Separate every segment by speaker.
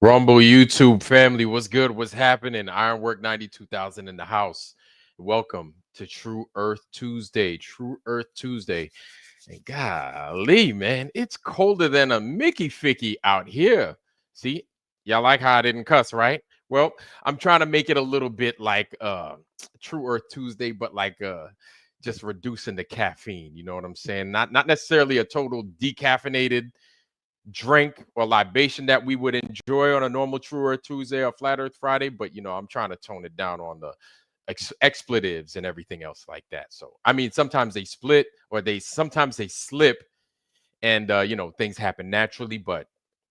Speaker 1: Rumble YouTube family, what's good? What's happening? Ironwork 92,000 in the house. Welcome to True Earth Tuesday. True Earth Tuesday. And golly, man, it's colder than a Mickey Ficky out here. See, y'all like how I didn't cuss, right? Well, I'm trying to make it a little bit like True Earth Tuesday, but like just reducing the caffeine. You know what I'm saying? Not necessarily a total decaffeinated drink or libation that we would enjoy on a normal True Earth Tuesday or Flat Earth Friday, but you know, I'm trying to tone it down on the expletives and everything else like that. So I mean, sometimes they split or sometimes they slip, and you know, things happen naturally, but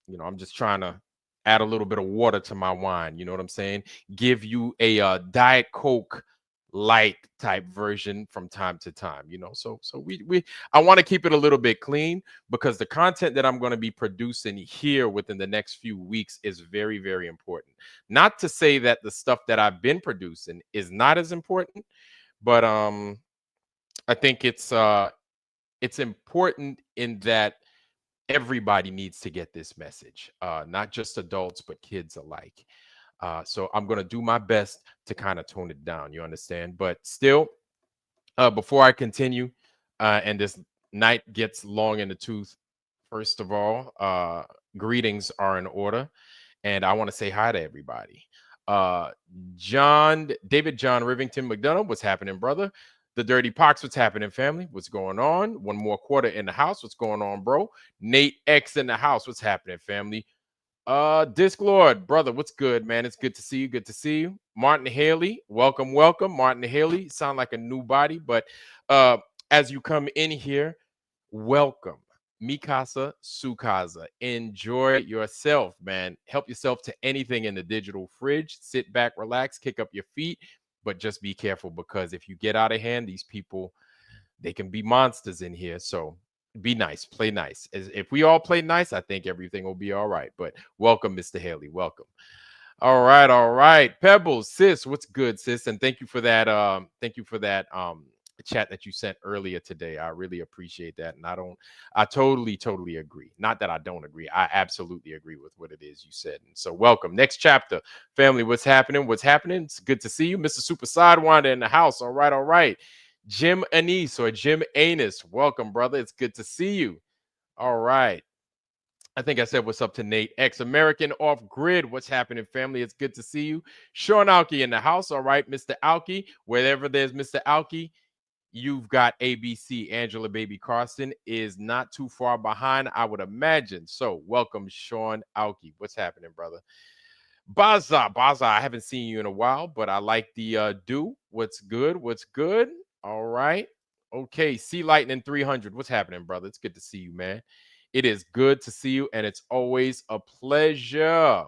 Speaker 1: you know, I'm just trying to add a little bit of water to my wine. You know what I'm saying? Give you a Diet Coke light type version from time to time, you know. So we I want to keep it a little bit clean because the content that I'm going to be producing here within the next few weeks is very, very important. Not to say that the stuff that I've been producing is not as important, but I think it's important in that everybody needs to get this message, not just adults but kids alike. So I'm going to do my best to kind of tone it down. You understand? But still, before I continue and this night gets long in the tooth, first of all, greetings are in order. And I want to say hi to everybody. David John Rivington McDonough, what's happening, brother? The Dirty Pox, what's happening, family? What's going on? One more quarter in the house. What's going on, bro? Nate X in the house. What's happening, family? Disc Lord, brother, what's good, man? It's good to see you. Good to see you. Martin Haley, welcome. Martin Haley, sound like a new body, but as you come in here, welcome. Mikasa Sukasa. Enjoy yourself, man. Help yourself to anything in the digital fridge. Sit back, relax, kick up your feet, but just be careful because if you get out of hand, these people, they can be monsters in here. So be nice, play nice. If we all play nice, I think everything will be all right. But welcome, Mr. Haley. Welcome. All right. Pebbles, sis, what's good, sis? And thank you for that. Chat that you sent earlier today. I really appreciate that. And I totally agree. Not that I don't agree. I absolutely agree with what it is you said. And so welcome. Next chapter, family. What's happening? It's good to see you. Mr. Super Sidewinder in the house. All right. Jim Anise or Jim Anus, welcome, brother. It's good to see you. All right. I think I said what's up to Nate X. American Off Grid, what's happening, family? It's good to see you. Sean Alki in the house. All right, Mr. Alki. Wherever there's Mr. Alki, you've got ABC. Angela Baby Carson is not too far behind, I would imagine. So welcome, Sean Alki. What's happening, brother? Baza, I haven't seen you in a while, but I like the do. What's good? All right. Okay. Sea Lightning 300. What's happening, brother? It's good to see you, man. It is good to see you, and it's always a pleasure.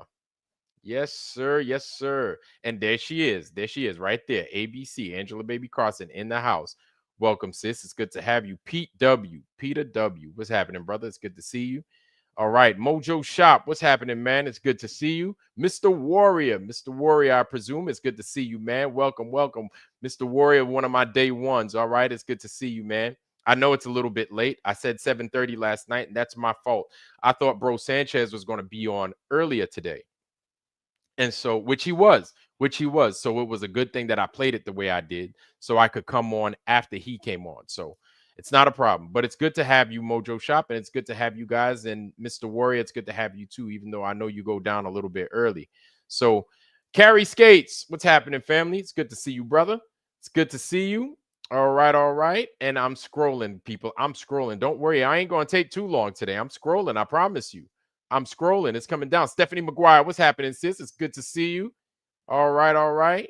Speaker 1: Yes, sir. And there she is. Right there. ABC, Angela Baby Carson in the house. Welcome, sis. It's good to have you. Peter W. What's happening, brother? It's good to see you. All right, Mojo Shop, what's happening, man? It's good to see you. Mr. Warrior, I presume it's good to see you, man. Welcome, Mr. Warrior, one of my day ones. All right, it's good to see you, man. I know it's a little bit late. I said 7:30 last night, and that's my fault. I thought Bro Sanchez was going to be on earlier today, and so which he was. So it was a good thing that I played it the way I did, so I could come on after he came on. So it's not a problem, but it's good to have you, Mojo Shop, and it's good to have you guys. And Mr. Warrior, it's good to have you too, even though I know you go down a little bit early. So Carrie Skates, what's happening, family? It's good to see you, brother. It's good to see you. All right, all right. And I'm scrolling, people. I'm scrolling. Don't worry. I ain't going to take too long today. I'm scrolling. I promise you. I'm scrolling. It's coming down. Stephanie McGuire, what's happening, sis? It's good to see you. All right, all right.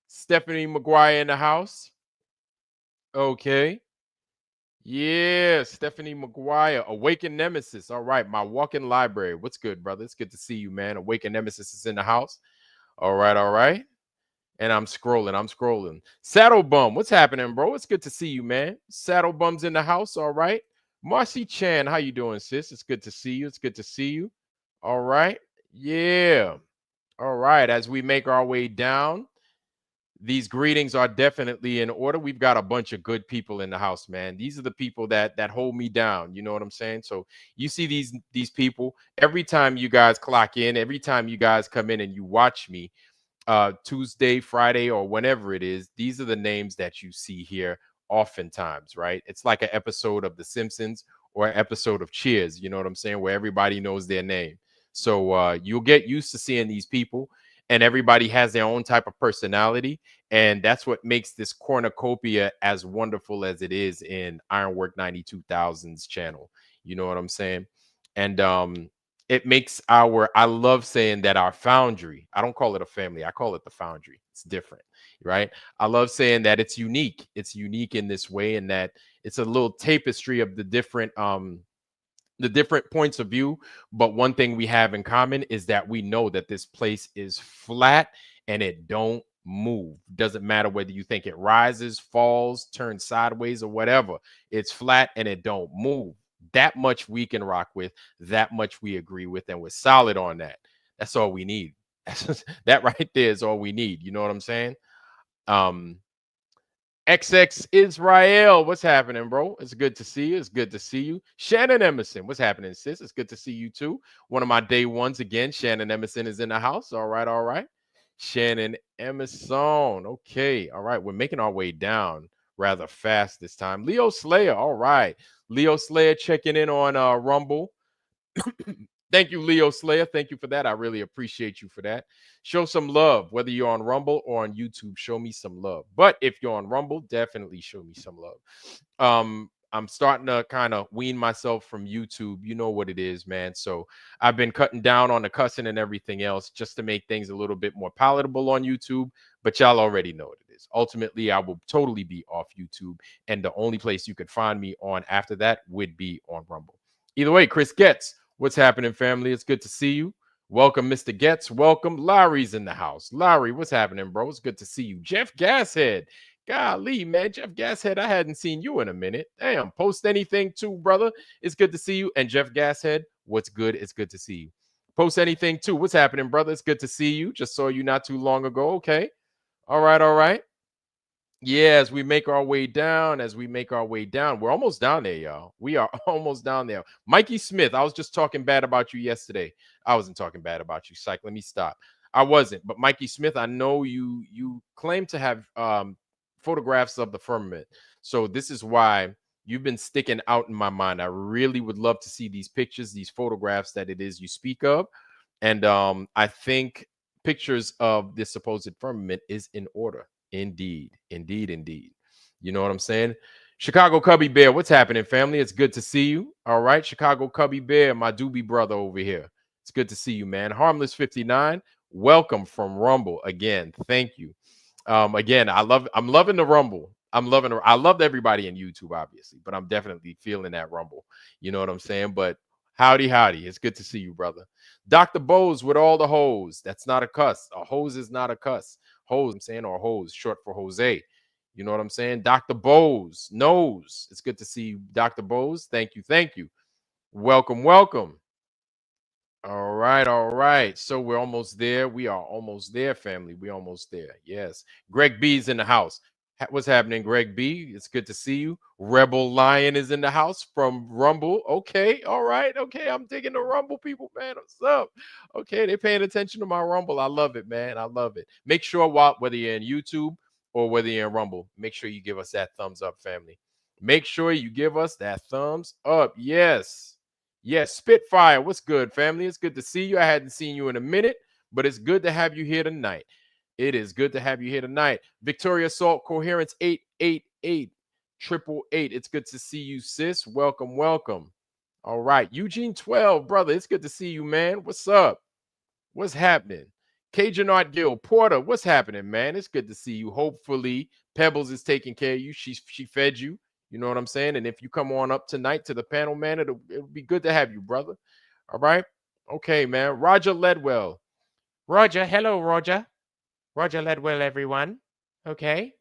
Speaker 1: Stephanie McGuire in the house. Okay. Yeah, Stephanie McGuire, Awaken Nemesis. All right, my walk-in library. What's good, brother? It's good to see you, man. Awaken Nemesis is in the house. All right, all right. And I'm scrolling. I'm scrolling. Saddle Bum, what's happening, bro? It's good to see you, man. Saddle Bum's in the house. All right. Marcy Chan, how you doing, sis? It's good to see you. It's good to see you. All right. Yeah. All right. As we make our way down, these greetings are definitely in order. We've got a bunch of good people in the house, man. These are the people that hold me down. You know what I'm saying? So you see these people every time you guys clock in, every time you guys come in and you watch me, Tuesday, Friday, or whenever it is, these are the names that you see here oftentimes, right? It's like an episode of The Simpsons or an episode of Cheers, you know what I'm saying, where everybody knows their name. So you'll get used to seeing these people, and everybody has their own type of personality. And that's what makes this cornucopia as wonderful as it is in Ironwork 92,000's channel. You know what I'm saying? And it makes I love saying that our foundry, I don't call it a family, I call it the foundry. It's different, right? I love saying that it's unique. It's unique in this way, and that it's a little tapestry of the different points of view. But one thing we have in common is that we know that this place is flat and it don't move. Doesn't matter whether you think it rises, falls, turns sideways, or whatever. It's flat and it don't move. That much we can rock with, that much we agree with, and we're solid on that. That's all we need. That right there is all we need. You know what I'm saying? Um, XX Israel, what's happening, bro? It's good to see you. It's good to see you. Shannon Emerson, what's happening, sis? It's good to see you too. One of my day ones again. Shannon Emerson is in the house. All right, all right. Shannon Emerson. Okay, all right. We're making our way down rather fast this time. Leo Slayer, all right. Leo Slayer checking in on Rumble. Thank you, Leo Slayer. Thank you for that. I really appreciate you for that. Show some love, whether you're on Rumble or on YouTube. Show me some love. But if you're on Rumble, definitely show me some love. I'm starting to kind of wean myself from YouTube. You know what it is, man. So I've been cutting down on the cussing and everything else just to make things a little bit more palatable on YouTube. But y'all already know what it is. Ultimately, I will totally be off YouTube, and the only place you could find me on after that would be on Rumble. Either way, Chris Getz, what's happening, family? It's good to see you. Welcome, Mr. Getz. Welcome. Larry's in the house. Larry, what's happening, bro? It's good to see you. Jeff Gashead. Golly, man. Jeff Gashead, I hadn't seen you in a minute. Damn, post anything too, brother. It's good to see you. And Jeff Gashead, what's good? It's good to see you. Post anything too. What's happening, brother? It's good to see you. Just saw you not too long ago. Okay. All right, all right. Yeah, as we make our way down, we're almost down there, y'all. We are almost down there. Mikey Smith, I was just talking bad about you yesterday. I wasn't talking bad about you, psych. Let me stop. I wasn't, but Mikey Smith, I know you claim to have photographs of the firmament. So this is why you've been sticking out in my mind. I really would love to see these pictures, these photographs that it is you speak of. And I think pictures of this supposed firmament is in order. Indeed, indeed, indeed. You know what I'm saying? Chicago Cubby Bear, what's happening, family? It's good to see you. All right, Chicago Cubby Bear, my doobie brother over here. It's good to see you, man. Harmless 59, welcome from Rumble again. Thank you. Again, I'm loving the Rumble. I loved everybody in YouTube, obviously, but I'm definitely feeling that Rumble. You know what I'm saying? But howdy, howdy. It's good to see you, brother. Dr. Bose with all the hoes. That's not a cuss. A hose is not a cuss. Hose, I'm saying, or hose, short for Jose. You know what I'm saying? Dr. Bose knows. It's good to see you, Dr. Bose. Thank you. Thank you. Welcome, welcome. All right, all right. So we're almost there. We are almost there, family. We're almost there. Yes. Greg B's in the house. What's happening, Greg B? It's good to see you. Rebel Lion is in the house from Rumble. Okay, all right. Okay, I'm digging the Rumble people, man. What's up? Okay, they're paying attention to my Rumble. I love it, man. I love it. Make sure whether you're in YouTube or whether you're in Rumble, make sure you give us that thumbs up, family. Make sure you give us that thumbs up. Yes. Yes, Spitfire. What's good, family? It's good to see you. I hadn't seen you in a minute. but it's good to have you here tonight. It is good to have you here tonight. Victoria Salt Coherence 888 888. It's good to see you, sis. Welcome, welcome. All right. Eugene 12, brother. It's good to see you, man. What's up? What's happening? Cajun Art Guild Porter, what's happening, man? It's good to see you. Hopefully, Pebbles is taking care of you. She fed you. You know what I'm saying? And if you come on up tonight to the panel, man, it'll be good to have you, brother. All right. Okay, man. Roger Ledwell. Roger, hello, Roger. Roger Ledwell, everyone. Okay.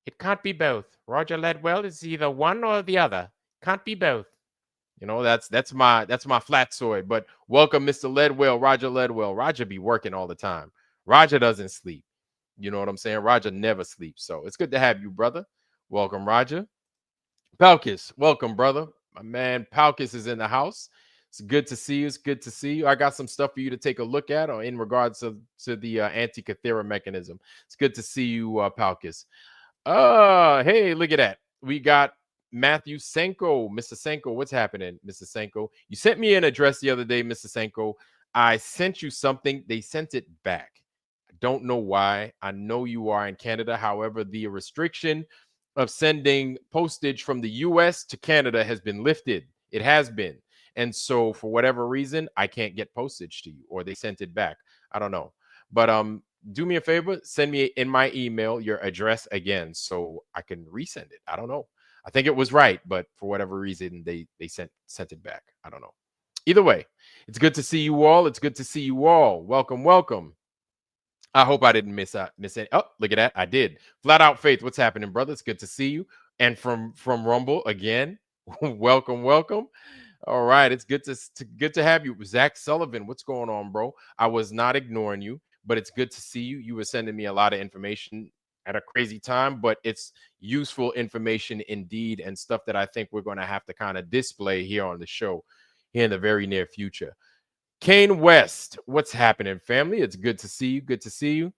Speaker 1: It can't be both. Roger Ledwell is either one or the other. Can't be both. You know, that's my flatsoid. But welcome, Mr. Ledwell, Roger Ledwell. Roger be working all the time. Roger doesn't sleep. You know what I'm saying? Roger never sleeps. So it's good to have you, brother. Welcome, Roger. Palkus, welcome, brother. My man Palkus is in the house. It's good to see you. It's good to see you. I got some stuff for you to take a look at in regards to the Antikythera mechanism. It's good to see you, Palkus. Hey, look at that. We got Matthew Senko. Mr. Senko, what's happening, Mr. Senko? You sent me an address the other day, Mr. Senko. I sent you something. They sent it back. I don't know why. I know you are in Canada. However, the restriction of sending postage from the US to Canada has been lifted. It has been. And so for whatever reason, I can't get postage to you, or they sent it back. I don't know. But do me a favor, send me in my email your address again so I can resend it. I don't know. I think it was right, but for whatever reason, they sent it back. I don't know. Either way, it's good to see you all. It's good to see you all. Welcome, welcome. I hope I didn't miss any. Oh, look at that. I did. Flat Out Faith, what's happening, brother? It's good to see you. And from Rumble again, welcome, welcome. All right, it's good to have you. Zach Sullivan, what's going on, bro? I was not ignoring you, but it's good to see you. You were sending me a lot of information at a crazy time, but it's useful information indeed, and stuff that I think we're going to have to kind of display here on the show here in the very near future. Kane West, what's happening, family? It's good to see you. Good to see you.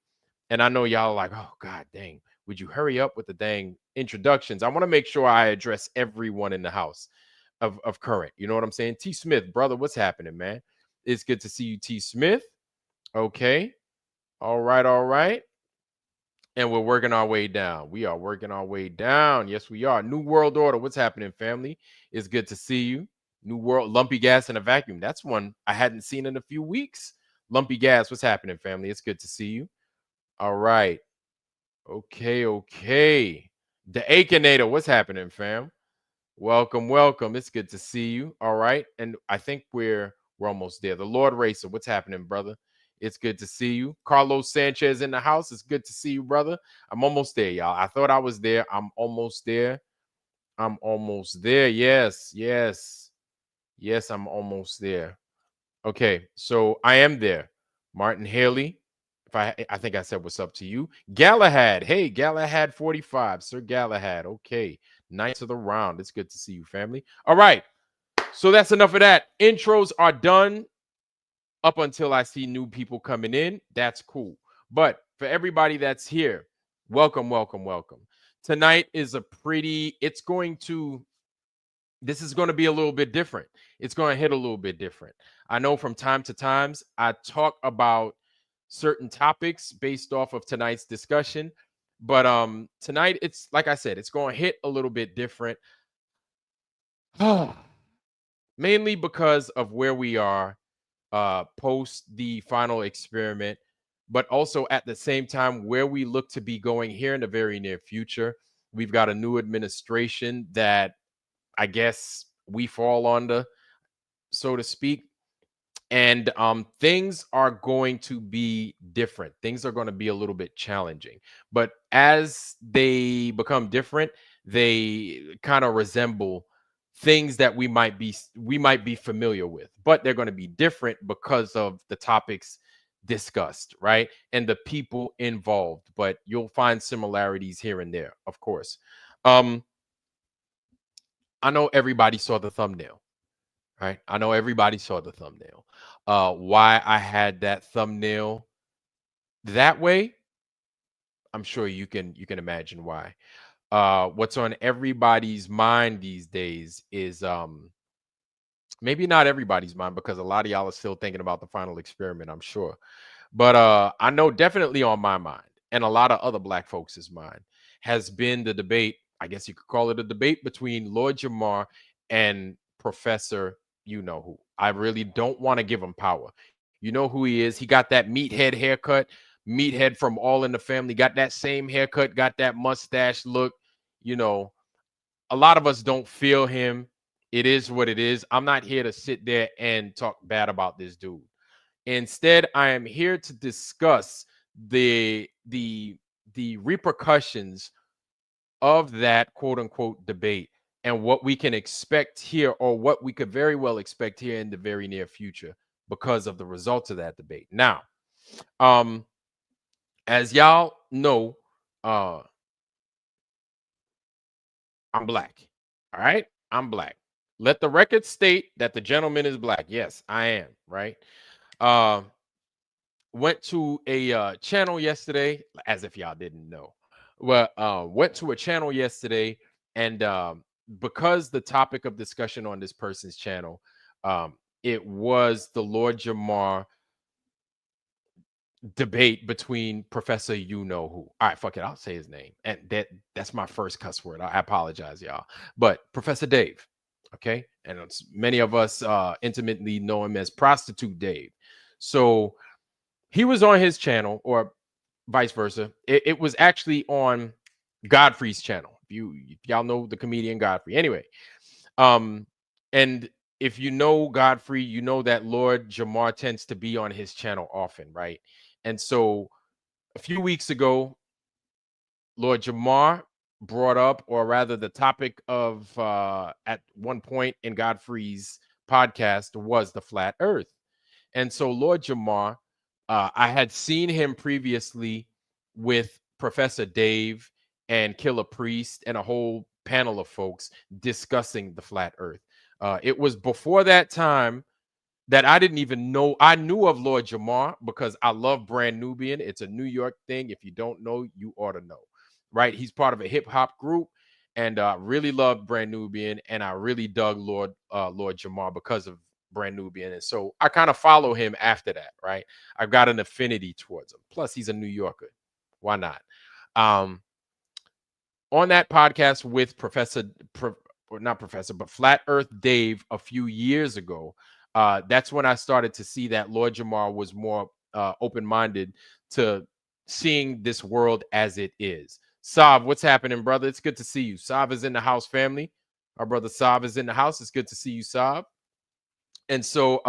Speaker 1: And I know y'all are like, oh, God dang, would you hurry up with the dang introductions? I want to make sure I address everyone in the house of current. You know what I'm saying? T. Smith, brother, what's happening, man? It's good to see you, T. Smith. Okay. All right. All right. And we're working our way down. We are working our way down. Yes, we are. New World Order, what's happening, family? It's good to see you. New World, Lumpy Gas in a Vacuum. That's one I hadn't seen in a few weeks. Lumpy Gas, what's happening, family? It's good to see you. All right. Okay, okay. The Akinator, what's happening, fam? Welcome, welcome. It's good to see you. All right. And I think we're almost there. The Lord Racer, what's happening, brother? It's good to see you. Carlos Sanchez in the house. It's good to see you, brother. I'm almost there, y'all. I thought I was there. I'm almost there. I'm almost there. Yes, yes. Yes, I'm almost there. Okay, so I am there. Martin Haley. I think I said what's up to you. Galahad. Hey, Galahad 45. Sir Galahad. Okay. Knights of the round. It's good to see you, family. All right. So that's enough of that. Intros are done up until I see new people coming in. That's cool. But for everybody that's here, welcome, welcome, welcome. Tonight is this is going to be a little bit different. It's going to hit a little bit different. I know from time to times I talk about certain topics based off of tonight's discussion, but tonight it's like I said, it's going to hit a little bit different. Mainly because of where we are post the final experiment, but also at the same time where we look to be going here in the very near future. We've got a new administration that I guess we fall under, so to speak. And things are going to be different. Things are going to be a little bit challenging. But as they become different, they kind of resemble things that we might be familiar with, but they're going to be different because of the topics discussed, right? And the people involved. But you'll find similarities here and there, of course. I know everybody saw the thumbnail. Right. I know everybody saw the thumbnail. Why I had that thumbnail that way, I'm sure you can imagine why. What's on everybody's mind these days is Maybe not everybody's mind, because a lot of y'all are still thinking about the final experiment, I'm sure. But I know definitely on my mind, and a lot of other black folks' mind, has been the debate. I guess you could call it a debate between Lord Jamar and Professor you know who. I really don't want to give him power. You know who he is. He got that meathead haircut, meathead from All in the Family, got that same haircut, got that mustache look. You know, a lot of us don't feel him. It is what it is. I'm not here to sit there and talk bad about this dude. Instead, I am here to discuss the the the repercussions of that quote unquote debate, and what we can expect here, or what we could very well expect here in the very near future because of the results of that debate. Now, um, as y'all know, uh, I'm black. All right, I'm black. Let the record state that the gentleman is black. Yes, I am. Right. Um, went to a channel yesterday, as if y'all didn't know. Well, went to a channel yesterday, and because the topic of discussion on this person's channel, it was the Lord Jamar debate between Professor you know who. All right, fuck it, I'll say his name, and that's my first cuss word. I apologize, y'all, but Professor Dave. Okay, and many of us intimately know him as Prostitute Dave. So he was on his channel, or vice versa. It was actually on Godfrey's channel. If y'all know the comedian Godfrey. Anyway, um, and if you know Godfrey, you know that Lord Jamar tends to be on his channel often, right? And so a few weeks ago, Lord Jamar brought up, or rather, the topic of at one point in Godfrey's podcast was the flat Earth. And so Lord Jamar, I had seen him previously with Professor Dave and Killer Priest and a whole panel of folks discussing the flat Earth. It was before that time that I didn't even know. I knew of Lord Jamar because I love Brand Nubian. It's a New York thing. If you don't know, you ought to know, right? He's part of a hip hop group, and really loved Brand Nubian, and I really dug Lord Jamar because of Brand Nubian, and so I kind of follow him after that, right? I've got an affinity towards him. Plus, he's a New Yorker. Why not? Um, on that podcast with or not Professor, but Flat Earth Dave a few years ago, that's when I started to see that Lord Jamar was more open-minded to seeing this world as it is. Sav, what's happening, brother? It's good to see you. Sav is in the house, family. Our brother Sav is in the house. It's good to see you, Sav. And so,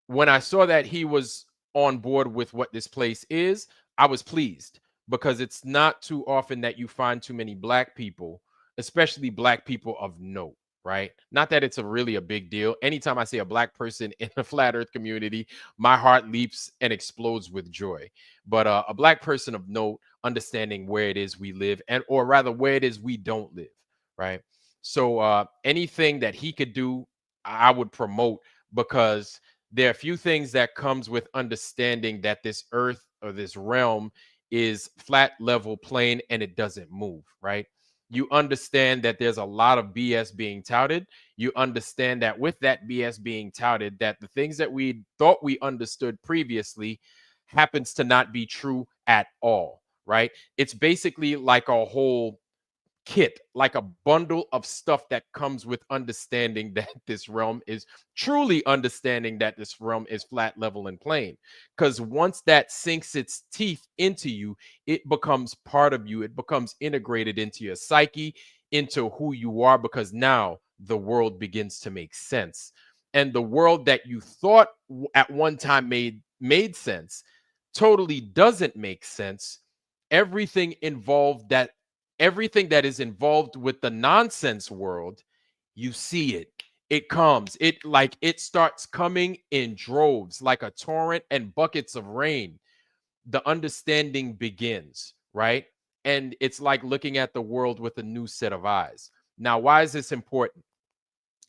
Speaker 1: when I saw that he was on board with what this place is, I was pleased, because it's not too often that you find too many black people, especially black people of note, right? Not that it's a big deal. Anytime I see a black person in the flat earth community, my heart leaps and explodes with joy. But a black person of note, understanding where it is we live, and or rather where it is we don't live, right? So anything that he could do, I would promote, because there are a few things that comes with understanding that this earth, or this realm, is flat, level, plane, and it doesn't move, right? You understand that there's a lot of BS being touted. You understand that with that BS being touted, that the things that we thought we understood previously happens to not be true at all, right? It's basically like a whole kit, like a bundle of stuff that comes with understanding that this realm is truly understanding that this realm is flat, level, and plane. Because once that sinks its teeth into you, it becomes part of you. It becomes integrated into your psyche, into who you are, because now the world begins to make sense. And the world that you thought at one time made sense totally doesn't make sense. Everything involved that Everything that is involved with the nonsense world, you see it. It comes. It starts coming in droves, like a torrent and buckets of rain. The understanding begins, right? And it's like looking at the world with a new set of eyes. Now, why is this important?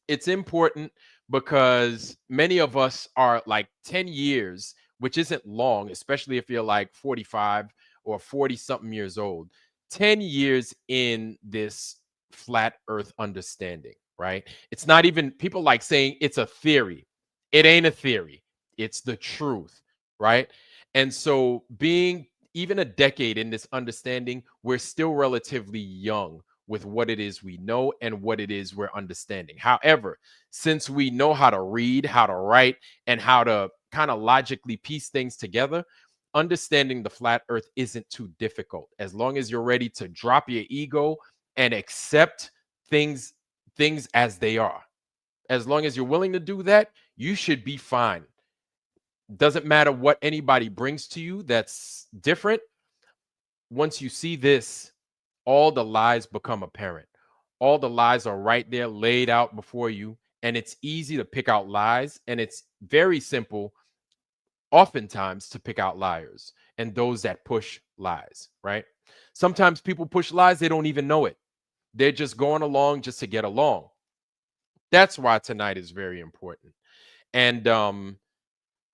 Speaker 1: It's important because many of us are like 10 years, which isn't long, especially if you're like 45 or 40 something years old, 10 years in this flat earth understanding, right? It's not even people like saying it's a theory. It ain't a theory. It's the truth, right? And so being even a decade in this understanding, we're still relatively young with what it is we know and what it is we're understanding. However, since we know how to read, how to write, and how to kind of logically piece things together, understanding the flat earth isn't too difficult as long as you're ready to drop your ego and accept things as they are. As long as you're willing to do that, you should be fine. Doesn't matter what anybody brings to you that's different. Once you see this, all the lies become apparent. All the lies are right there laid out before you, and it's easy to pick out lies, and it's very simple oftentimes to pick out liars and those that push lies, right? Sometimes people push lies, they don't even know it. They're just going along just to get along. That's why tonight is very important. And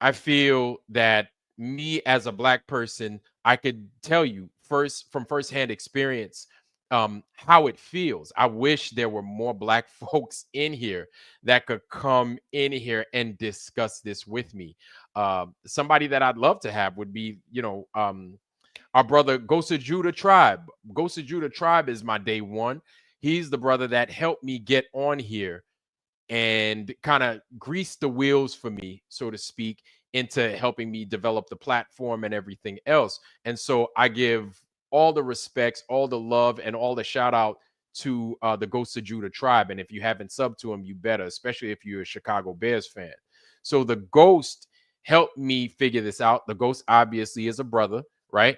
Speaker 1: I feel that me as a black person, I could tell you first from firsthand experience how it feels. I wish there were more black folks in here that could come in here and discuss this with me. Somebody that I'd love to have would be, our brother Ghost of Judah Tribe. Ghost of Judah Tribe is my day one. He's the brother that helped me get on here and kind of grease the wheels for me, so to speak, into helping me develop the platform and everything else. And so I give all the respects, all the love, and all the shout out to the Ghost of Judah Tribe. And if you haven't subbed to him, you better, especially if you're a Chicago Bears fan. So the Ghost helped me figure this out. The Ghost obviously is a brother, right?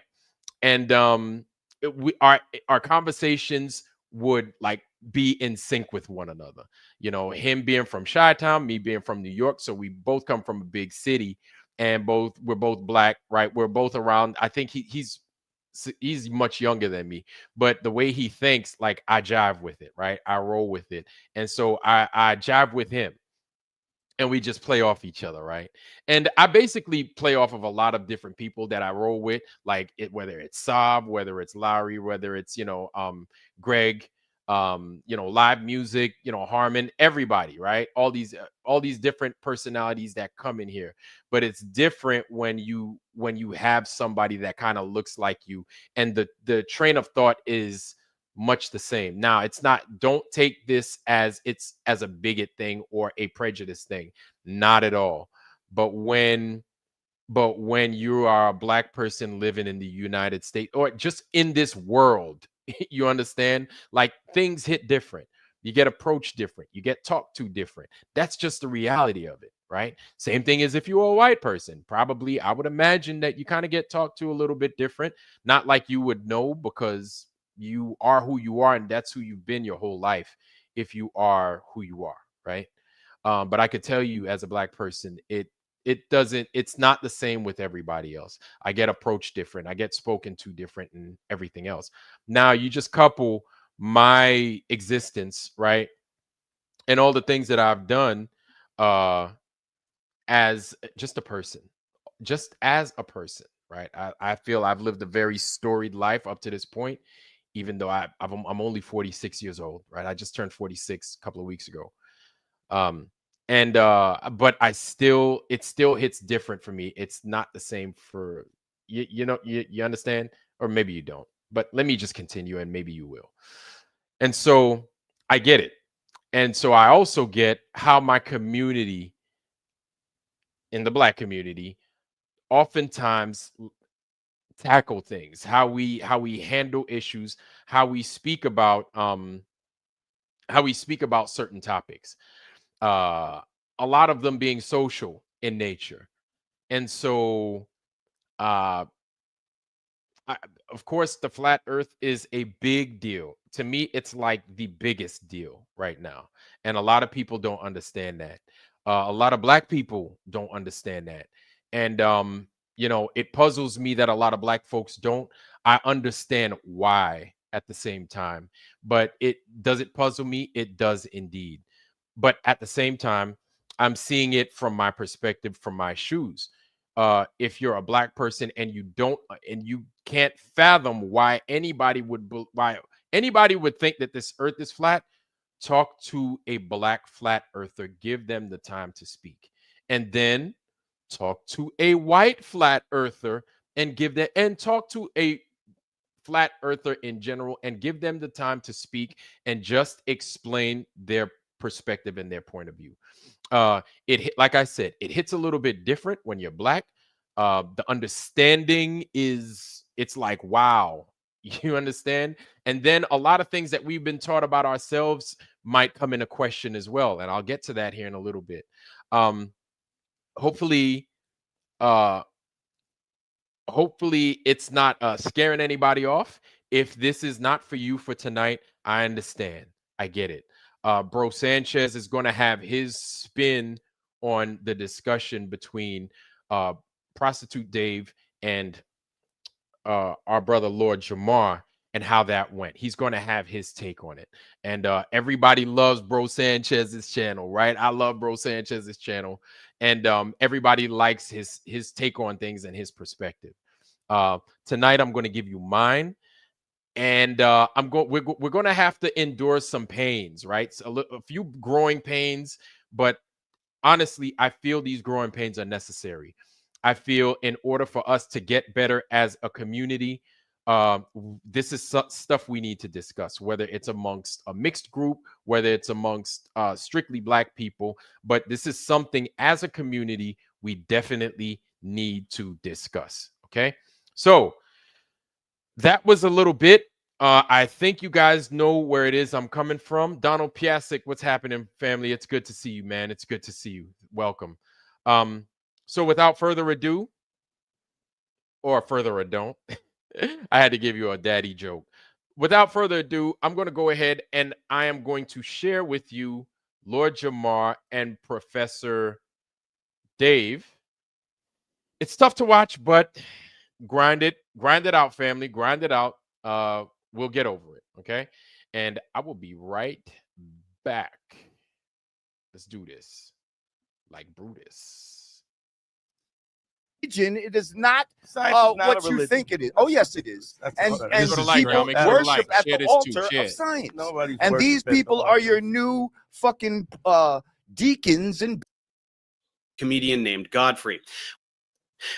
Speaker 1: And our conversations would like be in sync with one another. Him being from Chi-Town, me being from New York, so we both come from a big city, and we're both black, right? We're both around. I think he's much younger than me, but the way he thinks, like I jive with it, right? I roll with it, and so I jive with him, and we just play off each other, right? And I basically play off of a lot of different people that I roll with, like whether it's Saab, whether it's Larry, whether it's Greg, live music, Harmon, everybody, right? All these different personalities that come in here. But it's different when you have somebody that kind of looks like you, and the train of thought is much the same. Now, it's not, don't take this as a bigot thing or a prejudice thing. Not at all. But when you are a black person living in the United States or just in this world, you understand? Like things hit different. You get approached different. You get talked to different. That's just the reality of it, right? Same thing as if you're a white person. Probably, I would imagine that you kind of get talked to a little bit different. Not like you would know, because you are who you are, and that's who you've been your whole life if you are who you are, right? But I could tell you as a black person, it's not the same with everybody else. I get approached different, I get spoken to different, and everything else. Now you just couple my existence, right, and all the things that I've done uh as just a person, just as a person, right? I feel I've lived a very storied life up to this point, even though I'm only 46 years old, right? I just turned 46 a couple of weeks ago. Um, and but it still hits different for me. It's not the same for you. You understand, or maybe you don't. But let me just continue, and maybe you will. And so I get it, and so I also get how my community, in the black community, oftentimes tackle things, how we handle issues, how we speak about certain topics, uh a lot of them being social in nature. And so uh I, of course, the flat earth is a big deal to me. It's like the biggest deal right now, and a lot of people don't understand that. A lot of black people don't understand that. And it puzzles me that a lot of black folks don't. I understand why at the same time, but it puzzle me? It does indeed. But at the same time, I'm seeing it from my perspective, from my shoes. If you're a black person and you can't fathom why anybody would think that this earth is flat, talk to a black flat earther, give them the time to speak. And then talk to a white flat earther and give them, and talk to a flat earther in general and give them the time to speak and just explain their perspective and their point of view. Like I said, it hits a little bit different when you're black. The understanding is, it's like, wow, you understand. And then a lot of things that we've been taught about ourselves might come into question as well, and I'll get to that here in a little bit. Hopefully uh hopefully it's not scaring anybody off. If this is not for you for tonight, I understand. I get it. Bro Sanchez is going to have his spin on the discussion between Prostitute Dave and our brother Lord Jamar and how that went. He's going to have his take on it. And everybody loves Bro Sanchez's channel, right? I love Bro Sanchez's channel. And everybody likes his take on things and his perspective. Tonight, I'm going to give you mine. And we're going to have to endure some pains, right? So a few growing pains, but honestly, I feel these growing pains are necessary. I feel in order for us to get better as a community, this is stuff we need to discuss, whether it's amongst a mixed group, whether it's amongst strictly black people. But this is something as a community we definitely need to discuss. Okay, so that was a little bit. I think you guys know where it is I'm coming from. Donald Piasek, what's happening, family? It's good to see you, man. It's good to see you. Welcome. So without further ado, or further ado, I had to give you a daddy joke. Without further ado, I'm going to go ahead and I am going to share with you Lord Jamar and Professor Dave. It's tough to watch, but grind it out, family. Grind it out. We'll get over it. Okay. And I will be right back. Let's do this. Like Brutus.
Speaker 2: It is not, what you think it is. Oh, yes, it is. And people worship at the altar of science. And these people are your new fucking deacons and
Speaker 3: comedian named Godfrey.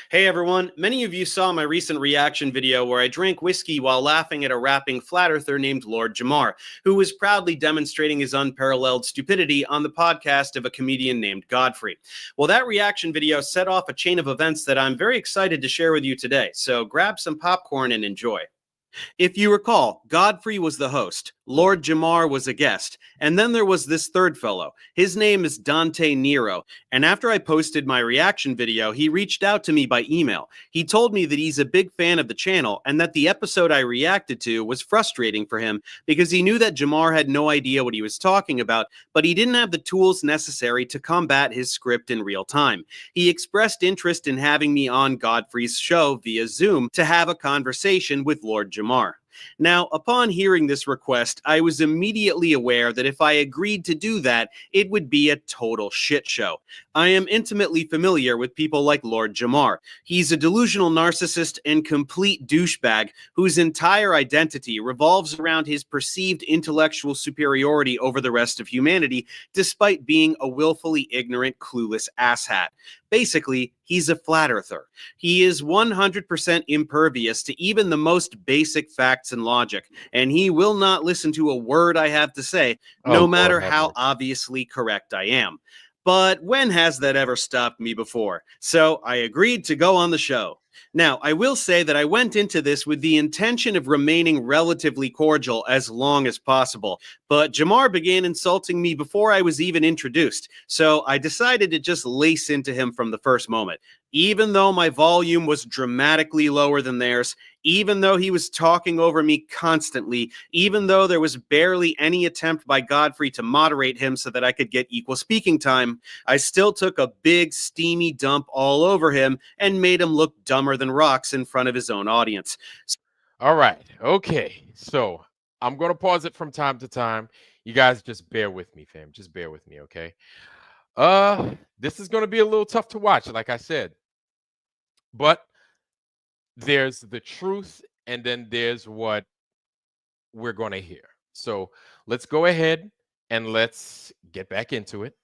Speaker 3: Hey everyone, many of you saw my recent reaction video where I drank whiskey while laughing at a rapping flat earther named Lord Jamar, who was proudly demonstrating his unparalleled stupidity on the podcast of a comedian named Godfrey. Well, that reaction video set off a chain of events that I'm very excited to share with you today, so grab some popcorn and enjoy. If you recall, Godfrey was the host, Lord Jamar was a guest, and then there was this third fellow. His name is Dante Nero, and after I posted my reaction video, he reached out to me by email. He told me that he's a big fan of the channel and that the episode I reacted to was frustrating for him because he knew that Jamar had no idea what he was talking about, but he didn't have the tools necessary to combat his script in real time. He expressed interest in having me on Godfrey's show via Zoom to have a conversation with Lord Jamar. Now, upon hearing this request, I was immediately aware that if I agreed to do that, it would be a total shit show. I am intimately familiar with people like Lord Jamar. He's a delusional narcissist and complete douchebag whose entire identity revolves around his perceived intellectual superiority over the rest of humanity, despite being a willfully ignorant, clueless asshat. Basically, he's a flat earther. He is 100% impervious to even the most basic facts and logic, and he will not listen to a word I have to say, no matter how obviously correct I am. But when has that ever stopped me before? So I agreed to go on the show. Now, I will say that I went into this with the intention of remaining relatively cordial as long as possible, but Jamar began insulting me before I was even introduced, so I decided to just lace into him from the first moment. Even though my volume was dramatically lower than theirs, even though he was talking over me constantly, even though there was barely any attempt by Godfrey to moderate him so that I could get equal speaking time, I still took a big steamy dump all over him and made him look dumber than rocks in front of his own audience.
Speaker 1: All right. Okay. So I'm going to pause it from time to time. You guys just bear with me, fam. Just bear with me, okay? This is going to be a little tough to watch, like I said. But there's the truth, and then there's what we're going to hear. So let's go ahead and let's get back into it.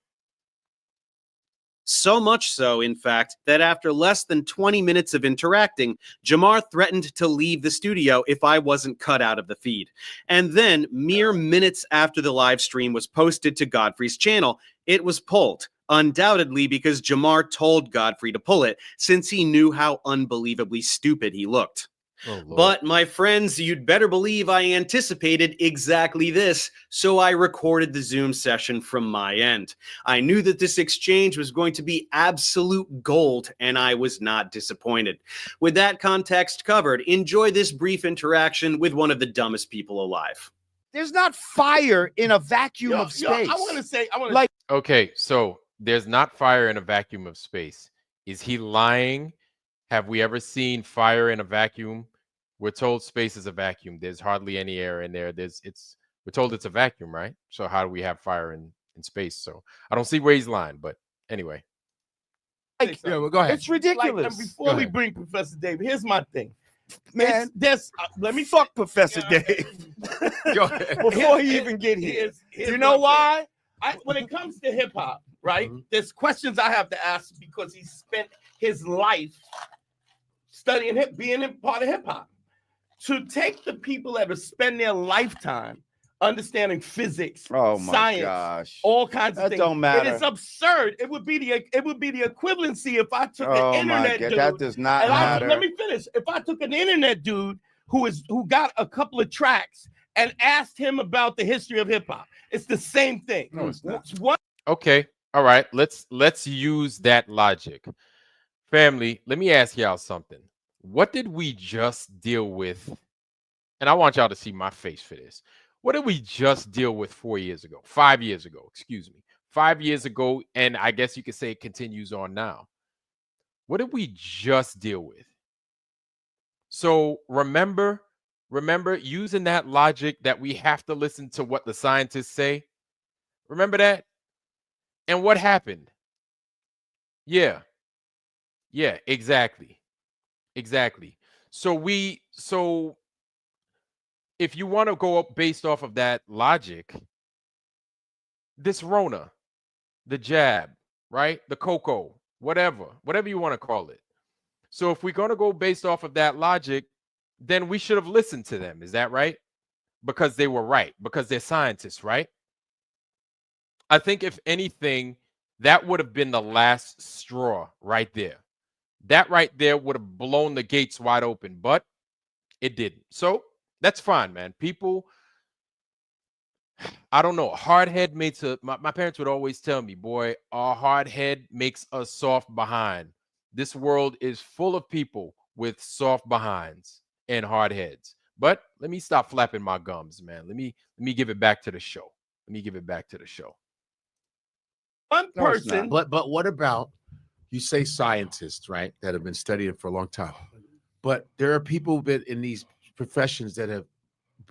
Speaker 3: So much so, in fact, that after less than 20 minutes of interacting, Jamar threatened to leave the studio if I wasn't cut out of the feed. And then, mere minutes after the live stream was posted to Godfrey's channel, it was pulled. Undoubtedly because Jamar told Godfrey to pull it, since he knew how unbelievably stupid he looked.
Speaker 1: Oh,
Speaker 3: but my friends, you'd better believe I anticipated exactly this, so I recorded the Zoom session from my end. I knew that this exchange was going to be absolute gold, and I was not disappointed. With that context covered, enjoy this brief interaction with one of the dumbest people alive.
Speaker 2: There's not fire in a vacuum of space.
Speaker 4: I want to say,
Speaker 1: okay, so there's not fire in a vacuum of space. Is he lying? Have we ever seen fire in a vacuum? We're told space is a vacuum. There's hardly any air in there. We're told it's a vacuum, right? So how do we have fire in space? So I don't see where he's lying, but anyway.
Speaker 4: Well, go ahead.
Speaker 2: It's ridiculous.
Speaker 4: And before we bring Professor Dave, here's my thing. Man, let me fuck Professor Dave. Before he even get here. You know why? When it comes to hip hop, right? There's questions I have to ask because he spent his life studying being a part of hip hop. To take the people that have spent their lifetime understanding physics, science, all kinds of things.
Speaker 2: Don't matter.
Speaker 4: It is absurd. It would be the equivalency if I took an internet dude.
Speaker 2: That does not matter.
Speaker 4: Let me finish. If I took an internet dude who got a couple of tracks and asked him about the history of hip hop, it's the same thing.
Speaker 2: No, it's not.
Speaker 1: Okay. All right. Let's use that logic. Family, let me ask y'all something. What did we just deal with? And I want y'all to see my face for this. What did we just deal with 5 years ago? 5 years ago, excuse me. 5 years ago, and I guess you could say it continues on now. What did we just deal with? So remember using that logic that we have to listen to what the scientists say. Remember that? And what happened? Yeah, exactly. So if you want to go up based off of that logic, this Rona, the jab, right? The cocoa, whatever you want to call it. So if we're going to go based off of that logic, then we should have listened to them. Is that right? Because they were right, because they're scientists, right? I think if anything, that would have been the last straw right there. That right there would have blown the gates wide open, but it didn't. So that's fine, man. People, I don't know. Hard head makes my parents would always tell me, boy, our hard head makes a soft behind. This world is full of people with soft behinds and hard heads. But let me stop flapping my gums, man. Let me give it back to the show.
Speaker 4: One person.
Speaker 5: But what about, you say scientists, right, that have been studying for a long time, but there are people that in these professions that have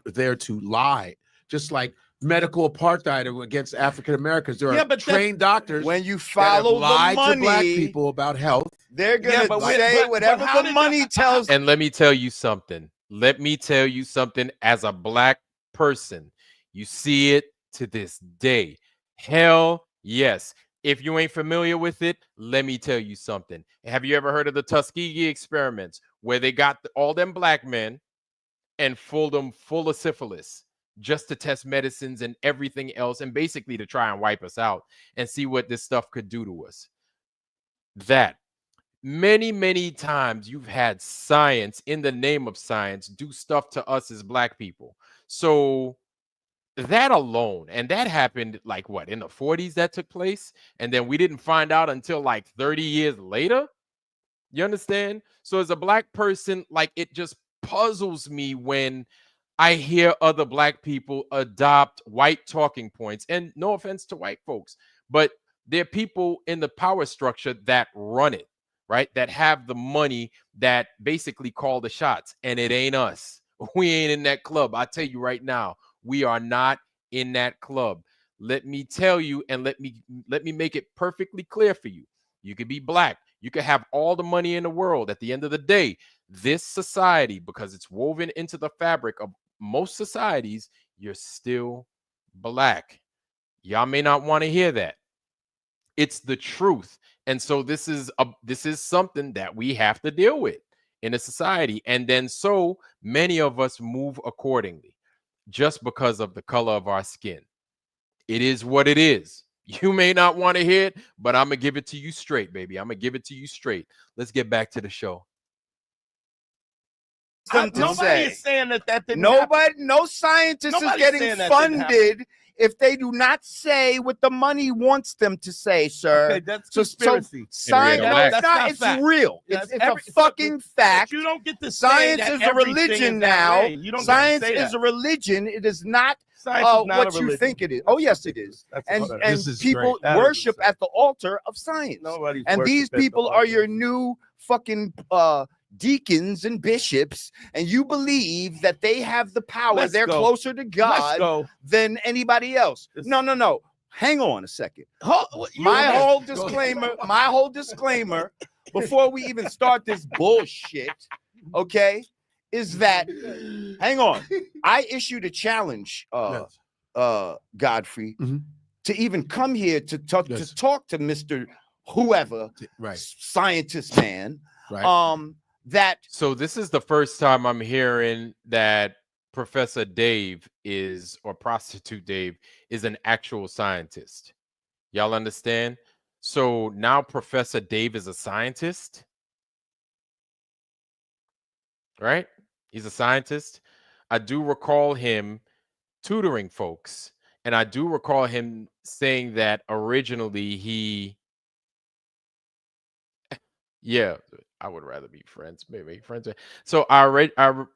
Speaker 5: there to lie, just like medical apartheid against African Americans. There are trained doctors.
Speaker 2: When you follow the money,
Speaker 5: to black people about health,
Speaker 2: they're gonna say whatever the money tells.
Speaker 1: And let me tell you something. As a black person, you see it to this day. Hell yes. If you ain't familiar with it, let me tell you something. Have you ever heard of the Tuskegee experiments where they got all them black men and filled them full of syphilis just to test medicines and everything else, and basically to try and wipe us out and see what this stuff could do to us? That many times you've had science, in the name of science, do stuff to us as black people. So that alone, and that happened like what, in the 40s that took place, and then we didn't find out until like 30 years later. You understand? So as a black person, like, it just puzzles me when I hear other black people adopt white talking points. And no offense to white folks, but there are people in the power structure that run it, right? That have the money, that basically call the shots, and it ain't us. We ain't in that club. I tell you right now, we are not in that club. Let me tell you, and let me make it perfectly clear for you. You could be black. You could have all the money in the world. At the end of the day, this society, because it's woven into the fabric of most societies, you're still black. Y'all may not want to hear that. It's the truth. And so this is something that we have to deal with in a society. And then so many of us move accordingly just because of the color of our skin. It is what it is. You may not want to hear it, but I'm going to give it to you straight, baby. I'm going to give it to you straight. Let's get back to the show.
Speaker 4: Nobody is saying that didn't
Speaker 2: happen. No scientist is getting funded if they do not say what the money wants them to say, sir.
Speaker 4: Okay, that's conspiracy.
Speaker 2: Science, it's real. It's a fucking fact.
Speaker 4: You don't get to
Speaker 2: science is a religion now. Science is a religion. It is not what you think it is. Oh, yes, it is. And people worship at the altar of science. And these people are your new fucking deacons and bishops, and you believe that they have the power. They're closer to God than anybody else. No. Hang on a second. My whole disclaimer before we even start this bullshit, okay, is that, hang on, I issued a challenge, Godfrey, to even come here to talk to Mr. Whoever, scientist man, so
Speaker 1: this is the first time I'm hearing that Professor Dave or Prostitute Dave is an actual scientist. Y'all understand? So now Professor Dave is a scientist, right? He's a scientist. I do recall him tutoring folks, and I do recall him saying that originally I would rather be friends. Maybe friends. So I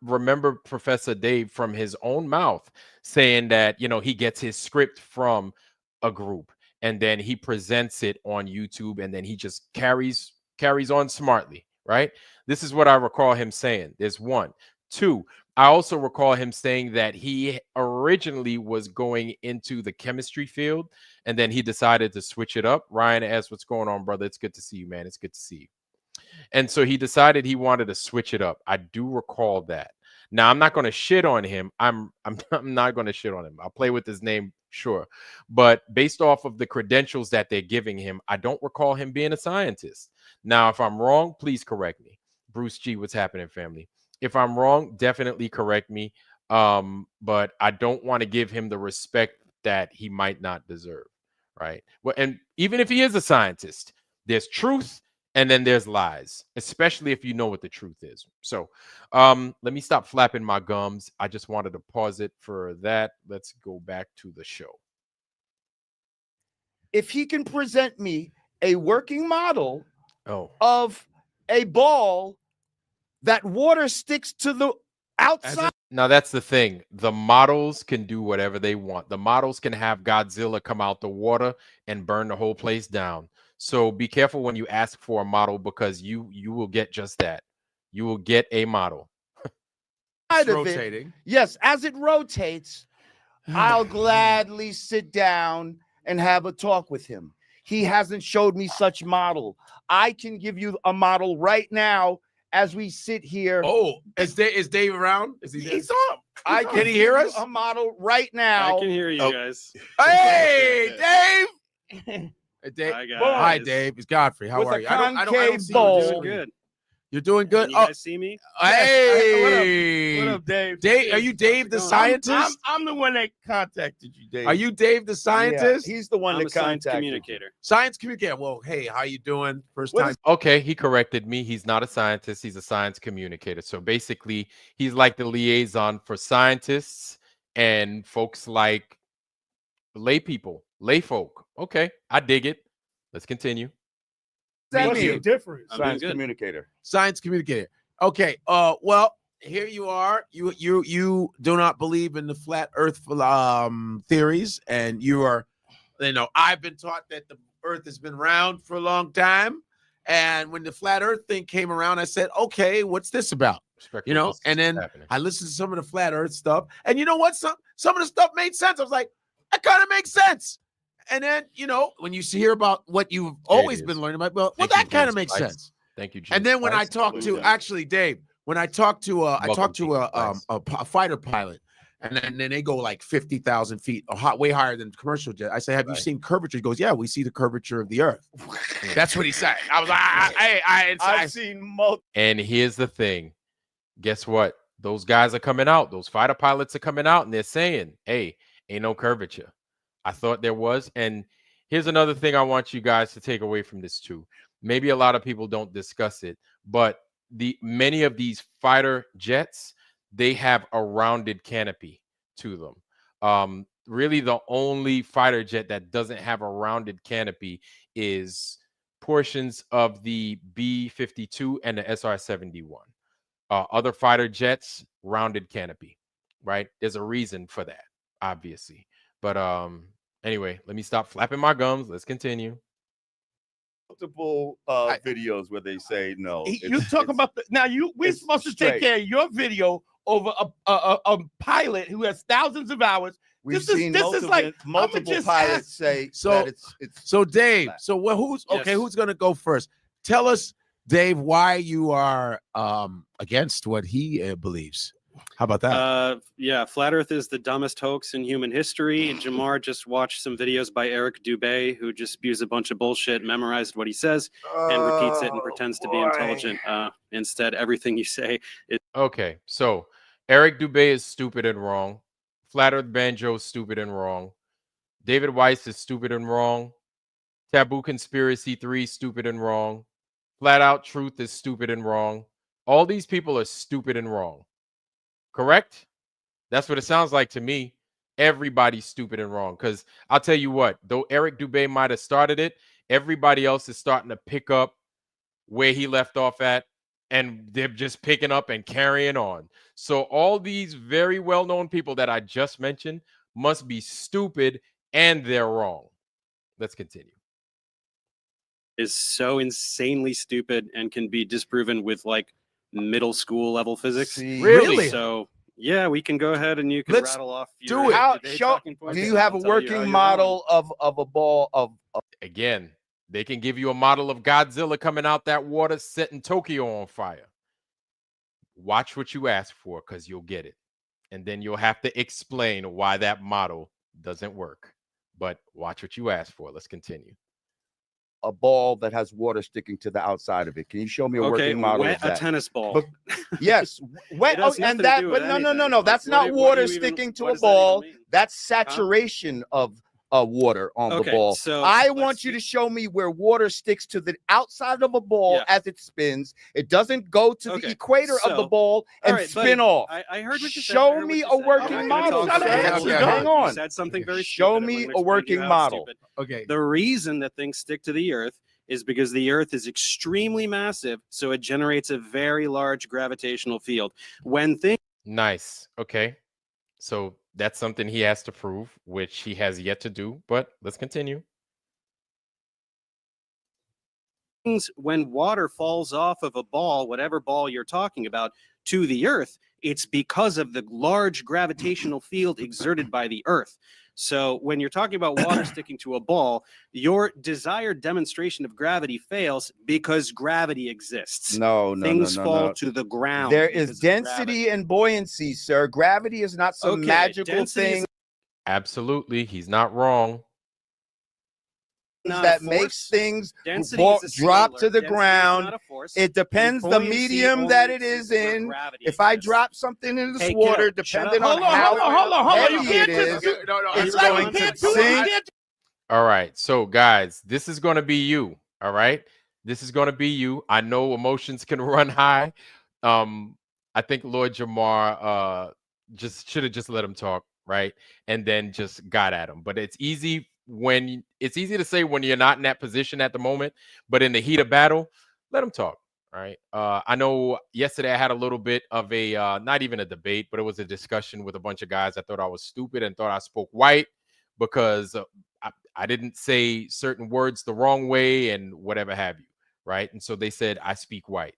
Speaker 1: remember Professor Dave from his own mouth saying that, he gets his script from a group and then he presents it on YouTube and then he just carries on smartly, right? This is what I recall him saying. There's one. Two, I also recall him saying that he originally was going into the chemistry field and then he decided to switch it up. Ryan asked, "What's going on, brother? It's good to see you, man. It's good to see you." And so he decided he wanted to switch it up. I do recall that. Now, I'm not going to shit on him. I'm not going to shit on him. I'll play with his name, sure. But based off of the credentials that they're giving him, I don't recall him being a scientist. Now, if I'm wrong, please correct me. Bruce G, what's happening, family? If I'm wrong, definitely correct me. But I don't want to give him the respect that he might not deserve, right? Well, and even if he is a scientist, there's truth. And then there's lies, especially if you know what the truth is. So let me stop flapping my gums. I just wanted to pause it for that. Let's go back to the show.
Speaker 2: If he can present me a working model of a ball that water sticks to the outside.
Speaker 1: Now, that's the thing. The models can do whatever they want. The models can have Godzilla come out the water and burn the whole place down. So be careful when you ask for a model because you will get just that. You will get a model.
Speaker 2: It's rotating. Yes, as it rotates, I'll gladly sit down and have a talk with him. He hasn't showed me such model. I can give you a model right now as we sit here.
Speaker 5: Oh, is Dave around? Is he there?
Speaker 2: He's on. Can he hear us? A model right now.
Speaker 3: I can hear you guys.
Speaker 2: Hey,
Speaker 5: Dave. Dave. Hi, Dave. It's Godfrey. How are you? I don't see
Speaker 3: you. Doing good.
Speaker 5: You're doing good.
Speaker 3: You guys see me?
Speaker 5: Hey,
Speaker 4: what up, Dave?
Speaker 5: Dave, are you Dave the scientist?
Speaker 4: I'm the one that contacted you, Dave.
Speaker 5: Are you Dave the scientist?
Speaker 2: Yeah, he's the one that
Speaker 3: science communicator.
Speaker 5: Science communicator. Well, hey, how you doing? First time.
Speaker 1: Okay, he corrected me. He's not a scientist. He's a science communicator. So basically, he's like the liaison for scientists and folks like lay folk. Okay, I dig it. Let's continue.
Speaker 4: What's the difference?
Speaker 2: Science communicator.
Speaker 5: Science communicator. Okay. Well, here you are. You do not believe in the flat Earth theories, and you are. I've been taught that the Earth has been round for a long time, and when the flat Earth thing came around, I said, "Okay, what's this about?" And then I listened to some of the flat Earth stuff, and you know what? Some of the stuff made sense. I was like, that kind of makes sense. And then, when you hear about what you've always been learning about, well, that kind of makes sense.
Speaker 1: Thank you, James.
Speaker 5: And then when I talked to, actually, Dave, when I talked to a fighter pilot, And then they go like 50,000 feet, way higher than commercial jet. I say, have you seen curvature? He goes, yeah, we see the curvature of the earth. That's what he said. I was like,
Speaker 2: I've seen multiple.
Speaker 1: And here's the thing. Guess what? Those guys are coming out. Those fighter pilots are coming out and they're saying, hey, ain't no curvature. I thought there was. And here's another thing I want you guys to take away from this too. Maybe a lot of people don't discuss it, but many of these fighter jets, they have a rounded canopy to them. Really, the only fighter jet that doesn't have a rounded canopy is portions of the B-52 and the SR-71. Other fighter jets, rounded canopy, right? There's a reason for that, obviously. But anyway, let me stop flapping my gums. Let's continue.
Speaker 2: Multiple videos where they say no.
Speaker 4: You talk about we're supposed to take care of your video over a pilot who has thousands of hours.
Speaker 2: We've seen multiple pilots say that it's
Speaker 5: so Dave. So who's going to go first? Tell us, Dave, why you are against what he believes. How about that?
Speaker 3: Yeah, Flat Earth is the dumbest hoax in human history. Jamar just watched some videos by Eric Dubé, who just spews a bunch of bullshit, memorized what he says, and repeats it and pretends to be intelligent. Instead, everything you say is...
Speaker 1: Okay, so Eric Dubé is stupid and wrong. Flat Earth Banjo is stupid and wrong. David Weiss is stupid and wrong. Taboo Conspiracy 3 stupid and wrong. Flat Out Truth is stupid and wrong. All these people are stupid and wrong. Correct? That's what it sounds like to me. Everybody's stupid and wrong. Because I'll tell you what, though Eric Dubé might have started it, everybody else is starting to pick up where he left off at, and they're just picking up and carrying on. So all these very well-known people that I just mentioned must be stupid, and they're wrong. Let's continue.
Speaker 3: Is so insanely stupid and can be disproven with like middle school level physics.
Speaker 1: Really?
Speaker 3: So yeah, we can go ahead and you can rattle off.
Speaker 2: Do you have a working model of a ball of?
Speaker 1: Again, they can give you a model of Godzilla coming out that water, setting Tokyo on fire. Watch what you ask for, because you'll get it, and then you'll have to explain why that model doesn't work. But watch what you ask for. Let's continue.
Speaker 2: A ball that has water sticking to the outside of it. Can you show me a working model of that?
Speaker 3: A tennis ball.
Speaker 2: But, yes, wet. And that, but no. That's not water sticking to a ball. That's saturation of water on the ball. So I want you to show me where water sticks to the outside of a ball as it spins. It doesn't go to the equator of the ball and spin off.
Speaker 3: I heard what you said.
Speaker 2: Show me a working model. Hang on.
Speaker 3: You said something very
Speaker 2: Show me a working model.
Speaker 3: Okay. The reason that things stick to the Earth is because the Earth is extremely massive, so it generates a very large gravitational field. When things...
Speaker 1: Nice. Okay. So that's something he has to prove, which he has yet to do, but let's continue.
Speaker 3: When water falls off of a ball, whatever ball you're talking about, to the Earth, it's because of the large gravitational field exerted by the Earth. So when you're talking about water sticking to a ball, your desired demonstration of gravity fails because gravity exists. Things fall to the ground.
Speaker 2: There is density and buoyancy, sir. Gravity is not some magical thing.
Speaker 1: Absolutely. He's not wrong.
Speaker 2: That makes things drop to the ground. It depends the medium that it is in. If I drop something in this water, depending on how heavy it is, it's going to sink.
Speaker 1: All right, so guys, this is going to be you. All right, this is going to be you. I know emotions can run high. I think Lord Jamar just should have just let him talk, right, and then just got at him. But it's easy to say when you're not in that position at the moment, but in the heat of battle, let them talk. Right. I know yesterday I had a little bit of a not even a debate, but it was a discussion with a bunch of guys that thought I was stupid and thought I spoke white because I didn't say certain words the wrong way and whatever have you. Right. And so they said I speak white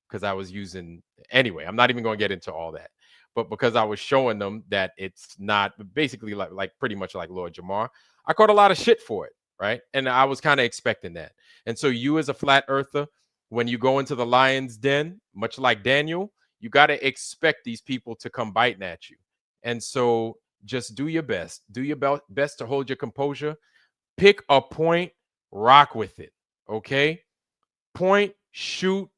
Speaker 1: because I was using anyway. I'm not even going to get into all that. But because I was showing them that it's not basically like pretty much like Lord Jamar, I caught a lot of shit for it, right? And I was kind of expecting that. And so you as a flat earther, when you go into the lion's den, much like Daniel, you got to expect these people to come biting at you. And so just do your best. Do your best to hold your composure. Pick a point, rock with it. Okay? Point, shoot,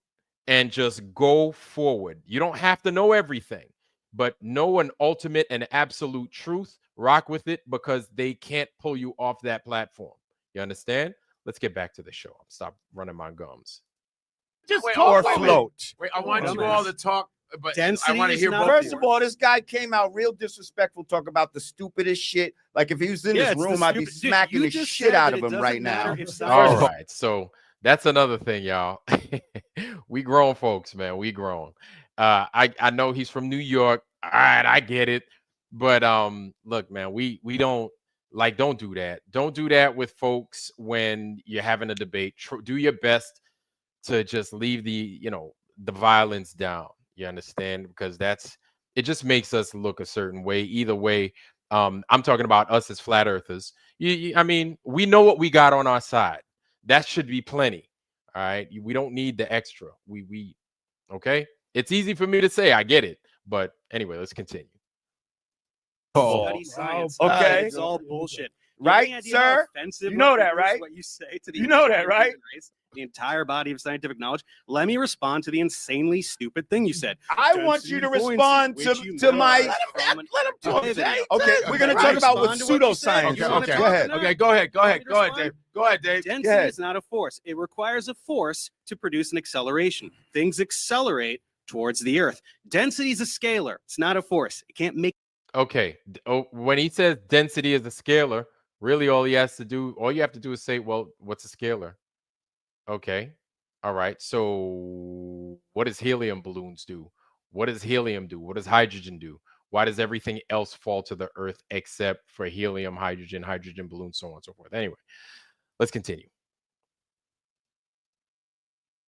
Speaker 1: and just go forward. You don't have to know everything, but know an ultimate and absolute truth. Rock with it because they can't pull you off that platform. You understand? Let's get back to the show. Stop running my gums.
Speaker 2: Just talk or float.
Speaker 5: Wait, I want you all to talk. But
Speaker 3: Density
Speaker 5: I want to hear.
Speaker 2: First of all, this guy came out real disrespectful, talk about the stupidest shit. Like if he was in this room, I'd be smacking the shit out of him right now.
Speaker 1: All right, so that's another thing, y'all. We grown folks, man. We grown. I know he's from New York. All right, I get it. But look, man, we don't don't do that. Don't do that with folks when you're having a debate. Do your best to just leave the violence down. You understand? Because it just makes us look a certain way. Either way, I'm talking about us as flat earthers. I mean, we know what we got on our side. That should be plenty. All right. We don't need the extra. We okay. It's easy for me to say. I get it. But anyway, let's continue.
Speaker 3: Study science.
Speaker 2: Okay.
Speaker 3: It's all bullshit.
Speaker 2: Right, sir? You know that, right?
Speaker 3: What you say to the
Speaker 2: you know that, right?
Speaker 3: Race, the entire body of scientific knowledge. Let me respond to the insanely stupid thing you said.
Speaker 2: I want you to respond to my. Let him talk. Okay, we're going to talk about what pseudoscience.
Speaker 5: Okay,
Speaker 2: go ahead.
Speaker 5: Okay, go ahead, Dave. Go ahead, Dave.
Speaker 3: Density is not a force. It requires a force to produce an acceleration. Things accelerate towards the Earth. Density is a scalar. It's not a force. It can't make.
Speaker 1: Okay. When he says density is a scalar, really all you have to do is say, well, what's a scalar? Okay. All right. So what does helium balloons do? What does helium do? What does hydrogen do? Why does everything else fall to the earth except for helium, hydrogen balloons, so on and so forth? Anyway, let's continue.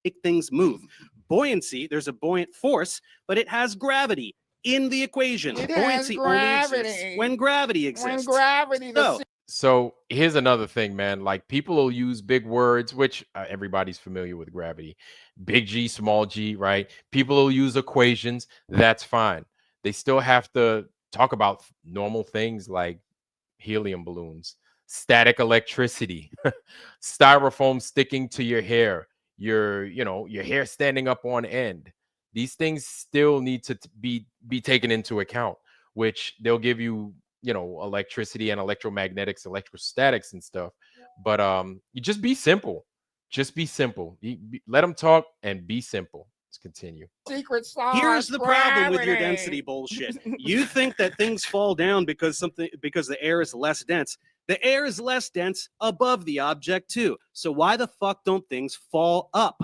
Speaker 3: Make things move. Buoyancy, there's a buoyant force, but it has gravity in the equation. Buoyancy only exists when gravity exists.
Speaker 1: So here's another thing, man. Like people will use big words, which everybody's familiar with gravity. Big G, small g, right? People will use equations. That's fine. They still have to talk about normal things like helium balloons, static electricity, styrofoam sticking to your hair, your hair standing up on end. These things still need to be taken into account, which they'll give you, electricity and electromagnetics, electrostatics and stuff. But you just be simple. Just be simple. Let them talk and be simple. Let's continue.
Speaker 3: Secret sauce. Here's the problem with your density bullshit. You think that things fall down because the air is less dense. The air is less dense above the object too. So why the fuck don't things fall up?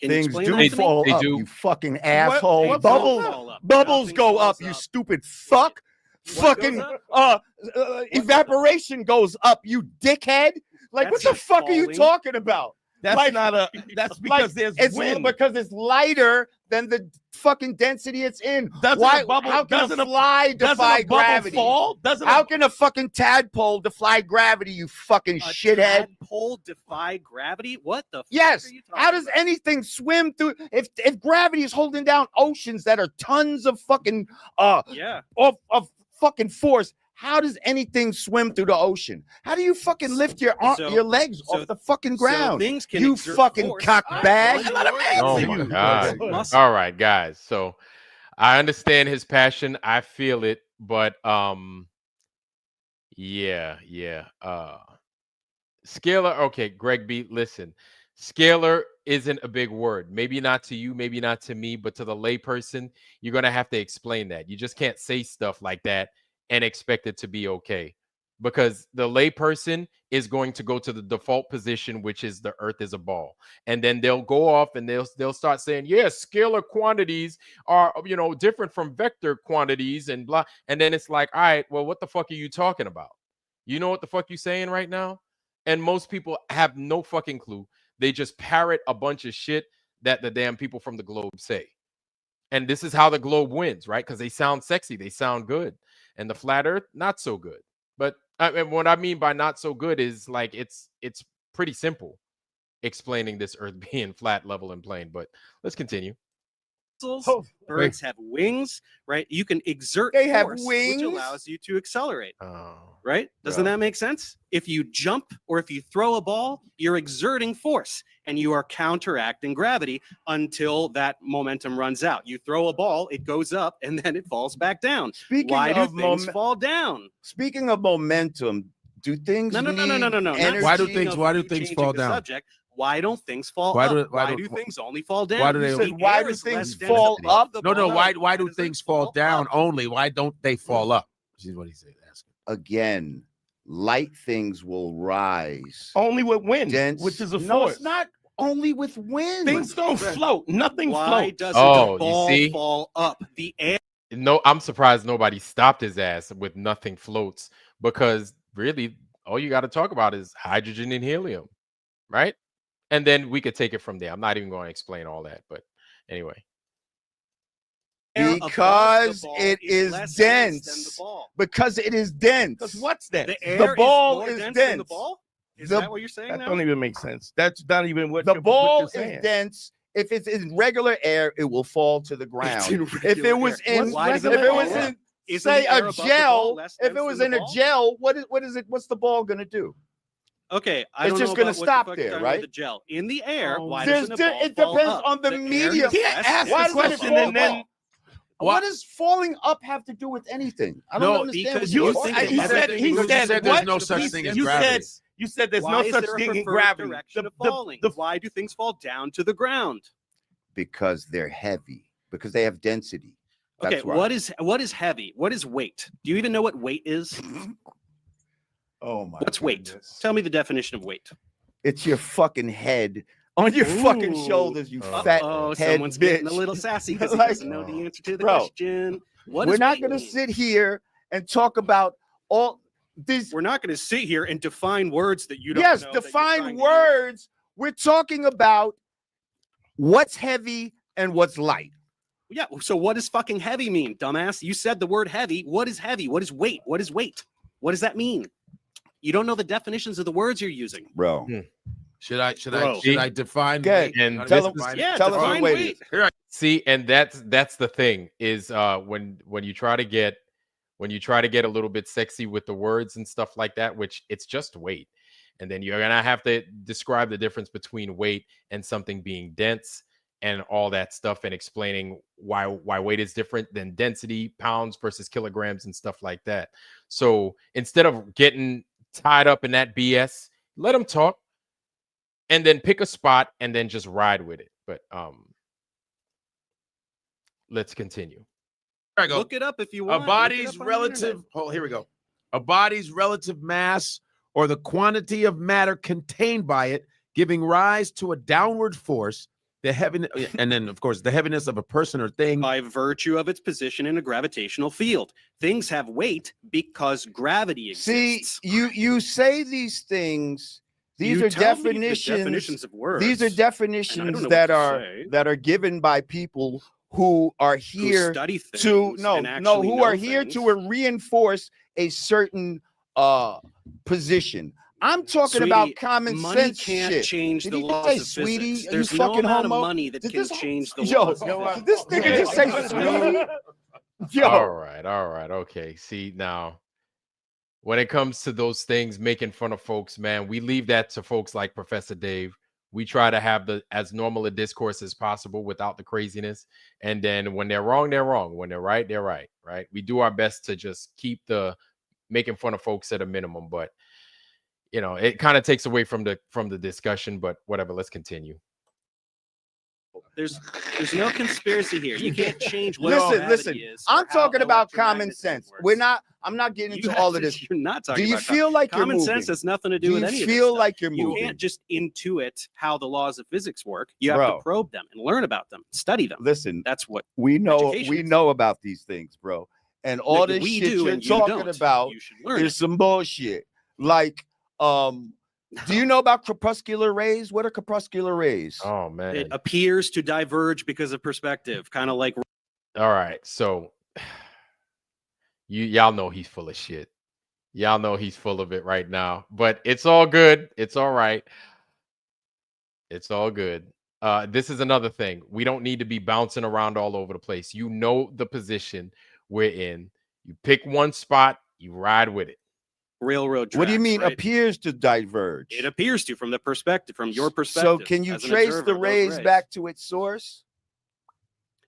Speaker 2: Things do fall up, you fucking asshole.
Speaker 3: What
Speaker 2: bubbles go up, you stupid fuck. Fucking evaporation goes up, you dickhead. Like, what the fuck are you talking about?
Speaker 4: That's because there's wind.
Speaker 2: Because it's lighter than the fucking density it's in.
Speaker 4: How can a fly defy gravity?
Speaker 2: How can a fucking tadpole defy gravity, you fucking shithead?
Speaker 3: Tadpole defy gravity? What the fuck
Speaker 2: yes.
Speaker 3: are you talking
Speaker 2: How does anything swim through if gravity is holding down oceans that are tons of fucking of fucking force? How does anything swim through the ocean? How do you fucking lift your legs off the fucking ground? You fucking cockbag.
Speaker 1: Oh my God. All right, guys. So I understand his passion. I feel it, but scalar. Okay, Greg B, listen. Scalar isn't a big word. Maybe not to you, maybe not to me, but to the layperson, you're gonna have to explain that. You just can't say stuff like that and expect it to be okay, because the layperson is going to go to the default position, which is the earth is a ball. And then they'll go off and they'll start saying, yes, scalar quantities are, different from vector quantities and blah. And then it's like, all right, well, what the fuck are you talking about? You know what the fuck you saying right now? And most people have no fucking clue. They just parrot a bunch of shit that the damn people from the globe say. And this is how the globe wins, right? Because they sound sexy. They sound good. And the flat earth, not so good. But what I mean by not so good is like it's pretty simple explaining this earth being flat, level, and plane. But let's continue.
Speaker 3: Birds have wings, right? You can exert
Speaker 2: They have
Speaker 3: force,
Speaker 2: wings?
Speaker 3: which allows you to accelerate.
Speaker 1: Oh.
Speaker 3: Right? Doesn't that make sense? If you jump or if you throw a ball, you're exerting force and you are counteracting gravity until that momentum runs out. You throw a ball, it goes up, and then it falls back down. Why do things fall down?
Speaker 2: Speaking of momentum, do things
Speaker 3: No.
Speaker 5: Why do things fall down?
Speaker 3: Subject. Why don't things fall up? Why do things only fall down?
Speaker 5: Why do they?
Speaker 2: Why do things fall up?
Speaker 5: No. Why do things fall down only? Why don't they fall up? This is what he said.
Speaker 2: Again, light things will rise.
Speaker 4: Only with wind,
Speaker 2: Dense.
Speaker 4: which is a
Speaker 2: No,
Speaker 4: force.
Speaker 2: it's not only with wind.
Speaker 4: Things don't float. Nothing
Speaker 3: Why
Speaker 4: floats.
Speaker 3: doesn't the ball fall up? The air.
Speaker 1: No, I'm surprised nobody stopped his ass with nothing floats, because really all you got to talk about is hydrogen and helium, right? And then we could take it from there. I'm not even going to explain all that, but anyway.
Speaker 2: Because it is dense. Because it is dense.
Speaker 4: Because what's dense?
Speaker 3: The air
Speaker 2: The ball
Speaker 3: is
Speaker 2: is
Speaker 3: dense
Speaker 2: dense.
Speaker 3: than the ball? Is that what you're saying
Speaker 4: That
Speaker 3: now?
Speaker 4: don't even make sense. That's not even what
Speaker 2: the
Speaker 4: what
Speaker 2: ball
Speaker 4: you're
Speaker 2: is
Speaker 4: saying.
Speaker 2: dense. If it's in regular air, it will fall to the ground. If it was in,
Speaker 3: Why does
Speaker 2: if
Speaker 3: it
Speaker 2: it
Speaker 3: fall
Speaker 2: was
Speaker 3: up?
Speaker 2: in,
Speaker 3: Isn't
Speaker 2: say
Speaker 3: the air
Speaker 2: a
Speaker 3: above the ball
Speaker 2: gel,
Speaker 3: less
Speaker 2: if it
Speaker 3: dense
Speaker 2: was
Speaker 3: than
Speaker 2: in
Speaker 3: the
Speaker 2: a
Speaker 3: ball?
Speaker 2: gel, what is it? What's the ball gonna do?
Speaker 3: Okay, I
Speaker 2: It's
Speaker 3: don't
Speaker 2: just
Speaker 3: know
Speaker 2: gonna
Speaker 3: about what the
Speaker 2: stop
Speaker 3: fuck you're
Speaker 2: there,
Speaker 3: talking about
Speaker 2: right?
Speaker 3: The gel in the air. Why
Speaker 2: There's
Speaker 3: doesn't the ball
Speaker 2: it
Speaker 3: fall
Speaker 2: depends
Speaker 3: up?
Speaker 2: on the
Speaker 3: air
Speaker 2: medium.
Speaker 3: is less
Speaker 4: ask
Speaker 3: dense
Speaker 2: Why
Speaker 4: the
Speaker 3: than
Speaker 2: does it
Speaker 4: question
Speaker 2: fall
Speaker 4: and then
Speaker 2: up? What does falling up have to do with anything? I don't
Speaker 5: No,
Speaker 2: understand.
Speaker 3: because
Speaker 2: what
Speaker 3: you
Speaker 2: you're
Speaker 3: think
Speaker 2: talking
Speaker 3: it
Speaker 4: he
Speaker 2: about.
Speaker 4: said he
Speaker 5: You
Speaker 4: said
Speaker 5: said
Speaker 4: what?
Speaker 5: there's no such thing as
Speaker 4: you
Speaker 5: gravity.
Speaker 4: you said there's
Speaker 3: Why
Speaker 4: no
Speaker 3: is
Speaker 4: such
Speaker 3: there a
Speaker 4: thing in
Speaker 3: preferred
Speaker 4: gravity.
Speaker 3: direction of falling? Why do things fall down to the ground?
Speaker 2: Because they're heavy. Because they have density.
Speaker 3: Okay,
Speaker 2: That's why.
Speaker 3: what is heavy? What is weight? Do you even know what weight is?
Speaker 2: Oh my.
Speaker 3: What's weight? Tell me the definition of weight.
Speaker 2: It's your fucking head on your fucking shoulders, you fat
Speaker 3: Oh,
Speaker 2: head
Speaker 3: someone's
Speaker 2: bitch.
Speaker 3: getting a little sassy because he
Speaker 2: Like,
Speaker 3: doesn't know the answer to the
Speaker 2: bro,
Speaker 3: question. What
Speaker 2: We're
Speaker 3: does
Speaker 2: not
Speaker 3: weight
Speaker 2: gonna
Speaker 3: mean?
Speaker 2: sit here and talk about all these.
Speaker 3: We're not going to sit here and define words that you don't
Speaker 2: Yes,
Speaker 3: know. that you're
Speaker 2: define
Speaker 3: trying to
Speaker 2: words. We're talking about what's heavy and what's light.
Speaker 3: use. Yeah. So what does fucking heavy mean, dumbass? You said the word heavy. What is heavy? What is weight? What is weight? What does that mean? You don't know the definitions of the words you're using,
Speaker 2: Bro.
Speaker 5: Should I define?
Speaker 2: Good.
Speaker 1: And
Speaker 2: Tell
Speaker 1: this
Speaker 2: them,
Speaker 1: is-
Speaker 3: yeah,
Speaker 2: tell them
Speaker 3: define
Speaker 2: what
Speaker 3: weight.
Speaker 2: weight is.
Speaker 1: See, and that's the thing is when you try to get a little bit sexy with the words and stuff like that, which it's just weight, and then you're gonna have to describe the difference between weight and something being dense and all that stuff, and explaining why weight is different than density, pounds versus kilograms and stuff like that. So instead of getting tied up in that BS, let them talk and then pick a spot and then just ride with it. But let's continue.
Speaker 5: There I go.
Speaker 3: Look it up if you want.
Speaker 5: A
Speaker 3: Look it
Speaker 5: body's
Speaker 3: up on the
Speaker 5: relative.
Speaker 3: internet.
Speaker 5: Oh, here we go. A body's relative mass or the quantity of matter contained by it, giving rise to a downward force. The heaviness, and then of course the heaviness of a person or thing
Speaker 3: By virtue of its position in a gravitational field. Things have weight because gravity
Speaker 2: See,
Speaker 3: exists.
Speaker 2: you say these things. These
Speaker 3: You
Speaker 2: are
Speaker 3: tell me the
Speaker 2: definitions.
Speaker 3: of words.
Speaker 2: These are
Speaker 3: and I
Speaker 2: definitions
Speaker 3: don't know
Speaker 2: that
Speaker 3: what to
Speaker 2: are given by people who are
Speaker 3: who
Speaker 2: here
Speaker 3: study things
Speaker 2: to
Speaker 3: and actually
Speaker 2: who
Speaker 3: know
Speaker 2: are here
Speaker 3: things.
Speaker 2: to reinforce a certain position. I'm talking
Speaker 3: Sweetie,
Speaker 2: about common
Speaker 3: money
Speaker 2: sense
Speaker 3: can't
Speaker 2: shit.
Speaker 3: change
Speaker 2: Did
Speaker 3: the
Speaker 2: he
Speaker 3: laws
Speaker 2: say
Speaker 3: of
Speaker 2: sweetie?
Speaker 3: physics.
Speaker 2: Are you
Speaker 3: There's no
Speaker 2: fucking
Speaker 3: amount
Speaker 2: homo?
Speaker 3: of money that
Speaker 2: Did
Speaker 3: can
Speaker 2: this-
Speaker 3: change the
Speaker 2: Yo,
Speaker 3: laws of physics.
Speaker 2: did this nigga just say sweetie? Yo,
Speaker 1: All right, okay. See, now when it comes to those things, making fun of folks, man, we leave that to folks like Professor Dave. We try to have as normal a discourse as possible without the craziness. And then when they're wrong, they're wrong. When they're right, they're right. Right. We do our best to just keep the making fun of folks at a minimum, but it kind of takes away from the discussion. But whatever, let's continue.
Speaker 3: There's no conspiracy here. You can't change what
Speaker 2: listen.
Speaker 3: gravity is.
Speaker 2: I'm
Speaker 3: or how
Speaker 2: talking about common
Speaker 3: electromagnetism
Speaker 2: sense.
Speaker 3: works.
Speaker 2: I'm not getting
Speaker 3: You
Speaker 2: into all of
Speaker 3: have
Speaker 2: this.
Speaker 3: to- You're not talking
Speaker 2: Do you
Speaker 3: about
Speaker 2: feel like you're
Speaker 3: common
Speaker 2: moving?
Speaker 3: sense has nothing to do
Speaker 2: Do
Speaker 3: with
Speaker 2: you
Speaker 3: any of
Speaker 2: feel
Speaker 3: this
Speaker 2: like
Speaker 3: stuff.
Speaker 2: you're moving?
Speaker 3: You can't just intuit how the laws of physics work. You have
Speaker 2: Bro.
Speaker 3: to probe them and learn about them, study them.
Speaker 2: Listen,
Speaker 3: That's what
Speaker 2: we know
Speaker 3: education is.
Speaker 2: about these things, bro. And all this
Speaker 3: we
Speaker 2: shit
Speaker 3: do
Speaker 2: you're
Speaker 3: and you
Speaker 2: talking
Speaker 3: don't.
Speaker 2: about
Speaker 3: You should learn
Speaker 2: is some bullshit. Like, do you know about corpuscular rays? What are corpuscular rays?
Speaker 1: Oh man,
Speaker 3: it appears to diverge because of perspective, kind of like.
Speaker 1: All right, so y'all know he's full of shit. Y'all know he's full of it right now, but it's all good. It's all right. It's all good. This is another thing. We don't need to be bouncing around all over the place. You know the position we're in. You pick one spot, you ride with it.
Speaker 3: Railroad tracks,
Speaker 2: what do you mean
Speaker 3: right?
Speaker 2: Appears to diverge?
Speaker 3: It appears to, from your perspective.
Speaker 2: So can you trace the rays back to its source?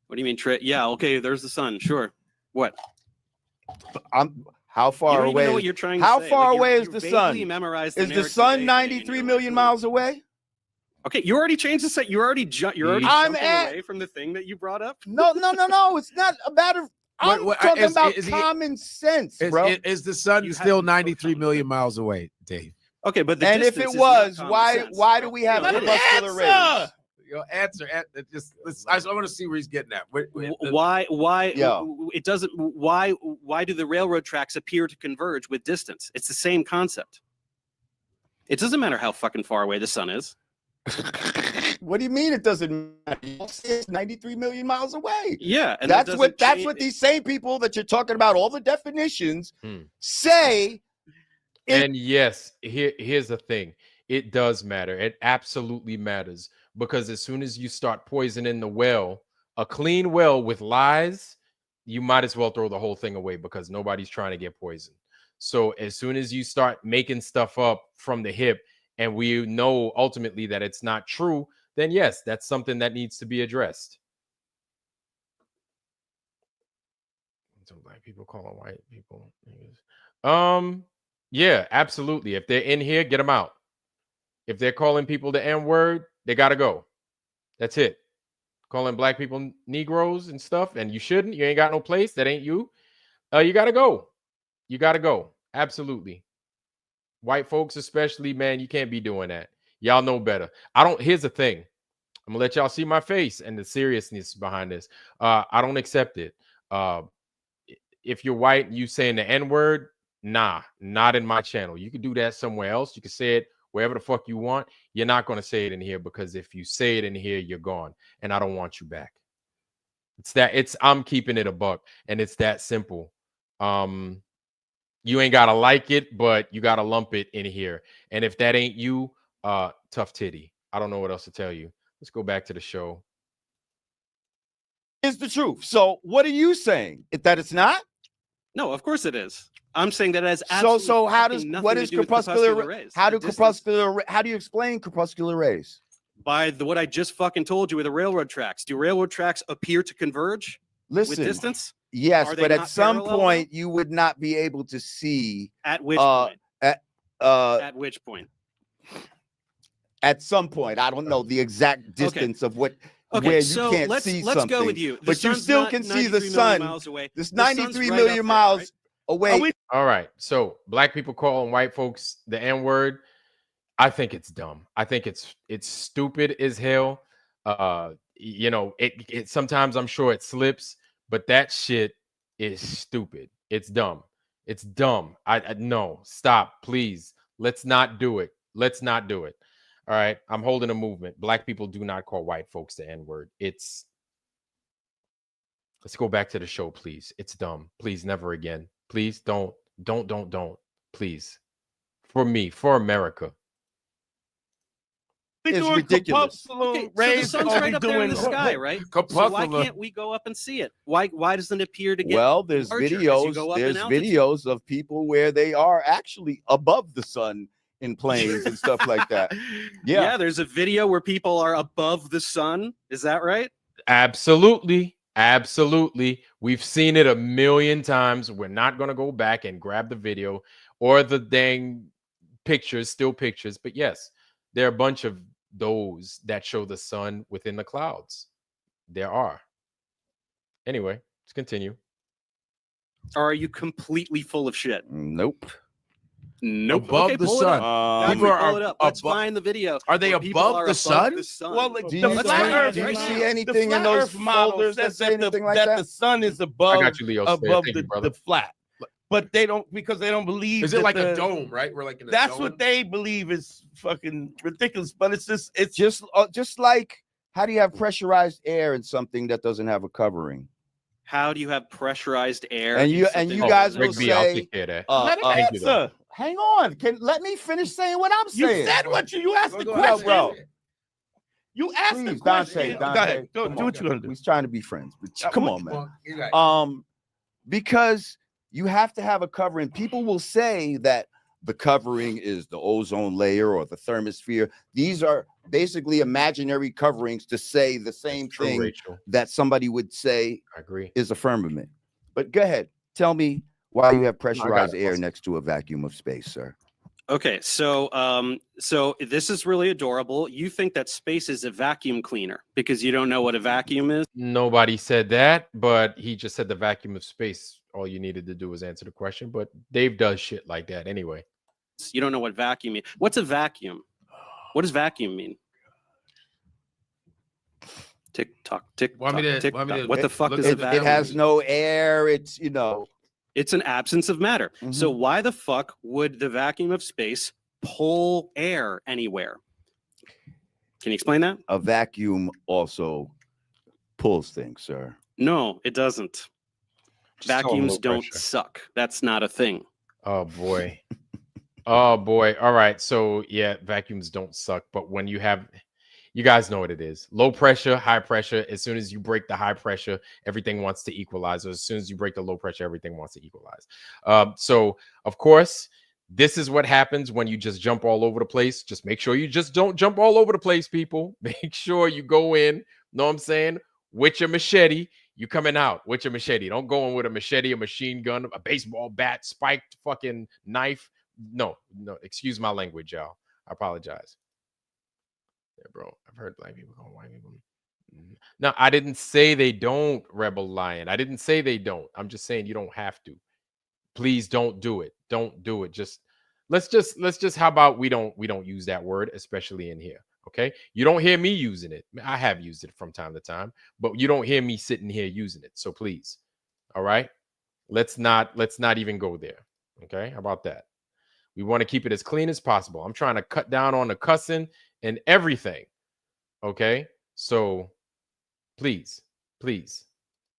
Speaker 3: What do you mean? Yeah, okay, there's the sun. Sure. What?
Speaker 2: How far away?
Speaker 3: Know what you're trying
Speaker 2: how
Speaker 3: to say.
Speaker 2: far
Speaker 3: like
Speaker 2: away is the sun? Is the sun 93 million miles away?
Speaker 3: Okay, you already changed the set. You're already jumping away from the thing that you brought up.
Speaker 2: No. It's not a matter of. I'm talking about common sense, bro.
Speaker 5: Is the sun still 93 million miles away, Dave?
Speaker 3: Okay, but
Speaker 2: if it was, why do we have crepuscular rays?
Speaker 5: Your answer. I want to see where he's getting at.
Speaker 3: Why? It doesn't. Why do the railroad tracks appear to converge with distance? It's the same concept. It doesn't matter how fucking far away the sun is.
Speaker 2: What do you mean it doesn't matter? It's 93 million miles away.
Speaker 3: Yeah, and
Speaker 2: that's what these same people that you're talking about, all the definitions, say.
Speaker 1: And yes, here's the thing. It does matter. It absolutely matters, because as soon as you start poisoning the well, a clean well with lies, you might as well throw the whole thing away, because nobody's trying to get poisoned. So as soon as you start making stuff up from the hip, and we know ultimately that it's not true, then yes, that's something that needs to be addressed. So black people calling white people. Yeah, absolutely. If they're in here, get them out. If they're calling people the N-word, they got to go. That's it. Calling black people Negroes and stuff, and you shouldn't. You ain't got no place. That ain't you. You got to go. You got to go. Absolutely. White folks especially, man, you can't be doing that. Y'all know better. Here's the thing. I'm gonna let y'all see my face and the seriousness behind this. I don't accept it. If you're white and you saying the N-word, nah, not in my channel. You can do that somewhere else. You can say it wherever the fuck you want. You're not gonna say it in here, because if you say it in here, you're gone, and I don't want you back. I'm keeping it a buck, and it's that simple. You ain't gotta like it, but you gotta lump it in here. And if that ain't you, tough titty. I don't know what else to tell you. Let's go back to the show.
Speaker 2: Is the truth. So what are you saying? That it's not?
Speaker 3: No, of course it is. I'm saying that it has
Speaker 2: so how does what is crepuscular rays? How do you explain crepuscular rays?
Speaker 3: By what I just fucking told you with the railroad tracks. Do railroad tracks appear to converge with distance?
Speaker 2: Yes, but at some point you would not be able to see.
Speaker 3: At which point? At which point?
Speaker 2: At some point, I don't know the exact distance of what. Where you can't see something. Let's go with you. But you still can see the sun. This 93 million miles away.
Speaker 1: All right. So black people calling white folks the N-word, I think it's dumb. I think it's stupid as hell. It sometimes I'm sure it slips, but that shit is stupid. It's dumb. It's dumb. I no, stop, please. Let's not do it. Let's not do it. All right. I'm holding a movement. Black people do not call white folks the N-word. Let's go back to the show, please. It's dumb. Please, never again. Please don't. Please. For me, for America.
Speaker 2: It's ridiculous.
Speaker 3: Okay, so the sun's right up there in the sky, right? So why can't we go up and see it? Why doesn't it appear to get
Speaker 2: there's videos of people where they are actually above the sun in planes and stuff like that.
Speaker 3: Yeah, there's a video where people are above the sun. Is that right?
Speaker 1: Absolutely. We've seen it a million times. We're not going to go back and grab the video or the dang pictures, still pictures. But yes, there are a bunch of those that show the sun within the clouds. There are. Anyway, let's continue.
Speaker 3: Or are you completely full of shit?
Speaker 2: Nope.
Speaker 5: Above the sun.
Speaker 3: People pull it up. Let's find the video.
Speaker 5: Are they above the sun?
Speaker 4: Well,
Speaker 2: do you see anything in those folders that say anything like that?
Speaker 4: The sun is above,
Speaker 1: I got you, Leo.
Speaker 4: above the flat. But they don't, because they don't believe.
Speaker 5: Is it like a dome, right? We're like in a
Speaker 4: that's
Speaker 5: dome?
Speaker 4: what they believe is fucking ridiculous. But it's
Speaker 2: just like, how do you have pressurized air in something that doesn't have a covering?
Speaker 3: How do you have pressurized air?
Speaker 2: And you guys will say,
Speaker 1: I'll take care of that.
Speaker 4: let him answer.
Speaker 2: Hang on. Let me finish saying what I'm saying.
Speaker 4: You said what you asked the question.
Speaker 2: Bro.
Speaker 4: You asked the question. Go ahead. Do what you're gonna do.
Speaker 2: He's trying to be friends. But come on, man. Because you have to have a covering. People will say that the covering is the ozone layer or the thermosphere. These are basically imaginary coverings to say the same thing Rachel. That somebody would say
Speaker 1: I agree.
Speaker 2: Is a firmament. But go ahead. Tell me why you have pressurized air next to a vacuum of space, sir.
Speaker 3: Okay, so so this is really adorable. You think that space is a vacuum cleaner because you don't know what a vacuum is?
Speaker 1: Nobody said that, but he just said the vacuum of space. All you needed to do was answer the question, but Dave does shit like that anyway.
Speaker 3: You don't know what vacuum means. What's a vacuum? What does vacuum mean? Tick tock, tick tock, tick tock. What the fuck is a vacuum?
Speaker 2: It has no air. It's, you know.
Speaker 3: It's an absence of matter. Mm-hmm. So why the fuck would the vacuum of space pull air anywhere? Can you explain that?
Speaker 2: A vacuum also pulls things, sir.
Speaker 3: No, it doesn't. Vacuums don't suck. That's not a thing.
Speaker 1: Oh, boy. Oh, boy. All right. So, yeah, vacuums don't suck. But when you have... You guys know what it is. Low pressure, high pressure. As soon as you break the high pressure, everything wants to equalize. Or as soon as you break the low pressure, everything wants to equalize. So, of course, this is what happens when you just jump all over the place. Just make sure you just don't jump all over the place, people. Make sure you go in, know what I'm saying, with your machete. You coming out with your machete. Don't go in with a machete, a machine gun, a baseball bat, spiked fucking knife. No, excuse my language, y'all. I apologize. Yeah, bro, I've heard black people call white people. No, I didn't say they don't, Rebel Lion. I didn't say they don't. I'm just saying you don't have to. Please don't do it. Don't do it. Let's just how about we don't use that word, especially in here. Okay. You don't hear me using it. I have used it from time to time, but you don't hear me sitting here using it. So please. All right. Let's not even go there. Okay. How about that? We want to keep it as clean as possible. I'm trying to cut down on the cussing and everything. Okay. So please,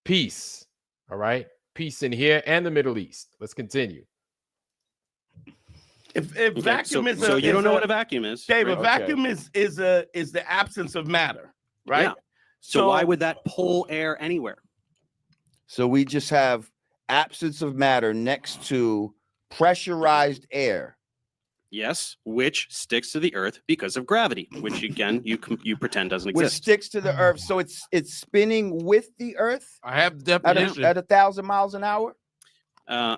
Speaker 1: peace. All right. Peace in here and the Middle East. Let's continue.
Speaker 4: If vacuum is
Speaker 3: so you don't know what a vacuum is,
Speaker 4: Dave. A vacuum is the absence of matter, right? Yeah.
Speaker 3: So why would that pull air anywhere?
Speaker 2: So we just have absence of matter next to pressurized air.
Speaker 3: Yes, which sticks to the earth because of gravity, which again you pretend doesn't exist.
Speaker 2: Which sticks to the earth, so it's spinning with the earth.
Speaker 5: I have the definition
Speaker 2: at 1,000 miles an hour.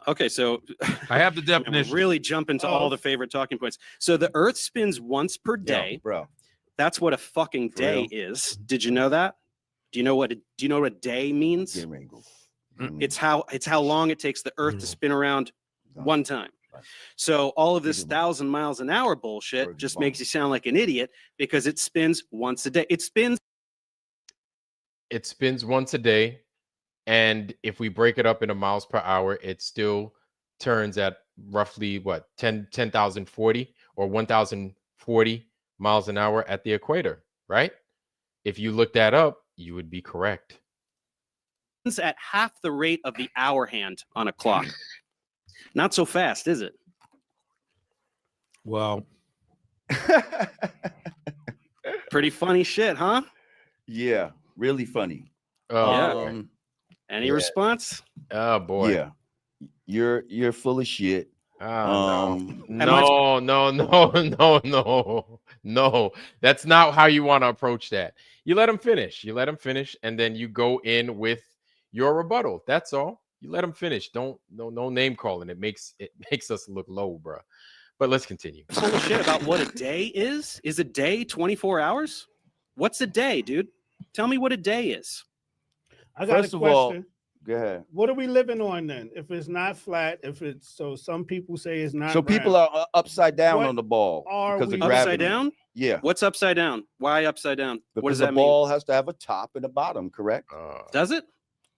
Speaker 3: Okay, so
Speaker 5: I have the definition.
Speaker 3: Really jump into all the favorite talking points. So the earth spins once per day,
Speaker 2: bro.
Speaker 3: That's what a fucking day is. Did you know that? Do you know what a day means? It's how long it takes the earth to spin around one time. So all of this 1,000 miles an hour bullshit just makes you sound like an idiot because it spins once a day. It spins
Speaker 1: once a day. And if we break it up into miles per hour, it still turns at roughly 10,040 or 1,040 miles an hour at the equator, right? If you look that up, you would be correct.
Speaker 3: It's at half the rate of the hour hand on a clock. Not so fast, is it?
Speaker 5: Well,
Speaker 3: pretty funny shit, huh?
Speaker 2: Yeah, really funny.
Speaker 3: Any response?
Speaker 1: Oh boy.
Speaker 2: Yeah. You're full of shit.
Speaker 1: No. That's not how you want to approach that. You let him finish. And then you go in with your rebuttal. That's all. You let him finish. No name calling. It makes us look low, bro. But let's continue.
Speaker 3: Full of shit about what a day is. Is a day 24 hours? What's a day, dude? Tell me what a day is.
Speaker 4: I got a question.
Speaker 2: Go ahead.
Speaker 4: What are we living on then? If it's not flat, so some people say it's not.
Speaker 2: So round. People are upside down on the ball because of gravity.
Speaker 3: Upside down?
Speaker 2: Yeah.
Speaker 3: What's upside down? Why upside down?
Speaker 2: Because
Speaker 3: what does that mean?
Speaker 2: The ball has to have a top and a bottom, correct?
Speaker 3: Does it?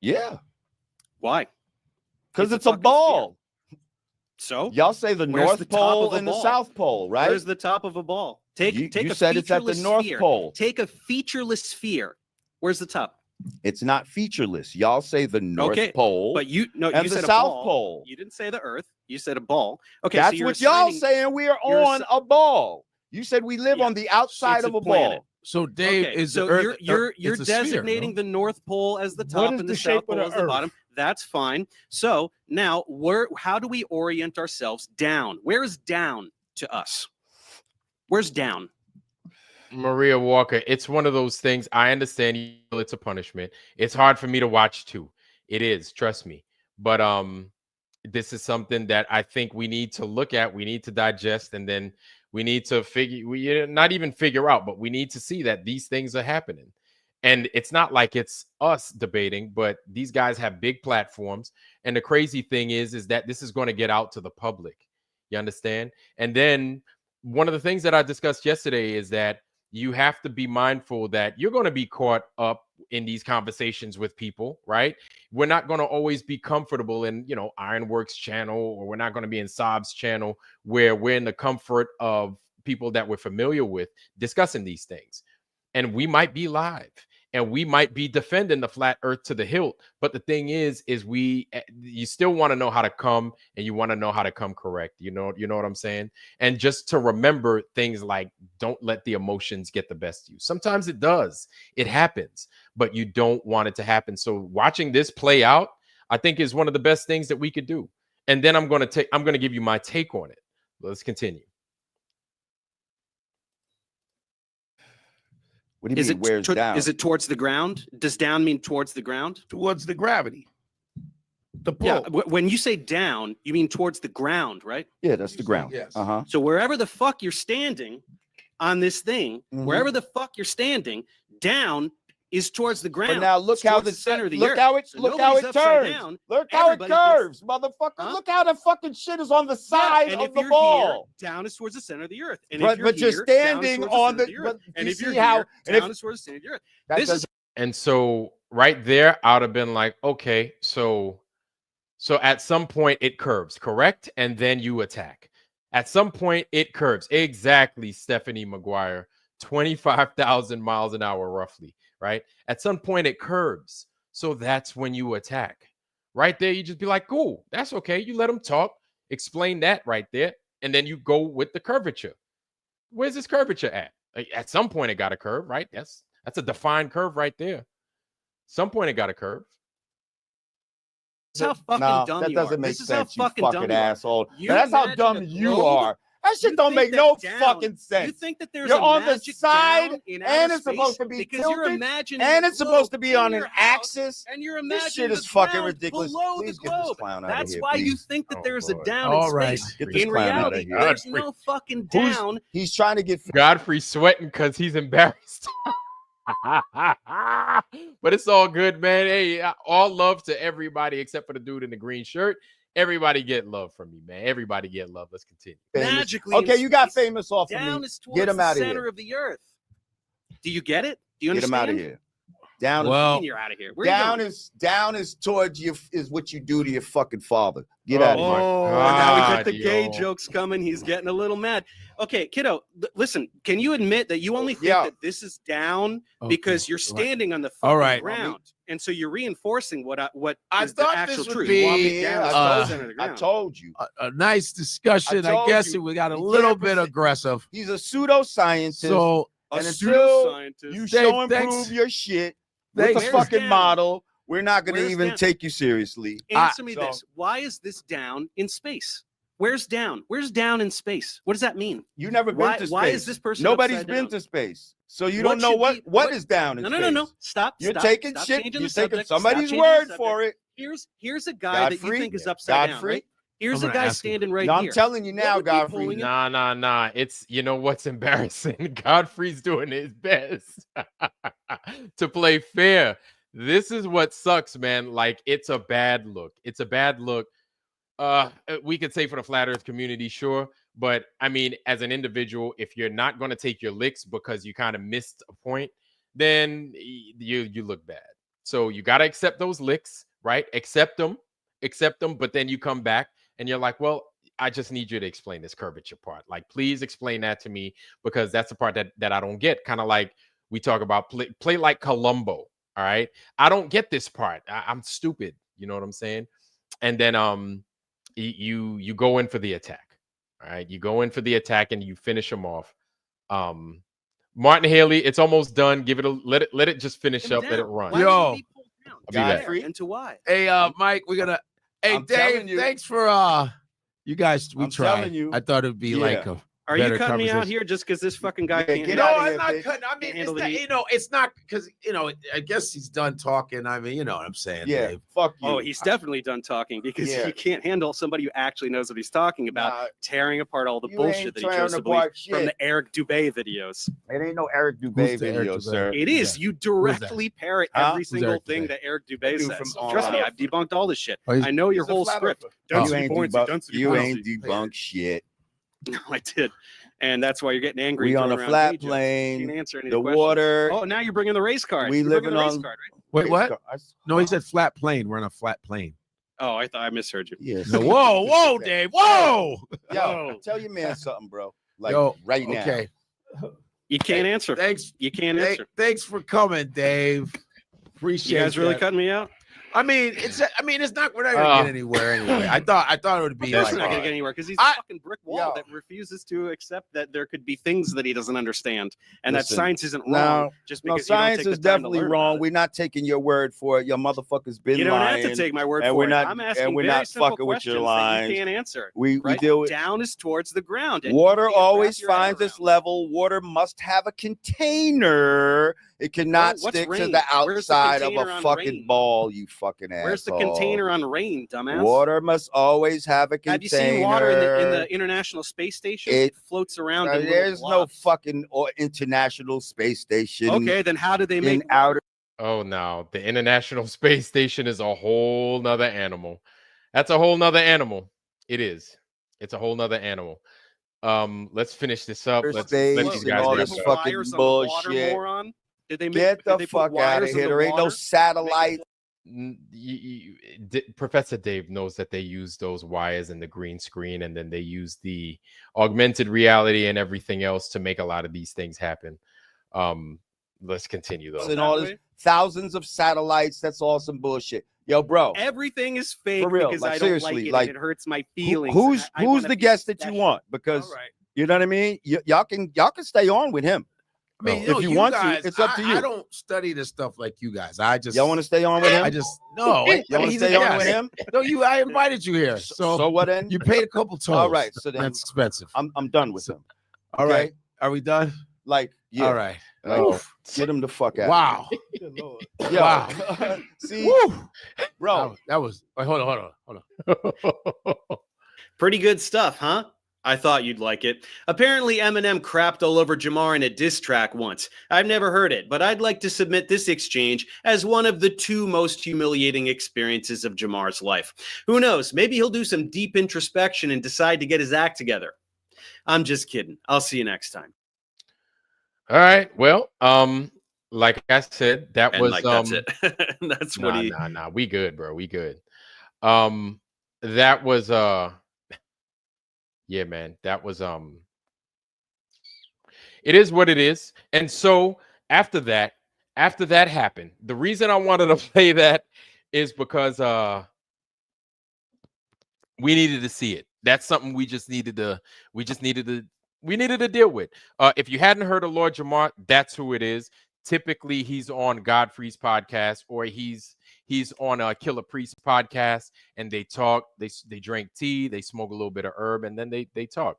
Speaker 2: Yeah.
Speaker 3: Why?
Speaker 2: Because it's a ball.
Speaker 3: Sphere. So
Speaker 2: y'all say the North Pole and the South Pole, right?
Speaker 3: Where's the top of a ball?
Speaker 2: You said it's at the North Pole.
Speaker 3: Take a featureless sphere. Where's the top?
Speaker 2: It's not featureless. Y'all say the North Pole,
Speaker 3: but you
Speaker 2: said the South Pole.
Speaker 3: You didn't say the Earth. You said a ball. Okay,
Speaker 2: that's so what y'all saying. We are on a ball. You said we live on the outside of a ball.
Speaker 5: So Dave,
Speaker 3: okay,
Speaker 5: is
Speaker 3: so
Speaker 5: the Earth,
Speaker 3: you're designating the North Pole as the top and the South Pole as the bottom. That's fine. So now, how do we orient ourselves down? Where is down to us? Where's down?
Speaker 1: Maria Walker, it's one of those things. I understand it's a punishment. It's hard for me to watch too. It is, trust me. But this is something that I think we need to look at. We need to digest, and then we need to not even figure out, but we need to see that these things are happening. And it's not like it's us debating, but these guys have big platforms. And the crazy thing is that this is going to get out to the public. You understand? And then one of the things that I discussed yesterday is that you have to be mindful that you're going to be caught up in these conversations with people, right? We're not going to always be comfortable in, Ironworks channel, or we're not going to be in Saab's channel where we're in the comfort of people that we're familiar with discussing these things. And we might be live and we might be defending the flat earth to the hilt. But the thing is you still want to know how to come, and you want to know how to come correct. You know what I'm saying? And just to remember things like, don't let the emotions get the best of you. Sometimes it does. It happens, but you don't want it to happen. So watching this play out, I think, is one of the best things that we could do. And then I'm going to give you my take on it. Let's continue.
Speaker 2: What do you mean? Where's down?
Speaker 3: Is it towards the ground? Does down mean towards the ground?
Speaker 4: Towards the gravity. The pull.
Speaker 3: Yeah. When you say down, you mean towards the ground, right?
Speaker 2: Yeah, that's the ground.
Speaker 5: Yes.
Speaker 3: So wherever the fuck you're standing on this thing, wherever the fuck you're standing, down is towards the ground.
Speaker 2: But now look how the
Speaker 3: center of the
Speaker 2: look
Speaker 3: earth.
Speaker 2: how it
Speaker 3: So
Speaker 2: look how it turns.
Speaker 3: Down,
Speaker 2: look how it curves, motherfucker.
Speaker 3: Huh?
Speaker 2: Look how the fucking shit is on the side of the ball.
Speaker 3: Here, down is towards the center of the earth. And
Speaker 2: but you're standing on the earth.
Speaker 3: And if you're
Speaker 2: how
Speaker 3: down is towards the center of the earth.
Speaker 1: And so right there, I would have been like, okay, so at some point it curves, correct? And then you attack. At some point it curves. Exactly, Stephanie McGuire. 25,000 miles an hour, roughly, right? At some point it curves. So that's when you attack. Right there, you just be like, cool, that's okay. You let them talk, explain that right there, and then you go with the curvature. Where's this curvature at? At some point it got a curve, right? That's a defined curve right there. Some point it got a curve.
Speaker 3: That's how fucking dumb
Speaker 2: that
Speaker 3: you
Speaker 2: doesn't
Speaker 3: are.
Speaker 2: make
Speaker 3: This
Speaker 2: sense,
Speaker 3: is how
Speaker 2: you
Speaker 3: fucking
Speaker 2: fucking
Speaker 3: dumb
Speaker 2: asshole.
Speaker 3: You
Speaker 2: That's how
Speaker 3: imagine
Speaker 2: dumb
Speaker 3: a
Speaker 2: you
Speaker 3: globe?
Speaker 2: are. That shit don't make no fucking sense.
Speaker 3: You think that there's
Speaker 2: You're on the
Speaker 3: magic
Speaker 2: side,
Speaker 3: down in
Speaker 2: and
Speaker 3: outer
Speaker 2: it's supposed
Speaker 3: space
Speaker 2: to be
Speaker 3: because you're
Speaker 2: tilted,
Speaker 3: imagining
Speaker 2: and
Speaker 3: the
Speaker 2: it's supposed to
Speaker 3: globe
Speaker 2: be
Speaker 3: in
Speaker 2: on
Speaker 3: your
Speaker 2: an
Speaker 3: house,
Speaker 2: axis.
Speaker 3: and you're
Speaker 2: This
Speaker 3: imagining
Speaker 2: shit is
Speaker 3: the
Speaker 2: fucking
Speaker 3: ground
Speaker 2: ridiculous.
Speaker 3: below
Speaker 2: Please
Speaker 3: the
Speaker 2: get this
Speaker 3: globe.
Speaker 2: clown out of
Speaker 3: That's
Speaker 2: here,
Speaker 3: why you
Speaker 2: please.
Speaker 3: think that there's
Speaker 1: Lord.
Speaker 3: a down
Speaker 5: All
Speaker 3: in
Speaker 5: right.
Speaker 3: space.
Speaker 2: Get this
Speaker 3: In
Speaker 2: clown out of
Speaker 3: reality,
Speaker 2: here.
Speaker 3: there's no fucking down.
Speaker 2: He's trying to get
Speaker 1: Godfrey sweating because he's embarrassed. But it's all good, man. Hey, all love to everybody except for the dude in the green shirt. Everybody get love from me, man. Everybody get love. Let's continue.
Speaker 3: Magically,
Speaker 2: okay, you got famous off of
Speaker 3: down
Speaker 2: me.
Speaker 3: is towards
Speaker 2: Get him
Speaker 3: the
Speaker 2: out of
Speaker 3: center
Speaker 2: here.
Speaker 3: of the earth. Do you get it? Do you
Speaker 2: Get
Speaker 3: understand?
Speaker 2: him out of here. Down.
Speaker 5: Well,
Speaker 3: You're out of here. Where are you
Speaker 2: down is towards you is what you do to your fucking father. Get out of here.
Speaker 3: Oh, now we got the
Speaker 1: God,
Speaker 3: gay
Speaker 1: yo.
Speaker 3: jokes coming. He's getting a little mad. Okay, kiddo, listen, can you admit that you only think that this is down because you're standing on the fucking ground? And so you're reinforcing what
Speaker 5: I
Speaker 3: is the
Speaker 5: thought
Speaker 3: actual
Speaker 5: this would
Speaker 3: truth.
Speaker 5: be,
Speaker 3: You want me down to the center of the
Speaker 2: I
Speaker 3: ground.
Speaker 2: told you.
Speaker 5: a nice discussion.
Speaker 2: I
Speaker 5: I
Speaker 2: told
Speaker 5: guess
Speaker 2: you.
Speaker 5: we got a
Speaker 2: You
Speaker 5: little
Speaker 2: can't
Speaker 5: bit
Speaker 2: present-
Speaker 5: aggressive.
Speaker 2: He's a pseudoscientist.
Speaker 5: So
Speaker 3: A
Speaker 2: and until
Speaker 3: pseudoscientist.
Speaker 2: you
Speaker 5: Dave,
Speaker 2: show and
Speaker 5: thanks.
Speaker 2: prove your shit with
Speaker 5: Thanks.
Speaker 2: a
Speaker 3: Where's
Speaker 2: fucking
Speaker 3: down?
Speaker 2: model, we're not going to
Speaker 3: Where's
Speaker 2: even
Speaker 3: down?
Speaker 2: take you seriously.
Speaker 3: Answer me
Speaker 2: so-
Speaker 3: this. Why is this down in space? Where's down? Where's down in space? What does that mean?
Speaker 2: You never been
Speaker 3: Why-
Speaker 2: to space.
Speaker 3: why is this person
Speaker 2: Nobody's
Speaker 3: upside
Speaker 2: been
Speaker 3: down?
Speaker 2: to space, so you
Speaker 3: What
Speaker 2: don't know
Speaker 3: should be-
Speaker 2: what is down in
Speaker 3: No,
Speaker 2: space.
Speaker 3: no. Stop.
Speaker 2: You're
Speaker 3: stop,
Speaker 2: taking
Speaker 3: stop
Speaker 2: shit.
Speaker 3: changing
Speaker 2: You're
Speaker 3: the
Speaker 2: taking
Speaker 3: subject. Stop
Speaker 2: somebody's
Speaker 3: changing the
Speaker 2: word
Speaker 3: subject.
Speaker 2: for it.
Speaker 3: Here's a guy that you
Speaker 2: Godfrey?
Speaker 3: think is upside down,
Speaker 2: Godfrey?
Speaker 3: right? Here's
Speaker 5: I'm
Speaker 3: a
Speaker 5: gonna
Speaker 3: guy
Speaker 5: ask him.
Speaker 3: standing right
Speaker 2: No, I'm
Speaker 3: here.
Speaker 2: telling you now,
Speaker 3: would be
Speaker 2: Godfrey.
Speaker 3: pulling it?
Speaker 1: Nah. It's, what's embarrassing? Godfrey's doing his best to play fair. This is what sucks, man. Like, it's a bad look. It's a bad look. We could say for the flat earth community, sure. But I mean, as an individual, if you're not going to take your licks because you kind of missed a point, then you look bad. So you got to accept those licks, right? Accept them, but then you come back and you're like, well, I just need you to explain this curvature part. Like, please explain that to me, because that's the part that I don't get. Kind of like we talk about play like Columbo. All right. I don't get this part. I'm stupid. You know what I'm saying? And then you go in for the attack. All right. You go in for the attack and you finish them off. Martin Haley, it's almost done. Give it a let it just finish up. Let it run.
Speaker 3: Why
Speaker 5: Yo,
Speaker 3: be pulled down?
Speaker 2: Godfrey?
Speaker 3: And to why?
Speaker 5: Hey, Mike, we're gonna. Hey,
Speaker 2: I'm
Speaker 5: Dave, thanks for you guys. We
Speaker 2: I'm
Speaker 5: tried.
Speaker 2: telling you.
Speaker 5: I thought it'd be like a.
Speaker 3: Are you
Speaker 5: better
Speaker 3: cutting me out
Speaker 5: conversation.
Speaker 3: here just because this fucking guy can't?
Speaker 2: get
Speaker 5: No,
Speaker 2: out of
Speaker 5: I'm
Speaker 2: here,
Speaker 5: not
Speaker 2: bitch.
Speaker 5: cutting. I mean, it's
Speaker 3: handle the
Speaker 5: not,
Speaker 3: heat.
Speaker 5: it's not because I guess he's done talking. I mean, you know what I'm saying.
Speaker 2: Yeah,
Speaker 5: Dave.
Speaker 2: fuck you.
Speaker 3: Oh, he's definitely done talking because
Speaker 2: Yeah.
Speaker 3: he can't handle somebody who actually knows what he's talking about,
Speaker 2: Nah,
Speaker 3: tearing apart all the
Speaker 2: you
Speaker 3: bullshit
Speaker 2: ain't
Speaker 3: that he
Speaker 2: tearing
Speaker 3: chose to
Speaker 2: apart
Speaker 3: believe from
Speaker 2: shit.
Speaker 3: the Eric Dubé videos.
Speaker 2: It ain't no Eric Dubé
Speaker 5: Who's the Eric
Speaker 2: video,
Speaker 5: Dubé?
Speaker 2: sir.
Speaker 3: It is.
Speaker 5: that?
Speaker 3: You
Speaker 5: that?
Speaker 3: directly parrot
Speaker 2: Huh?
Speaker 3: every
Speaker 5: Who's
Speaker 3: single
Speaker 5: Eric
Speaker 3: thing
Speaker 5: Dubé?
Speaker 3: that Eric Dubé
Speaker 2: Dude
Speaker 3: says.
Speaker 2: from
Speaker 3: Trust me,
Speaker 2: online.
Speaker 3: I've debunked all this shit.
Speaker 5: Oh, he's-
Speaker 3: I know your
Speaker 2: He's a
Speaker 3: whole
Speaker 2: flat
Speaker 3: script.
Speaker 2: earther.
Speaker 3: Density
Speaker 2: You ain't
Speaker 3: points,
Speaker 2: debunked.
Speaker 3: density
Speaker 2: You
Speaker 3: points.
Speaker 2: ain't debunked shit.
Speaker 3: No, I did. And that's why you're getting angry.
Speaker 2: We
Speaker 3: and
Speaker 2: on a
Speaker 3: throwing around
Speaker 2: flat
Speaker 3: gay jokes. You
Speaker 2: plane.
Speaker 3: can't answer any
Speaker 2: The
Speaker 3: of questions.
Speaker 2: water.
Speaker 3: Oh, now you're bringing the race card.
Speaker 2: We
Speaker 3: You're bringing
Speaker 2: living
Speaker 3: the race
Speaker 2: on-
Speaker 3: card, right?
Speaker 5: Wait, what?
Speaker 2: I-
Speaker 5: No, he said flat plane. We're on a flat plane.
Speaker 3: Oh, I thought I misheard you.
Speaker 2: Yes.
Speaker 5: No, whoa, Dave, whoa.
Speaker 2: Yo, tell your man something, bro. Like
Speaker 5: Yo,
Speaker 2: right now.
Speaker 5: Okay.
Speaker 3: You can't answer.
Speaker 5: Thanks.
Speaker 3: You can't answer.
Speaker 5: Thanks for coming, Dave. Appreciate
Speaker 3: You guys really
Speaker 5: that.
Speaker 3: cutting me out?
Speaker 5: I mean, it's not. We're not gonna get anywhere anyway. I thought it would be
Speaker 3: Of course
Speaker 5: like.
Speaker 3: we're not gonna get anywhere because he's
Speaker 5: I-
Speaker 3: a fucking brick wall
Speaker 2: Yo.
Speaker 3: that refuses to accept that there could be things that he doesn't understand, and that
Speaker 2: Listen,
Speaker 3: science isn't
Speaker 2: no,
Speaker 3: wrong just
Speaker 2: No,
Speaker 3: because you don't
Speaker 2: science
Speaker 3: take the
Speaker 2: is
Speaker 3: time to
Speaker 2: definitely
Speaker 3: learn
Speaker 2: wrong.
Speaker 3: about it.
Speaker 2: We're not taking your word for it. Your motherfucker's been
Speaker 3: You don't
Speaker 2: lying.
Speaker 3: have to take my word
Speaker 2: and
Speaker 3: for
Speaker 2: we're
Speaker 3: it.
Speaker 2: not-
Speaker 3: I'm
Speaker 2: and
Speaker 3: asking
Speaker 2: we're
Speaker 3: very
Speaker 2: not
Speaker 3: simple
Speaker 2: fucking with your
Speaker 3: questions that
Speaker 2: lines.
Speaker 3: you can't answer.
Speaker 2: We
Speaker 3: Right?
Speaker 2: deal with
Speaker 3: Down is towards the ground. and
Speaker 2: water
Speaker 3: you can't wrap
Speaker 2: always
Speaker 3: your head
Speaker 2: finds its
Speaker 3: around it.
Speaker 2: level. Water must have a container. It cannot
Speaker 3: what's
Speaker 2: stick to
Speaker 3: rain?
Speaker 2: the
Speaker 3: Where's the
Speaker 2: outside of
Speaker 3: container
Speaker 2: a
Speaker 3: on
Speaker 2: fucking
Speaker 3: rain?
Speaker 2: ball, you fucking asshole.
Speaker 3: Where's the container on rain, dumbass?
Speaker 2: Water must always have a container.
Speaker 3: Have you seen water in the International Space Station?
Speaker 2: It-
Speaker 3: It floats around. In little
Speaker 2: There's no
Speaker 3: blobs.
Speaker 2: fucking International Space Station
Speaker 3: Okay, then how do they make
Speaker 2: in outer.
Speaker 1: Oh no, the International Space Station is a whole nother animal. That's a whole nother animal. It is. It's a whole nother animal. Let's finish this up. Let's
Speaker 2: Space
Speaker 1: let
Speaker 2: and
Speaker 1: these
Speaker 3: Did
Speaker 1: guys
Speaker 2: all
Speaker 3: they
Speaker 1: wrap
Speaker 2: this
Speaker 3: put
Speaker 1: it up.
Speaker 2: fucking
Speaker 3: wires on the water,
Speaker 2: bullshit.
Speaker 3: moron? Did they make,
Speaker 2: Get the
Speaker 3: did they put
Speaker 2: fuck out of
Speaker 3: wires in
Speaker 2: here.
Speaker 3: the
Speaker 2: There ain't no
Speaker 3: water?
Speaker 2: satellite.
Speaker 1: Professor Dave knows that they use those wires and the green screen, and then they use the augmented reality and everything else to make a lot of these things happen. Let's continue though.
Speaker 2: And all this thousands of satellites. That's all some bullshit. Yo, bro.
Speaker 3: Everything is fake
Speaker 2: For real,
Speaker 3: because
Speaker 2: like,
Speaker 3: I don't
Speaker 2: seriously,
Speaker 3: like it.
Speaker 2: like,
Speaker 3: And it hurts my feelings.
Speaker 2: Who's
Speaker 3: I wanna
Speaker 2: the
Speaker 3: be
Speaker 2: guest that you
Speaker 3: special.
Speaker 2: want? Because
Speaker 3: All right.
Speaker 2: you know what I mean. Y'all can stay on with him.
Speaker 5: I mean,
Speaker 2: If you want to,
Speaker 5: guys,
Speaker 2: it's up to you.
Speaker 5: I don't study this stuff like you guys. I just
Speaker 2: Y'all want to stay on with him?
Speaker 5: I just no.
Speaker 2: Y'all want to
Speaker 5: he's a
Speaker 2: stay on
Speaker 5: guest.
Speaker 2: with him?
Speaker 5: No, I invited you here,
Speaker 2: So what then?
Speaker 5: you paid a couple tolls.
Speaker 2: All right, so then
Speaker 5: that's expensive.
Speaker 2: I'm done with him.
Speaker 5: All right,
Speaker 2: okay?
Speaker 5: are we done?
Speaker 2: Like, yeah.
Speaker 5: All right.
Speaker 2: Like,
Speaker 1: Oh.
Speaker 2: get him the fuck out.
Speaker 5: Wow.
Speaker 2: Yo,
Speaker 5: Wow.
Speaker 2: see,
Speaker 5: Woo.
Speaker 2: bro.
Speaker 5: That was. Wait, hold on.
Speaker 3: Pretty good stuff, huh? I thought you'd like it. Apparently, Eminem crapped all over Jamar in a diss track once. I've never heard it, but I'd like to submit this exchange as one of the 2 most humiliating experiences of Jamar's life. Who knows? Maybe he'll do some deep introspection and decide to get his act together. I'm just kidding. I'll see you next time.
Speaker 1: All right. Well, like I said, that
Speaker 3: And
Speaker 1: was
Speaker 3: like, that's it. That's what he.
Speaker 1: Nah. We good, bro. We good. That was yeah, man. That was it is what it is. And so after that happened, the reason I wanted to play that is because we needed to see it. That's something we needed to deal with. If you hadn't heard of Lord Jamar, that's who it is. Typically, he's on Godfrey's podcast, or he's on a Killer Priest podcast, and they talk. They drink tea, they smoke a little bit of herb, and then they talk.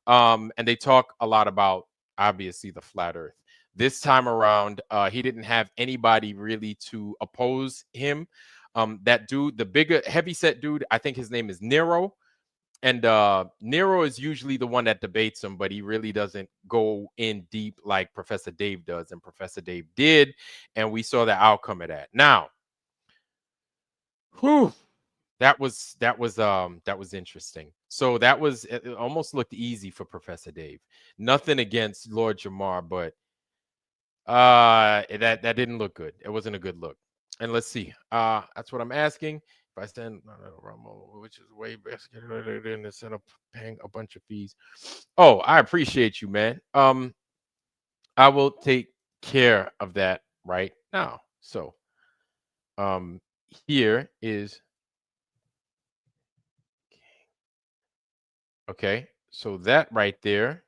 Speaker 1: And they talk a lot about, obviously, the flat Earth. This time around, he didn't have anybody really to oppose him. That dude, the bigger, heavyset dude, I think his name is Nero. And Nero is usually the one that debates him, but he really doesn't go in deep like Professor Dave does, and Professor Dave did, and we saw the outcome of that. Now, that was interesting. So that was, it almost looked easy for Professor Dave. Nothing against Lord Jamar, but that didn't look good. It wasn't a good look. And let's see. That's what I'm asking. If I send Romo, which is way best, instead of paying a bunch of fees. Oh, I appreciate you, man. I will take care of that right now. So, here is okay. So that right there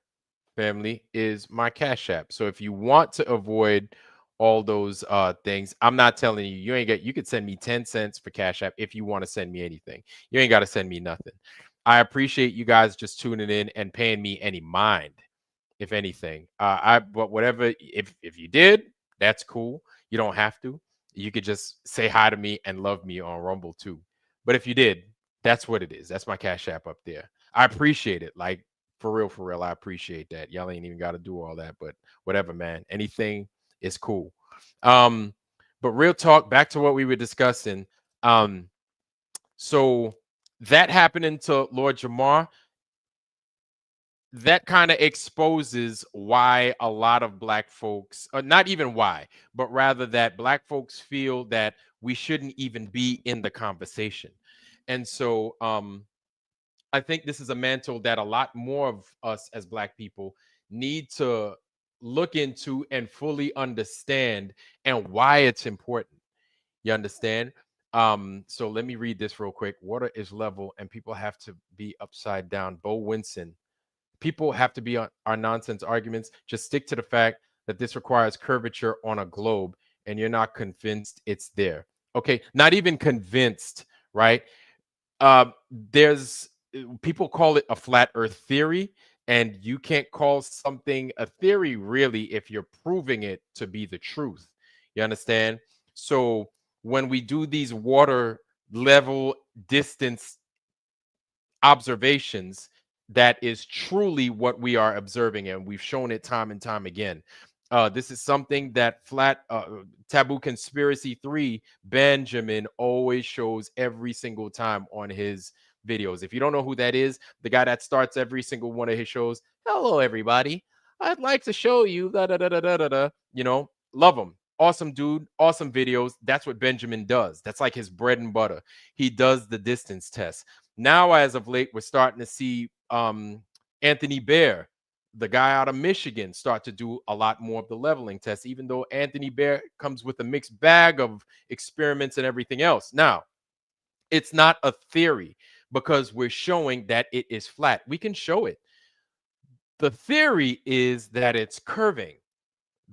Speaker 1: family, is my Cash App. So if you want to avoid all those things, I'm not telling you, you could send me 10 cents for Cash App if you want to send me anything. You ain't got to send me nothing. I appreciate you guys just tuning in and paying me any mind, if anything. But whatever, if you did, that's cool. You don't have to. You could just say hi to me and love me on Rumble too. But if you did, that's what it is. That's my Cash App up there. I appreciate it. Like, for real, I appreciate that. Y'all ain't even got to do all that, but whatever, man. Anything is cool. But real talk, back to what we were discussing. So that happening to Lord Jamar, that kind of exposes why a lot of Black folks, not even why, but rather that Black folks feel that we shouldn't even be in the conversation. And so I think this is a mantle that a lot more of us as Black people need to look into and fully understand, and why it's important. You understand? So let me read this real quick. Water is level and people have to be upside down. Bo Winson. People have to be on our nonsense arguments. Just stick to the fact that this requires curvature on a globe and you're not convinced it's there. Okay, not even convinced, right? There's people call it a flat earth theory, and you can't call something a theory really if you're proving it to be the truth. You understand? So when we do these water level distance observations, that is truly what we are observing, and we've shown it time and time again. This is something that Taboo Conspiracy 3 Benjamin always shows every single time on his videos. If you don't know who that is, the guy that starts every single one of his shows, hello everybody, I'd like to show you you know, love him. Awesome dude, awesome videos. That's what Benjamin does. That's like his bread and butter. He does the distance test. Now, as of late, we're starting to see Anthony Bear, the guy out of Michigan, start to do a lot more of the leveling tests, even though Anthony Bear comes with a mixed bag of experiments and everything else. Now, it's not a theory because we're showing that it is flat. We can show it. The theory is that it's curving.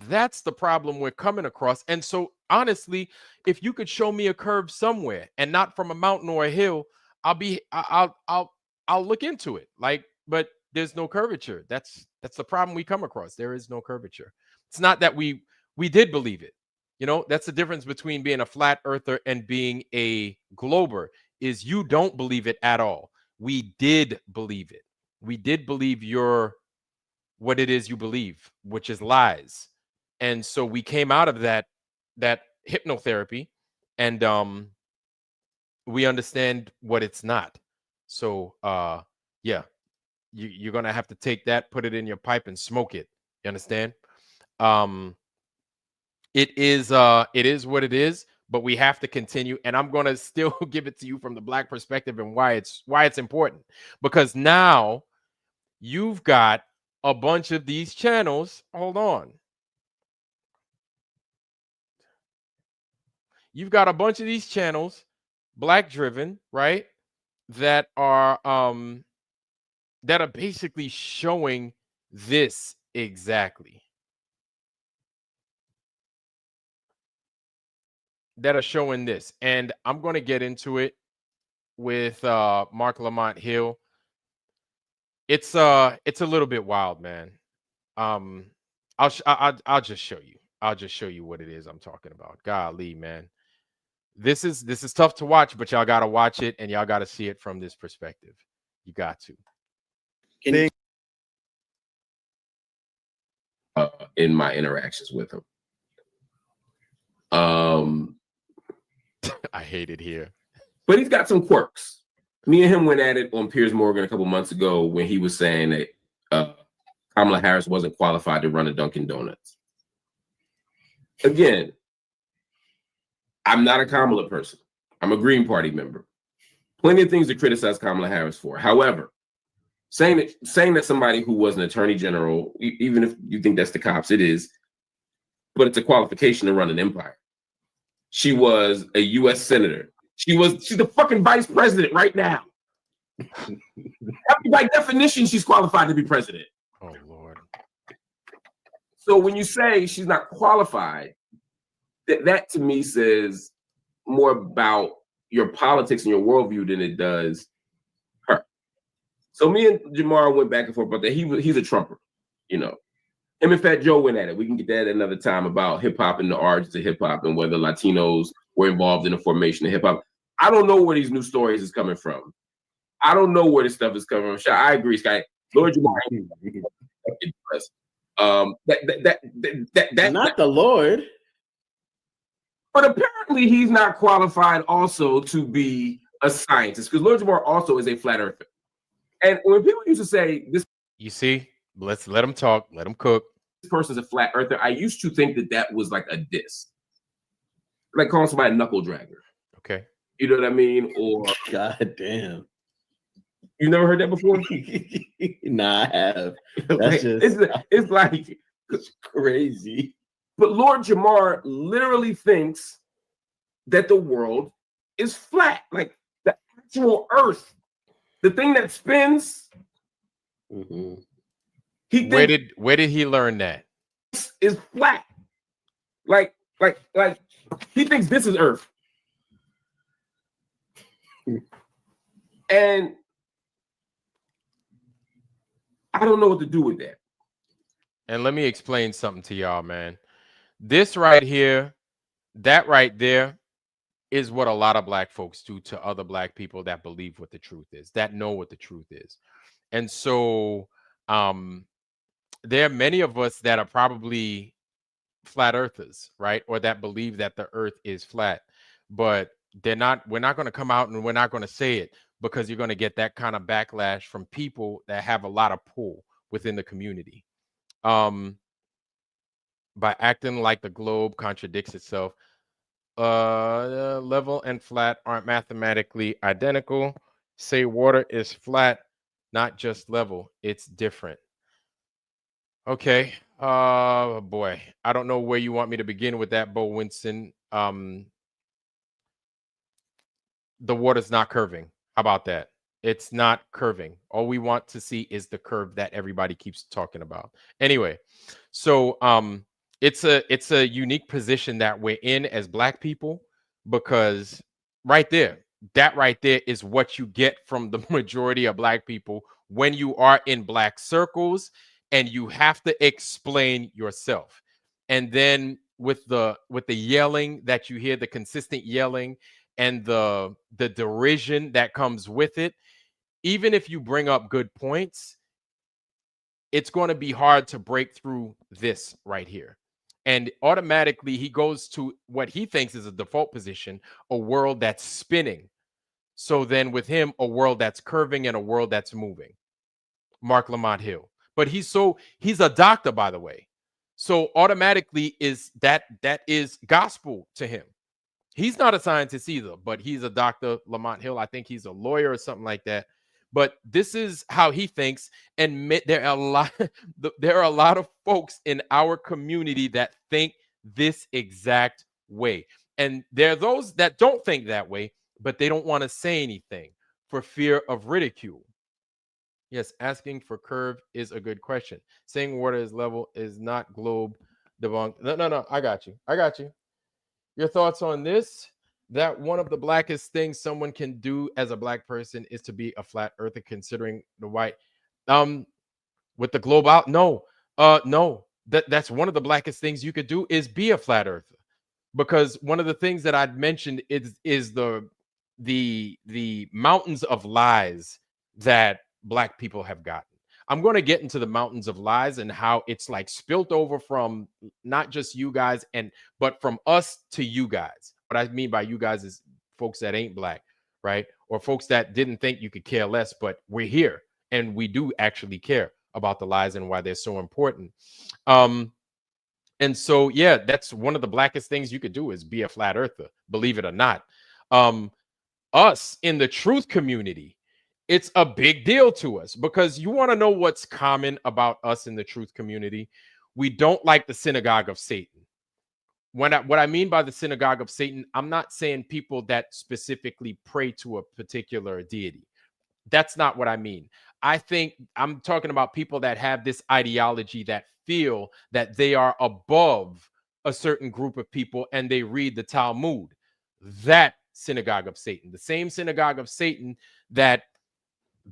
Speaker 1: That's the problem we're coming across. And so, honestly, if you could show me a curve somewhere and not from a mountain or a hill, I'll look into it. Like, but there's no curvature. That's the problem we come across. There is no curvature. It's not that we did believe it. You know, that's the difference between being a flat earther and being a glober, is you don't believe it at all. We did believe it. We did believe what it is you believe, which is lies. And so we came out of that hypnotherapy, and we understand what it's not. So yeah, you're gonna have to take that, put it in your pipe and smoke it. You understand? It is what it is, but we have to continue, and I'm gonna still give it to you from the Black perspective and why it's important. Because now you've got a bunch of these channels. Hold on. You've got a bunch of these channels, Black driven, right? That are basically showing this exactly. That are showing this. And I'm going to get into it with Mark Lamont Hill. It's a little bit wild, man. I'll just show you. I'll just show you what it is I'm talking about. Golly, man. This is tough to watch, but y'all got to watch it and y'all got to see it from this perspective. You got to.
Speaker 6: In my interactions with him.
Speaker 1: I hate it here.
Speaker 6: But he's got some quirks. Me and him went at it on Piers Morgan a couple months ago when he was saying that Kamala Harris wasn't qualified to run a Dunkin' Donuts. Again, I'm not a Kamala person. I'm a Green Party member. Plenty of things to criticize Kamala Harris for. However, saying that somebody who was an attorney general, even if you think that's the cops, it is, but it's a qualification to run an empire. She was a U.S. senator. She's the fucking vice president right now. By definition, she's qualified to be president.
Speaker 1: Oh, Lord.
Speaker 6: So when you say she's not qualified, that to me says more about your politics and your worldview than it does her. So me and Jamar went back and forth about that. He's a Trumper, you know. Him and Fat Joe went at it. We can get that another time about hip hop and the origins of hip hop and whether Latinos were involved in the formation of hip hop. I don't know where these new stories is coming from. I don't know where this stuff is coming from. I agree, Sky. Lord Jamar.
Speaker 4: Not the Lord.
Speaker 6: But apparently he's not qualified also to be a scientist because Lord Jamar also is a flat earther. And when people used to say this,
Speaker 1: you see, let's let him talk, let him cook.
Speaker 6: This person's a flat earther. I used to think that was like a diss, like calling somebody a knuckle dragger.
Speaker 1: Okay,
Speaker 6: you know what I mean? Or
Speaker 4: God damn,
Speaker 6: you never heard that before?
Speaker 4: Nah, I have.
Speaker 6: That's it's like
Speaker 4: it's crazy.
Speaker 6: But Lord Jamar literally thinks that the world is flat, like the actual Earth, the thing that spins.
Speaker 4: Mm-hmm.
Speaker 1: Where did he learn that?
Speaker 6: Is flat, like he thinks this is Earth, and I don't know what to do with that.
Speaker 1: And let me explain something to y'all, man. This right here, that right there is what a lot of black folks do to other black people that believe what the truth is, that know what the truth is. And so there are many of us that are probably flat earthers, right? Or that believe that the earth is flat, but we're not going to come out and we're not going to say it because you're going to get that kind of backlash from people that have a lot of pull within the community. By acting like the globe contradicts itself. Level and flat aren't mathematically identical. Say water is flat, not just level. It's different. Okay. Boy, I don't know where you want me to begin with that, Bo Winston. The water's not curving. How about that? It's not curving. All we want to see is the curve that everybody keeps talking about. Anyway, so it's a unique position that we're in as black people, because that right there is what you get from the majority of black people when you are in black circles and you have to explain yourself. And then with the yelling that you hear, the consistent yelling and the derision that comes with it, even if you bring up good points, it's going to be hard to break through this right here. And automatically he goes to what he thinks is a default position, a world that's spinning. So then with him, a world that's curving and a world that's moving. Mark Lamont Hill. But he's a doctor, by the way. So automatically that is gospel to him. He's not a scientist either, but he's a doctor, Lamont Hill. I think he's a lawyer or something like that. But this is how he thinks, and there are a lot of folks in our community that think this exact way. And there are those that don't think that way, but they don't want to say anything for fear of ridicule. Yes, asking for curve is a good question. Saying water is level is not globe debunk. No, I got you. Your thoughts on this? That one of the blackest things someone can do as a black person is to be a flat earther, considering the white with the globe out. No, that's one of the blackest things you could do is be a flat earther, because one of the things that I'd mentioned is the mountains of lies that black people have gotten. I'm going to get into the mountains of lies and how it's like spilt over from not just you guys but from us to you guys. What I mean by you guys is folks that ain't black, right? Or folks that didn't think you could care less, but we're here and we do actually care about the lies and why they're so important. And so, yeah, that's one of the blackest things you could do is be a flat earther, believe it or not. Us in the truth community, it's a big deal to us, because you want to know what's common about us in the truth community. We don't like the synagogue of Satan. What I mean by the synagogue of Satan, I'm not saying people that specifically pray to a particular deity. That's not what I mean. I think I'm talking about people that have this ideology that feel that they are above a certain group of people and they read the Talmud. That synagogue of Satan, the same synagogue of Satan that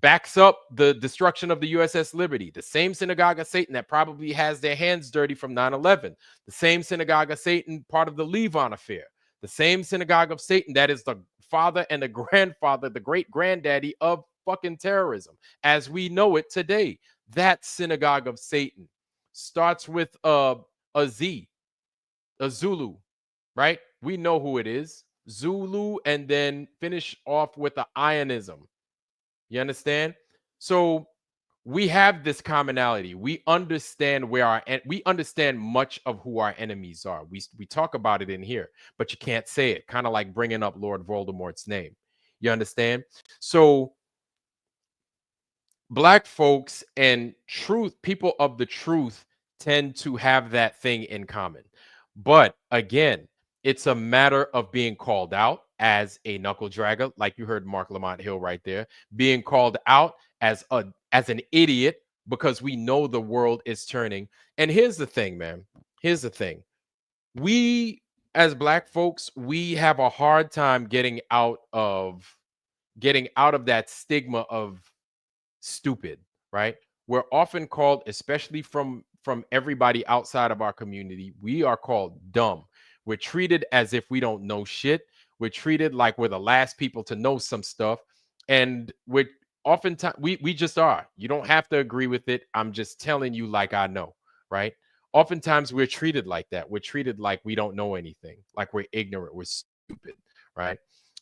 Speaker 1: backs up the destruction of the USS Liberty, the same synagogue of Satan that probably has their hands dirty from 9/11, the same synagogue of Satan, part of the Levon affair, the same synagogue of Satan that is the father and the grandfather, the great granddaddy of fucking terrorism as we know it today. That synagogue of Satan starts with a Z, a Zulu, right? We know who it is, Zulu, and then finish off with the Ionism. You understand? So we have this commonality. We understand we understand much of who our enemies are. We talk about it in here, but you can't say it. Kind of like bringing up Lord Voldemort's name. You understand? So Black folks and people of the truth tend to have that thing in common. But again, it's a matter of being called out as a knuckle dragger, like you heard Mark Lamont Hill right there, being called out as an idiot because we know the world is turning. And here's the thing, man. Here's the thing. We as Black folks, we have a hard time getting out of that stigma of stupid, right? We're often called, especially from everybody outside of our community, we are called dumb. We're treated as if we don't know shit. We're treated like we're the last people to know some stuff. And we're oftentimes, we just are. You don't have to agree with it. I'm just telling you like I know, right? Oftentimes we're treated like that. We're treated like we don't know anything, like we're ignorant, we're stupid, right?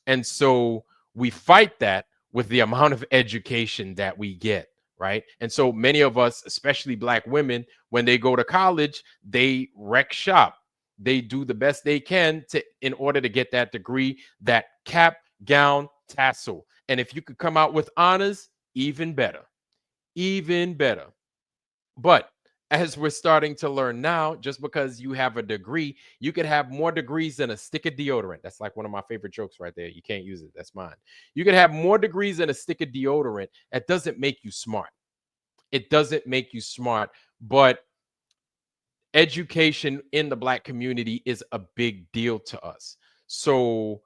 Speaker 1: And so we fight that with the amount of education that we get, right? And so many of us, especially Black women, when they go to college, they wreck shop. They do the best they can in order to get that degree, that cap, gown, tassel. And if you could come out with honors, even better, even better. But as we're starting to learn now, just because you have a degree, you could have more degrees than a stick of deodorant. That's like one of my favorite jokes right there. You can't use it. That's mine. You could have more degrees than a stick of deodorant. That doesn't make you smart. It doesn't make you smart. But education in the Black community is a big deal to us. So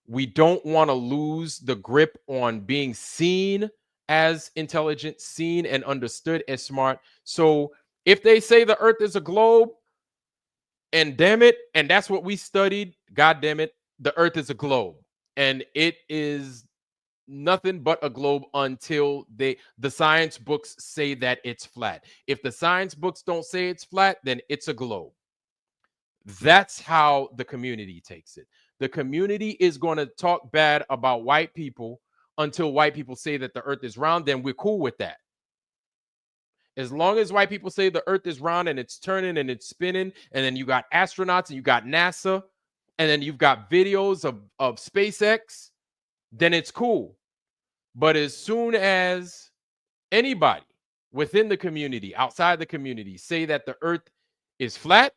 Speaker 1: we don't want to lose the grip on being seen as intelligent, seen and understood as smart. So if they say the earth is a globe, and damn it, and that's what we studied, god damn it, the earth is a globe. And it is nothing but a globe until the science books say that it's flat. If the science books don't say it's flat, then it's a globe. That's how the community takes it. The community is going to talk bad about white people until white people say that the earth is round, then we're cool with that. As long as white people say the earth is round and it's turning and it's spinning, and then you got astronauts and you got NASA, and then you've got videos of SpaceX, then it's cool. But as soon as anybody within the community, outside the community, say that the earth is flat,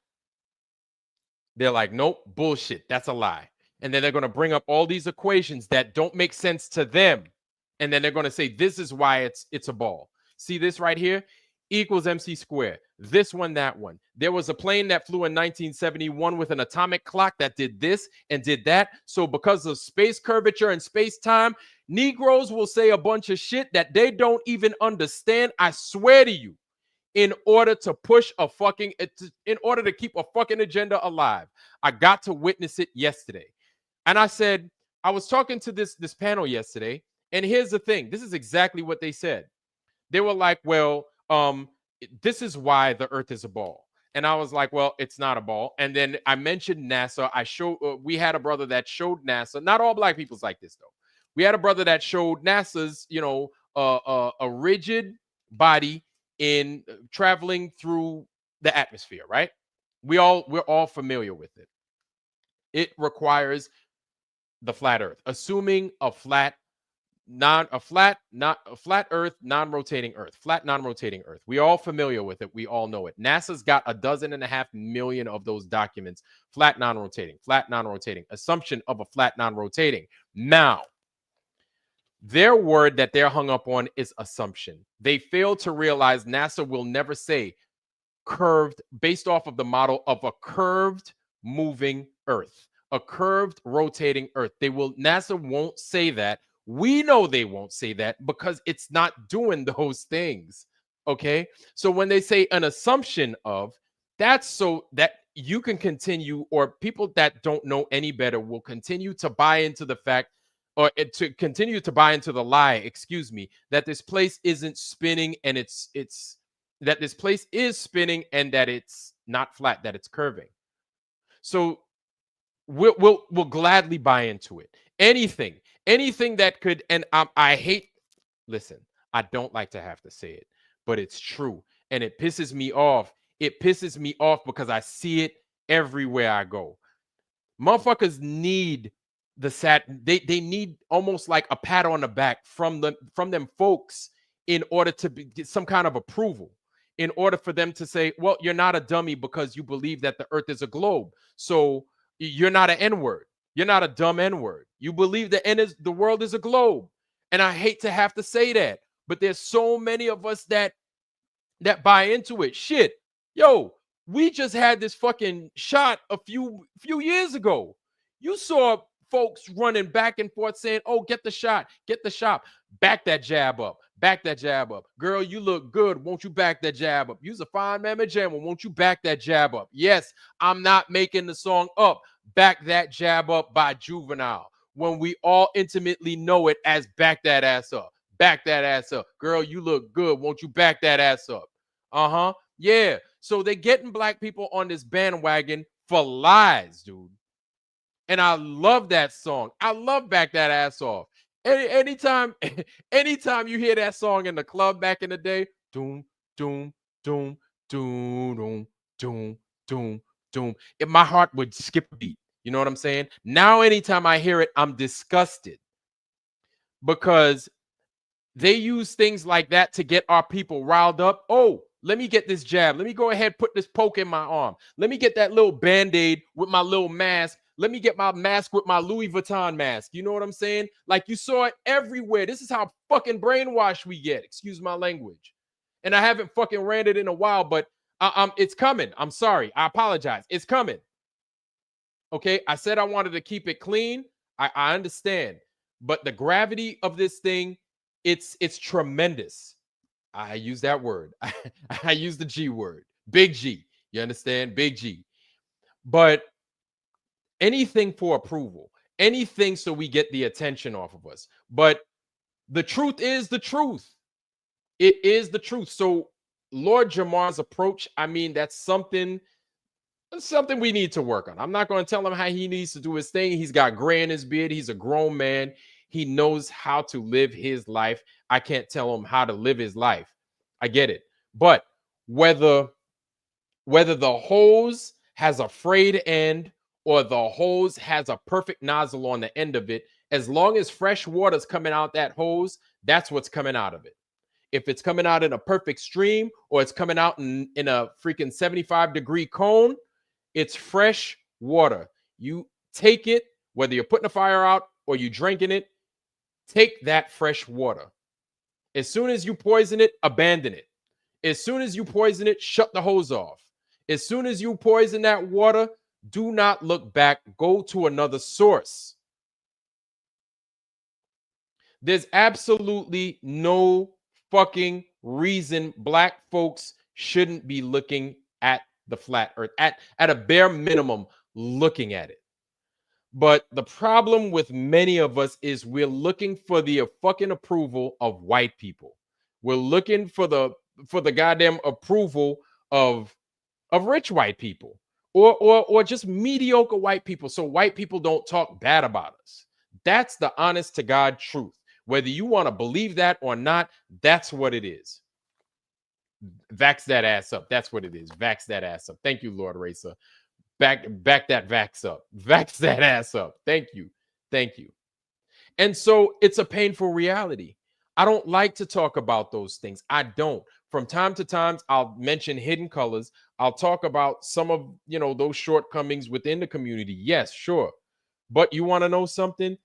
Speaker 1: they're like, nope, bullshit, that's a lie. And then they're going to bring up all these equations that don't make sense to them. And then they're going to say, this is why it's a ball. See this right here? Equals MC squared. This one, that one. There was a plane that flew in 1971 with an atomic clock that did this and did that. So because of space curvature and space time, Negroes will say a bunch of shit that they don't even understand. I swear to you, in order to keep a fucking agenda alive. I got to witness it yesterday. And I said, I was talking to this panel yesterday, and here's the thing. This is exactly what they said. They were like, well, this is why the earth is a ball. And I was like, well, it's not a ball. And then I mentioned NASA. We had a brother that showed NASA. Not all Black people's like this, though. We had a brother that showed NASA's, a rigid body in traveling through the atmosphere, right? We're all familiar with it. It requires the flat earth, assuming a flat earth, non-rotating earth, flat non-rotating earth. We all familiar with it. We all know it. NASA's got 12.5 million of those documents. Flat non-rotating, assumption of a flat non-rotating. Now, their word that they're hung up on is assumption. They fail to realize NASA will never say curved, based off of the model of a curved moving Earth, a curved rotating Earth. NASA won't say that. We know they won't say that because it's not doing those things. Okay. So when they say an assumption of, that's so that you can continue, or people that don't know any better will continue to buy into the fact, or to continue to buy into the lie, excuse me, that this place isn't spinning, and it's that this place is spinning and that it's not flat, that it's curving. So we'll gladly buy into it. Anything that could, and I hate, listen, I don't like to have to say it, but it's true. And it pisses me off. It pisses me off because I see it everywhere I go. Motherfuckers need they need almost like a pat on the back from them folks in order to get some kind of approval, in order for them to say, well, you're not a dummy because you believe that the earth is a globe. So you're not an N-word. You're not a dumb N-word. You believe the world is a globe. And I hate to have to say that, but there's so many of us that buy into it. Shit. Yo, we just had this fucking shot a few years ago. You saw folks running back and forth saying, oh, get the shot, back that jab up, girl, you look good, won't you back that jab up? You's a fine mamma jamma, won't you back that jab up? Yes, I'm not making the song up. Back that jab up by Juvenile, when we all intimately know it as back that ass up, girl, you look good, won't you back that ass up? Yeah. So they're getting black people on this bandwagon for lies, dude. And I love that song. I love Back That Ass Off. Anytime you hear that song in the club back in the day, doom, doom, doom, doom, doom, doom, doom, doom, my heart would skip a beat. You know what I'm saying? Now, anytime I hear it, I'm disgusted because they use things like that to get our people riled up. Oh, let me get this jab. Let me go ahead, put this poke in my arm. Let me get that little Band-Aid with my little mask. Let me get my mask with my Louis Vuitton mask. You know what I'm saying? Like, you saw it everywhere. This is how fucking brainwashed we get. Excuse my language. And I haven't fucking ran it in a while, but it's coming. I'm sorry. I apologize. It's coming. Okay? I said I wanted to keep it clean. I understand. But the gravity of this thing, it's tremendous. I use that word. I use the G word. Big G. You understand? Big G. But anything for approval. Anything so we get the attention off of us. But the truth is the truth. It is the truth. So Lord Jamar's approach, I mean, that's something we need to work on. I'm not going to tell him how he needs to do his thing. He's got gray in his beard. He's a grown man. He knows how to live his life. I can't tell him how to live his life. I get it. But whether the hose has a frayed end or the hose has a perfect nozzle on the end of it, as long as fresh water's coming out that hose, that's what's coming out of it. If it's coming out in a perfect stream or it's coming out in a freaking 75-degree cone, it's fresh water. You take it, whether you're putting a fire out or you drinking it, take that fresh water. As soon as you poison it, abandon it. As soon as you poison it, shut the hose off. As soon as you poison that water, do not look back. Go to another source. There's absolutely no fucking reason black folks shouldn't be looking at the flat earth, at a bare minimum, looking at it. But the problem with many of us is we're looking for the fucking approval of white people. We're looking for the goddamn approval of rich white people or just mediocre white people. So white people don't talk bad about us. That's the honest to God truth. Whether you want to believe that or not, that's what it is. Vax that ass up. That's what it is. Vax that ass up. Thank you, Lord Racer. Back that vax up. Vax that ass up. Thank you. Thank you. And so it's a painful reality. I don't like to talk about those things. I don't. From time to time, I'll mention hidden colors. I'll talk about some of, those shortcomings within the community. Yes, sure. But you want to know something?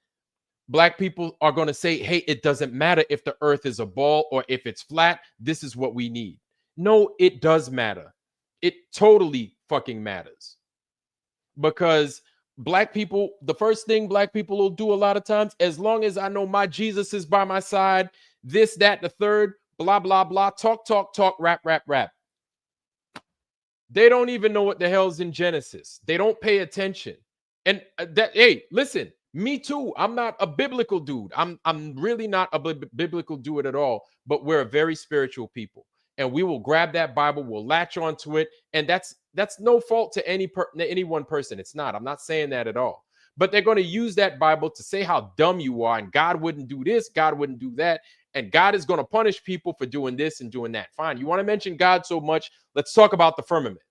Speaker 1: Black people are going to say, hey, it doesn't matter if the earth is a ball or if it's flat. This is what we need. No, it does matter. It totally fucking matters. Because black people, the first thing black people will do a lot of times, as long as I know my Jesus is by my side, this, that, the third, blah, blah, blah, talk, rap, rap, rap. They don't even know what the hell's in Genesis. They don't pay attention. And hey, listen, me too. I'm not a biblical dude. I'm really not a biblical dude at all, but we're a very spiritual people. And we will grab that Bible, we'll latch onto it, and that's no fault to any one person. It's not. I'm not saying that at all. But they're going to use that Bible to say how dumb you are, and God wouldn't do this, God wouldn't do that, and God is going to punish people for doing this and doing that. Fine. You want to mention God so much? Let's talk about the firmament.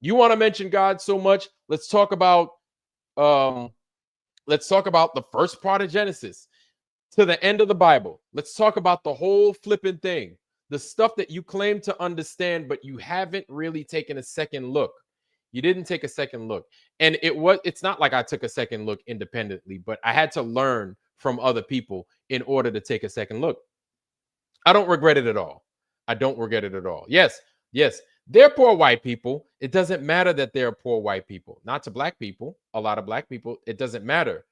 Speaker 1: You want to mention God so much? Let's talk about the first part of Genesis to the end of the Bible. Let's talk about the whole flipping thing. The stuff that you claim to understand, but you haven't really taken a second look. You didn't take a second look. And it's not like I took a second look independently, but I had to learn from other people in order to take a second look. I don't regret it at all. I don't regret it at all. Yes, they're poor white people. It doesn't matter that they're poor white people. Not to black people. A lot of black people, it doesn't matter.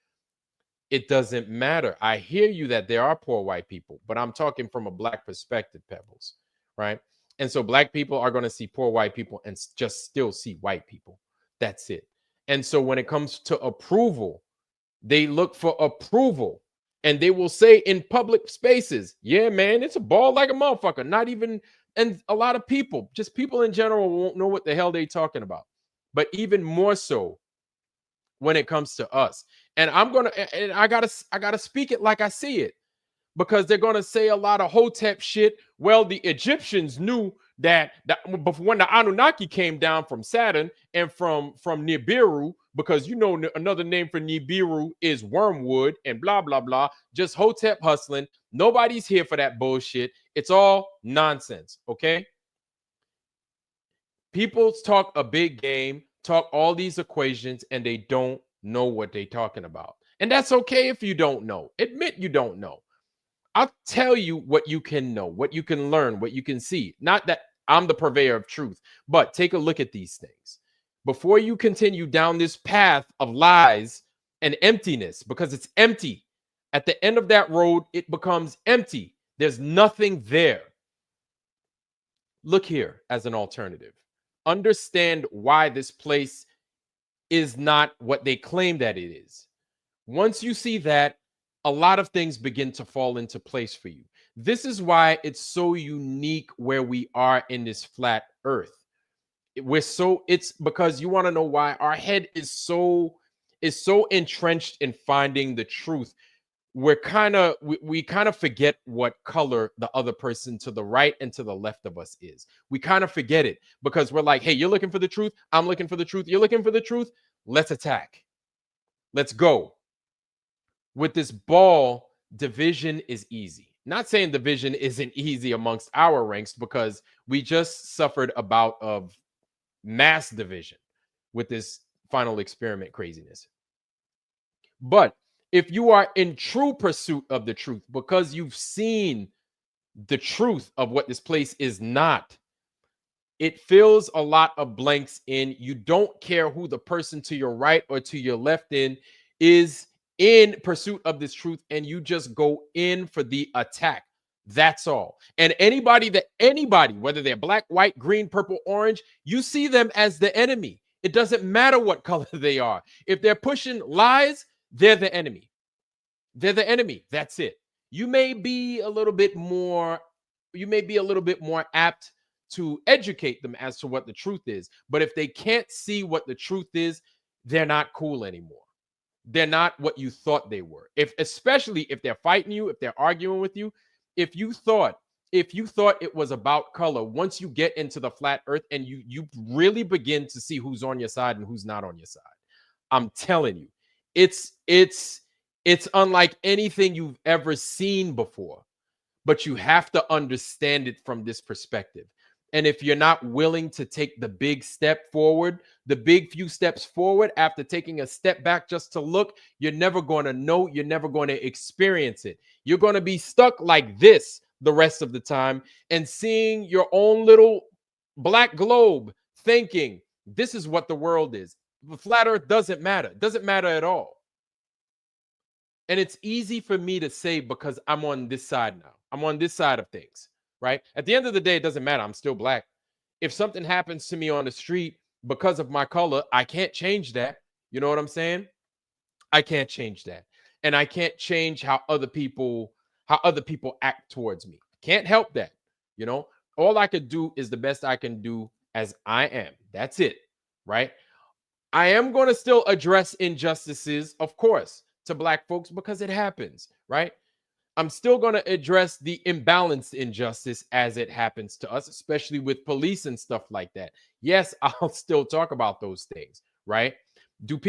Speaker 1: It doesn't matter. I hear you that there are poor white people, but I'm talking from a black perspective, Pebbles, right? And so black people are going to see poor white people and just still see white people. That's it. And so when it comes to approval, they look for approval, and they will say in public spaces, yeah, man, it's a ball like a motherfucker. Not even, and a lot of people, just people in general, won't know what the hell they're talking about. But even more so when it comes to us. And I gotta speak it like I see it, because they're gonna say a lot of Hotep shit. Well, the Egyptians knew that when the Anunnaki came down from Saturn and from Nibiru, because you know another name for Nibiru is wormwood and blah blah blah. Just Hotep hustling. Nobody's here for that bullshit. It's all nonsense. Okay. People talk a big game, talk all these equations, and they don't know what they're talking about. And that's okay if you don't know. Admit you don't know. I'll tell you what you can know, what you can learn, what you can see. Not that I'm the purveyor of truth, but take a look at these things before you continue down this path of lies and emptiness, because it's empty. At the end of that road, it becomes empty. There's nothing there. Look here as an alternative. Understand why this place is not what they claim that it is. Once you see that, a lot of things begin to fall into place for you. This is why it's so unique where we are in this flat earth. It's because you want to know why our head is so entrenched in finding the truth. We kind of forget what color the other person to the right and to the left of us is. We kind of forget it because we're like, hey, you're looking for the truth. I'm looking for the truth. You're looking for the truth. Let's attack. Let's go. With this ball, division is easy. Not saying division isn't easy amongst our ranks, because we just suffered a bout of mass division with this final experiment craziness. But if you are in true pursuit of the truth, because you've seen the truth of what this place is not, it fills a lot of blanks in. You don't care who the person to your right or to your left is in pursuit of this truth, and you just go in for the attack. That's all. And anybody, whether they're black, white, green, purple, orange, you see them as the enemy. It doesn't matter what color they are. If they're pushing lies, they're the enemy. They're the enemy. That's it. You may be a little bit more apt to educate them as to what the truth is. But if they can't see what the truth is, they're not cool anymore. They're not what you thought they were. Especially if they're fighting you, if they're arguing with you, if you thought it was about color, once you get into the flat earth and you really begin to see who's on your side and who's not on your side, I'm telling you, it's unlike anything you've ever seen before. But you have to understand it from this perspective. And if you're not willing to take the big step forward, the big few steps forward after taking a step back just to look, you're never going to know, you're never going to experience it. You're going to be stuck like this the rest of the time and seeing your own little black globe thinking this is what the world is. The flat earth doesn't matter. It doesn't matter at all. And it's easy for me to say because I'm on this side now. I'm on this side of things, right? At the end of the day, it doesn't matter. I'm still black. If something happens to me on the street because of my color, I can't change that. You know what I'm saying? I can't change that. And I can't change how other people act towards me. Can't help that. You know, all I could do is the best I can do as I am. That's it, right? I am going to still address injustices, of course, to black folks because it happens, right? I'm still going to address the imbalanced injustice as it happens to us, especially with police and stuff like that. Yes, I'll still talk about those things, right?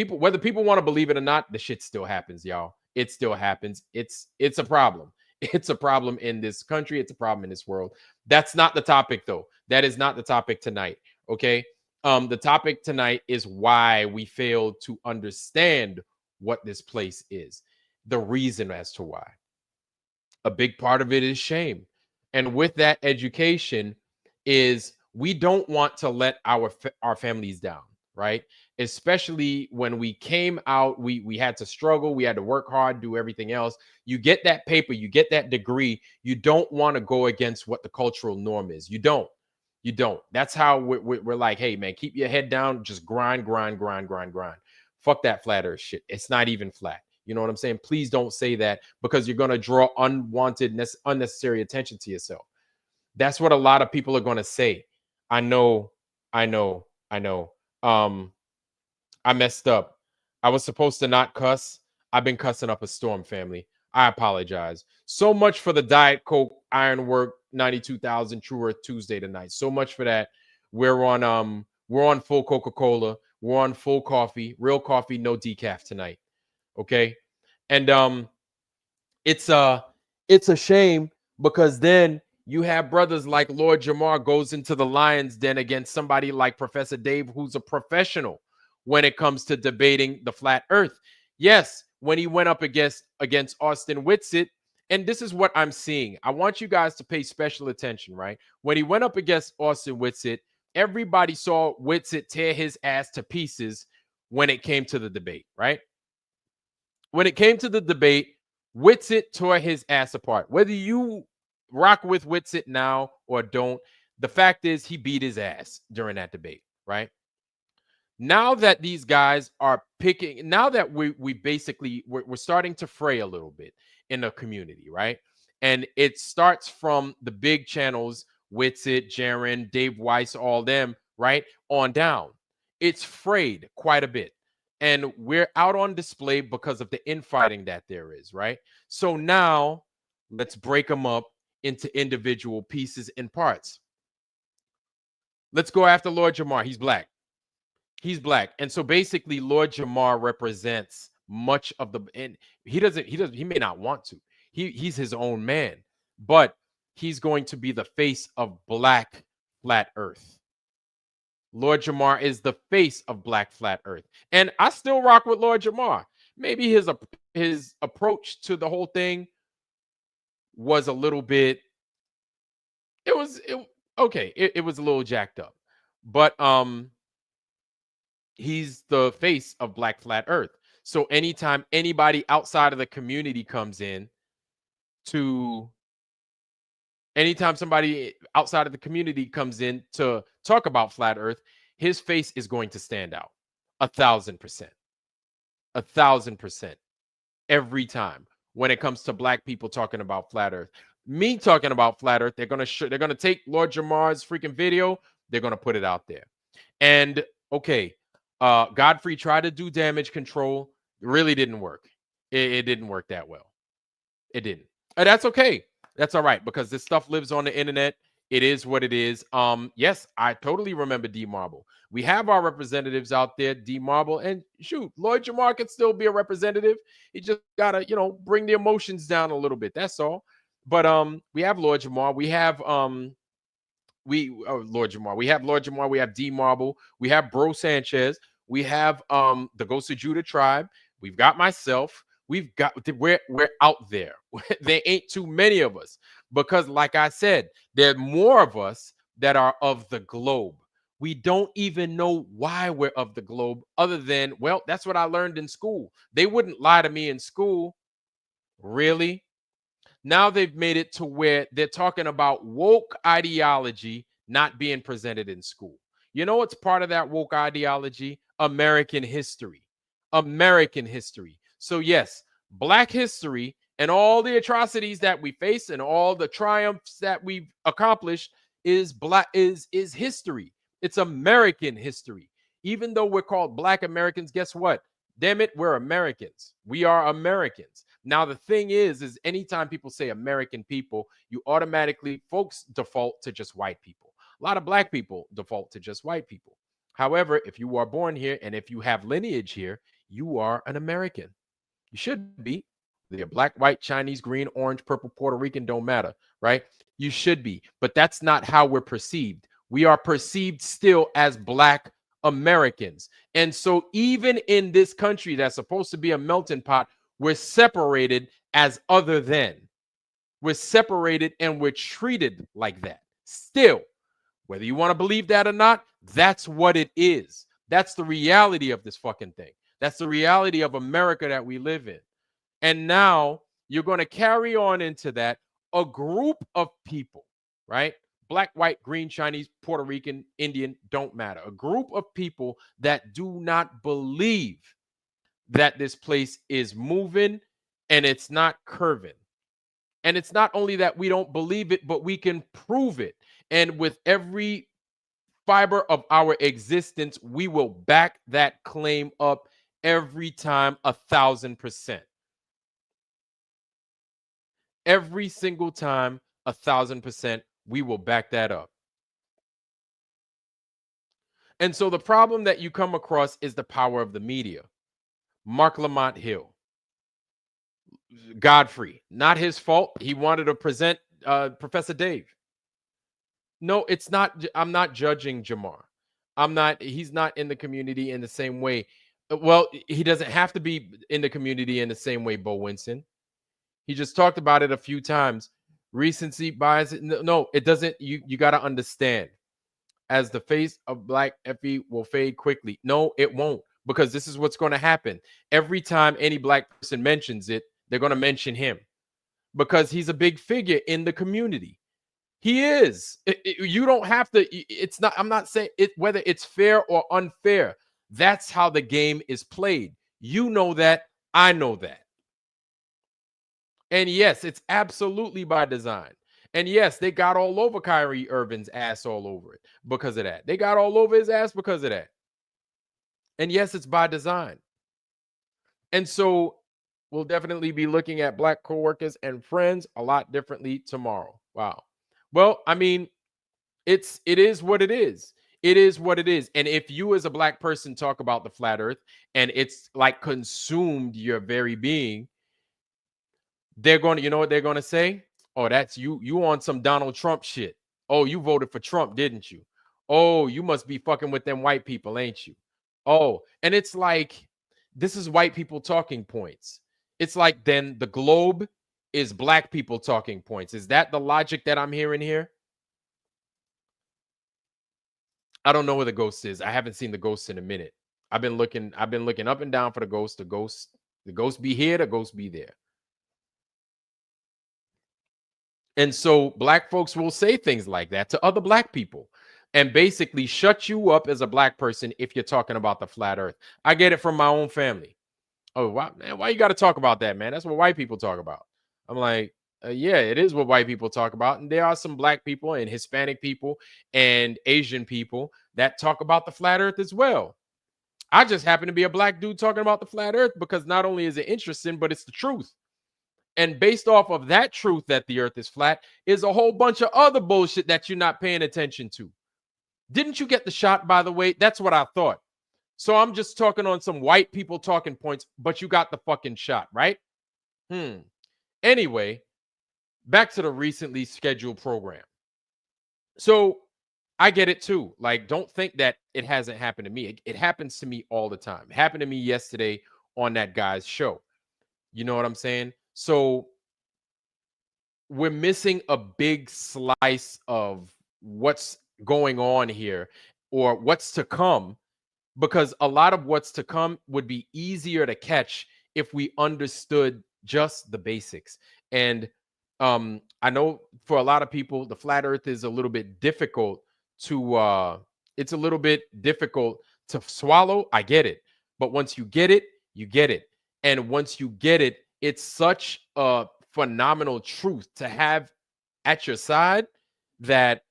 Speaker 1: Whether people want to believe it or not, the shit still happens, y'all. It still happens. It's a problem. It's a problem in this country. It's a problem in this world. That's not the topic, though. That is not the topic tonight, okay? The topic tonight is why we failed to understand what this place is, the reason as to why. A big part of it is shame. And with that education is we don't want to let our families down, right? Especially when we came out, we had to struggle, we had to work hard, do everything else. You get that paper, you get that degree, you don't want to go against what the cultural norm is. You don't. That's how we're like, hey, man, keep your head down, just grind. Fuck that flat earth shit. It's not even flat. You know what I'm saying? Please don't say that because you're going to draw unwanted, unnecessary attention to yourself. That's what a lot of people are going to say. I know. I messed up. I was supposed to not cuss. I've been cussing up a storm, family. I apologize. So much for the Diet Coke Ironwork 92,000 True Earth Tuesday tonight. So much for that. We're on full Coca-Cola. We're on full coffee, real coffee, no decaf tonight. Okay. And it's a shame because then you have brothers like Lord Jamar goes into the lion's den against somebody like Professor Dave, who's a professional when it comes to debating the flat earth. Yes, when he went up against Austin Whitsitt, and this is what I'm seeing. I want you guys to pay special attention, right? When he went up against Austin Whitsitt, everybody saw Whitsitt tear his ass to pieces when it came to the debate, right? When it came to the debate, Whitsitt tore his ass apart. Whether you rock with Whitsitt now or don't, the fact is he beat his ass during that debate, right? Now that these guys are picking, now that we're starting to fray a little bit in the community, right? And it starts from the big channels, Whitsitt, Jaron, Dave Weiss, all them, right? On down. It's frayed quite a bit. And we're out on display because of the infighting that there is, right? So now let's break them up into individual pieces and parts. Let's go after Lord Jamar. He's black. And so basically Lord Jamar represents much of the, and he may not want to. He's his own man, but he's going to be the face of Black Flat Earth. Lord Jamar is the face of Black Flat Earth. And I still rock with Lord Jamar. Maybe his approach to the whole thing was a little bit, it was a little jacked up. But he's the face of Black Flat Earth. So anytime anybody outside of the community comes in anytime somebody outside of the community comes in to talk about Flat Earth, his face is going to stand out 1,000%. 1,000% every time when it comes to black people talking about Flat Earth. Me talking about Flat Earth, they're gonna take Lord Jamar's freaking video, they're gonna put it out there. And okay, Godfrey tried to do damage control. It really didn't work. It didn't work that well. It didn't. And that's okay. That's all right because this stuff lives on the internet. It is what it is. Yes, I totally remember D Marble. We have our representatives out there, D Marble, and shoot, Lord Jamar can still be a representative. He just gotta, bring the emotions down a little bit. That's all. But we have Lord Jamar. We have Lord Jamar. We have Lord Jamar. We have D Marble. We have Bro Sanchez. We have the Ghost of Judah tribe. We've got myself. We're out there. There ain't too many of us because, like I said, there are more of us that are of the globe. We don't even know why we're of the globe, other than, well, that's what I learned in school. They wouldn't lie to me in school. Really? Now they've made it to where they're talking about woke ideology not being presented in school. You know what's part of that woke ideology? American history. American history. So yes, Black history and all the atrocities that we face and all the triumphs that we've accomplished is history. It's American history. Even though we're called Black Americans, guess what? Damn it, we're Americans. We are Americans. Now, the thing is anytime people say American people, you automatically, folks default to just white people. A lot of Black people default to just white people. However, if you are born here and if you have lineage here, you are an American. You should be. They're Black, white, Chinese, green, orange, purple, Puerto Rican, don't matter, right? You should be. But that's not how we're perceived. We are perceived still as Black Americans. And so even in this country that's supposed to be a melting pot, we're separated as other than. We're separated and we're treated like that. Still, whether you want to believe that or not, that's what it is. That's the reality of this fucking thing. That's the reality of America that we live in. And now you're going to carry on into that a group of people, right? Black, white, green, Chinese, Puerto Rican, Indian, don't matter. A group of people that do not believe that this place is moving and it's not curving. And it's not only that we don't believe it, but we can prove it. And with every fiber of our existence, we will back that claim up every time 1,000%. Every single time 1,000%, we will back that up. And so the problem that you come across is the power of the media. Marc Lamont Hill, Godfrey, not his fault. He wanted to present Professor Dave. No, it's not. I'm not judging Jamar. He's not in the community in the same way. Well, he doesn't have to be in the community in the same way, Bo Winston. He just talked about it a few times. Recency bias. No, it doesn't. You got to understand. As the face of Black Effie will fade quickly. No, it won't, because this is what's going to happen. Every time any Black person mentions it, they're going to mention him because he's a big figure in the community. He is. You don't have to. It's not. I'm not saying it whether it's fair or unfair. That's how the game is played. You know that. I know that. And yes, it's absolutely by design. And yes, they got all over Kyrie Irving's ass all over it because of that. They got all over his ass because of that. And yes, it's by design. And so we'll definitely be looking at Black coworkers and friends a lot differently tomorrow. Wow. Well, I mean, it is what it is. It is what it is. And if you as a Black person talk about the flat earth and it's like consumed your very being, they're going to, you know what they're going to say? Oh, that's you on some Donald Trump shit. Oh, you voted for Trump, didn't you? Oh, you must be fucking with them white people, ain't you? Oh, and it's like, this is white people talking points. It's like, then the globe is Black people talking points. Is that the logic that I'm hearing here? I don't know where the ghost is. I haven't seen the ghost in a minute. I've been looking up and down for the ghost. The ghost be here, the ghost be there. And so Black folks will say things like that to other Black people and basically shut you up as a Black person if you're talking about the flat earth. I get it from my own family. Oh, wow, man, why you got to talk about that, man? That's what white people talk about. I'm like, yeah, it is what white people talk about. And there are some Black people and Hispanic people and Asian people that talk about the flat earth as well. I just happen to be a Black dude talking about the flat earth because not only is it interesting, but it's the truth. And based off of that truth that the earth is flat is a whole bunch of other bullshit that you're not paying attention to. Didn't you get the shot, by the way? That's what I thought. So I'm just talking on some white people talking points, but you got the fucking shot, right? Anyway, back to the recently scheduled program. So I get it too. Like, don't think that it hasn't happened to me. It happens to me all the time. It happened to me yesterday on that guy's show. You know what I'm saying? So we're missing a big slice of what's going on here. or what's to come, because a lot of what's to come would be easier to catch if we understood just the basics. And I know for a lot of people, the flat earth is a little bit difficult to it's a little bit difficult to swallow. I get it. But once you get it, you get it. And once you get it, it's such a phenomenal truth to have at your side that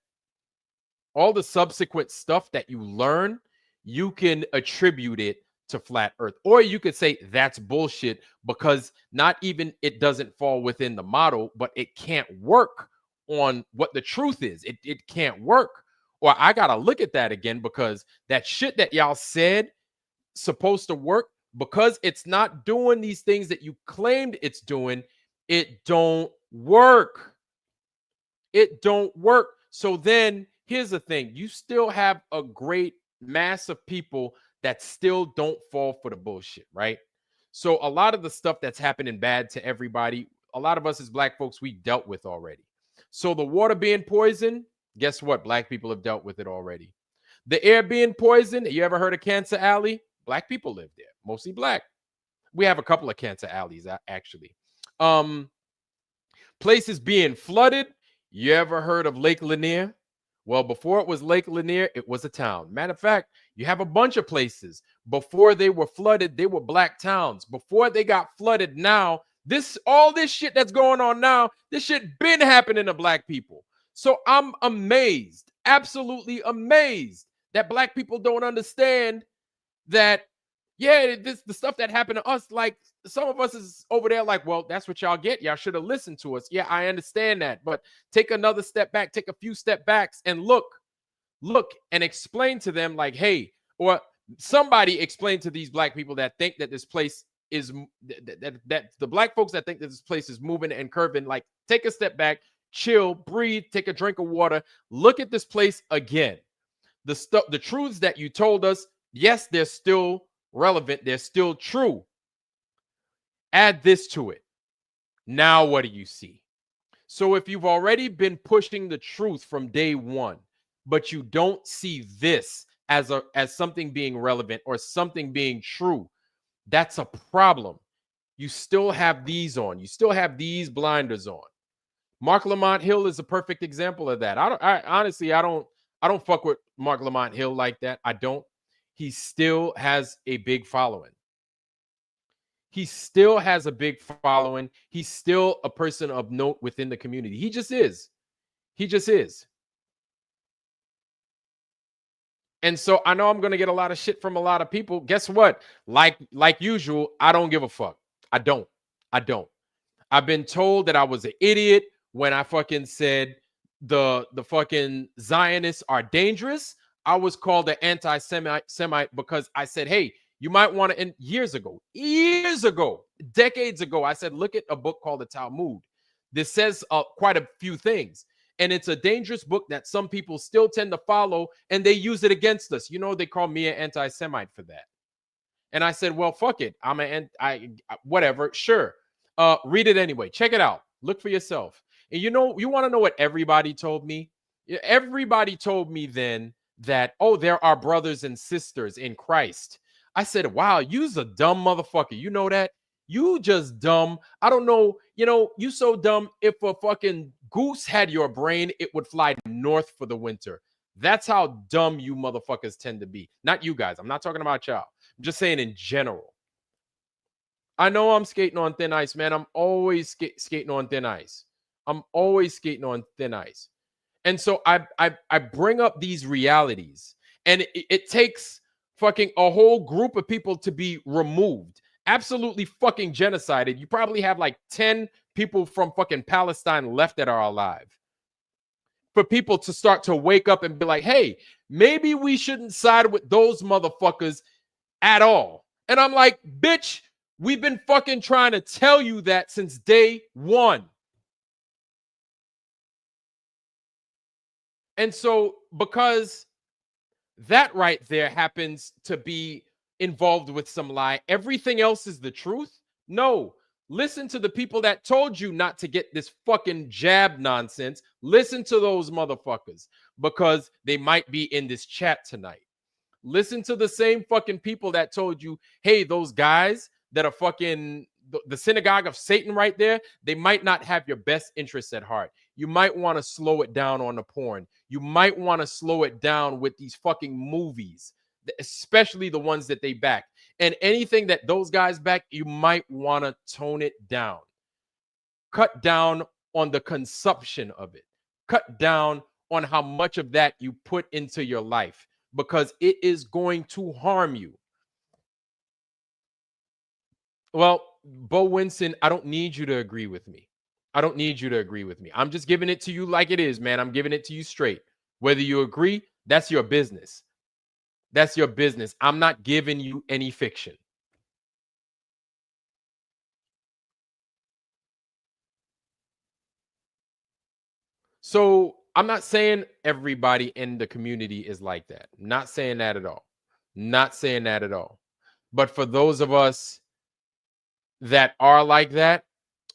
Speaker 1: all the subsequent stuff that you learn, you can attribute it to flat earth. Or you could say that's bullshit because not even it doesn't fall within the model, but it can't work on what the truth is. It can't work. Or I got to look at that again because that shit that y'all said supposed to work, because it's not doing these things that you claimed it's doing, it don't work. It don't work. So then here's the thing. You still have a great mass of people that still don't fall for the bullshit, right? So a lot of the stuff that's happening bad to everybody, a lot of us as black folks, we dealt with already. So the water being poisoned, guess what? Black people have dealt with it already. The air being poisoned, you ever heard of Cancer Alley? Black people live there, mostly black. We have a couple of Cancer Alleys, actually. Places being flooded, you ever heard of Lake Lanier? Well, before it was Lake Lanier, it was a town. Matter of fact, you have a bunch of places. Before they were flooded, they were black towns. Before they got flooded, now, all this shit that's going on now, this shit been happening to black people. So I'm amazed, absolutely amazed that black people don't understand that, yeah, the stuff that happened to us, like some of us is over there like, well, that's what y'all get. Y'all should have listened to us. Yeah, I understand that. But take another step back, take a few step backs and look and explain to them like, hey, or somebody explain to these black people that think that this place is, that the black folks that think that this place is moving and curving, like take a step back, chill, breathe, take a drink of water, look at this place again. The truths that you told us, yes, they're still relevant. They're still true. Add this to it. Now, what do you see? So if you've already been pushing the truth from day one, but you don't see this as something being relevant or something being true, that's a problem. You still have these on. You still have these blinders on. Mark Lamont Hill is a perfect example of that. I honestly don't fuck with Mark Lamont Hill like that. I don't. He still has a big following. He still has a big following. He's still a person of note within the community. He just is. He just is. And so I know I'm going to get a lot of shit from a lot of people. Guess what? Like usual, I don't give a fuck. I don't. I've been told that I was an idiot when I fucking said the fucking Zionists are dangerous. I was called an anti-Semite because I said, hey, you might want to, and years ago, decades ago, I said, look at a book called the Talmud. This says quite a few things. And it's a dangerous book that some people still tend to follow, and they use it against us. You know, they call me an anti-Semite for that. And I said, well, fuck it. Whatever, sure. Read it anyway. Check it out. Look for yourself. And you know, you want to know what everybody told me? Everybody told me then that, oh, there are brothers and sisters in Christ. I said, wow, you's a dumb motherfucker. You know that? You just dumb. I don't know. You know, you so dumb. If a fucking goose had your brain, it would fly north for the winter. That's how dumb you motherfuckers tend to be. Not you guys. I'm not talking about y'all. I'm just saying in general. I know I'm skating on thin ice, man. I'm always skating on thin ice. I'm always skating on thin ice. And so I bring up these realities, and it takes fucking a whole group of people to be removed, absolutely fucking genocided. You probably have like 10 people from fucking Palestine left that are alive. For people to start to wake up and be like, hey, maybe we shouldn't side with those motherfuckers at all. And I'm like, bitch, we've been fucking trying to tell you that since day one. And so because that right there happens to be involved with some lie, everything else is the truth? No, Listen to the people that told you not to get this fucking jab nonsense. Listen to those motherfuckers because they might be in this chat tonight. Listen to the same fucking people that told you, hey, those guys that are fucking the synagogue of Satan right there, they might not have your best interests at heart. You might want to slow it down on the porn. You might want to slow it down with these fucking movies, especially the ones that they back. And anything that those guys back, you might want to tone it down. Cut down on the consumption of it. Cut down on how much of that you put into your life because it is going to harm you. Well, Bo Winston, I don't need you to agree with me. I don't need you to agree with me. I'm just giving it to you like it is, man. I'm giving it to you straight. Whether you agree, that's your business. That's your business. I'm not giving you any fiction. So I'm not saying everybody in the community is like that. Not saying that at all. Not saying that at all. But for those of us that are like that,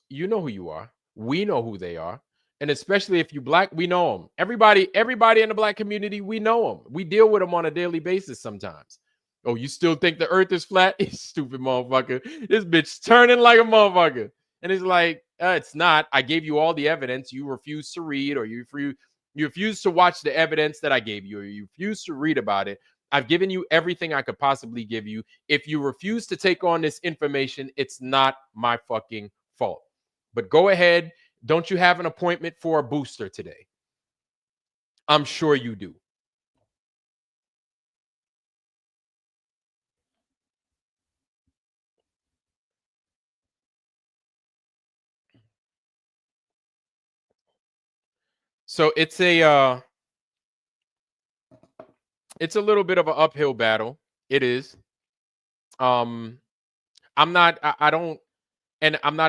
Speaker 1: you know who you are. We know who they are. And especially if you black, we know them. Everybody in the black community, we know them. We deal with them on a daily basis sometimes. Oh, you still think the earth is flat? You stupid motherfucker. This bitch turning like a motherfucker. And it's like, it's not. I gave you all the evidence. You refuse to read, or you refuse to watch the evidence that I gave you, or you refuse to read about it. I've given you everything I could possibly give you. If you refuse to take on this information, it's not my fucking fault. But go ahead. Don't you have an appointment for a booster today? I'm sure you do. So it's a little bit of an uphill battle. It is. I'm not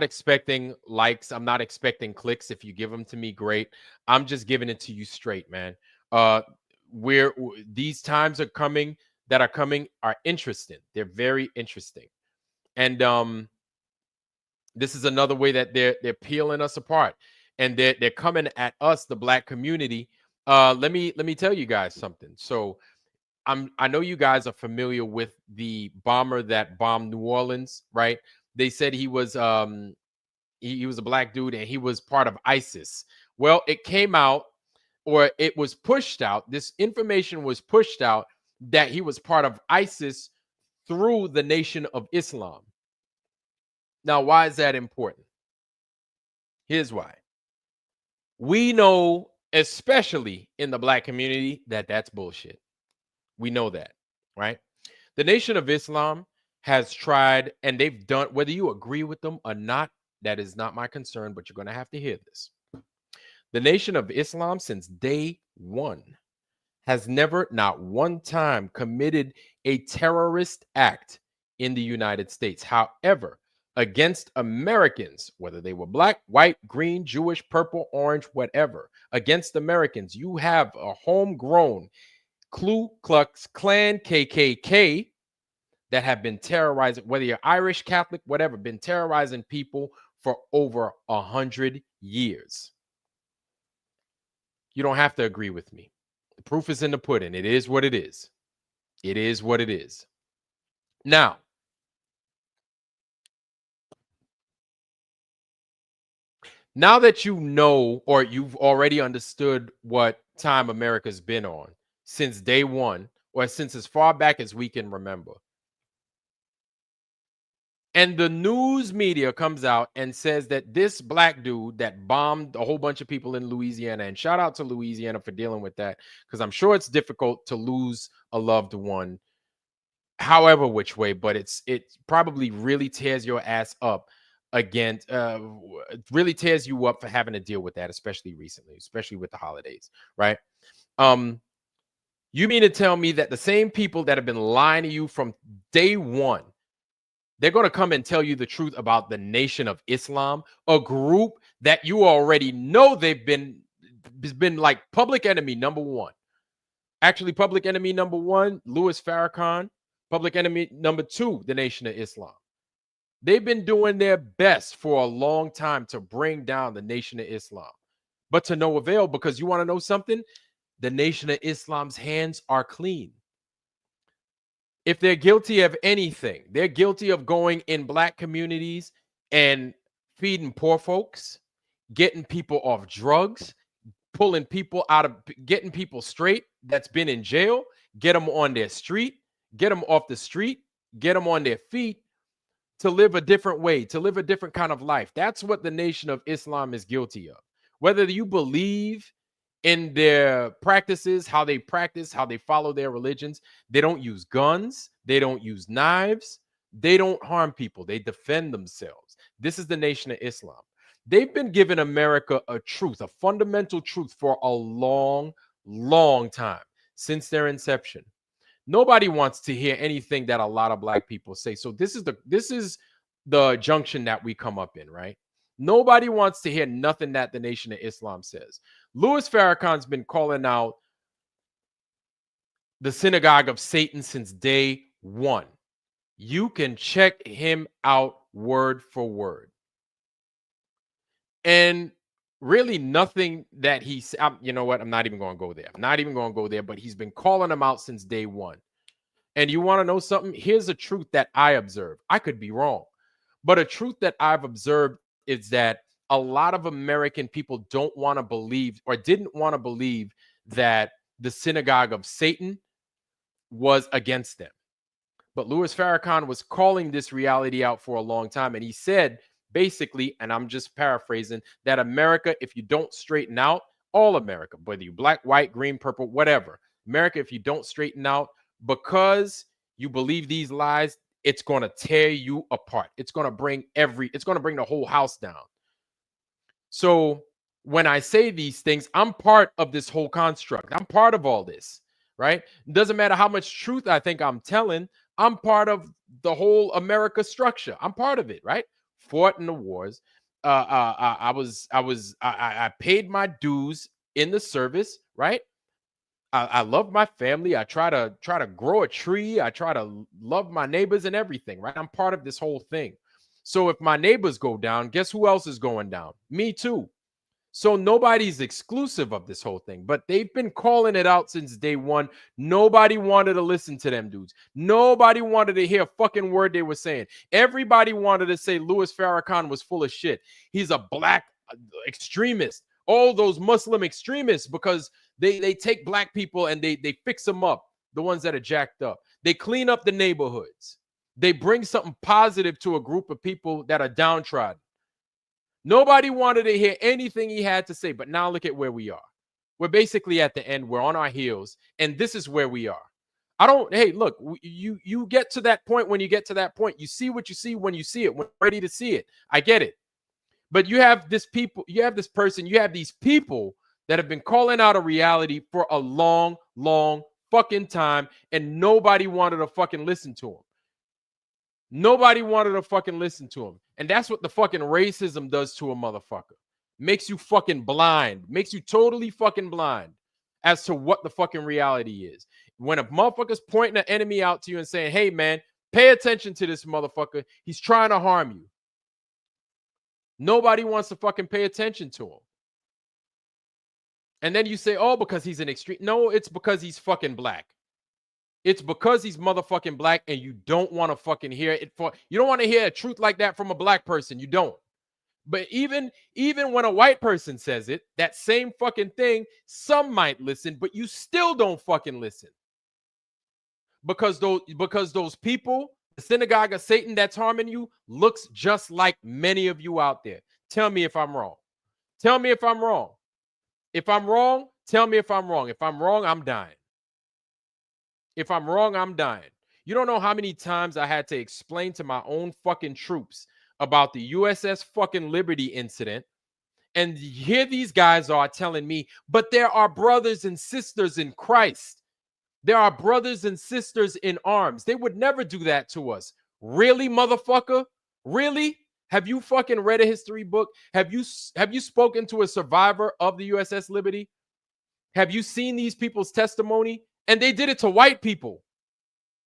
Speaker 1: expecting likes. I'm not expecting clicks. If you give them to me, great. I'm just giving it to you straight, man. Where these times are coming are interesting. They're very interesting. And this is another way that they're peeling us apart. And they're coming at us, the black community. Let me tell you guys something. So I know you guys are familiar with the bomber that bombed New Orleans, right? They said he was he was a black dude and he was part of ISIS. Well, it came out, or it was pushed out. This information was pushed out that he was part of ISIS through the Nation of Islam. Now, why is that important? Here's why. We know, especially in the black community, that that's bullshit. We know that, right? The Nation of Islam has tried, and they've done, whether you agree with them or not, that is not my concern, but you're going to have to hear this. The Nation of Islam, since day one, has never, not one time, committed a terrorist act in the United States. However, against Americans, whether they were black, white, green, Jewish, purple, orange, whatever, against Americans, you have a homegrown Ku Klux Klan, KKK, that have been terrorizing, whether you're Irish, Catholic, whatever, been terrorizing people for over 100 years. You don't have to agree with me. The proof is in the pudding. It is what it is. It is what it is. Now, that you know, or you've already understood what time America's been on since day one, or since as far back as we can remember, and the news media comes out and says that this black dude that bombed a whole bunch of people in Louisiana, and shout out to Louisiana for dealing with that, because I'm sure it's difficult to lose a loved one, however which way, but it probably really tears your ass up again, really tears you up for having to deal with that, especially recently, especially with the holidays, right? You mean to tell me that the same people that have been lying to you from day one, they're going to come and tell you the truth about the Nation of Islam, a group that you already know they've been like public enemy number one. Actually, public enemy number one, Louis Farrakhan. Public enemy number two, the Nation of Islam. They've been doing their best for a long time to bring down the Nation of Islam, but to no avail, because you want to know something? The Nation of Islam's hands are clean. If they're guilty of anything, they're guilty of going in black communities and feeding poor folks, getting people off drugs, pulling people out of, getting people straight that's been in jail, get them on their street, get them off the street, get them on their feet to live a different way, to live a different kind of life. That's what the Nation of Islam is guilty of. Whether you believe in their practices, how they practice, how they follow their religions, they don't use guns, they don't use knives, they don't harm people, they defend themselves. This is the Nation of Islam. They've been giving America a truth, a fundamental truth, for a long, long time, since their inception. Nobody wants to hear anything that a lot of black people say. So this is the junction that we come up in, right? Nobody wants to hear nothing that the Nation of Islam says. Louis Farrakhan's been calling out the synagogue of Satan since day one. You can check him out word for word. And really nothing that he's, you know what? I'm not even going to go there. I'm not even going to go there, but he's been calling them out since day one. And you want to know something? Here's a truth that I observed. I could be wrong, but a truth that I've observed is that a lot of American people don't want to believe, or didn't want to believe, that the synagogue of Satan was against them. But Louis Farrakhan was calling this reality out for a long time. And he said, basically, and I'm just paraphrasing, that America, if you don't straighten out, all America, whether you black, white, green, purple, whatever, America, if you don't straighten out, because you believe these lies, it's going to tear you apart. It's going to bring the whole house down. So when I say these things, I'm part of this whole construct. I'm part of all this, right? It doesn't matter how much truth I think I'm telling. I'm part of the whole America structure. I'm part of it, right? Fought in the wars. I paid my dues in the service, right? I love my family. I try to grow a tree. I try to love my neighbors and everything, right? I'm part of this whole thing. So if my neighbors go down, guess who else is going down? Me too. So nobody's exclusive of this whole thing, but they've been calling it out since day one. Nobody wanted to listen to them dudes. Nobody wanted to hear a fucking word they were saying. Everybody wanted to say Louis Farrakhan was full of shit. He's a black extremist. All those Muslim extremists, because they take black people and they fix them up, the ones that are jacked up. They clean up the neighborhoods. They bring something positive to a group of people that are downtrodden. Nobody wanted to hear anything he had to say, but now look at where we are. We're basically at the end. We're on our heels, and this is where we are. Hey, look, you get to that point when you get to that point. You see what you see when you see it, when you're ready to see it. I get it. But you have these people that have been calling out a reality for a long, long fucking time, and nobody wanted to fucking listen to them. Nobody wanted to fucking listen to him. And that's what the fucking racism does to a motherfucker. Makes you fucking blind. Makes you totally fucking blind as to what the fucking reality is. When a motherfucker's pointing an enemy out to you and saying, hey, man, pay attention to this motherfucker. He's trying to harm you. Nobody wants to fucking pay attention to him. And then you say, oh, because he's an extreme. No, it's because he's fucking black. It's because he's motherfucking black, and you don't want to fucking hear it. You don't want to hear a truth like that from a black person. You don't. But even when a white person says it, that same fucking thing, some might listen, but you still don't fucking listen. Because those people, the synagogue of Satan that's harming you, looks just like many of you out there. Tell me if I'm wrong. Tell me if I'm wrong. If I'm wrong, tell me if I'm wrong. If I'm wrong, I'm dying. If I'm wrong, I'm dying. You don't know how many times I had to explain to my own fucking troops about the USS fucking Liberty incident. And here these guys are telling me, but there are brothers and sisters in Christ. There are brothers and sisters in arms. They would never do that to us. Really, motherfucker? Really? Have you fucking read a history book? Have you spoken to a survivor of the USS Liberty? Have you seen these people's testimony? And they did it to white people.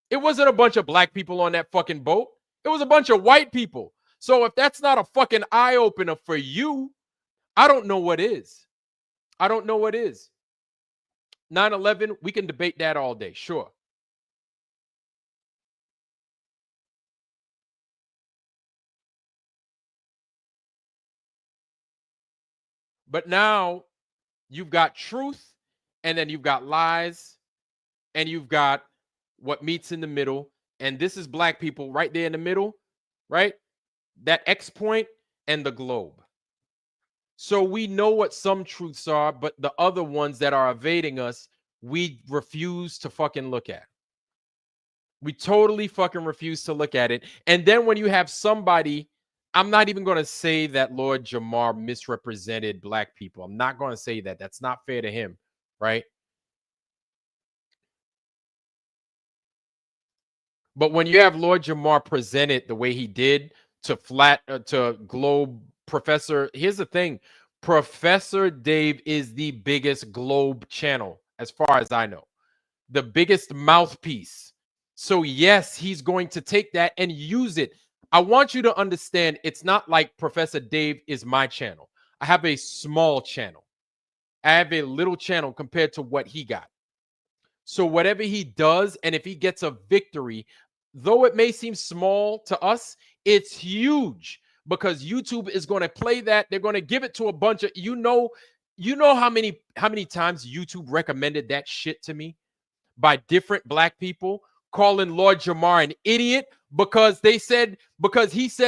Speaker 1: It wasn't a bunch of black people on that fucking boat. It was a bunch of white people. So if that's not a fucking eye opener for you, I don't know what is. I don't know what is. 9/11, we can debate that all day, sure. But now you've got truth, and then you've got lies, and you've got what meets in the middle. And this is black people right there in the middle, right? That X point and the globe. So we know what some truths are, but the other ones that are evading us, we refuse to fucking look at. We totally fucking refuse to look at it. And then when you have somebody, I'm not even going to say that Lord Jamar misrepresented black people. I'm not going to say that. That's not fair to him, right? But when you have Lord Jamar presented the way he did to Globe Professor, here's the thing. Professor Dave is the biggest Globe channel, as far as I know. The biggest mouthpiece. So yes, he's going to take that and use it. I want you to understand, it's not like Professor Dave is my channel. I have a small channel. I have a little channel compared to what he got. So whatever he does, and if he gets a victory, though it may seem small to us, it's huge because YouTube is going to play that. They're going to give it to a bunch of, you know how many times YouTube recommended that shit to me by different black people, calling Lord Jamar an idiot because he said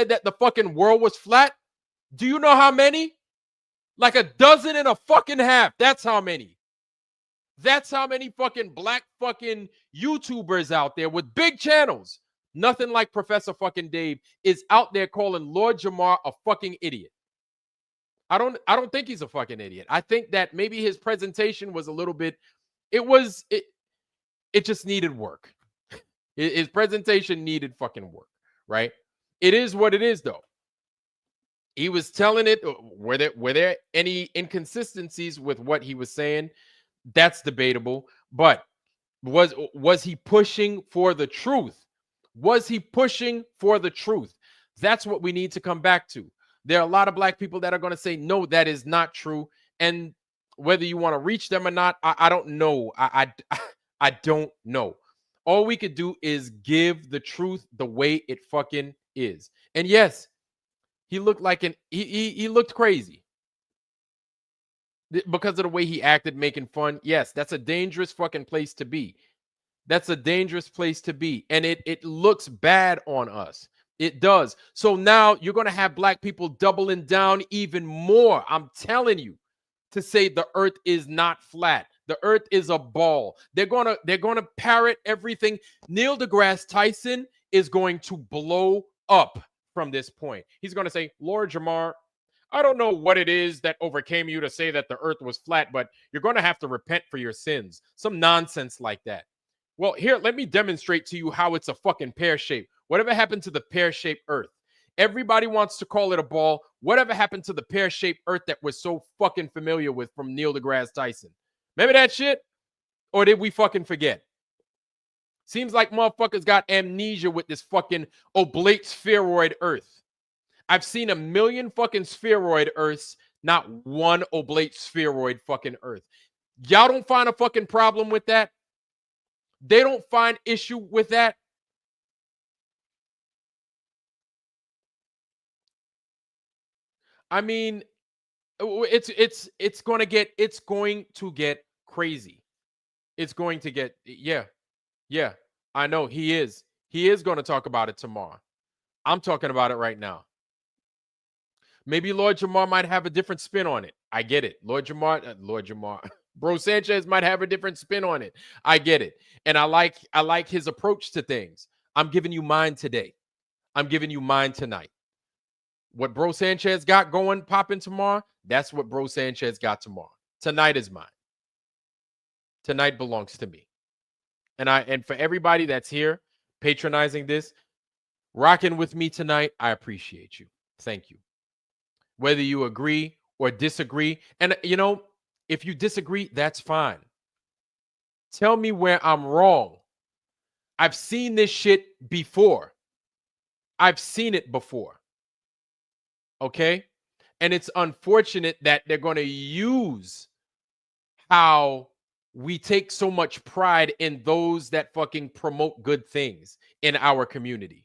Speaker 1: that the fucking world was flat. Do you know how many? Like 12 and a fucking half. That's how many. That's how many fucking black fucking YouTubers out there with big channels. Nothing like Professor fucking Dave is out there calling Lord Jamar a fucking idiot. I don't think he's a fucking idiot. I think that maybe his presentation was a little bit, it just needed work. His presentation needed fucking work, right? It is what it is, though. He was telling it. Were there any inconsistencies with what he was saying? That's debatable. But was he pushing for the truth? Was he pushing for the truth? That's what we need to come back to. There are a lot of black people that are going to say, no, that is not true. And whether you want to reach them or not, I don't know. I don't know. All we could do is give the truth the way it fucking is. And yes, he looked like he looked crazy because of the way he acted, making fun. Yes, that's a dangerous fucking place to be. That's a dangerous place to be. And it looks bad on us. It does. So now you're going to have black people doubling down even more. I'm telling you, to say the earth is not flat. The earth is a ball. They're gonna parrot everything. Neil deGrasse Tyson is going to blow up from this point. He's going to say, Lord Jamar, I don't know what it is that overcame you to say that the earth was flat, but you're going to have to repent for your sins. Some nonsense like that. Well, here, let me demonstrate to you how it's a fucking pear shape. Whatever happened to the pear-shaped earth? Everybody wants to call it a ball. Whatever happened to the pear-shaped earth that we're so fucking familiar with from Neil deGrasse Tyson? Remember that shit? Or did we fucking forget? Seems like motherfuckers got amnesia with this fucking oblate spheroid earth. I've seen 1 million fucking spheroid earths, not one oblate spheroid fucking earth. Y'all don't find a fucking problem with that? They don't find issue with that? I mean, it's going to get crazy. It's going to get, yeah, I know he is going to talk about it tomorrow. I'm talking about it right now. Maybe Lord Jamar might have a different spin on it. I get it. Lord Jamar, Bro Sanchez might have a different spin on it. I get it. And I like his approach to things. I'm giving you mine today. I'm giving you mine tonight. What Bro Sanchez got going, popping tomorrow, that's what Bro Sanchez got tomorrow. Tonight is mine. Tonight belongs to me. And for everybody that's here patronizing this, rocking with me tonight, I appreciate you. Thank you. Whether you agree or disagree, and you know, if you disagree, that's fine. Tell me where I'm wrong. I've seen this shit before. I've seen it before. Okay? And it's unfortunate that they're going to use how we take so much pride in those that fucking promote good things in our community.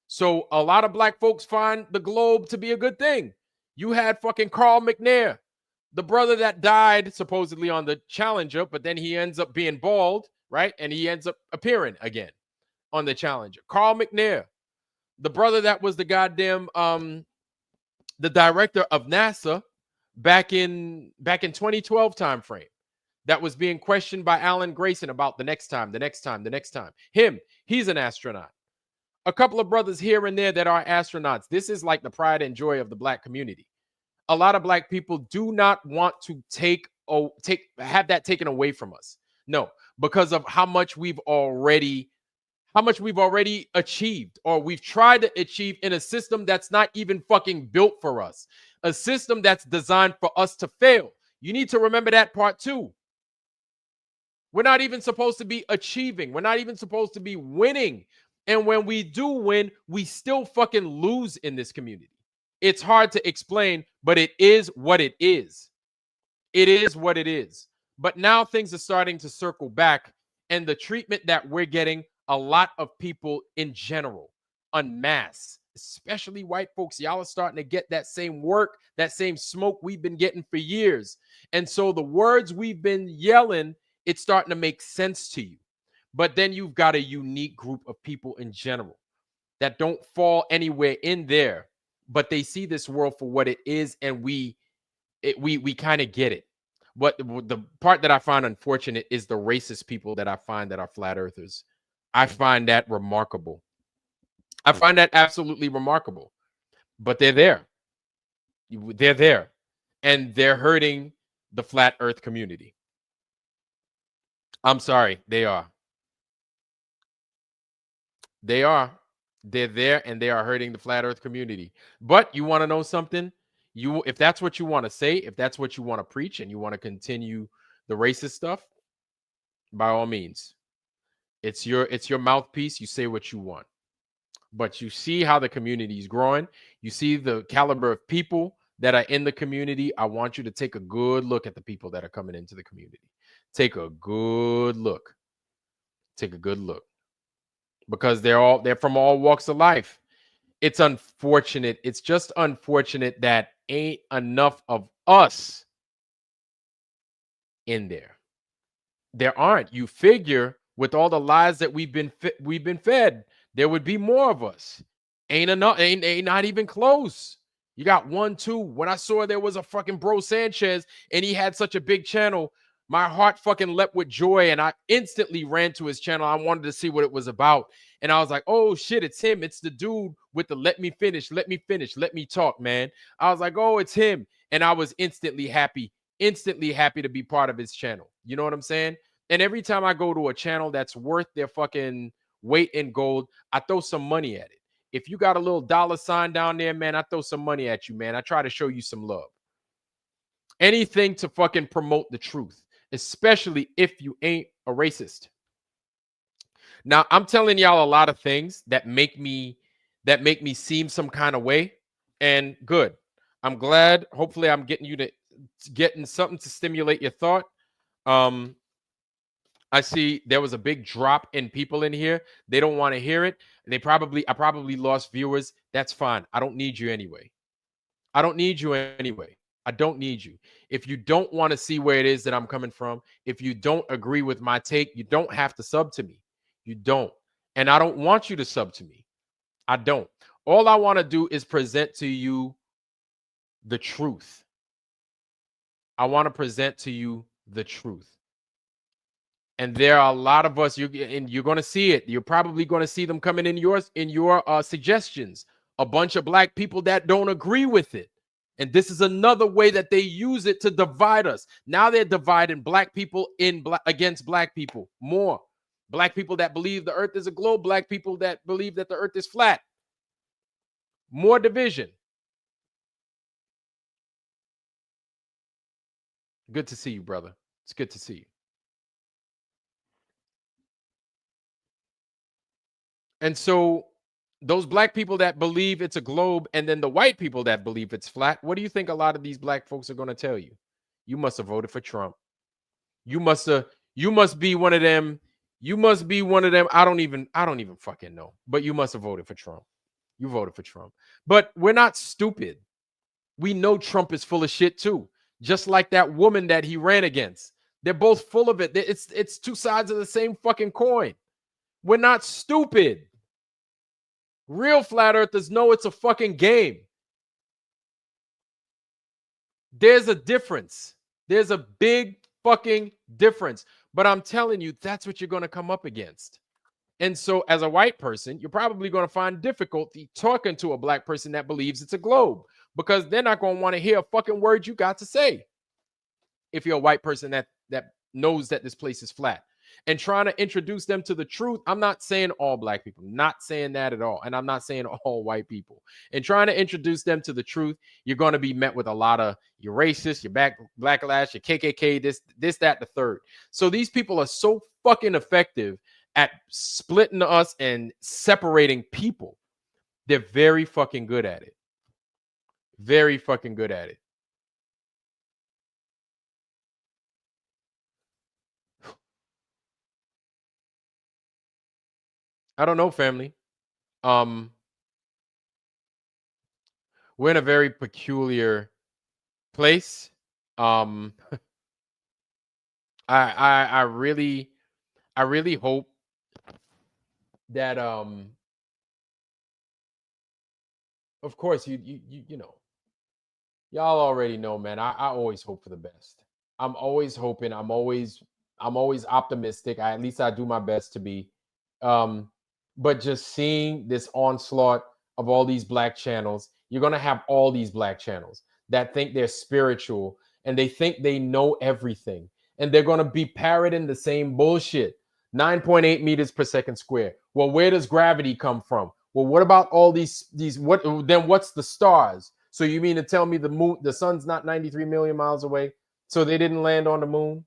Speaker 1: So a lot of black folks find the Globe to be a good thing. You had fucking Carl McNair, the brother that died supposedly on the Challenger, but then he ends up being bald, right? And he ends up appearing again on the Challenger. Carl McNair, the brother that was the goddamn the director of NASA back in 2012 time frame, that was being questioned by Alan Grayson about the next time. He's an astronaut. A couple of brothers here and there that are astronauts. This is like the pride and joy of the black community. A lot of black people do not want to have that taken away from us. No, because of how much we've already achieved, or we've tried to achieve in a system that's not even fucking built for us, a system that's designed for us to fail. You need to remember that part too. We're not even supposed to be achieving. We're not even supposed to be winning. And when we do win, we still fucking lose in this community. It's hard to explain, but it is what it is. It is what it is. But now things are starting to circle back, and the treatment that we're getting, a lot of people in general, en masse, especially white folks, y'all are starting to get that same work, that same smoke we've been getting for years. And so the words we've been yelling, it's starting to make sense to you. But then you've got a unique group of people in general that don't fall anywhere in there, but they see this world for what it is, and we kind of get it. But the part that I find unfortunate is the racist people that I find that are flat earthers. I find that remarkable. I find that absolutely remarkable. But they're there. They're there. And they're hurting the flat earth community. I'm sorry, they are. They are. They're there, and they are hurting the flat earth community. But you want to know something? If that's what you want to say, if that's what you want to preach, and you want to continue the racist stuff, by all means. It's your mouthpiece. You say what you want. But you see how the community is growing. You see the caliber of people that are in the community. I want you to take a good look at the people that are coming into the community. Take a good look. Take a good look. Because they're from all walks of life. It's unfortunate. It's just unfortunate that ain't enough of us in there. There aren't. You figure with all the lies that we've been fed, there would be more of us. Ain't enough. Ain't not even close. You got 1, 2. When I saw there was a fucking Bro Sanchez and he had such a big channel, my heart fucking leapt with joy, and I instantly ran to his channel. I wanted to see what it was about. And I was like, oh shit, it's him. It's the dude with the let me finish, let me talk, man. I was like, oh, it's him. And I was instantly happy to be part of his channel. You know what I'm saying? And every time I go to a channel that's worth their fucking weight in gold, I throw some money at it. If you got a little $sign down there, man, I throw some money at you, man. I try to show you some love. Anything to fucking promote the truth, especially if you ain't a racist. Now, I'm telling y'all a lot of things that make me seem some kind of way, and good. I'm glad. Hopefully, I'm getting something to stimulate your thought. I see there was a big drop in people in here. They don't want to hear it. I probably lost viewers. That's fine. I don't need you anyway. I don't need you. If you don't want to see where it is that I'm coming from, if you don't agree with my take, you don't have to sub to me. You don't. And I don't want you to sub to me. I don't. All I want to do is present to you the truth. I want to present to you the truth. And there are a lot of us, you're going to see it. You're probably going to see them coming in your suggestions. A bunch of black people that don't agree with it. And this is another way that they use it to divide us. Now they're dividing black people against black people more. Black people that believe the earth is a globe. Black people that believe that the earth is flat. More division. Good to see you, brother. It's good to see you. And so those black people that believe it's a globe and then the white people that believe it's flat, what do you think a lot of these black folks are going to tell you? You must have voted for Trump. You must be one of them. You must be one of them. I don't even fucking know. But you must have voted for Trump. You voted for Trump. But we're not stupid. We know Trump is full of shit too. Just like that woman that he ran against. They're both full of it. It's two sides of the same fucking coin. We're not stupid. Real flat earthers know it's a fucking game. There's a difference. There's a big fucking difference. But I'm telling you, that's what you're going to come up against. And so as a white person, you're probably going to find difficulty talking to a black person that believes it's a globe, because they're not going to want to hear a fucking word you got to say. If you're a white person that knows that this place is flat and trying to introduce them to the truth. I'm not saying all black people, not saying that at all. And I'm not saying all white people. And trying to introduce them to the truth, you're going to be met with a lot of you're racist, you're backlash, your KKK, this, that, the third. So these people are so fucking effective at splitting us and separating people. They're very fucking good at it. Very fucking good at it. I don't know, family. We're in a very peculiar place. I really hope that of course you know, y'all already know, man. I always hope for the best. I'm always hoping. I'm always optimistic. At least I do my best to be. But just seeing this onslaught of all these black channels, you're going to have all these black channels that think they're spiritual and they think they know everything. And they're going to be parroting the same bullshit. 9.8 meters per second square. Well, where does gravity come from? Well, what about all these what's the stars? So you mean to tell me the sun's not 93 million miles away? So they didn't land on the moon?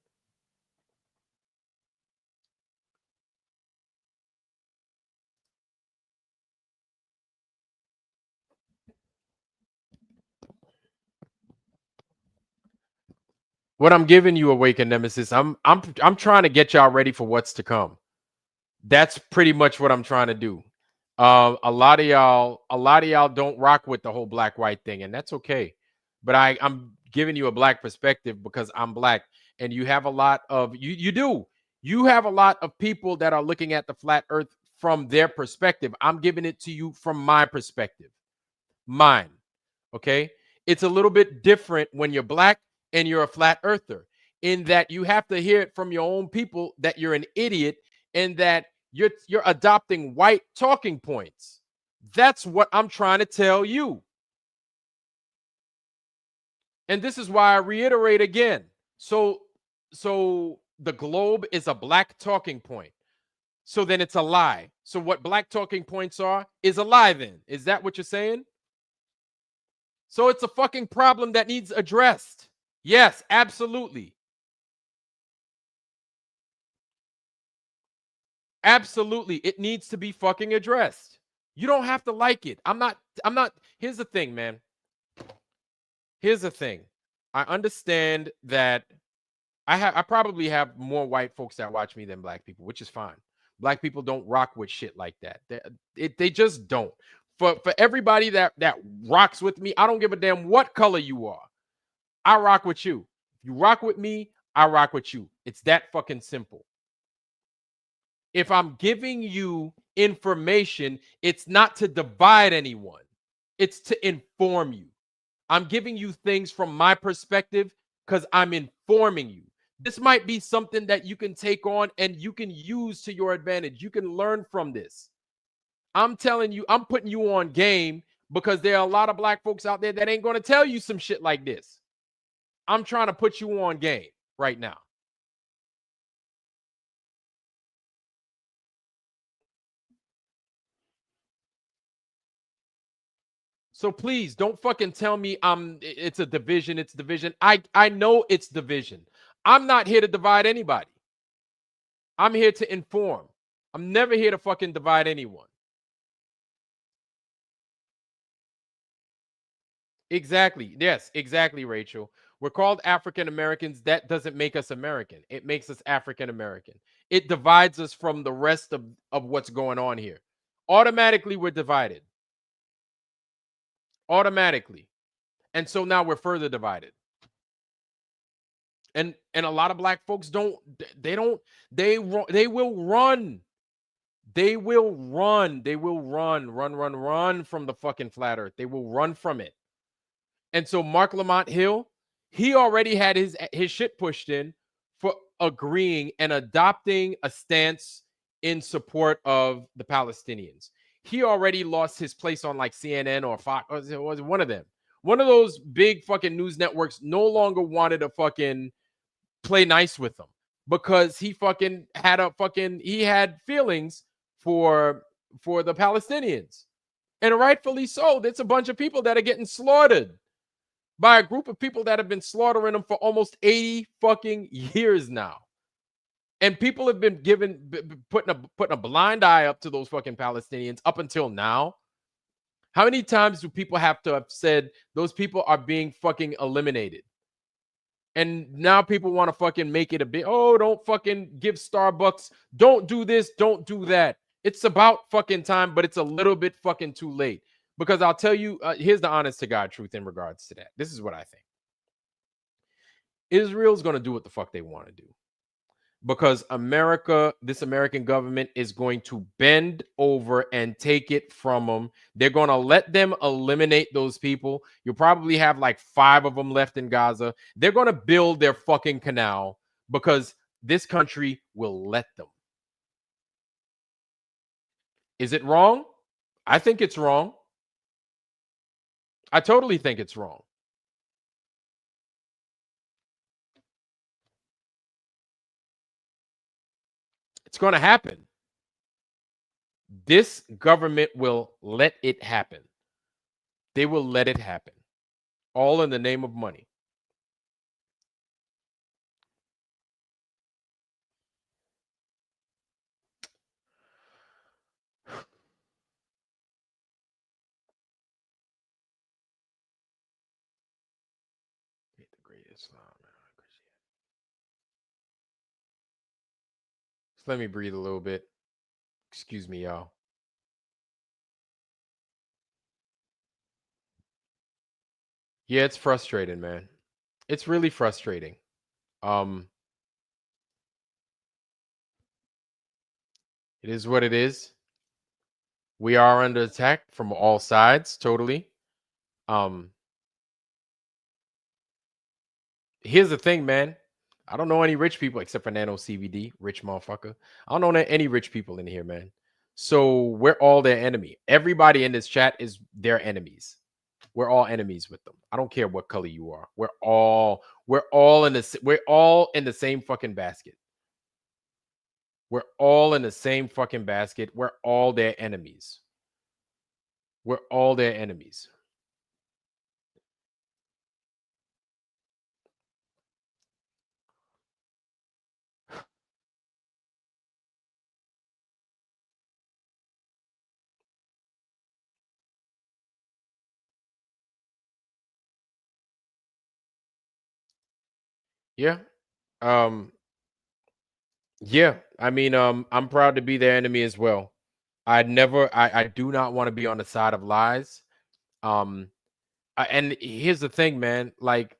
Speaker 1: What I'm giving you, Awakened Nemesis, I'm trying to get y'all ready for what's to come. That's pretty much what I'm trying to do. A lot of y'all don't rock with the whole black-white thing, and that's okay. But I'm giving you a black perspective because I'm black, and you have a lot of you have a lot of people that are looking at the flat earth from their perspective. I'm giving it to you from my perspective. Mine. Okay? It's a little bit different when you're black and you're a flat earther, in that you have to hear it from your own people that you're an idiot and that you're adopting white talking points. That's what I'm trying to tell you. And this is why I reiterate again. So the globe is a black talking point. So then it's a lie. So what black talking points are is a lie then. Is that what you're saying? So it's a fucking problem that needs addressed. Yes, absolutely. Absolutely. It needs to be fucking addressed. You don't have to like it. I'm not. Here's the thing, man. Here's the thing. I understand that I probably have more white folks that watch me than black people, which is fine. Black people don't rock with shit like that. They just don't. For everybody that rocks with me, I don't give a damn what color you are. I rock with you. You rock with me, I rock with you. It's that fucking simple. If I'm giving you information, it's not to divide anyone. It's to inform you. I'm giving you things from my perspective because I'm informing you. This might be something that you can take on and you can use to your advantage. You can learn from this. I'm telling you, I'm putting you on game because there are a lot of black folks out there that ain't going to tell you some shit like this. I'm trying to put you on game right now. So please don't fucking tell me it's a division. It's division. I know it's division. I'm not here to divide anybody. I'm here to inform. I'm never here to fucking divide anyone. Exactly. Yes, exactly, Rachel. We're called African Americans. That doesn't make us American. It makes us African American. It divides us from the rest of what's going on here. Automatically, we're divided. Automatically. And so now we're further divided. And a lot of black folks they will run. They will run from the fucking flat earth. They will run from it. And so Mark Lamont Hill, he already had his shit pushed in for agreeing and adopting a stance in support of the Palestinians. He already lost his place on like CNN or Fox, or was one of them. One of those big fucking news networks no longer wanted to fucking play nice with him because he fucking had feelings for the Palestinians. And rightfully so. There's a bunch of people that are getting slaughtered by a group of people that have been slaughtering them for almost 80 fucking years now. And people have been putting a blind eye up to those fucking Palestinians up until now. How many times do people have to have said those people are being fucking eliminated? And now people want to fucking make it a bit, oh, don't fucking give Starbucks, don't do this, don't do that. It's about fucking time, but it's a little bit fucking too late. Because I'll tell you, here's the honest to God truth in regards to that. This is what I think. Israel's going to do what the fuck they want to do. Because this American government is going to bend over and take it from them. They're going to let them eliminate those people. You'll probably have like 5 of them left in Gaza. They're going to build their fucking canal because this country will let them. Is it wrong? I think it's wrong. I totally think it's wrong. It's going to happen. This government will let it happen. They will let it happen. All in the name of money. Let me breathe a little bit. Excuse me, y'all. Yeah, it's frustrating, man. It's really frustrating. It is what it is. We are under attack from all sides, totally. Here's the thing, man. I don't know any rich people except for Nano CBD, rich motherfucker. I don't know any rich people in here, man. So we're all their enemy. Everybody in this chat is their enemies. We're all enemies with them. I don't care what color you are. We're all in the same fucking basket. We're all in the same fucking basket. We're all their enemies. We're all their enemies. Yeah. Yeah. I mean, I'm proud to be their enemy as well. I do not want to be on the side of lies. And here's the thing, man. Like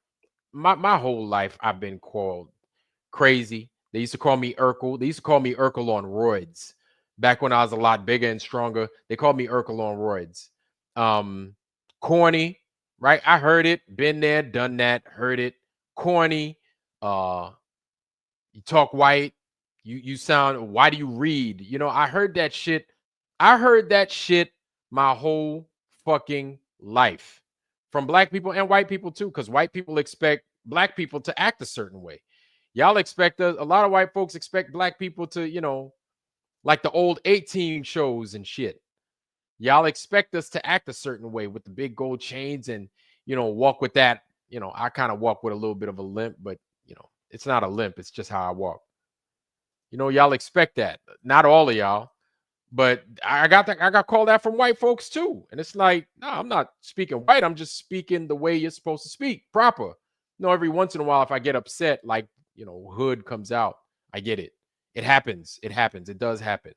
Speaker 1: my whole life, I've been called crazy. They used to call me Urkel. They used to call me Urkel on roids. Back when I was a lot bigger and stronger, they called me Urkel on roids. Corny, right? I heard it, been there, done that, heard it. Corny. You talk white. You sound. Why do you read? You know, I heard that shit. I heard that shit my whole fucking life from black people and white people too, because white people expect black people to act a certain way. Y'all expect a lot of white folks expect black people to, you know, like the old 18 shows and shit. Y'all expect us to act a certain way with the big gold chains and, you know, walk with that. You know, I kind of walk with a little bit of a limp, but, you know, it's not a limp. It's just how I walk. You know, y'all expect that. Not all of y'all. But I got called that from white folks too. And it's like, no, I'm not speaking white. I'm just speaking the way you're supposed to speak, proper. Every once in a while, if I get upset, like, hood comes out, I get it. It happens. It happens. It does happen.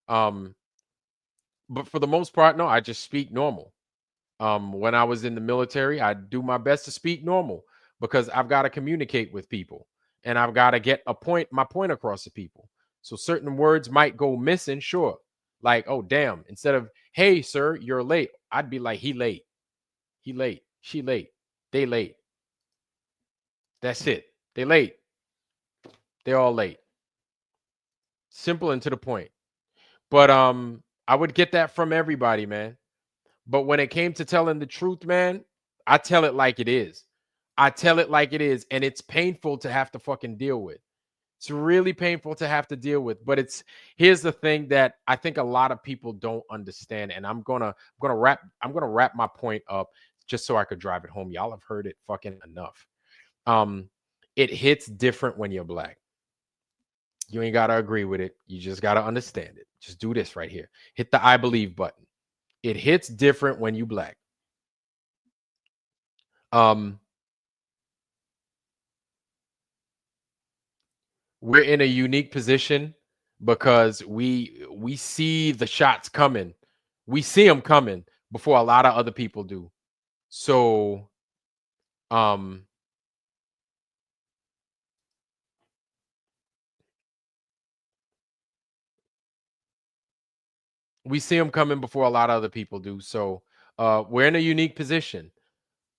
Speaker 1: But for the most part, no, I just speak normal. When I was in the military, I do my best to speak normal because I've got to communicate with people and I've got to get my point across to people. So certain words might go missing, sure. Like, oh, damn. Instead of, hey, sir, you're late, I'd be like, he late. He late. She late. They late. That's it. They late. They're all late. Simple and to the point. But I would get that from everybody, man. But when it came to telling the truth, man, I tell it like it is. I tell it like it is. And it's painful to have to fucking deal with. It's really painful to have to deal with. But here's the thing that I think a lot of people don't understand. And I'm gonna wrap my point up just so I could drive it home. Y'all have heard it fucking enough. It hits different when you're black. You ain't gotta agree with it. You just gotta understand it. Just do this right here. Hit the I believe button. It hits different when you black. We're in a unique position because we see the shots coming. We see them coming before a lot of other people do. So we see them coming before a lot of other people do. So we're in a unique position.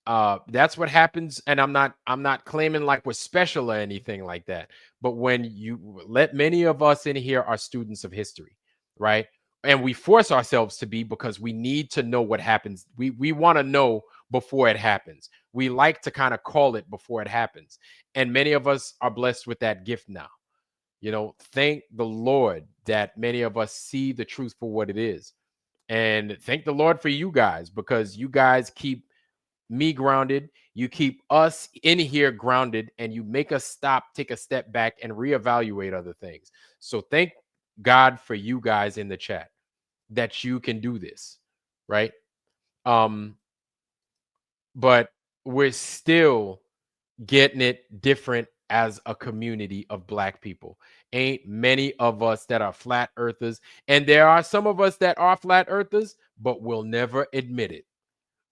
Speaker 1: That's what happens. And I'm not claiming like we're special or anything like that. But when you let many of us in here are students of history, right? And we force ourselves to be because we need to know what happens. We want to know before it happens. We like to kind of call it before it happens. And many of us are blessed with that gift now. Thank the Lord that many of us see the truth for what it is. And thank the Lord for you guys, because you guys keep me grounded. You keep us in here grounded, and you make us stop, take a step back, and reevaluate other things. So thank God for you guys in the chat that you can do this, right? But we're still getting it different as a community of black people. Ain't many of us that are flat earthers, and there are some of us that are flat earthers, but we'll never admit it.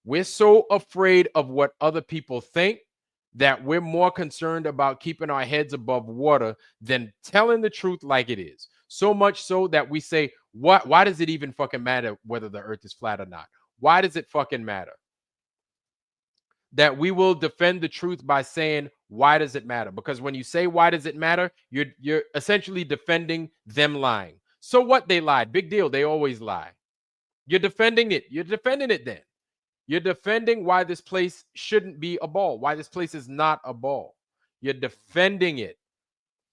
Speaker 1: We're so afraid of what other people think that we're more concerned about keeping our heads above water than telling the truth like it is. So much so that we say, why does it even fucking matter whether the earth is flat or not? Why does it fucking matter? That we will defend the truth by saying, why does it matter? Because when you say, why does it matter? You're essentially defending them lying. So what? They lied. Big deal. They always lie. You're defending it. You're defending it then. You're defending why this place shouldn't be a ball, why this place is not a ball. You're defending it.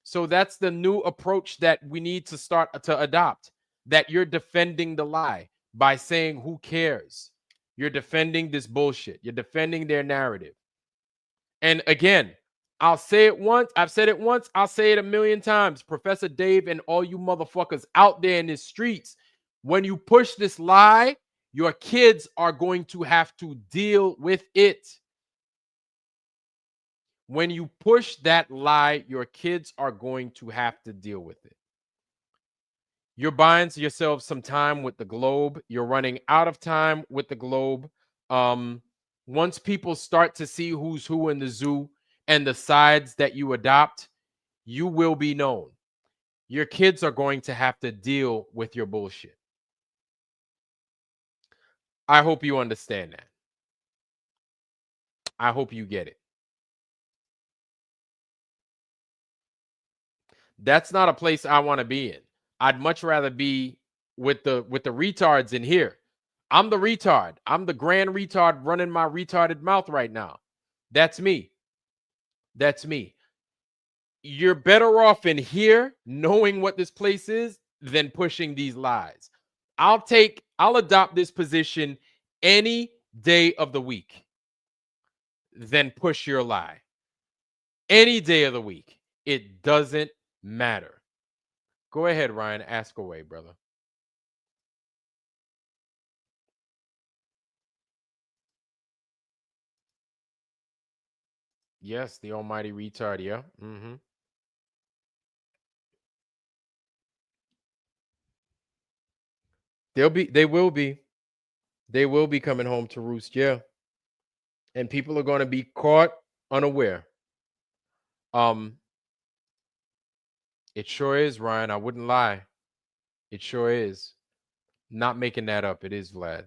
Speaker 1: So that's the new approach that we need to start to adopt, that you're defending the lie by saying, who cares? You're defending this bullshit. You're defending their narrative. And again, I'll say it once. I've said it once. I'll say it a million times. Professor Dave and all you motherfuckers out there in the streets, when you push this lie, your kids are going to have to deal with it. When you push that lie, your kids are going to have to deal with it. You're buying yourself some time with the Globe. You're running out of time with the Globe. Once people start to see who's who in the zoo and the sides that you adopt, you will be known. Your kids are going to have to deal with your bullshit. I hope you understand that. I hope you get it. That's not a place I want to be in. I'd much rather be with the retards in here. I'm the retard. I'm the grand retard running my retarded mouth right now. That's me. That's me. You're better off in here knowing what this place is than pushing these lies. I'll adopt this position any day of the week than push your lie. Any day of the week. It doesn't matter. Go ahead, Ryan. Ask away, brother. Yes, the almighty retard. Yeah. Mm-hmm. They will be coming home to roost. Yeah. And people are going to be caught unaware. It sure is, Ryan. I wouldn't lie. It sure is. Not making that up. It is, Vlad.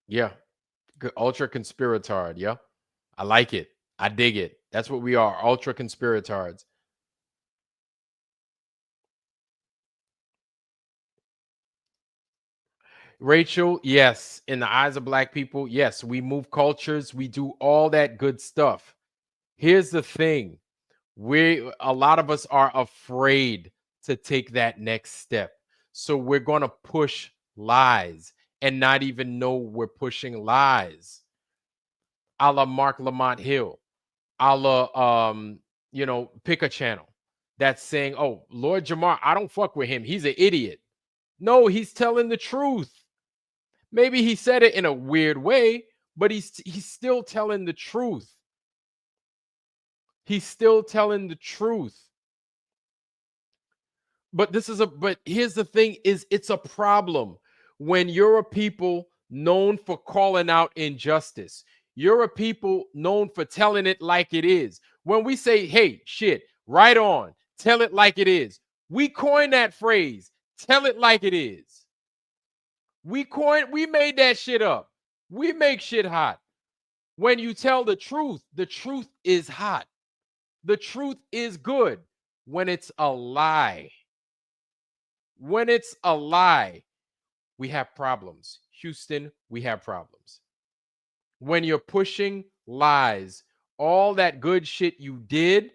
Speaker 1: Yeah. Ultra conspiratard. Yeah. I like it. I dig it. That's what we are. Ultra conspiratards. Rachel, yes. In the eyes of black people, yes. We move cultures. We do all that good stuff. Here's the thing. A lot of us are afraid to take that next step. So we're going to push lies and not even know we're pushing lies. A la Mark Lamont Hill, a la, pick a channel that's saying, oh, Lord Jamar, I don't fuck with him. He's an idiot. No, he's telling the truth. Maybe he said it in a weird way, but he's still telling the truth. He's still telling the truth. But here's the thing is it's a problem when you're a people known for calling out injustice. You're a people known for telling it like it is. When we say, hey, shit, right on, tell it like it is. We coined that phrase, tell it like it is. We made that shit up. We make shit hot. When you tell the truth is hot. The truth is good. When it's a lie, we have problems. Houston, we have problems. When you're pushing lies, all that good shit you did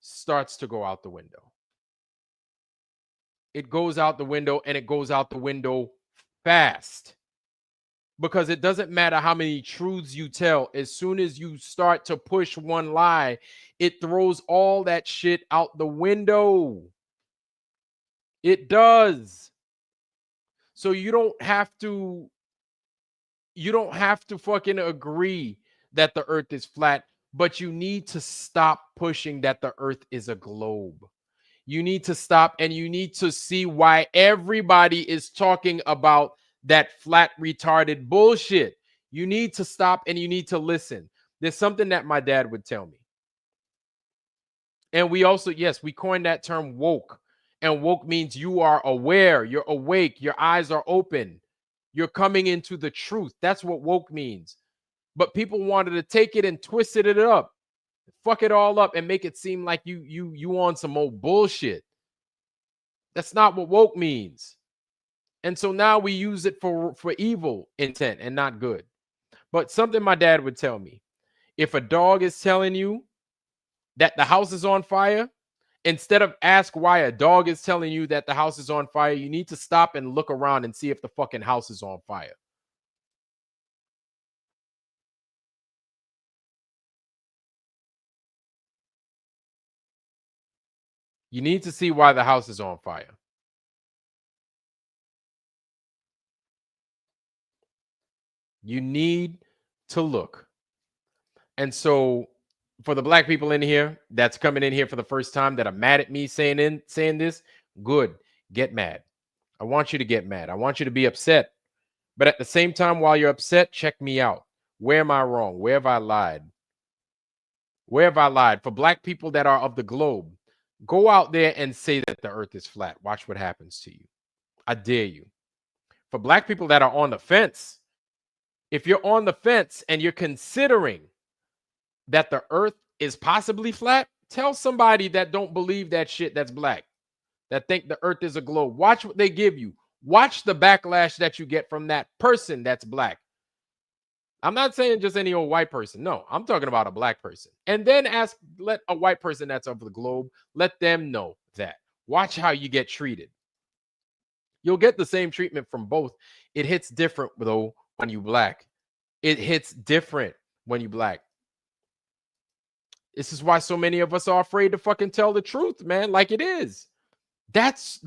Speaker 1: starts to go out the window. It goes out the window, and it goes out the window fast. Because it doesn't matter how many truths you tell. As soon as you start to push one lie, it throws all that shit out the window. It does. So you don't have to fucking agree that the earth is flat, but you need to stop pushing that the earth is a globe. You need to stop, and you need to see why everybody is talking about that flat retarded bullshit. You need to stop, and you need to listen. There's something that my dad would tell me. And we also, yes, we coined that term woke. And woke means you are aware, you're awake, your eyes are open, you're coming into the truth. That's what woke means. But people wanted to take it and twisted it up, fuck it all up, and make it seem like you on some old bullshit. That's not what woke means. And so now we use it for evil intent and not good. But something my dad would tell me, if a dog is telling you that the house is on fire, instead of ask why a dog is telling you that the house is on fire, you need to stop and look around and see if the fucking house is on fire. You need to see why the house is on fire. You need to look. And so for the black people in here that's coming in here for the first time that are mad at me saying this, good. Get mad. I want you to get mad. I want you to be upset. But at the same time, while you're upset, check me out. Where am I wrong? Where have I lied? Where have I lied? For black people that are of the globe, go out there and say that the earth is flat. Watch what happens to you. I dare you. For black people that are on the fence, if you're on the fence and you're considering that the earth is possibly flat, tell somebody that don't believe that shit that's black, that think the earth is a globe. Watch what they give you. Watch the backlash that you get from that person that's black. I'm not saying just any old white person. No, I'm talking about a black person. And then let a white person that's of the globe, let them know that. Watch how you get treated. You'll get the same treatment from both. It hits different, though, when you black. It hits different when you black. This is why so many of us are afraid to fucking tell the truth, man, like it is. That's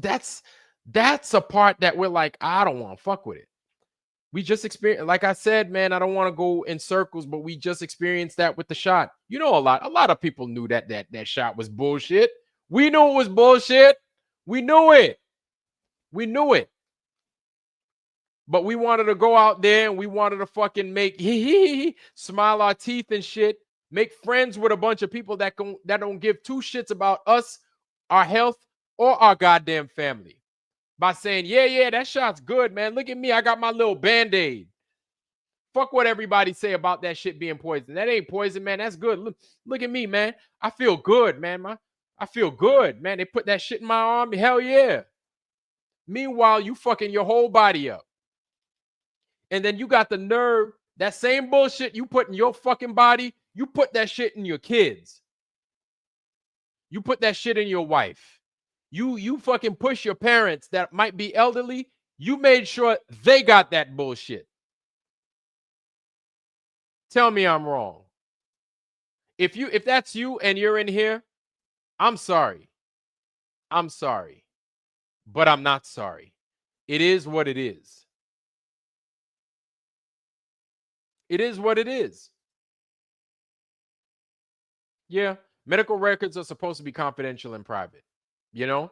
Speaker 1: a part that we're like, I don't want to fuck with it. We just experienced, like I said, man, I don't want to go in circles, but we just experienced that with the shot. You know, a lot of people knew that shot was bullshit. We knew it was bullshit. We knew it. We knew it. But we wanted to go out there and we wanted to fucking make smile our teeth and shit, make friends with a bunch of people that don't give two shits about us, our health, or our goddamn family. By saying, yeah, that shot's good, man. Look at me. I got my little Band-Aid. Fuck what everybody say about that shit being poison. That ain't poison, man. That's good. Look at me, man. I feel good, man. I feel good, man. They put that shit in my arm. Hell yeah. Meanwhile, you fucking your whole body up. And then you got the nerve, that same bullshit you put in your fucking body, you put that shit in your kids. You put that shit in your wife. You fucking push your parents that might be elderly. You made sure they got that bullshit. Tell me I'm wrong. If that's you and you're in here, I'm sorry. I'm sorry. But I'm not sorry. It is what it is. It is what it is. Yeah, medical records are supposed to be confidential and private. You know,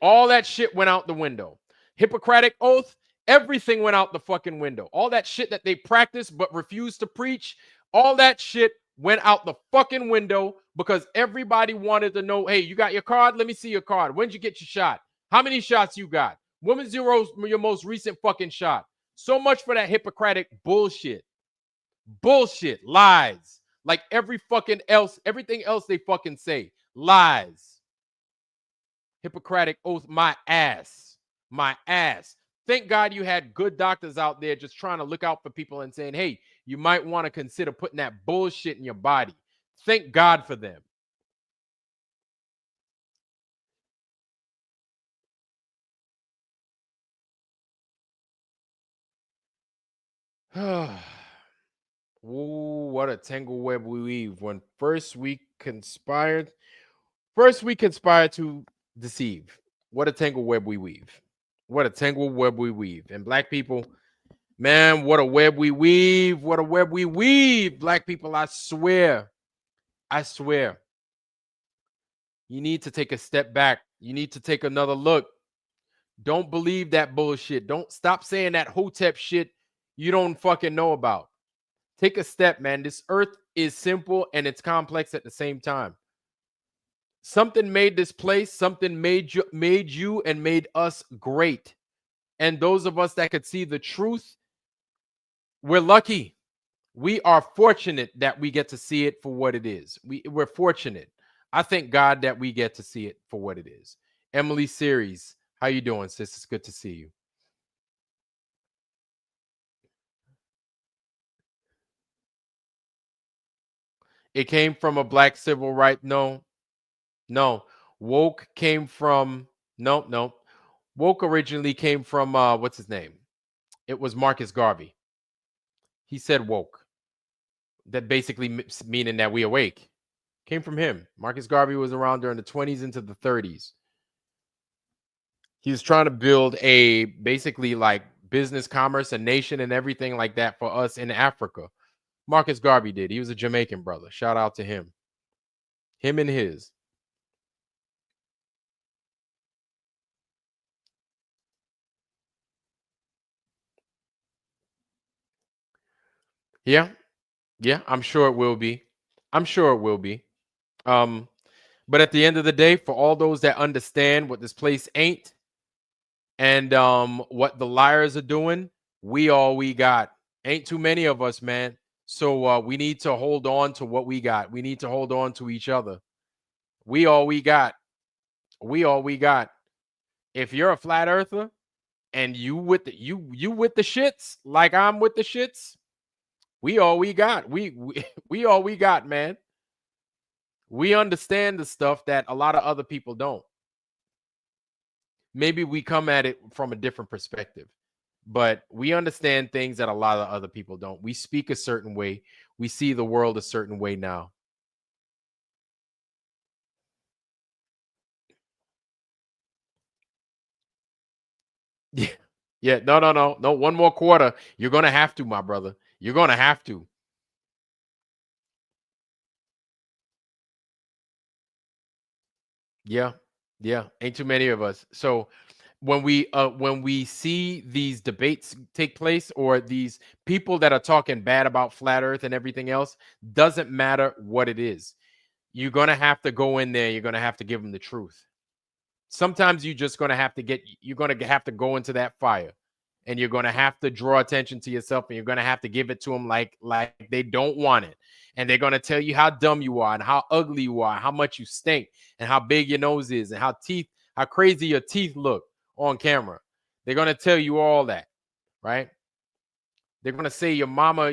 Speaker 1: all that shit went out the window. Hippocratic oath, everything went out the fucking window. All that shit that they practiced but refused to preach, all that shit went out the fucking window because everybody wanted to know, hey, you got your card? Let me see your card. When'd you get your shot? How many shots you got? When was your most recent fucking shot? So much for that Hippocratic bullshit. Bullshit, lies. Like everything else they fucking say. Lies. Hippocratic oath, my ass. My ass. Thank God you had good doctors out there just trying to look out for people and saying, hey, you might want to consider putting that bullshit in your body. Thank God for them. Ooh, what a tangle web we weave. When first we conspired to deceive. What a tangle web we weave. What a tangle web we weave. And black people, man, what a web we weave. What a web we weave. Black people, I swear. I swear. You need to take a step back. You need to take another look. Don't believe that bullshit. Don't stop saying that Hotep shit you don't fucking know about. Take a step, man. This earth is simple and it's complex at the same time. Something made this place, something made you and made us great. And those of us that could see the truth, we're lucky. We are fortunate that we get to see it for what it is. We're fortunate. I thank God that we get to see it for what it is. Emily Series, how you doing, sis? It's good to see you. It came from a black civil right. No. Woke came from no. Woke originally came from what's his name? It was Marcus Garvey. He said woke. That basically meaning that we awake. Came from him. Marcus Garvey was around during the 20s into the 30s. He was trying to build a basically like business, commerce, a nation, and everything like that for us in Africa. Marcus Garvey did. He was a Jamaican brother. Shout out to him. Him and his. Yeah, I'm sure it will be. But at the end of the day, for all those that understand what this place ain't and what the liars are doing, we all we got. Ain't too many of us, man. So we need to hold on to what we got. We need to hold on to each other. We all we got. We all we got. If you're a flat earther and you with the shits like I'm with the shits, we all we got. We all we got, man. We understand the stuff that a lot of other people don't. Maybe we come at it from a different perspective, but we understand things that a lot of other people don't. We speak a certain way. We see the world a certain way now. Yeah, no. One more quarter. You're gonna have to, my brother. You're gonna have to. Yeah, ain't too many of us. So when we see these debates take place, or these people that are talking bad about flat earth and everything else, doesn't matter what it is. You're gonna have to go in there. You're gonna have to give them the truth. Sometimes you're just gonna have to go into that fire, and you're gonna have to draw attention to yourself, and you're gonna have to give it to them like they don't want it, and they're gonna tell you how dumb you are, and how ugly you are, how much you stink, and how big your nose is, and how crazy your teeth look on camera. They're gonna tell you all that, right? They're gonna say your mama,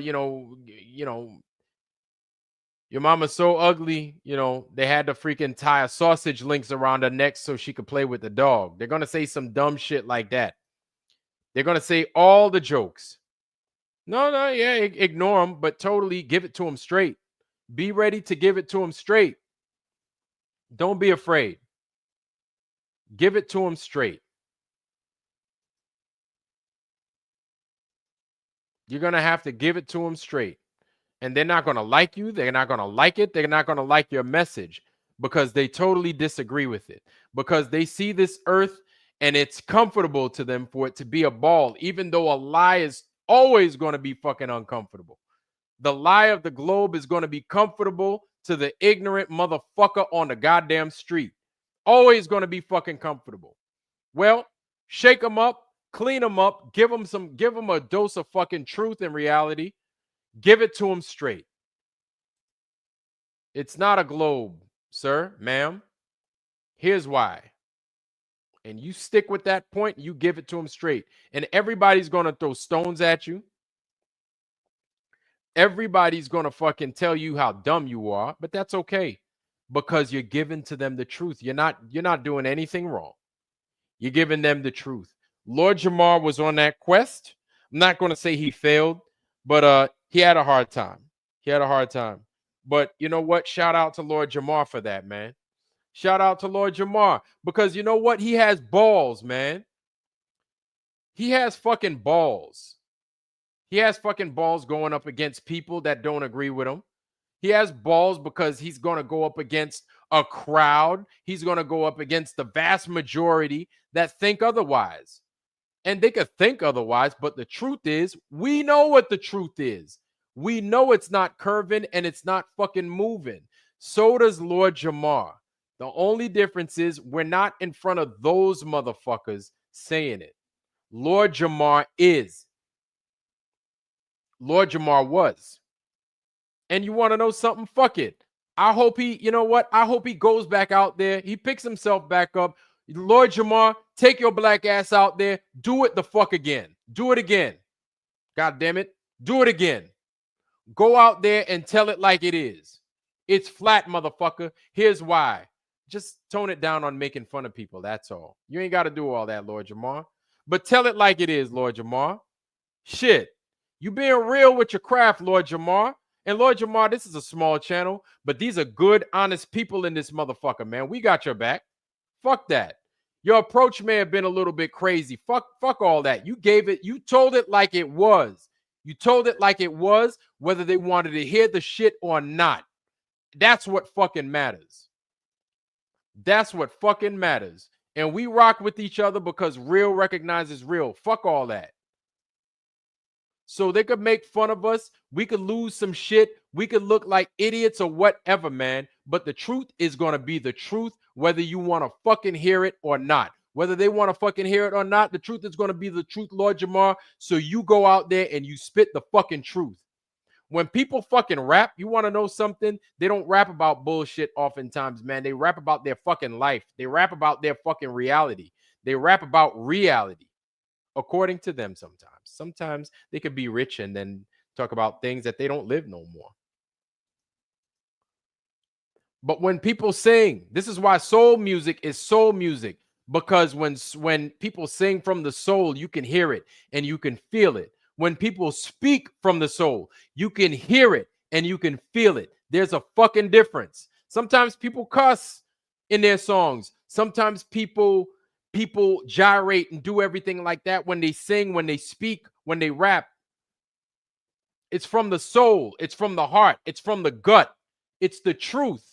Speaker 1: your mama's so ugly, they had to freaking tie a sausage links around her neck so she could play with the dog. They're going to say some dumb shit like that. They're going to say all the jokes. No, yeah, ignore them, but totally give it to them straight. Be ready to give it to them straight. Don't be afraid. Give it to them straight. You're going to have to give it to them straight. And they're not going to like you. They're not going to like it. They're not going to like your message, because they totally disagree with it, because they see this earth and it's comfortable to them for it to be a ball, even though a lie is always going to be fucking uncomfortable. The lie of the globe is going to be comfortable to the ignorant motherfucker on the goddamn street. Always going to be fucking comfortable. Well, shake them up, clean them up, give them a dose of fucking truth and reality. Give it to them straight. It's not a globe, sir, ma'am. Here's why. And you stick with that point, you give it to them straight. And everybody's going to throw stones at you. Everybody's going to fucking tell you how dumb you are, but that's okay, because you're giving to them the truth. You're not doing anything wrong. You're giving them the truth. Lord Jamar was on that quest. I'm not going to say he failed, but he had a hard time. But you know what? Shout out to Lord Jamar for that, man. Shout out to Lord Jamar, because you know what? He has balls, man. He has fucking balls. He has fucking balls going up against people that don't agree with him. He has balls because he's going to go up against a crowd. He's going to go up against the vast majority that think otherwise. And they could think otherwise, but the truth is, we know what the truth is. We know it's not curving and it's not fucking moving. So does Lord Jamar. The only difference is we're not in front of those motherfuckers saying it. Lord Jamar is. Lord Jamar was. And you want to know something? Fuck it. I hope you know what? I hope he goes back out there. He picks himself back up. Lord Jamar, take your black ass out there. Do it the fuck again. Do it again. God damn it. Do it again. Go out there and tell it like it is. It's flat, motherfucker. Here's why. Just tone it down on making fun of people. That's all. You ain't got to do all that, Lord Jamar. But tell it like it is, Lord Jamar. Shit. You being real with your craft, Lord Jamar. And Lord Jamar, this is a small channel, but these are good, honest people in this motherfucker, man. We got your back. Fuck that. Your approach may have been a little bit crazy. Fuck all that. You told it like it was. You told it like it was, whether they wanted to hear the shit or not. That's what fucking matters. That's what fucking matters. And we rock with each other because real recognizes real. Fuck all that. So they could make fun of us. We could lose some shit. We could look like idiots or whatever, man. But the truth is going to be the truth, whether you want to fucking hear it or not. Whether they want to fucking hear it or not, the truth is going to be the truth, Lord Jamar. So you go out there and you spit the fucking truth. When people fucking rap, you want to know something? They don't rap about bullshit oftentimes, man. They rap about their fucking life. They rap about their fucking reality. They rap about reality, according to them sometimes. Sometimes they could be rich and then talk about things that they don't live no more. But when people sing, this is why soul music is soul music. Because when people sing from the soul, you can hear it and you can feel it. When people speak from the soul, you can hear it and you can feel it. There's a fucking difference. Sometimes people cuss in their songs. Sometimes people people gyrate and do everything like that when they sing, when they speak, when they rap. It's from the soul. It's from the heart. It's from the gut. It's the truth.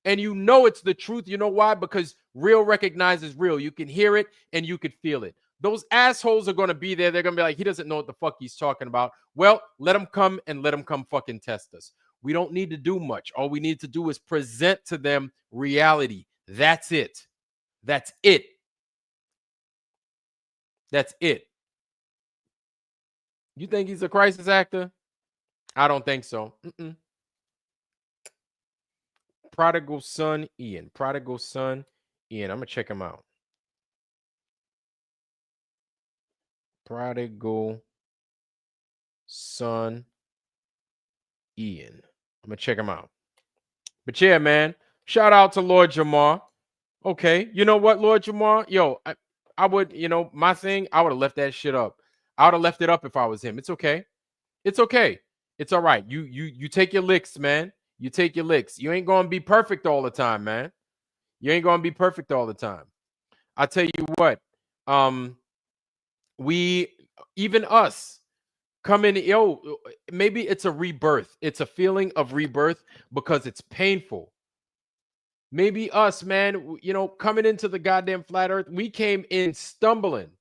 Speaker 1: And you know it's the truth. You know why? Because real recognizes real. You can hear it and you can feel it. Those assholes are going to be there. They're going to be like, he doesn't know what the fuck he's talking about. Well, let him come and let him come fucking test us. We don't need to do much. All we need to do is present to them reality. That's it. That's it. That's it. You think he's a crisis actor? I don't think so. Prodigal Son Ian. Prodigal Son Ian. I'm going to check him out. Prodigal Son Ian. I'm going to check him out. But yeah, man. Shout out to Lord Jamar. Okay. You know what, Lord Jamar? Yo, I would, you know, my thing, I would have left that shit up. I would have left it up if I was him. It's okay. It's okay. It's all right. You take your licks, man. You take your licks. You ain't going to be perfect all the time, man. You ain't going to be perfect all the time. I tell you what, we, even us, come in, yo, maybe it's a rebirth. It's a feeling of rebirth because it's painful. Maybe us, man, you know, coming into the goddamn flat earth, we came in stumbling.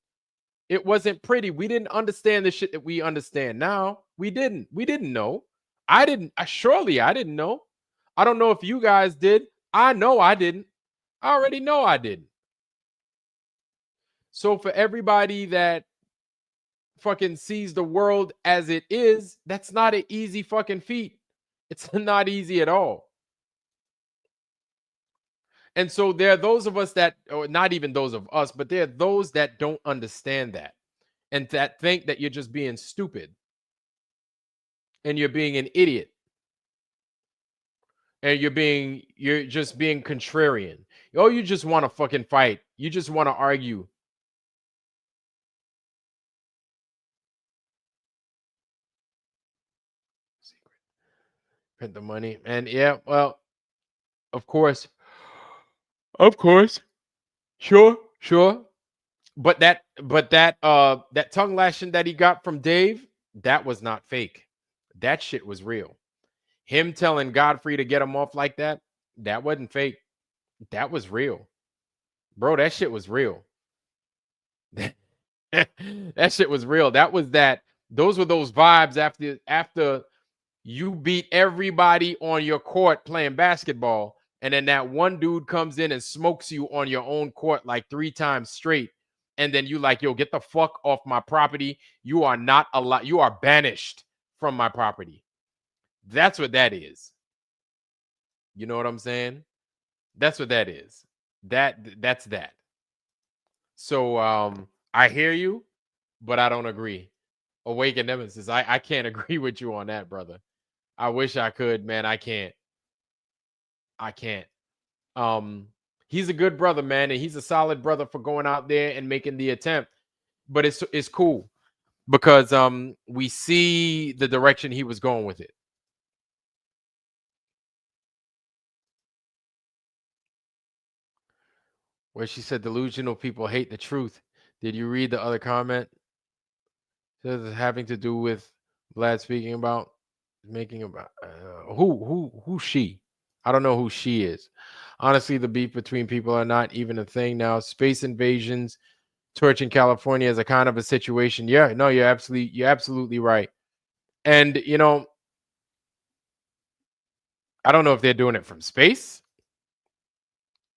Speaker 1: It wasn't pretty. We didn't understand the shit that we understand now. We didn't know. I didn't know. I don't know if you guys did. I know I didn't. I already know I didn't. So for everybody that fucking sees the world as it is, that's not an easy fucking feat. It's not easy at all. And so there are those of us that, or not even those of us, but there are those that don't understand that and that think that you're just being stupid and you're being an idiot and you're just being contrarian. Oh, you just want to fucking fight. You just want to argue. Print the money. And yeah, well, of course. Sure. But that tongue lashing that he got from Dave, that was not fake. That shit was real. Him telling Godfrey to get him off like that, that wasn't fake. That was real. Bro, that shit was real. That shit was real. Those were those vibes after you beat everybody on your court playing basketball, and then that one dude comes in and smokes you on your own court like 3 times straight. And then you like, yo, get the fuck off my property. You are not allowed. You are banished from my property. That's what that is. You know what I'm saying? That's what that is. That's that. So I hear you, but I don't agree. Awaken Nemesis. I can't agree with you on that, brother. I wish I could, man. I can't. He's a good brother, man, and he's a solid brother for going out there and making the attempt. But it's cool because we see the direction he was going with it. Where she said delusional people hate the truth. Did you read the other comment? Says it's having to do with Vlad speaking about making about who she? I don't know who she is. Honestly, the beef between people are not even a thing now. Space invasions, torching California is a kind of a situation. Yeah, no, you're absolutely right. And you know, I don't know if they're doing it from space.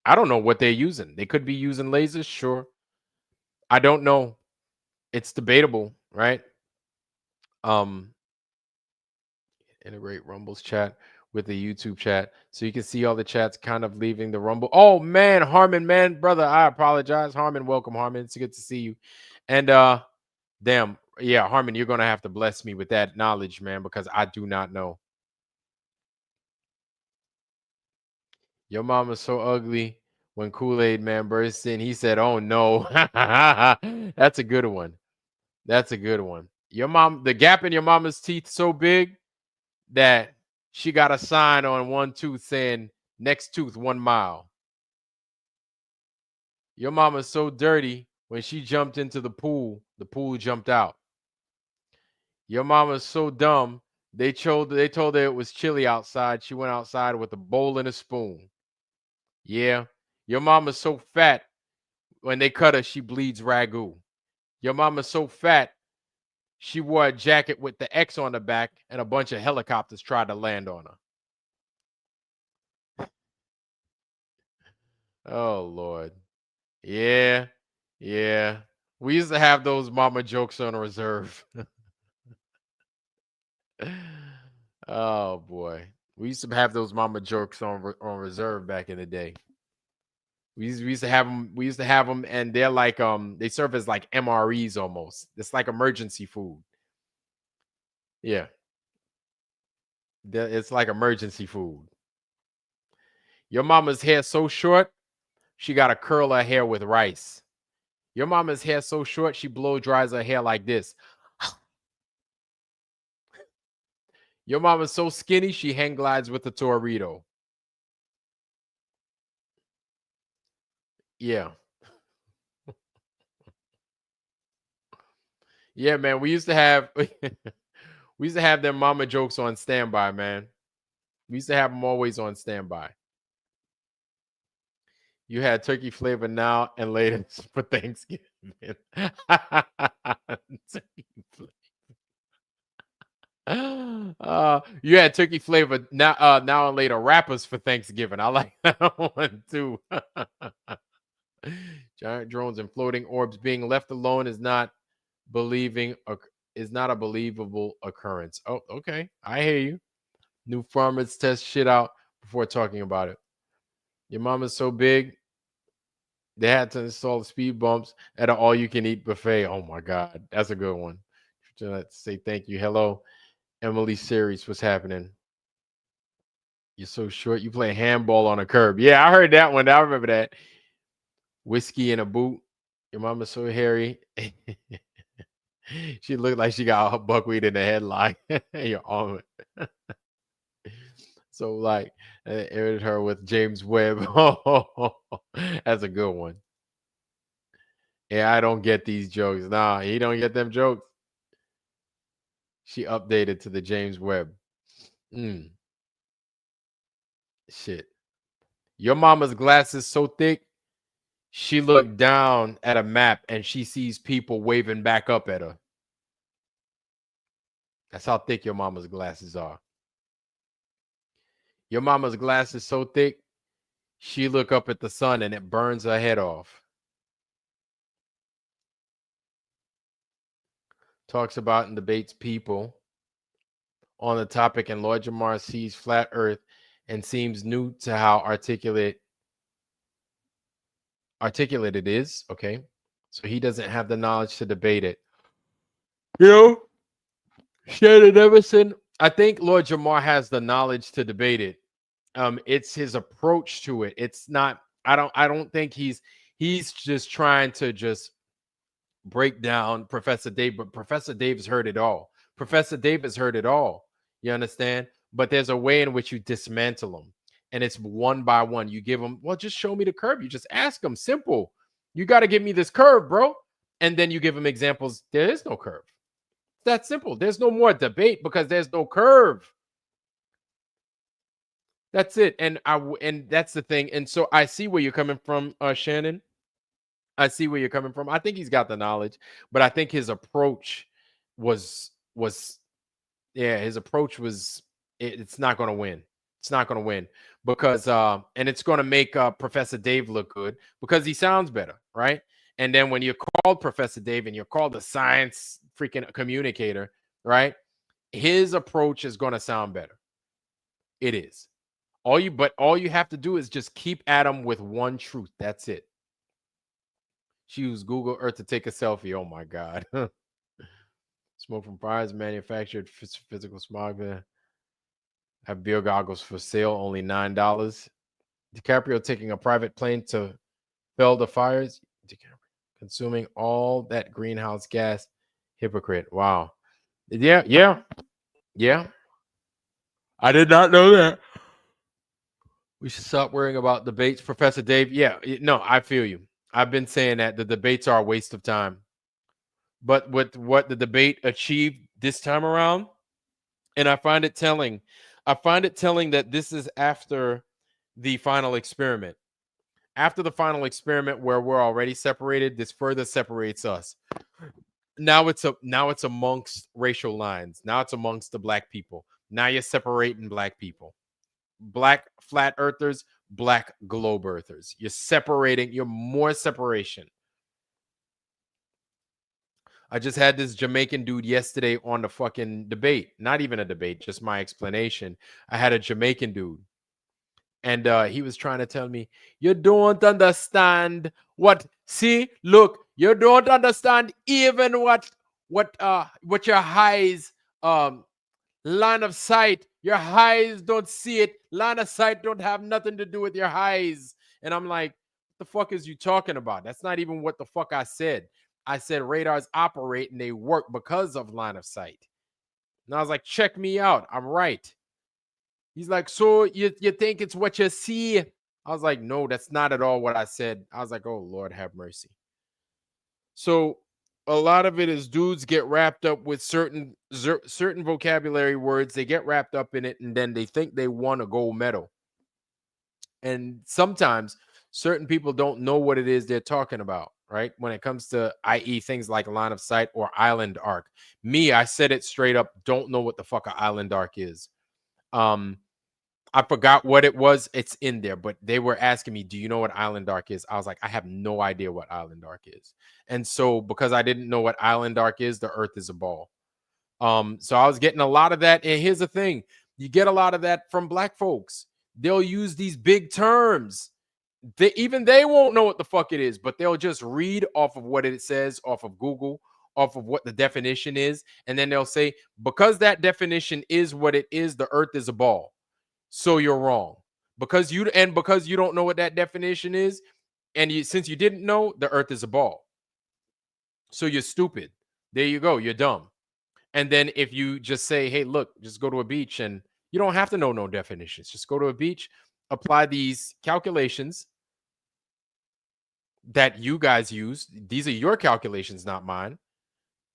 Speaker 1: I don't know what they're using. They could be using lasers, sure. I don't know. It's debatable, right? Integrate Rumble's chat with the YouTube chat so you can see all the chats kind of leaving the Rumble. Oh man, Harmon, man, brother, I apologize. Harmon, welcome, Harmon. It's good to see you. And damn, yeah, Harmon, you're gonna have to bless me with that knowledge, man, because I do not know. Your mama's so ugly. When Kool-Aid Man burst in, he said, "Oh no." That's a good one. That's a good one. Your mom, the gap in your mama's teeth so big that she got a sign on one tooth saying next tooth 1 mile. Your mama's so dirty. When she jumped into the pool jumped out. Your mama's so dumb. They told her it was chilly outside. She went outside with a bowl and a spoon. Yeah. Your mama's so fat. When they cut her, she bleeds ragu. Your mama's so fat. She wore a jacket with the X on the back, and a bunch of helicopters tried to land on her. Oh, Lord. Yeah. Yeah. We used to have those mama jokes on reserve. Oh, boy. We used to have those mama jokes on reserve back in the day. We used to have them, and they're like they serve as like MREs almost. It's like emergency food. Yeah. It's like emergency food. Your mama's hair so short, she got to curl her hair with rice. Your mama's hair so short, she blow dries her hair like this. Your mama's so skinny, she hang glides with a Torito. Yeah. Yeah, man. We used to have them mama jokes on standby, man. We used to have them always on standby. You had turkey flavor now and later for Thanksgiving. You had turkey flavor now and later wrappers for Thanksgiving. I like that one too. Giant drones and floating orbs being left alone is not a believable occurrence. Oh, okay. I hear you. New farmers test shit out before talking about it. Your mama's so big, they had to install speed bumps at an all-you-can-eat buffet. Oh my God, that's a good one. Let's say thank you. Hello, Emily Series. What's happening? You're so short. You play handball on a curb. Yeah, I heard that one. I remember that. Whiskey in a boot. Your mama's so hairy. She looked like she got a buckwheat in the headlock. Your arm. So like aired her with James Webb. That's a good one. Yeah, I don't get these jokes. Nah, he don't get them jokes. She updated to the James Webb. Shit. Your mama's glasses so thick, she looked down at a map and she sees people waving back up at her. That's how thick your mama's glasses are. Your mama's glasses so thick, she look up at the sun and it burns her head off. Talks about and debates people on the topic, and Lord Jamar sees flat earth and seems new to how articulate it is. Okay. So he doesn't have the knowledge to debate it. You know, Shannon Everson, I think Lord Jamar has the knowledge to debate it. It's his approach to it. It's not, I don't think he's just trying to just break down Professor Dave, but Professor Dave has heard it all. Professor Dave has heard it all. You understand? But there's a way in which you dismantle them. And it's one by one. You give them, well, just show me the curve. You just ask them, simple. You got to give me this curve, bro. And then you give them examples. There is no curve. That's simple. There's no more debate because there's no curve. That's it. And that's the thing. And so I see where you're coming from, Shannon. I see where you're coming from. I think he's got the knowledge, but I think his approach was his approach was, it's not going to win. It's not going to win because, and it's going to make Professor Dave look good because he sounds better, right? And then when you're called Professor Dave and you're called a science freaking communicator, right? His approach is going to sound better. It is. All you have to do is just keep at him with one truth. That's it. She used Google Earth to take a selfie. Oh my God. Smoke from fires manufactured physical smog. Have beer goggles for sale, only $9. DiCaprio taking a private plane to fell the fires. Consuming all that greenhouse gas. Hypocrite. Wow. Yeah. I did not know that. We should stop worrying about debates, Professor Dave. Yeah, no, I feel you. I've been saying that the debates are a waste of time. But with what the debate achieved this time around, and I find it telling. I find it telling that this is after the final experiment. After the final experiment where we're already separated, this further separates us. Now it's amongst racial lines. Now it's amongst the black people. Now you're separating black people. Black flat earthers, black globe earthers. You're separating, you're more separation. I just had this Jamaican dude yesterday on the fucking debate. Not even a debate, just my explanation. I had a Jamaican dude. And he was trying to tell me, you don't understand what, see, look, you don't understand even what your eyes, line of sight, your eyes don't see it. Line of sight don't have nothing to do with your eyes. And I'm like, what the fuck is you talking about? That's not even what the fuck I said. I said radars operate and they work because of line of sight. And I was like, check me out. I'm right. He's like, so you think it's what you see? I was like, no, that's not at all what I said. I was like, oh, Lord, have mercy. So a lot of it is dudes get wrapped up with certain vocabulary words. They get wrapped up in it, and then they think they won a gold medal. And sometimes certain people don't know what it is they're talking about, right? When it comes to, i.e., things like line of sight or island arc. Me, I said it straight up, don't know what the fuck an island arc is. I forgot what it was. It's in there, but they were asking me, do you know what island arc is? I was like, I have no idea what island arc is. And so because I didn't know what island arc is, the earth is a ball. So I was getting a lot of that. And here's the thing. You get a lot of that from black folks. They'll use these big terms. They won't know what the fuck it is, but they'll just read off of what it says off of Google, off of what the definition is. And then they'll say, because that definition is what it is, the earth is a ball. So you're wrong because you don't know what that definition is. And since you didn't know, the earth is a ball. So you're stupid. There you go. You're dumb. And then if you just say, hey, look, just go to a beach, and you don't have to know no definitions. Just go to a beach, apply these calculations that you guys use. These are your calculations, not mine.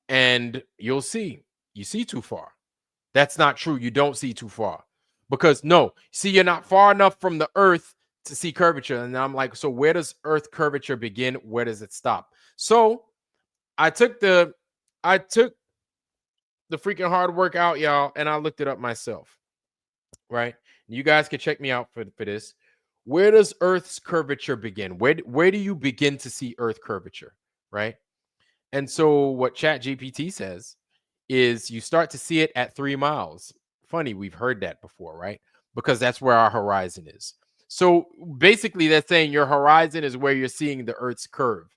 Speaker 1: And you'll see. You see too far. That's not true. You don't see too far. Because you're not far enough from the earth to see curvature. And I'm like, so where does earth curvature begin? Where does it stop? So I took the freaking hard work out, y'all, and I looked it up myself. Right? You guys can check me out for this. Where does earth's curvature begin? Where do you begin to see earth curvature? Right? And so what ChatGPT says is you start to see it at 3 miles. Funny, we've heard that before, right? Because that's where our horizon is. So basically that's saying your horizon is where you're seeing the earth's curve,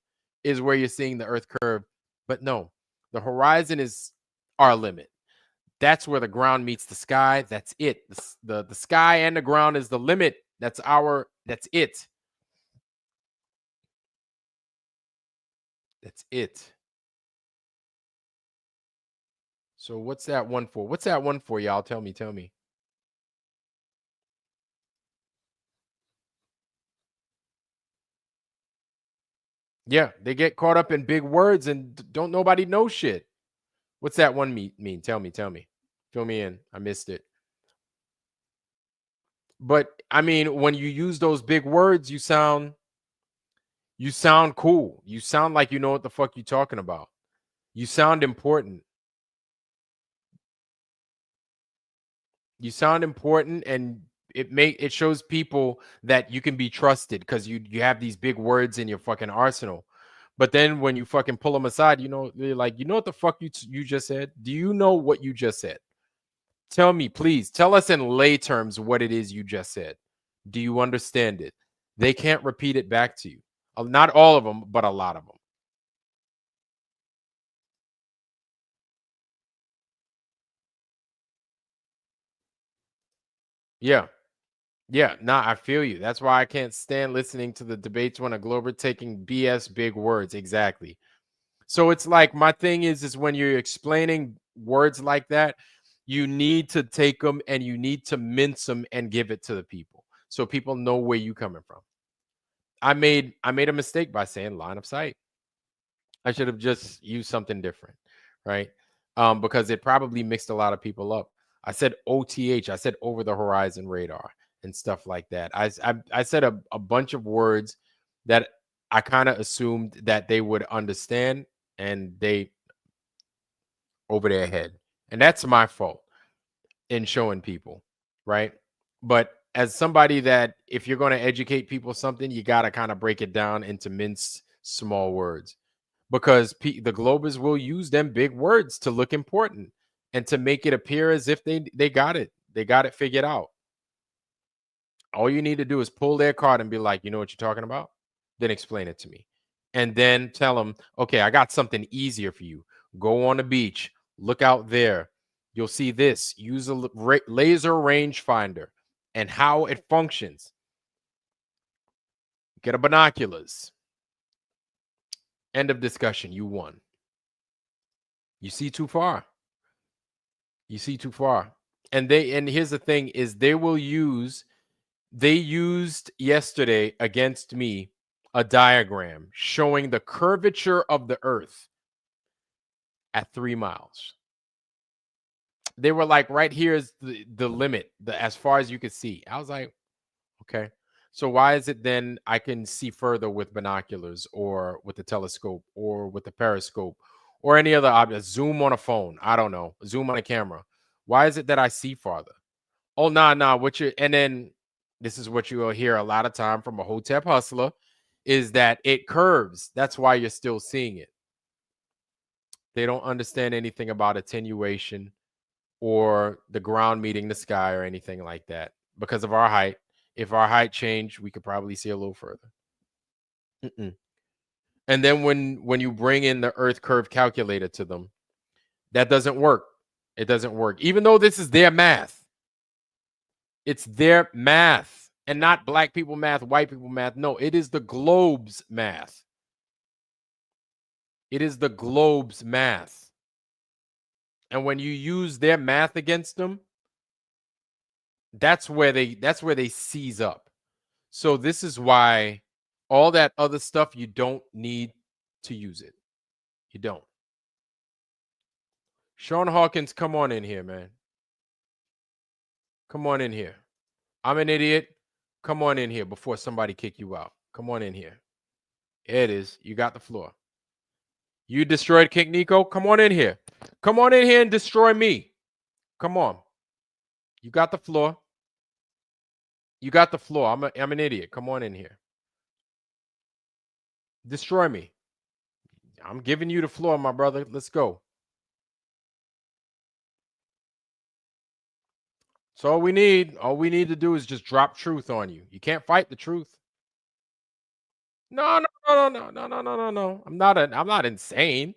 Speaker 1: is where you're seeing the earth curve. But no, the horizon is our limit. That's where the ground meets the sky. That's it. The sky and the ground is the limit. That's it. That's it. So what's that one for? What's that one for, y'all? Tell me. Yeah, they get caught up in big words and don't nobody know shit. What's that one mean? Tell me. Fill me in. I missed it. But I mean, when you use those big words, you sound cool. You sound like you know what the fuck you're talking about. You sound important. You sound important, and it shows people that you can be trusted because you have these big words in your fucking arsenal. But then when you fucking pull them aside, they're like, you know what the fuck you just said? Do you know what you just said? Tell me, please. Tell us in lay terms what it is you just said. Do you understand it? They can't repeat it back to you. Not all of them, but a lot of them. Yeah, I feel you. That's why I can't stand listening to the debates when a Glober taking BS big words. Exactly. So it's like my thing is when you're explaining words like that, you need to take them and you need to mince them and give it to the people so people know where you're coming from. I made a mistake by saying line of sight. I should have just used something different, right? Because it probably mixed a lot of people up. I said OTH, I said over the horizon radar and stuff like that. I said a bunch of words that I kind of assumed that they would understand, and they over their head. And that's my fault in showing people, right? But as somebody that, if you're going to educate people something, you got to kind of break it down into minced small words, because the Globers will use them big words to look important and to make it appear as if they got it. They got it figured out. All you need to do is pull their card and be like, you know what you're talking about? Then explain it to me. And then tell them, okay, I got something easier for you. Go on the beach. Look out there. You'll see this. Use a laser rangefinder and how it functions. Get a binoculars. End of discussion. You won. You see too far. You see too far. And here's the thing is they used yesterday against me a diagram showing the curvature of the earth at 3 miles. They were like, right here is the limit, as far as you could see. I was like, okay. So why is it then I can see further with binoculars or with the telescope or with the periscope or any other object, zoom on a phone, I don't know, zoom on a camera? Why is it that I see farther? Oh, nah, and then this is what you will hear a lot of time from a Hotep hustler, is that it curves. That's why you're still seeing it. They don't understand anything about attenuation or the ground meeting the sky or anything like that because of our height. If our height changed, we could probably see a little further. And then when you bring in the Earth curve calculator to them, that doesn't work. It doesn't work. Even though this is their math. It's their math and not black people math, white people math. No, it is the globe's math. It is the globe's math. And when you use their math against them, that's where they seize up. So this is why all that other stuff, you don't need to use it. You don't. Sean Hawkins, come on in here, man. Come on in here. I'm an idiot. Come on in here before somebody kick you out. Come on in here. Here it is. You got the floor. You destroyed King Nico. Come on in here. Come on in here and destroy me. Come on. You got the floor. You got the floor. I'm an idiot. Come on in here. Destroy me. I'm giving you the floor, my brother. Let's go. So all we need to do is just drop truth on you. You can't fight the truth. No. I'm not insane.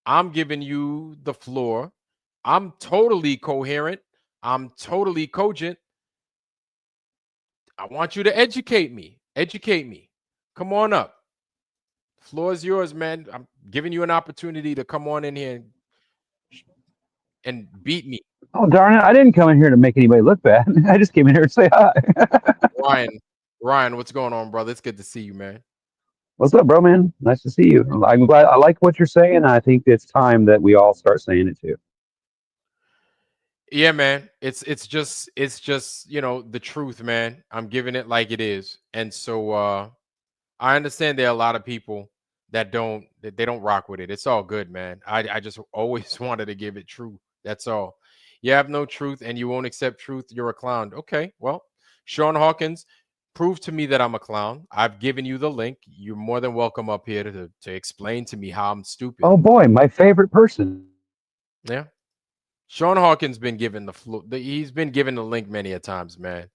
Speaker 1: I'm giving you the floor. I'm totally coherent. I'm totally cogent. I want you to educate me. Educate me. Come on up. The floor is yours, man. I'm giving you an opportunity to come on in here and beat me.
Speaker 7: Oh, darn it. I didn't come in here to make anybody look bad. I just came in here to say hi.
Speaker 1: Ryan, what's going on, brother? It's good to see you, man.
Speaker 7: What's up, bro, man? Nice to see you. I'm glad. I like what you're saying. I think it's time that we all start saying it too.
Speaker 1: Yeah, man. It's just, the truth, man. I'm giving it like it is. And so I understand there are a lot of people that they don't rock with it. It's all good, man. I just always wanted to give it truth. That's all. You have no truth and you won't accept truth. You're a clown. Okay, well, Sean Hawkins, prove to me that I'm a clown. I've given you the link. You're more than welcome up here to explain to me how I'm stupid.
Speaker 7: Oh boy, my favorite person.
Speaker 1: Yeah. Sean Hawkins been given he's been given the link many a times, man.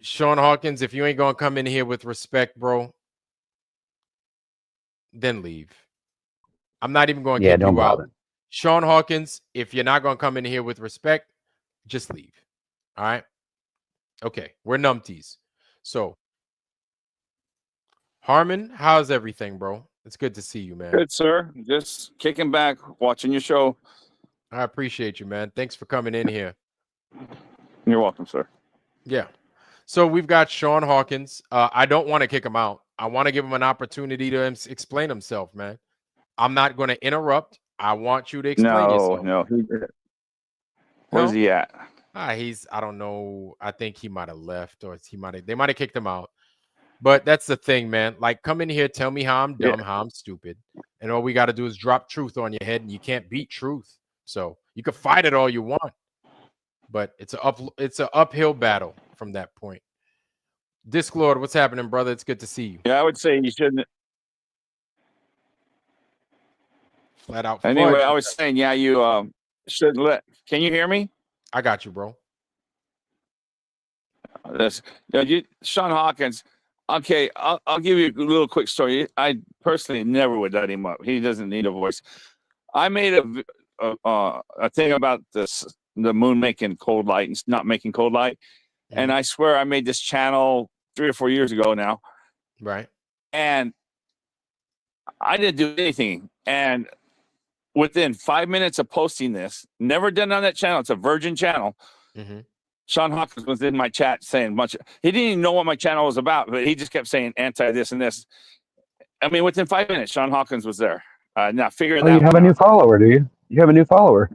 Speaker 1: Sean Hawkins, if you ain't gonna come in here with respect, bro, then leave. I'm not even going to kick you out. Sean Hawkins, if you're not going to come in here with respect, just leave. All right? Okay, we're numpties. So, Harmon, how's everything, bro? It's good to see you, man.
Speaker 8: Good, sir. Just kicking back, watching your show.
Speaker 1: I appreciate you, man. Thanks for coming in here.
Speaker 8: You're welcome, sir.
Speaker 1: Yeah. So we've got Sean Hawkins. I don't want to kick him out. I want to give him an opportunity to explain himself, man. I'm not going to interrupt. I want you to explain yourself.
Speaker 8: No. Where's he at?
Speaker 1: I don't know. I think he might have left, or they might have kicked him out. But that's the thing, man. Like, come in here, tell me how I'm dumb, how I'm stupid, and all we got to do is drop truth on your head, and you can't beat truth. So you can fight it all you want, but it's an uphill battle from that point. Disclord, what's happening, brother? It's good to see you.
Speaker 8: Yeah, I would say you shouldn't.
Speaker 1: Flat out.
Speaker 8: Anyway,
Speaker 1: fudge.
Speaker 8: I was saying, yeah, you shouldn't let. Can you hear me?
Speaker 1: I got you, bro.
Speaker 8: Sean Hawkins. Okay, I'll give you a little quick story. I personally never would let him up. He doesn't need a voice. I made a thing about the moon making cold light and not making cold light, and I swear I made this channel 3 or 4 years ago now.
Speaker 1: Right.
Speaker 8: And I didn't do anything. And within 5 minutes of posting this, never done on that channel. It's a virgin channel.
Speaker 1: Mm-hmm.
Speaker 8: Sean Hawkins was in my chat saying a bunch of, he didn't even know what my channel was about, but he just kept saying anti this and this. I mean, within 5 minutes, Sean Hawkins was there. Now figure that out.
Speaker 7: You have a new follower, do you? You have a new follower.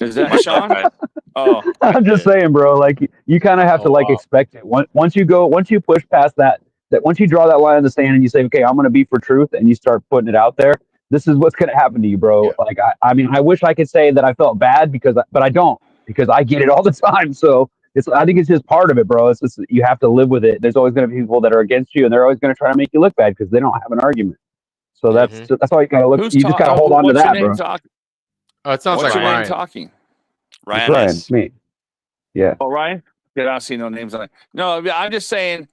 Speaker 8: Is that Sean? Oh,
Speaker 7: I'm just saying, bro. Like you kind of have to expect it. Once you push past that once you draw that line in the sand and you say, okay, I'm going to be for truth, and you start putting it out there, this is what's going to happen to you, bro. Yeah. Like I mean, I wish I could say that I felt bad but I don't, because I get it all the time. So I think it's just part of it, bro. It's just, you have to live with it. There's always going to be people that are against you, and they're always going to try to make you look bad because they don't have an argument. So that's all you got to look. You just got to hold on to that, bro.
Speaker 1: It sounds like Ryan
Speaker 8: talking.
Speaker 7: Ryan, me. Yeah.
Speaker 8: Oh, Ryan? Yeah, I don't see no names on it. No, I'm just saying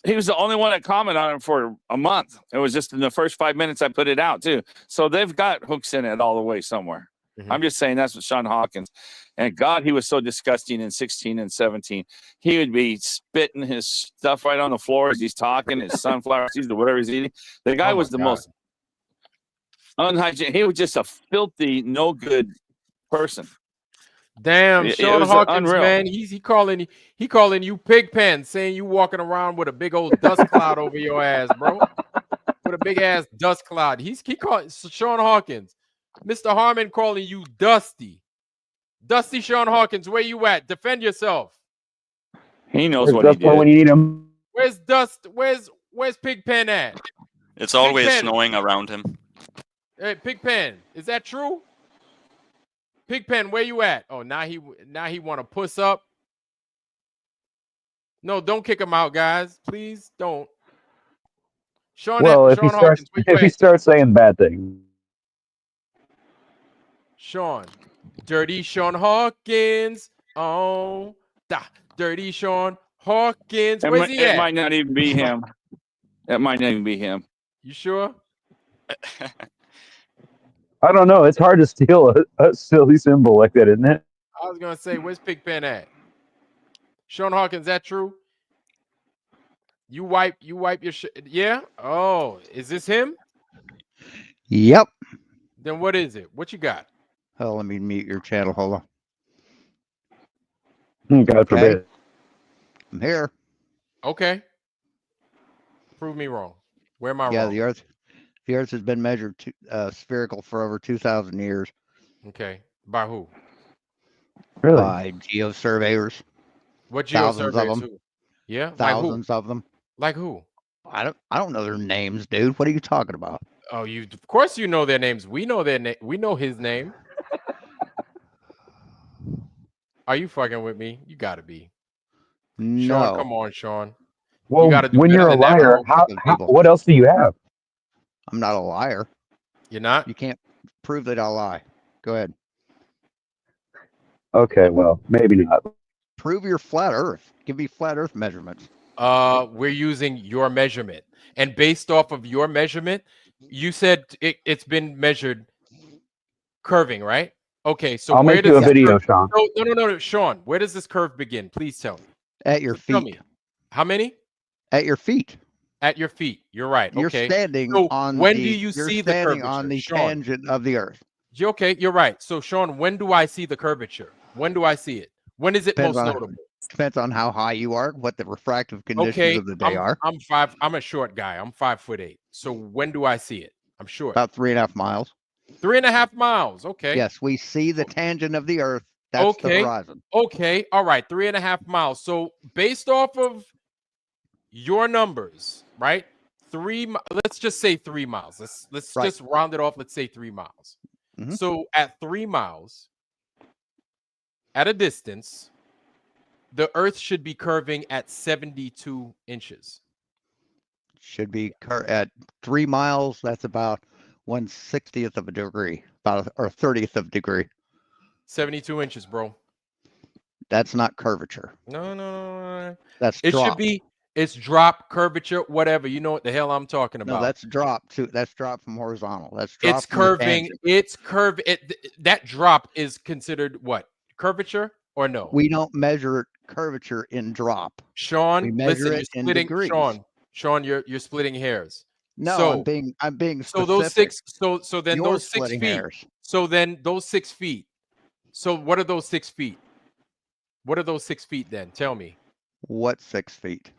Speaker 8: he was the only one that commented on it for a month. It was just in the first 5 minutes I put it out, too. So they've got hooks in it all the way somewhere. Mm-hmm. I'm just saying that's what Sean Hawkins. And God, he was so disgusting in 16 and 17. He would be spitting his stuff right on the floor as he's talking, his sunflower seeds or whatever he's eating. The guy was the most unhygienic. He was just a filthy, no good person.
Speaker 1: Damn, Sean Hawkins, man, he calling you Pigpen, saying you walking around with a big old dust cloud over your ass, bro. With a big ass dust cloud. He calling Sean Hawkins. Mr. Harmon calling you Dusty. Dusty Sean Hawkins, where you at? Defend yourself.
Speaker 8: He knows what he did.
Speaker 7: When you need him.
Speaker 1: Where's Dust? Where's Pigpen at?
Speaker 9: It's always snowing around him.
Speaker 1: Hey, Pigpen, is that true? Pigpen, where you at? Oh, now he want to puss up. No, don't kick him out, guys. Please don't. Sean,
Speaker 7: well, if
Speaker 1: Hawkins,
Speaker 7: he starts saying bad things.
Speaker 1: Sean, Dirty Sean Hawkins. Oh, Dirty Sean Hawkins. Where's he at?
Speaker 8: It might not even be him. It might not even be him.
Speaker 1: You sure?
Speaker 7: I don't know. It's hard to steal a silly symbol like that, isn't it?
Speaker 1: I was gonna say, where's Pigpen at? Sean Hawkins, is that true? You wipe your shit. Yeah. Oh, is this him?
Speaker 10: Yep.
Speaker 1: Then what is it? What you got?
Speaker 10: Oh, let me mute your channel. Hold
Speaker 7: on. God forbid.
Speaker 10: I'm here.
Speaker 1: Okay. Prove me wrong. Where am I wrong?
Speaker 10: Yeah, the Earth has been measured spherical for over 2,000 years.
Speaker 1: Okay. By who?
Speaker 7: Really?
Speaker 10: By geosurveyors.
Speaker 1: What geosurveyors?
Speaker 10: Thousands of them.
Speaker 1: Yeah.
Speaker 10: Thousands of them.
Speaker 1: Like who?
Speaker 10: I don't know their names, dude. What are you talking about?
Speaker 1: Oh, of course you know their names. We know their name. We know his name. Are you fucking with me? You gotta be.
Speaker 10: No.
Speaker 1: Sean, come on, Sean.
Speaker 7: Well, when you're a liar, what else do you have?
Speaker 10: I'm not a liar.
Speaker 1: You're not?
Speaker 10: You can't prove that I lie. Go ahead.
Speaker 7: Okay, well, maybe not.
Speaker 10: Prove your flat Earth. Give me flat Earth measurements.
Speaker 1: We're using your measurement. And based off of your measurement, you said it's been measured curving, right? Okay, so
Speaker 7: I'll make you a video, Sean.
Speaker 1: No, Sean, where does this curve begin? Please tell me.
Speaker 10: At your feet.
Speaker 1: Tell me. How many?
Speaker 10: At your feet.
Speaker 1: At your feet. You're right.
Speaker 10: You're
Speaker 1: okay.
Speaker 10: standing
Speaker 1: so
Speaker 10: on
Speaker 1: when
Speaker 10: the,
Speaker 1: do you
Speaker 10: you're
Speaker 1: see the
Speaker 10: standing
Speaker 1: curvature?
Speaker 10: on the
Speaker 1: Sean,
Speaker 10: tangent of the Earth.
Speaker 1: Okay, you're right. So Sean, when do I see the curvature? When do I see it? When is it most notable?
Speaker 10: Depends on how high you are, what the refractive conditions of the day are.
Speaker 1: I'm a short guy. I'm 5'8". So when do I see it? I'm short.
Speaker 10: About 3.5 miles.
Speaker 1: 3.5 miles. Okay.
Speaker 10: Yes, we see the tangent of the Earth. That's the horizon.
Speaker 1: Okay. All right. 3.5 miles. So based off of your numbers, right? Let's just say 3 miles. Let's just round it off. Let's say 3 miles.
Speaker 10: Mm-hmm.
Speaker 1: So at 3 miles, at a distance, the Earth should be curving at 72 inches.
Speaker 10: Should be at 3 miles. That's about 1/60th of a degree, or 30th of a degree.
Speaker 1: 72 inches, bro.
Speaker 10: That's not curvature.
Speaker 1: No.
Speaker 10: That's
Speaker 1: it
Speaker 10: drop.
Speaker 1: Should be. It's drop, curvature, whatever. You know what the hell I'm talking about.
Speaker 10: No, that's drop too. That's drop from horizontal. That's drop.
Speaker 1: It's curving. It's curve. That drop is considered what? Curvature or no?
Speaker 10: We don't measure curvature in drop.
Speaker 1: Sean,
Speaker 10: we measure
Speaker 1: listen,
Speaker 10: it
Speaker 1: you're splitting.
Speaker 10: In degrees.
Speaker 1: Sean, you're splitting hairs.
Speaker 10: No,
Speaker 1: so,
Speaker 10: I'm being specific.
Speaker 1: So those 6. So then
Speaker 10: You're
Speaker 1: those 6 feet.
Speaker 10: Hairs.
Speaker 1: So then those 6 feet. So what are those 6 feet? What are those 6 feet then? Tell me.
Speaker 10: What 6 feet?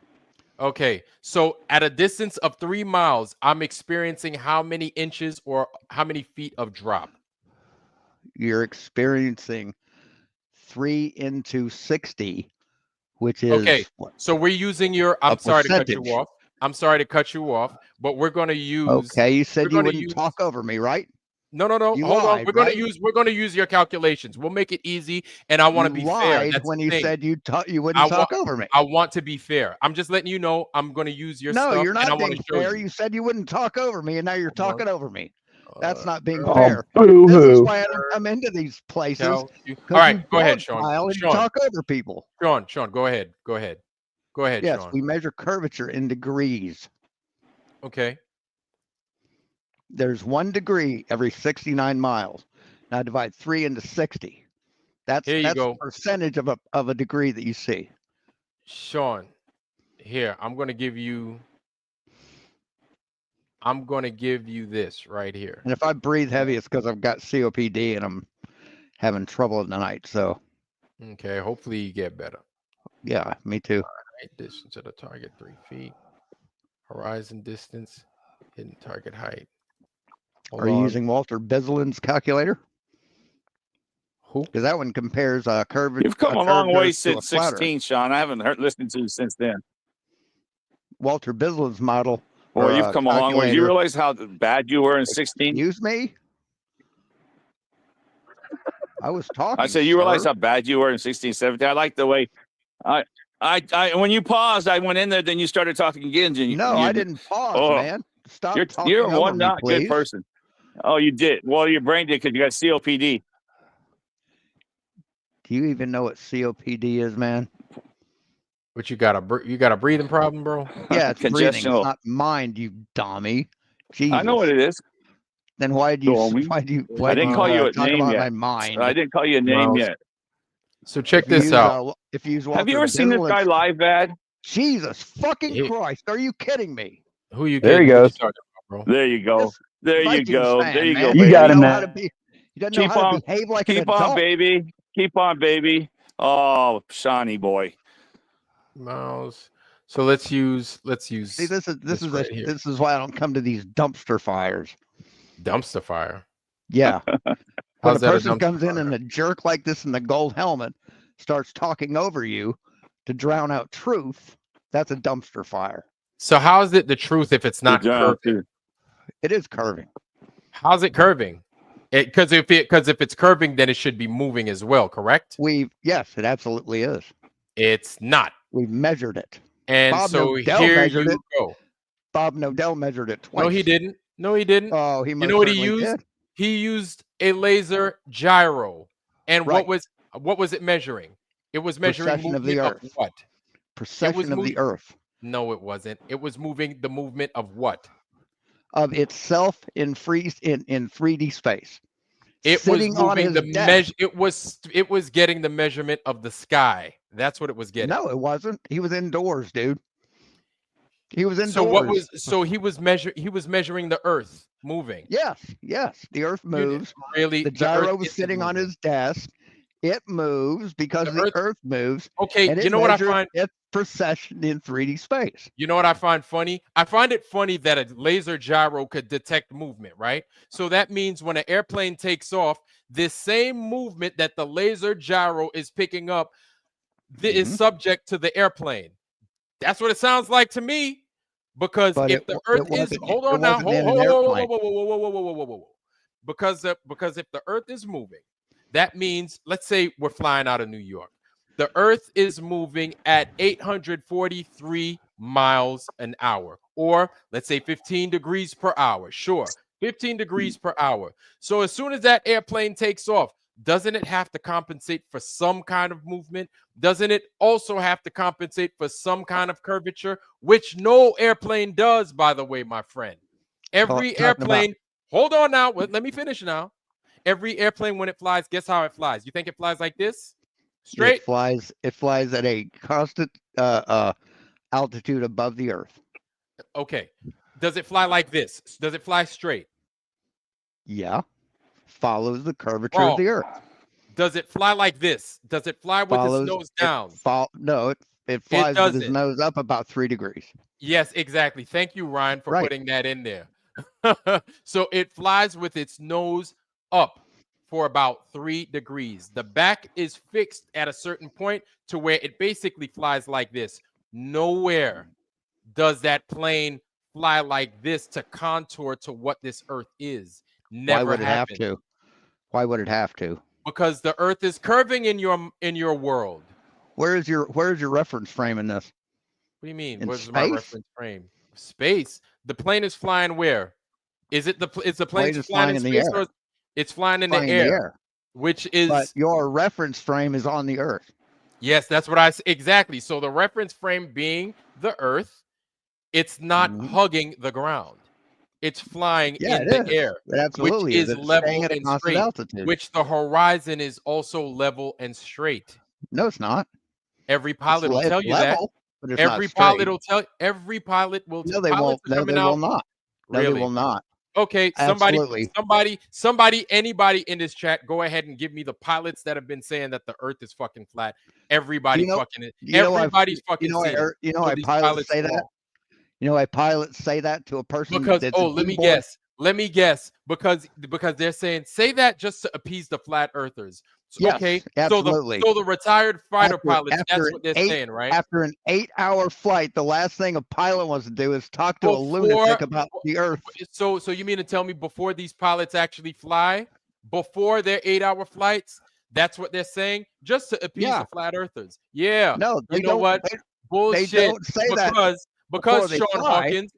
Speaker 1: Okay, so at a distance of 3 miles, I'm experiencing how many inches or how many feet of drop?
Speaker 10: You're experiencing 3 into 60, which is
Speaker 1: okay. So we're using your. I'm sorry to cut you off. I'm sorry to cut you off, but we're going to use.
Speaker 10: Okay, you said you wouldn't talk over me, right?
Speaker 1: No. Hold on. We're going to use your calculations. We'll make it easy, and I want to be fair. That's
Speaker 10: when you said you wouldn't talk over me.
Speaker 1: I want to be fair. I'm just letting you know I'm going to use your stuff.
Speaker 10: No, you're not being fair. You said you wouldn't talk over me, and now you're talking over me. That's not being fair. This is why I don't come into these places.
Speaker 1: All right, go ahead, Sean.
Speaker 10: You talk over people.
Speaker 1: Sean, go ahead. Go ahead,
Speaker 10: yes,
Speaker 1: Sean.
Speaker 10: we measure curvature in degrees.
Speaker 1: Okay.
Speaker 10: There's 1 degree every 69 miles. Now divide 3 into 60. That's the percentage of a degree that you see.
Speaker 1: Sean, here, I'm going to give you this right here.
Speaker 10: And if I breathe heavy, it's because I've got COPD and I'm having trouble at night. So.
Speaker 1: Okay, hopefully you get better.
Speaker 10: Yeah, me too.
Speaker 1: All right, distance to the target 3 feet. Horizon distance, hidden target height.
Speaker 10: Are you using Walter Bisselin's calculator?
Speaker 1: Who?
Speaker 10: Because that one compares curvature.
Speaker 8: You've come a long way since 16, Sean. I haven't listened to you since then.
Speaker 10: Walter Bisselin's model.
Speaker 8: Well, you've come a long way. You realize how bad you were in 16?
Speaker 10: Excuse me? I was talking.
Speaker 8: I said, you realize how bad you were in 16, 17? I like the way I when you paused, I went in there, then you started talking again.
Speaker 10: I didn't pause, man. Stop talking.
Speaker 8: You're one
Speaker 10: not
Speaker 8: good person. Oh, you did. Well, your brain did because you got COPD.
Speaker 10: Do you even know what COPD is, man?
Speaker 1: But you got a breathing problem, bro?
Speaker 10: Yeah, it's breathing. It's not mind, you dummy. Jesus.
Speaker 8: I know what it is.
Speaker 10: Then why did you?
Speaker 8: I didn't call you a name yet.
Speaker 10: My mind?
Speaker 8: I didn't call you a name yet.
Speaker 1: So check this out.
Speaker 10: If you
Speaker 8: have you ever seen this guy live, Bad?
Speaker 10: Jesus fucking Christ! Are you kidding me?
Speaker 1: Who you?
Speaker 7: There he goes.
Speaker 8: There you go. There you go. There you go.
Speaker 7: You got him, man.
Speaker 10: He doesn't know how to behave like an adult.
Speaker 8: Keep on, baby. Keep on, baby. Oh, Shawnee boy.
Speaker 1: Mouse. So let's use.
Speaker 10: See, this is why I don't come to these dumpster fires.
Speaker 1: Dumpster fire.
Speaker 10: Yeah. When a person comes in and a jerk like this in the gold helmet starts talking over you to drown out truth, that's a dumpster fire.
Speaker 1: So how is it the truth if it's not curving?
Speaker 10: It is curving.
Speaker 1: How's it curving? Because if it's curving, then it should be moving as well, correct?
Speaker 10: Yes, it absolutely is.
Speaker 1: It's not.
Speaker 10: We measured it.
Speaker 1: And
Speaker 10: Bob
Speaker 1: so
Speaker 10: Nodell
Speaker 1: here you go.
Speaker 10: Bob Nodell measured it twice.
Speaker 1: No, he didn't.
Speaker 10: Oh, he.
Speaker 1: You know what he used? Did. He used a laser gyro. And what was it measuring? It was measuring
Speaker 10: precession of the Earth.
Speaker 1: Of what?
Speaker 10: Precession of the Earth.
Speaker 1: No, it wasn't. It was moving the movement of what?
Speaker 10: Of itself in 3D space.
Speaker 1: It was moving the measure. It was getting the measurement of the sky. That's what it was getting.
Speaker 10: No, it wasn't. He was indoors, dude. He was indoors.
Speaker 1: So he was measuring the Earth moving.
Speaker 10: Yes. The Earth moves.
Speaker 1: Really,
Speaker 10: the gyro was sitting on his desk. It moves because the Earth moves.
Speaker 1: Okay,
Speaker 10: and
Speaker 1: you know what I find?
Speaker 10: Its precession in 3D space.
Speaker 1: You know what I find funny? I find it funny that a laser gyro could detect movement, right? So that means when an airplane takes off, this same movement that the laser gyro is picking up is subject to the airplane. That's what it sounds like to me. Because if the Earth is, hold on now, whoa. Because if the Earth is moving, that means, let's say we're flying out of New York. The Earth is moving at 843 miles an hour, or let's say 15 degrees per hour. Sure, 15 degrees per hour. So as soon as that airplane takes off, doesn't it have to compensate for some kind of movement? Doesn't it also have to compensate for some kind of curvature, which no airplane does, by the way, my friend? Every airplane, hold on now, let me finish now. Every airplane, when it flies, guess how it flies? You think it flies like this? Straight?
Speaker 10: It flies at a constant altitude above the Earth.
Speaker 1: Okay. Does it fly like this? Does it fly straight?
Speaker 10: Yeah. Follows the curvature of the Earth.
Speaker 1: Does it fly like this? Does it fly with its nose down?
Speaker 10: No, it flies with its nose up about 3 degrees.
Speaker 1: Yes, exactly. Thank you, Ryan, for putting that in there. So it flies with its nose up for about 3 degrees. The back is fixed at a certain point to where it basically flies like this. Nowhere does that plane fly like this to contour to what this Earth is. Never
Speaker 10: Why would it
Speaker 1: happened.
Speaker 10: have to? Why would it have to?
Speaker 1: Because the Earth is curving in your world.
Speaker 10: Where's your reference frame in this?
Speaker 1: What do you mean? Where's my reference frame? Space. The plane is flying where? Is it the plane flying in the air? Or it's flying in the air, which is.
Speaker 10: But your reference frame is on the Earth.
Speaker 1: Yes, that's what I said. Exactly. So the reference frame being the Earth, it's not hugging the ground. It's flying in the air,
Speaker 10: absolutely,
Speaker 1: which is level and straight, altitude. Which the horizon is also level and straight.
Speaker 10: No, it's not.
Speaker 1: Every pilot will tell you that. Every pilot will tell. Every pilot will.
Speaker 10: No, they won't. No, they will not. No, they will not.
Speaker 1: Okay, somebody, anybody in this chat, go ahead and give me the pilots that have been saying that the Earth is fucking flat. Everybody fucking it. Everybody's fucking.
Speaker 10: You know why pilots say that? You know why pilots say that to a person?
Speaker 1: Because let me guess. Because they're saying say that just to appease the flat earthers.
Speaker 10: Yes,
Speaker 1: okay,
Speaker 10: absolutely.
Speaker 1: So the retired fighter pilots, that's what they're saying, right?
Speaker 10: After an 8-hour flight, the last thing a pilot wants to do is talk to a lunatic about the Earth.
Speaker 1: So you mean to tell me before these pilots actually fly, before their 8-hour flights, that's what they're saying, just to appease the flat earthers? Yeah.
Speaker 10: No,
Speaker 1: you know what? Bullshit.
Speaker 10: They don't say that.
Speaker 1: Because Sean Hawkins,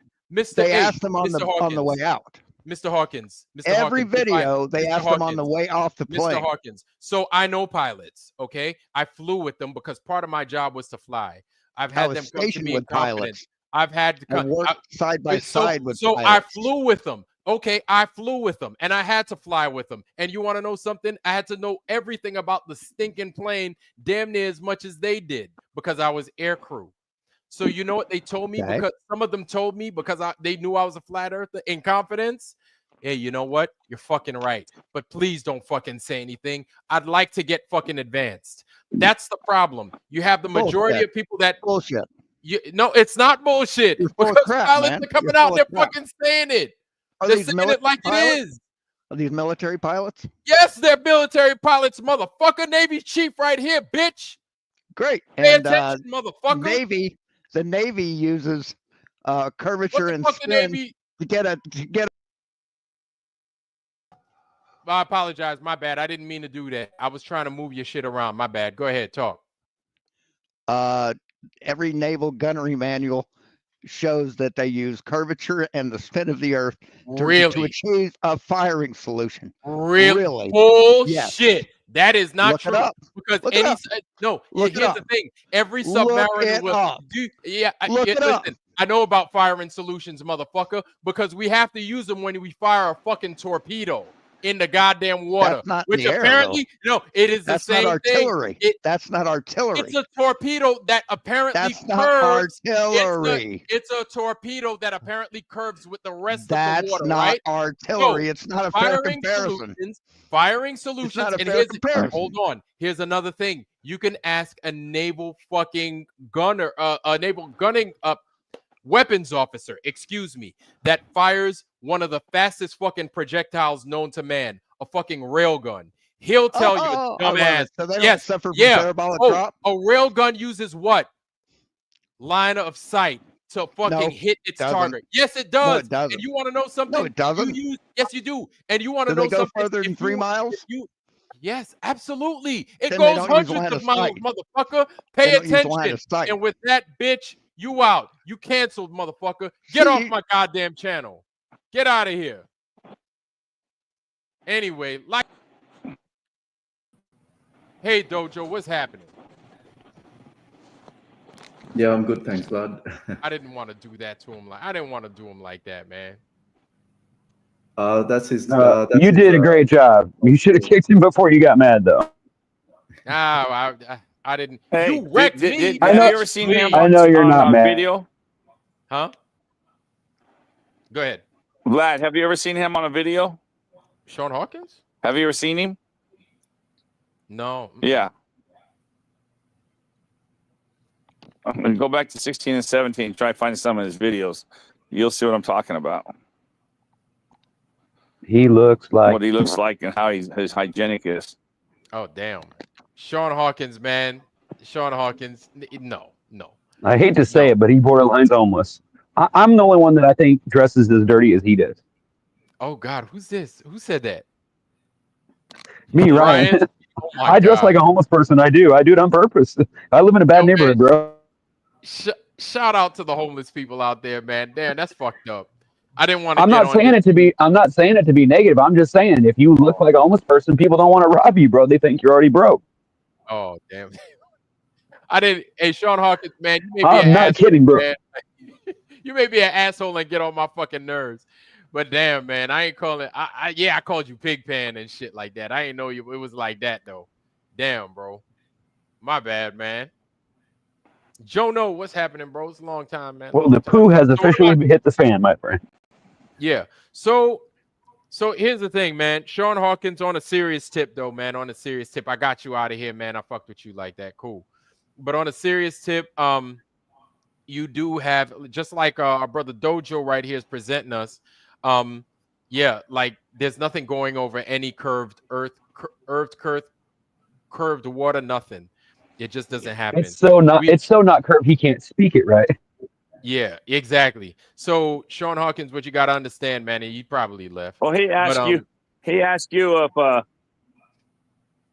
Speaker 10: they asked them on the way out.
Speaker 1: Mr. Hawkins.
Speaker 10: Every video, they asked them on the way off the plane.
Speaker 1: Mr. Hawkins. So I know pilots, okay? I flew with them because part of my job was to fly. I've had them come to me in confidence. I've had to
Speaker 10: work side by side with
Speaker 1: pilots. So I flew with them. Okay, I flew with them and I had to fly with them. And you want to know something? I had to know everything about the stinking plane damn near as much as they did because I was air crew. So you know what they told me? Because some of them told me because they knew I was a flat earther in confidence. Hey, you know what? You're fucking right. But please don't fucking say anything. I'd like to get fucking advanced. That's the problem. You have the majority of people that
Speaker 10: bullshit.
Speaker 1: No, it's not bullshit. Because pilots are coming out, they're fucking saying it. They're saying it like it is.
Speaker 10: Are these military pilots?
Speaker 1: Yes, they're military pilots, motherfucker. Navy chief right here, bitch.
Speaker 10: Great.
Speaker 1: Pay attention, motherfucker.
Speaker 10: The Navy uses curvature and spin to get a.
Speaker 1: I apologize. My bad. I didn't mean to do that. I was trying to move your shit around. My bad. Go ahead. Talk.
Speaker 10: Every naval gunnery manual shows that they use curvature and the spin of the Earth to achieve a firing solution.
Speaker 1: Really? Bullshit.
Speaker 10: Yes.
Speaker 1: That is not true. Because here's
Speaker 10: the
Speaker 1: thing. Every submariner will do. Yeah, listen. I know about firing solutions, motherfucker, because we have to use them when we fire a fucking torpedo. in the goddamn water.
Speaker 10: That's not
Speaker 1: which
Speaker 10: the air,
Speaker 1: apparently, no, it is
Speaker 10: that's
Speaker 1: the same
Speaker 10: not artillery.
Speaker 1: thing.
Speaker 10: That's not artillery.
Speaker 1: It's a torpedo that apparently
Speaker 10: That's not
Speaker 1: curves.
Speaker 10: artillery.
Speaker 1: It's a torpedo that apparently curves with the rest
Speaker 10: That's
Speaker 1: of the water,
Speaker 10: not
Speaker 1: right?
Speaker 10: artillery.
Speaker 1: So,
Speaker 10: it's not a fair comparison.
Speaker 1: Firing solutions.
Speaker 10: Not a
Speaker 1: And
Speaker 10: fair
Speaker 1: here's,
Speaker 10: comparison.
Speaker 1: hold on. Here's another thing. You can ask a naval fucking gunner, a naval gunning weapons officer, excuse me, that fires one of the fastest fucking projectiles known to man, a fucking railgun. He'll tell you, dumbass.
Speaker 10: So they don't
Speaker 1: yes,
Speaker 10: suffer from
Speaker 1: yeah.
Speaker 10: parabolic
Speaker 1: Oh,
Speaker 10: drop?
Speaker 1: a railgun uses what? Line of sight to fucking hit its
Speaker 10: doesn't.
Speaker 1: target. Yes, it does.
Speaker 10: No, it doesn't.
Speaker 1: And you want to know something?
Speaker 10: No, it doesn't.
Speaker 1: Yes, you do. And you want to
Speaker 10: Do
Speaker 1: know
Speaker 10: they go
Speaker 1: something?
Speaker 10: further than 3 miles?
Speaker 1: Yes, absolutely. It
Speaker 10: Then they
Speaker 1: goes
Speaker 10: don't use
Speaker 1: hundreds
Speaker 10: line
Speaker 1: of
Speaker 10: of
Speaker 1: miles,
Speaker 10: sight.
Speaker 1: motherfucker.
Speaker 10: They
Speaker 1: Pay
Speaker 10: don't use line
Speaker 1: attention.
Speaker 10: of sight.
Speaker 1: And with that, bitch, you out. You canceled, motherfucker. Get off my goddamn channel. Get out of here. Anyway, like, hey, Dojo, what's happening?
Speaker 11: Yeah, I'm good, thanks, bud.
Speaker 1: I didn't want to do that to him. I didn't want to do him like that, man.
Speaker 11: That's his.
Speaker 7: You did a great job. You should have kicked him before you got mad, though.
Speaker 1: No, I didn't.
Speaker 8: Hey,
Speaker 1: you wrecked me.
Speaker 8: Have you ever seen him?
Speaker 7: I know you're not mad.
Speaker 8: Video?
Speaker 1: Huh? Go ahead.
Speaker 8: Vlad, have you ever seen him on a video?
Speaker 1: Sean Hawkins?
Speaker 8: Have you ever seen him?
Speaker 1: No.
Speaker 8: Yeah. I'm gonna go back to 16 and 17. Try finding some of his videos. You'll see what I'm talking about.
Speaker 7: He looks like
Speaker 8: what he looks like and how his hygienic is.
Speaker 1: Oh damn, Sean Hawkins, man. Sean Hawkins. No.
Speaker 7: I hate to say it, but he borderlines homeless. I'm the only one that I think dresses as dirty as he does.
Speaker 1: Oh God, who's this? Who said that?
Speaker 7: Me, Ryan.
Speaker 1: Oh
Speaker 7: I dress like a homeless person. I do it on purpose. I live in a bad neighborhood, bro.
Speaker 1: Shout out to the homeless people out there, man. Damn, that's fucked up. I didn't want to.
Speaker 7: I'm not saying it to be negative. I'm just saying if you look like a homeless person, people don't want to rob you, bro. They think you're already broke.
Speaker 1: Oh damn. I didn't. Hey, Sean Hawkins, man. You may be
Speaker 7: I'm not kidding, bro.
Speaker 1: Man. You may be an asshole and get on my fucking nerves. But damn, man, I ain't calling. I called you Pigpen and shit like that. I ain't know you. It was like that though. Damn, bro. My bad, man. Jono, what's happening, bro? It's a long time, man.
Speaker 7: Well, the poo has officially hit the fan, my friend.
Speaker 1: Yeah. So here's the thing, man. Sean Hawkins, on a serious tip, though, man. On a serious tip, I got you out of here, man. I fucked with you like that. Cool. But on a serious tip, you do have, just like our brother Dojo right here is presenting us. Yeah, like there's nothing going over any curved curved water, nothing. It just doesn't happen.
Speaker 7: It's so not curved. He can't speak it right.
Speaker 1: Yeah, exactly. So Sean Hawkins, what you got to understand, man, he probably left.
Speaker 8: Well, he asked you if a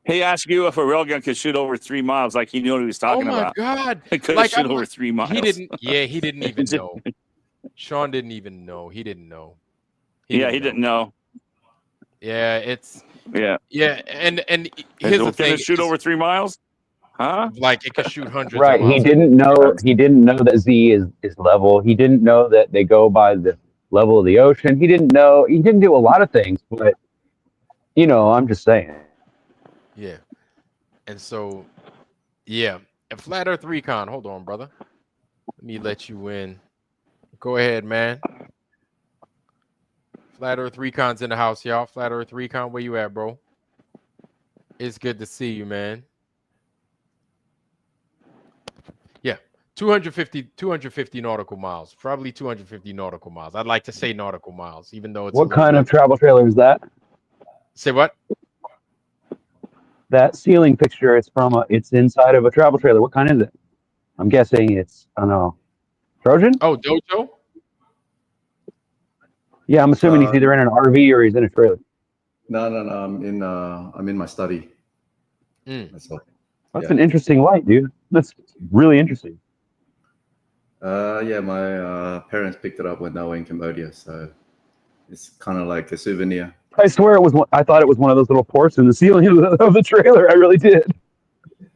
Speaker 8: railgun could shoot over 3 miles, like he knew what he was talking about.
Speaker 1: Oh my God!
Speaker 8: It could shoot over 3 miles.
Speaker 1: He didn't. Yeah, he didn't even know. Sean didn't even know. He didn't know.
Speaker 8: He didn't know.
Speaker 1: Yeah, it's.
Speaker 8: Yeah.
Speaker 1: And here's the thing:
Speaker 8: shoot over 3 miles. Huh?
Speaker 1: Like it could shoot hundreds.
Speaker 7: Right.
Speaker 1: Of miles.
Speaker 7: He didn't know. He didn't know that Z is level. He didn't know that they go by the level of the ocean. He didn't know. He didn't do a lot of things. But I'm just saying.
Speaker 1: Yeah. And so, yeah. And Flat Earth Recon. Hold on, brother. Let me let you in. Go ahead, man. Flat Earth Recon's in the house, y'all. Flat Earth Recon, where you at, bro? It's good to see you, man. Yeah. 250 nautical miles. Probably 250 nautical miles. I'd like to say nautical miles, even though it's...
Speaker 7: What kind of travel trailer is that?
Speaker 1: Say what?
Speaker 7: That ceiling fixture, it's inside of a travel trailer. What kind is it? I'm guessing it's, I don't know, Trojan?
Speaker 1: Oh, Dojo?
Speaker 7: Yeah, I'm assuming he's either in an RV or he's in a trailer.
Speaker 11: No. I'm in my study.
Speaker 7: That's an interesting light, dude. That's really interesting.
Speaker 11: Yeah, my parents picked it up when they were in Cambodia, so it's kind of like a souvenir.
Speaker 7: I swear it was. I thought it was one of those little ports in the ceiling of the trailer. I really did.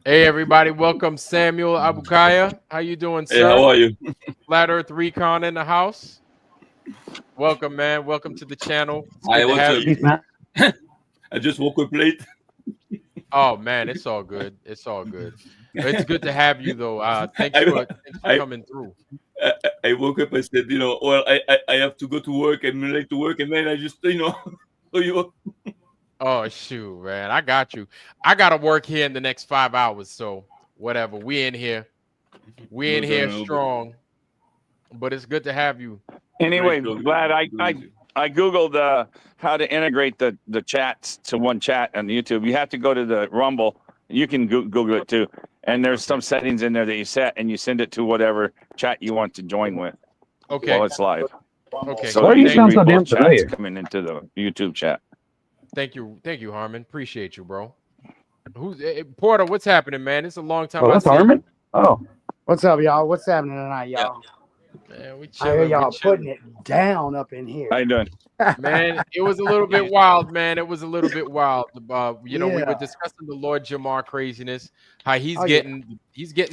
Speaker 1: Hey, everybody! Welcome, Samuel Abukaya. How you doing, sir?
Speaker 12: Hey, how are you?
Speaker 1: Flat Earth Recon in the house. Welcome, man. Welcome to the channel.
Speaker 12: I just woke up late.
Speaker 1: Oh man, it's all good. It's all good. It's good to have you though. Thanks for coming through.
Speaker 12: I woke up. I said, well, I have to go to work. I'm late to work, and then I just, so you.
Speaker 1: Oh shoot, man, I got you. I gotta work here in the next 5 hours, so whatever. We in here strong. But it's good to have you.
Speaker 8: Anyway, Vlad, I googled how to integrate the chats to one chat on YouTube. You have to go to the Rumble. You can Google it too, and there's some settings in there that you set, and you send it to whatever chat you want to join with.
Speaker 1: Okay.
Speaker 8: While it's live.
Speaker 1: Okay.
Speaker 8: So
Speaker 7: why do you sound so damn familiar?
Speaker 8: Coming into the YouTube chat.
Speaker 1: Thank you, Harmon. Appreciate you, bro. Who's Porter? What's happening, man? It's a long time.
Speaker 7: Oh, that's Harmon. Oh,
Speaker 13: what's up, y'all? What's happening tonight, y'all?
Speaker 1: Man, we
Speaker 13: I hear y'all putting it down up in here.
Speaker 8: How you doing?
Speaker 1: Man, it was a little bit wild, man. It was a little bit wild. We were discussing the Lord Jamar craziness, how he's getting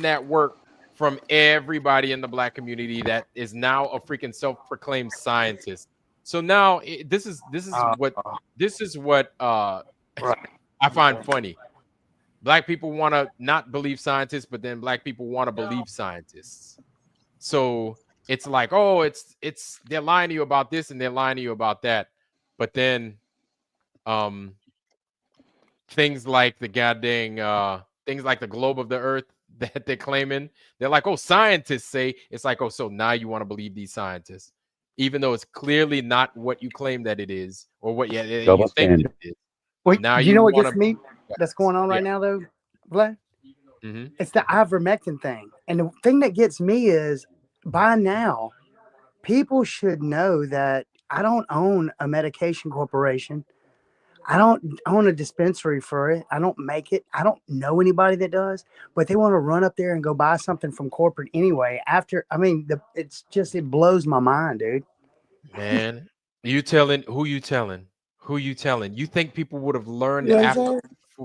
Speaker 1: that work from everybody in the Black community that is now a freaking self-proclaimed scientist. So now this is what I find funny. Black people want to not believe scientists, but then Black people want to believe scientists. So it's like, oh, it's they're lying to you about this and they're lying to you about that. But then things like the things like the globe of the earth that they're claiming, they're like, oh, scientists say. It's like, oh, so now you want to believe these scientists, even though it's clearly not what you claim that it is or what you think it is.
Speaker 13: Wait, now you know what gets me that's going on right now though, Vlad?
Speaker 1: Mm-hmm.
Speaker 13: It's the ivermectin thing. And the thing that gets me is by now, people should know that I don't own a medication corporation. I don't own a dispensary for it. I don't make it. I don't know anybody that does, but they want to run up there and go buy something from corporate anyway. It blows my mind, dude.
Speaker 1: Man, who you telling? You think people would have learned after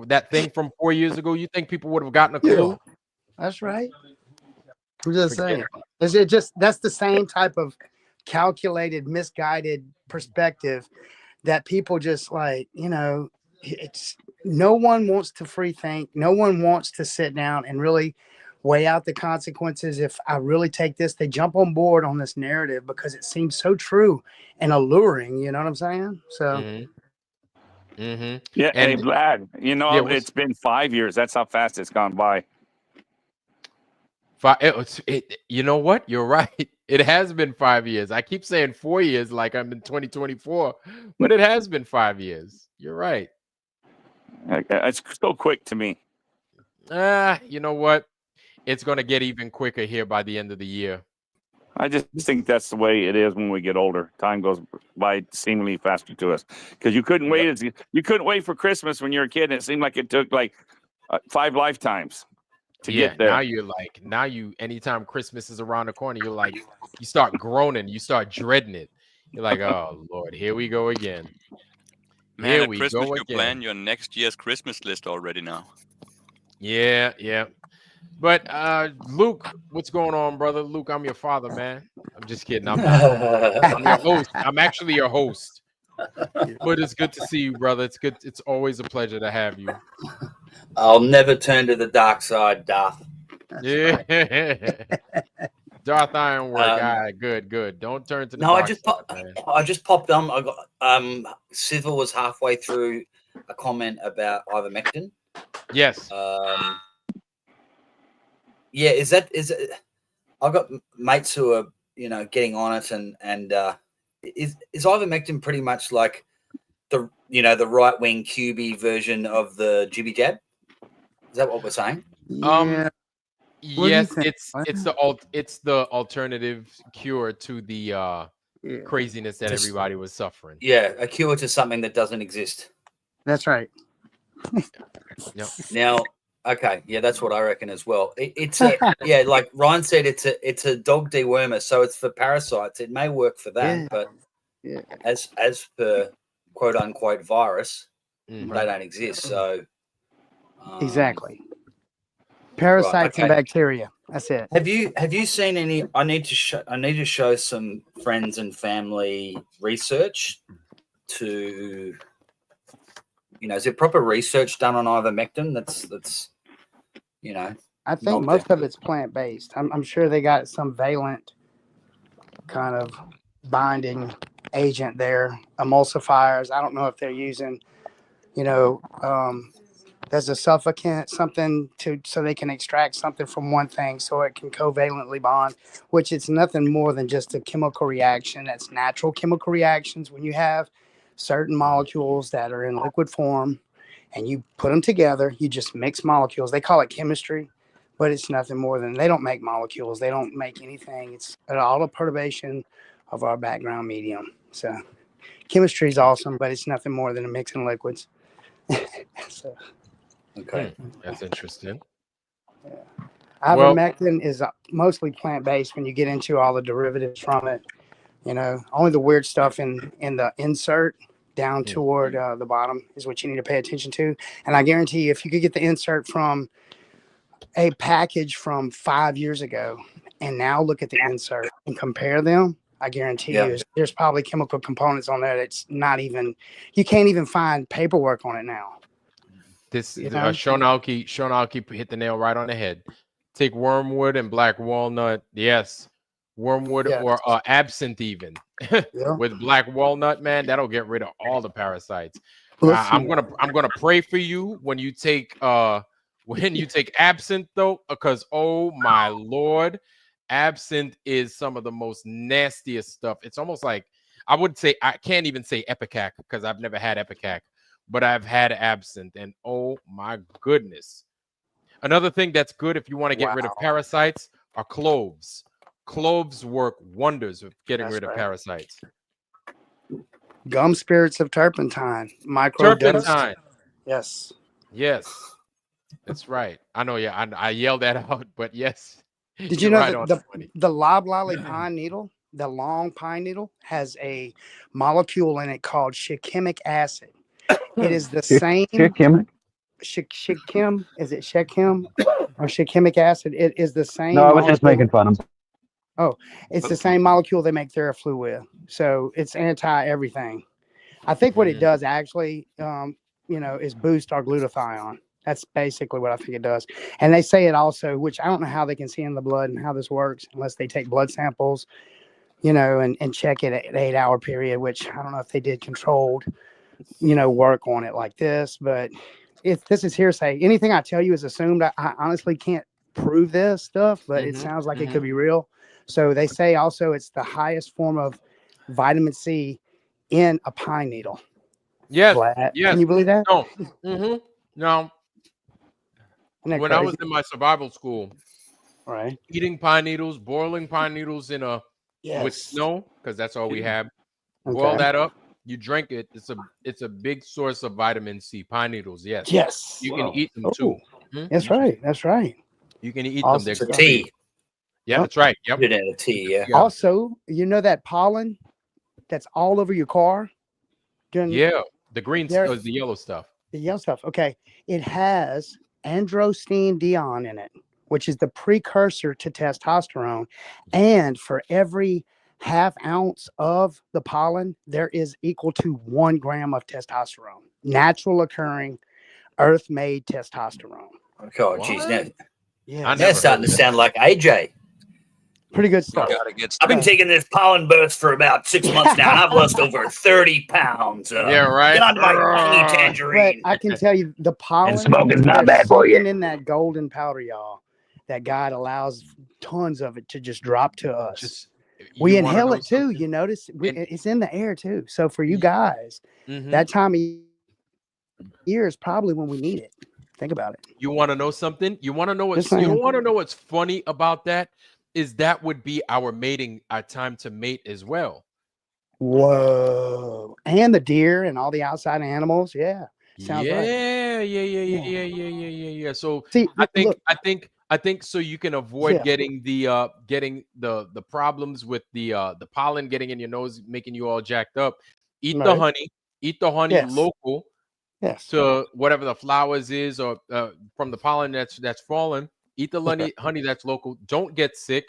Speaker 1: that thing from 4 years ago? You think people would have gotten a clue?
Speaker 13: Yeah, that's right. I'm just saying. That's the same type of calculated, misguided perspective that people just it's no one wants to free think. No one wants to sit down and really weigh out the consequences. If I really take this, they jump on board on this narrative because it seems so true and alluring. You know what I'm saying? So.
Speaker 8: Yeah, and Vlad, it's been 5 years. That's how fast it's gone by.
Speaker 1: You know what? You're right. It has been 5 years. I keep saying 4 years like I'm in 2024, but it has been 5 years. You're right.
Speaker 8: It's so quick to me.
Speaker 1: You know what? It's going to get even quicker here by the end of the year.
Speaker 8: I just think that's the way it is when we get older. Time goes by seemingly faster to us because you couldn't wait. You couldn't wait for Christmas when you were a kid, and it seemed like it took 5 lifetimes to get there.
Speaker 1: Anytime Christmas is around the corner, you start groaning, you start dreading it. You're like, oh Lord, here we go again.
Speaker 9: Man, at Christmas you plan your next year's Christmas list already now.
Speaker 1: Yeah. But Luke, what's going on, brother? Luke, I'm your father, man. I'm just kidding. I'm your host. I'm actually your host. But it's good to see you, brother. It's good. It's always a pleasure to have you.
Speaker 14: I'll never turn to the dark side, Darth.
Speaker 1: Yeah. Darth Ironwork. All right, good. Don't turn to the dark side.
Speaker 14: I just popped on. I got Civil was halfway through a comment about ivermectin.
Speaker 1: Yes.
Speaker 14: Yeah, is it? I've got mates who are getting on it, and is ivermectin pretty much like the right wing QB version of the jibby jab? Is that what we're saying?
Speaker 1: Yes, it's the alternative cure to the craziness that everybody was suffering.
Speaker 14: Yeah, a cure to something that doesn't exist.
Speaker 13: That's right.
Speaker 1: Yep.
Speaker 14: Now. Okay, yeah, that's what I reckon as well. It's like Ryan said, it's a dog dewormer, so it's for parasites. It may work for that, but as per quote unquote virus, they don't exist. So
Speaker 13: exactly, parasites and bacteria. That's it.
Speaker 14: Have you seen any? I need to show some friends and family research to is there proper research done on ivermectin? That's
Speaker 13: I think most of it's plant based. I'm sure they got some valent kind of binding agent there, emulsifiers. I don't know if they're using, there's a suffocant, something so they can extract something from one thing so it can covalently bond, which it's nothing more than just a chemical reaction. That's natural chemical reactions when you have certain molecules that are in liquid form and you put them together, you just mix molecules. They call it chemistry, but it's nothing more than, they don't make molecules. They don't make anything. It's all a perturbation of our background medium. So chemistry is awesome, but it's nothing more than a mixing liquids. So.
Speaker 14: Okay,
Speaker 1: that's interesting.
Speaker 13: Yeah. Ivermectin is mostly plant-based when you get into all the derivatives from it. Only the weird stuff in the insert down toward the bottom is what you need to pay attention to. And I guarantee you, if you could get the insert from a package from 5 years ago and now look at the insert and compare them, I guarantee you there's probably chemical components on there that's not even, you can't even find paperwork on it now.
Speaker 1: This Sean Alke hit the nail right on the head. Take wormwood and black walnut. Yes. Wormwood or absinthe even. With black walnut, man, that'll get rid of all the parasites. I'm gonna pray for you when you take absinthe though, because oh my Lord, absinthe is some of the most nastiest stuff. It's almost like, I can't even say Ipecac because I've never had Ipecac, but I've had absinthe, and oh my goodness. Another thing that's good if you want to get rid of parasites are cloves. Cloves work wonders with getting rid of parasites.
Speaker 13: Gum spirits of turpentine.
Speaker 1: Turpentine.
Speaker 13: Yes.
Speaker 1: Yes. That's right. I know. Yeah, I yelled that out, but yes.
Speaker 13: Did you know that the loblolly pine needle, the long pine needle, has a molecule in it called shikimic acid? It is the same.
Speaker 7: Shikim?
Speaker 13: Is it Shekim or shikimic acid? It is the same.
Speaker 7: No, I was just making fun of him.
Speaker 13: Oh, it's the same molecule they make Theraflu with. So it's anti-everything. I think what it does actually, is boost our glutathione. That's basically what I think it does. And they say it also, which I don't know how they can see in the blood and how this works unless they take blood samples, and check it at an 8-hour period, which I don't know if they did controlled, work on it like this. But this is hearsay. Anything I tell you is assumed. I honestly can't prove this stuff, but it sounds like it could be real. So they say also it's the highest form of vitamin C in a pine needle.
Speaker 1: Yes.
Speaker 13: Yes. Can you believe that?
Speaker 1: No. No. When I was in my survival school, eating pine needles, boiling pine needles with snow, because that's all we have. Boil that up. You drink it. It's a big source of vitamin C. Pine needles. Yes.
Speaker 13: Yes.
Speaker 1: You can eat them too.
Speaker 13: That's right. That's right.
Speaker 1: You can eat
Speaker 14: them. It's a tea.
Speaker 1: Yeah, that's right. Yep.
Speaker 14: Put it in a tea. Yeah.
Speaker 13: Also, that pollen that's all over your car.
Speaker 1: The green stuff, the yellow stuff.
Speaker 13: The yellow stuff. Okay. It has androstenedione in it, which is the precursor to testosterone. And for every half ounce of the pollen, there is equal to 1 gram of testosterone. Natural occurring, earth-made testosterone.
Speaker 14: Oh, geez. That's starting to sound like AJ.
Speaker 13: Pretty good stuff.
Speaker 14: I've been taking this pollen burst for about 6 months now, and I've lost over 30 pounds.
Speaker 1: Yeah, right.
Speaker 14: Get onto my tiny tangerine.
Speaker 13: But I can tell you, the pollen
Speaker 7: and smoking's not bad for you.
Speaker 13: In that golden powder, y'all, that God allows tons of it to just drop to us. We inhale it too. You notice it's in the air too. So for you guys, that time of year is probably when we need it. Think about it.
Speaker 1: You want to know something? You want to know what's funny about that? Is that would be our time to mate as well.
Speaker 13: Whoa. And the deer and all the outside animals. Yeah.
Speaker 1: Sounds right. Yeah. So see, I think so you can avoid getting the problems with the pollen getting in your nose, making you all jacked up. Eat the honey local to whatever the flowers is or from the pollen that's fallen. Eat the honey that's local. Don't get sick.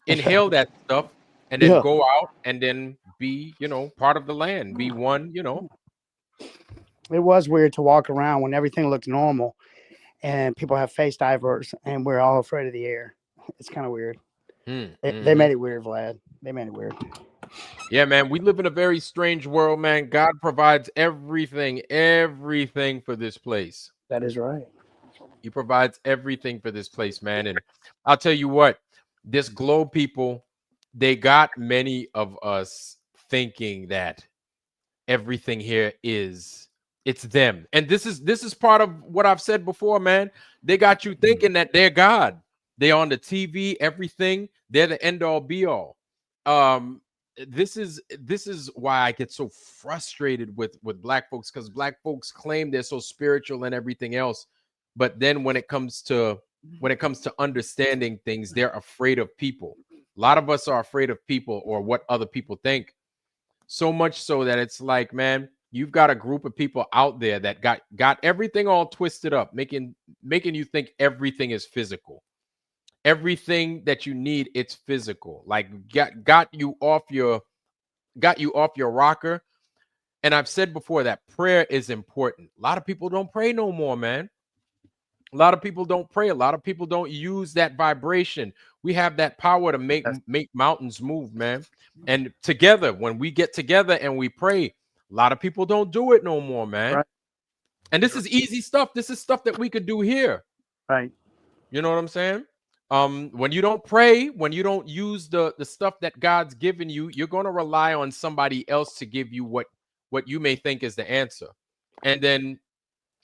Speaker 1: Inhale that stuff and then go out and then be, part of the land. Be one,
Speaker 13: It was weird to walk around when everything looked normal, and people have face divers, and we're all afraid of the air. It's kind of weird. They made it weird, Vlad. They made it weird.
Speaker 1: Yeah, man, we live in a very strange world, man. God provides everything for this place.
Speaker 13: That is right.
Speaker 1: He provides everything for this place, man. And I'll tell you what, this globe people, they got many of us thinking that everything here it's them. And this is part of what I've said before, man. They got you thinking that they're God. They're on the TV, everything. They're the end all be all. This is why I get so frustrated with black folks, because black folks claim they're so spiritual and everything else, but then when it comes to understanding things, they're afraid of people. A lot of us are afraid of people or what other people think, so much so that it's like, man, you've got a group of people out there that got everything all twisted up, making you think everything is physical. Everything that you need, it's physical. Like got you off your rocker. And I've said before that prayer is important. A lot of people don't pray no more, man. A lot of people don't pray. A lot of people don't use that vibration. We have that power to make mountains move, man. And together, when we get together and we pray, a lot of people don't do it no more, man. Right. And this is easy stuff. This is stuff that we could do here.
Speaker 13: Right.
Speaker 1: You know what I'm saying? When you don't pray, when you don't use the stuff that God's given you, you're going to rely on somebody else to give you what you may think is the answer. And then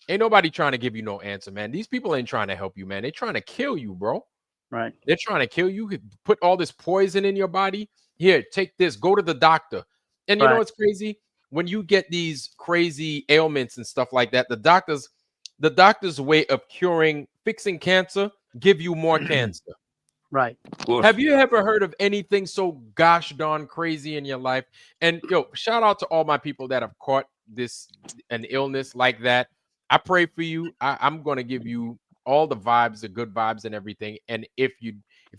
Speaker 1: ain't nobody trying to give you no answer, man. These people ain't trying to help you, man. They're trying to kill you, bro.
Speaker 13: Right.
Speaker 1: They're trying to kill you. Put all this poison in your body. Here, take this. Go to the doctor. And you know what's crazy? When you get these crazy ailments and stuff like that, the doctor's way of fixing cancer, give you more cancer.
Speaker 13: Right.
Speaker 1: Have you ever heard of anything so gosh darn crazy in your life? And shout out to all my people that have caught an illness like that. I pray for you. I'm going to give you all the vibes, the good vibes and everything. And if you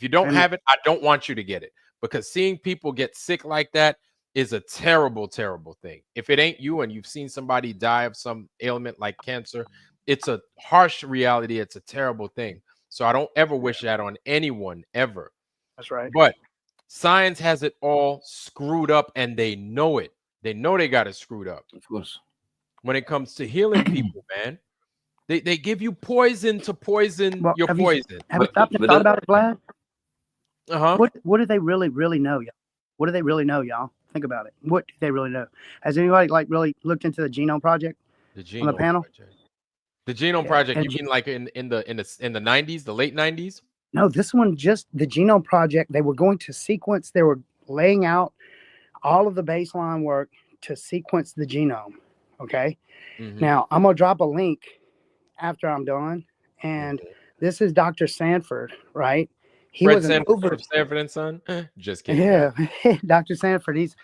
Speaker 1: don't have it, I don't want you to get it, because seeing people get sick like that is a terrible, terrible thing. If it ain't you and you've seen somebody die of some ailment like cancer, it's a harsh reality. It's a terrible thing. So I don't ever wish that on anyone, ever.
Speaker 13: That's right.
Speaker 1: But science has it all screwed up, and they know it. They know they got it screwed up.
Speaker 12: Of course.
Speaker 1: When it comes to healing people, man, they give you poison to poison your poison.
Speaker 13: Have you thought about it, Vlad? What do they really know, y'all? What do they really know, y'all? Think about it. What do they really know? Has anybody really looked into the Genome Project on the panel?
Speaker 1: The Genome Project, you mean like in the 90s, the late 90s?
Speaker 13: No, this one, just the Genome Project. They were going to sequence. They were laying out all of the baseline work to sequence the genome. Okay. Mm-hmm. Now I'm gonna drop a link after I'm done, and this is Dr. Sanford, right?
Speaker 1: He was Sanford and Son. Just kidding.
Speaker 13: Yeah, Dr. Sanford. He's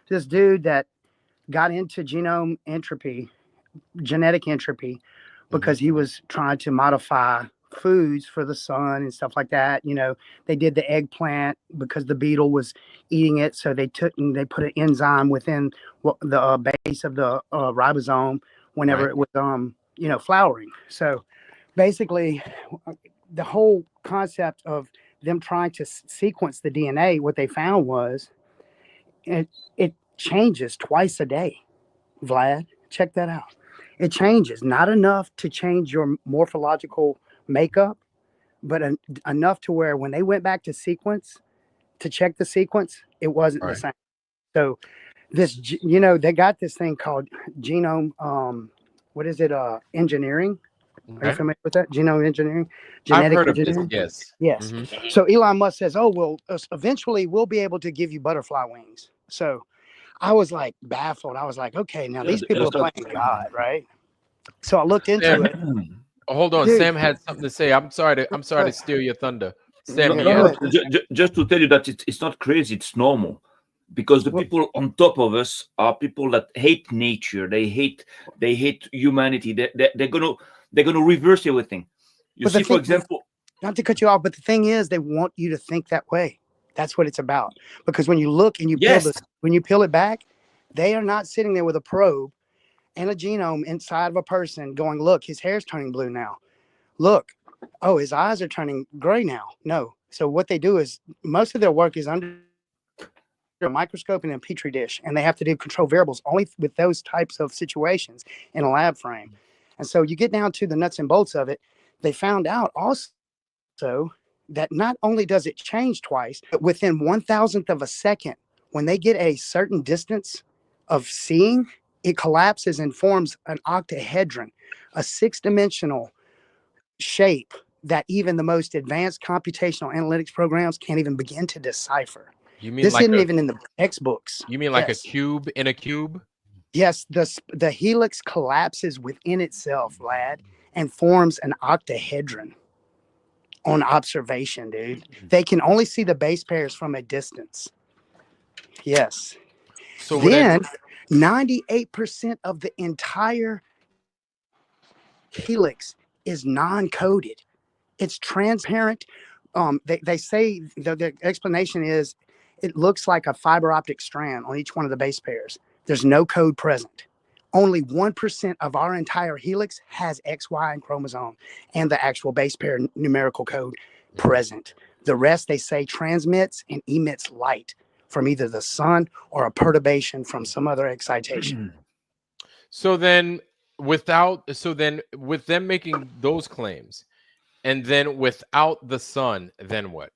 Speaker 13: this dude that got into genome entropy, genetic entropy, because he was trying to modify foods for the sun and stuff like that. You know, they did the eggplant because the beetle was eating it, so they put an enzyme within the base of the ribosome whenever it was flowering. So basically, the whole concept of them trying to sequence the DNA, what they found was it changes twice a day. Vlad, check that out. It changes, not enough to change your morphological makeup, but enough to where when they went back to check the sequence, it wasn't the same. So this, they got this thing called genome, engineering. Are you familiar with that? Genome engineering?
Speaker 1: Genetic I've heard engineering? Of this,
Speaker 13: yes.
Speaker 1: Mm-hmm.
Speaker 13: So Elon Musk says, eventually we'll be able to give you butterfly wings. So I was like baffled. I was like, okay, now these people are playing God, right? So I looked into it.
Speaker 1: Hold on, Sam had something to say. I'm sorry to steal your thunder. Sam,
Speaker 12: just to tell you that it's not crazy, it's normal. Because the people on top of us are people that hate nature. They hate humanity. They're gonna reverse everything. You see, for example,
Speaker 13: not to cut you off, but the thing is, they want you to think that way. That's what it's about. Because when you look and when you peel it back, they are not sitting there with a probe and a genome inside of a person going, look, his hair's turning blue now. Look, oh, his eyes are turning gray now. No. So what they do is most of their work is under a microscope and a petri dish, and they have to do control variables only with those types of situations in a lab frame. And so you get down to the nuts and bolts of it. They found out also that not only does it change twice, but within 1,000th of a second, when they get a certain distance of seeing, it collapses and forms an octahedron, a 6-dimensional shape that even the most advanced computational analytics programs can't even begin to decipher.
Speaker 1: You mean
Speaker 13: this
Speaker 1: like
Speaker 13: isn't even in the textbooks?
Speaker 1: You mean like a cube in a cube?
Speaker 13: Yes, the helix collapses within itself, lad, and forms an octahedron on observation, dude. They can only see the base pairs from a distance. Yes. So then 98% of the entire helix is non-coded. It's transparent. They say the explanation is it looks like a fiber optic strand on each one of the base pairs. There's no code present. Only 1% of our entire helix has X, Y, and chromosome and the actual base pair numerical code present. The rest, they say, transmits and emits light from either the sun or a perturbation from some other excitation.
Speaker 1: So then with them making those claims, and then without the sun, then what?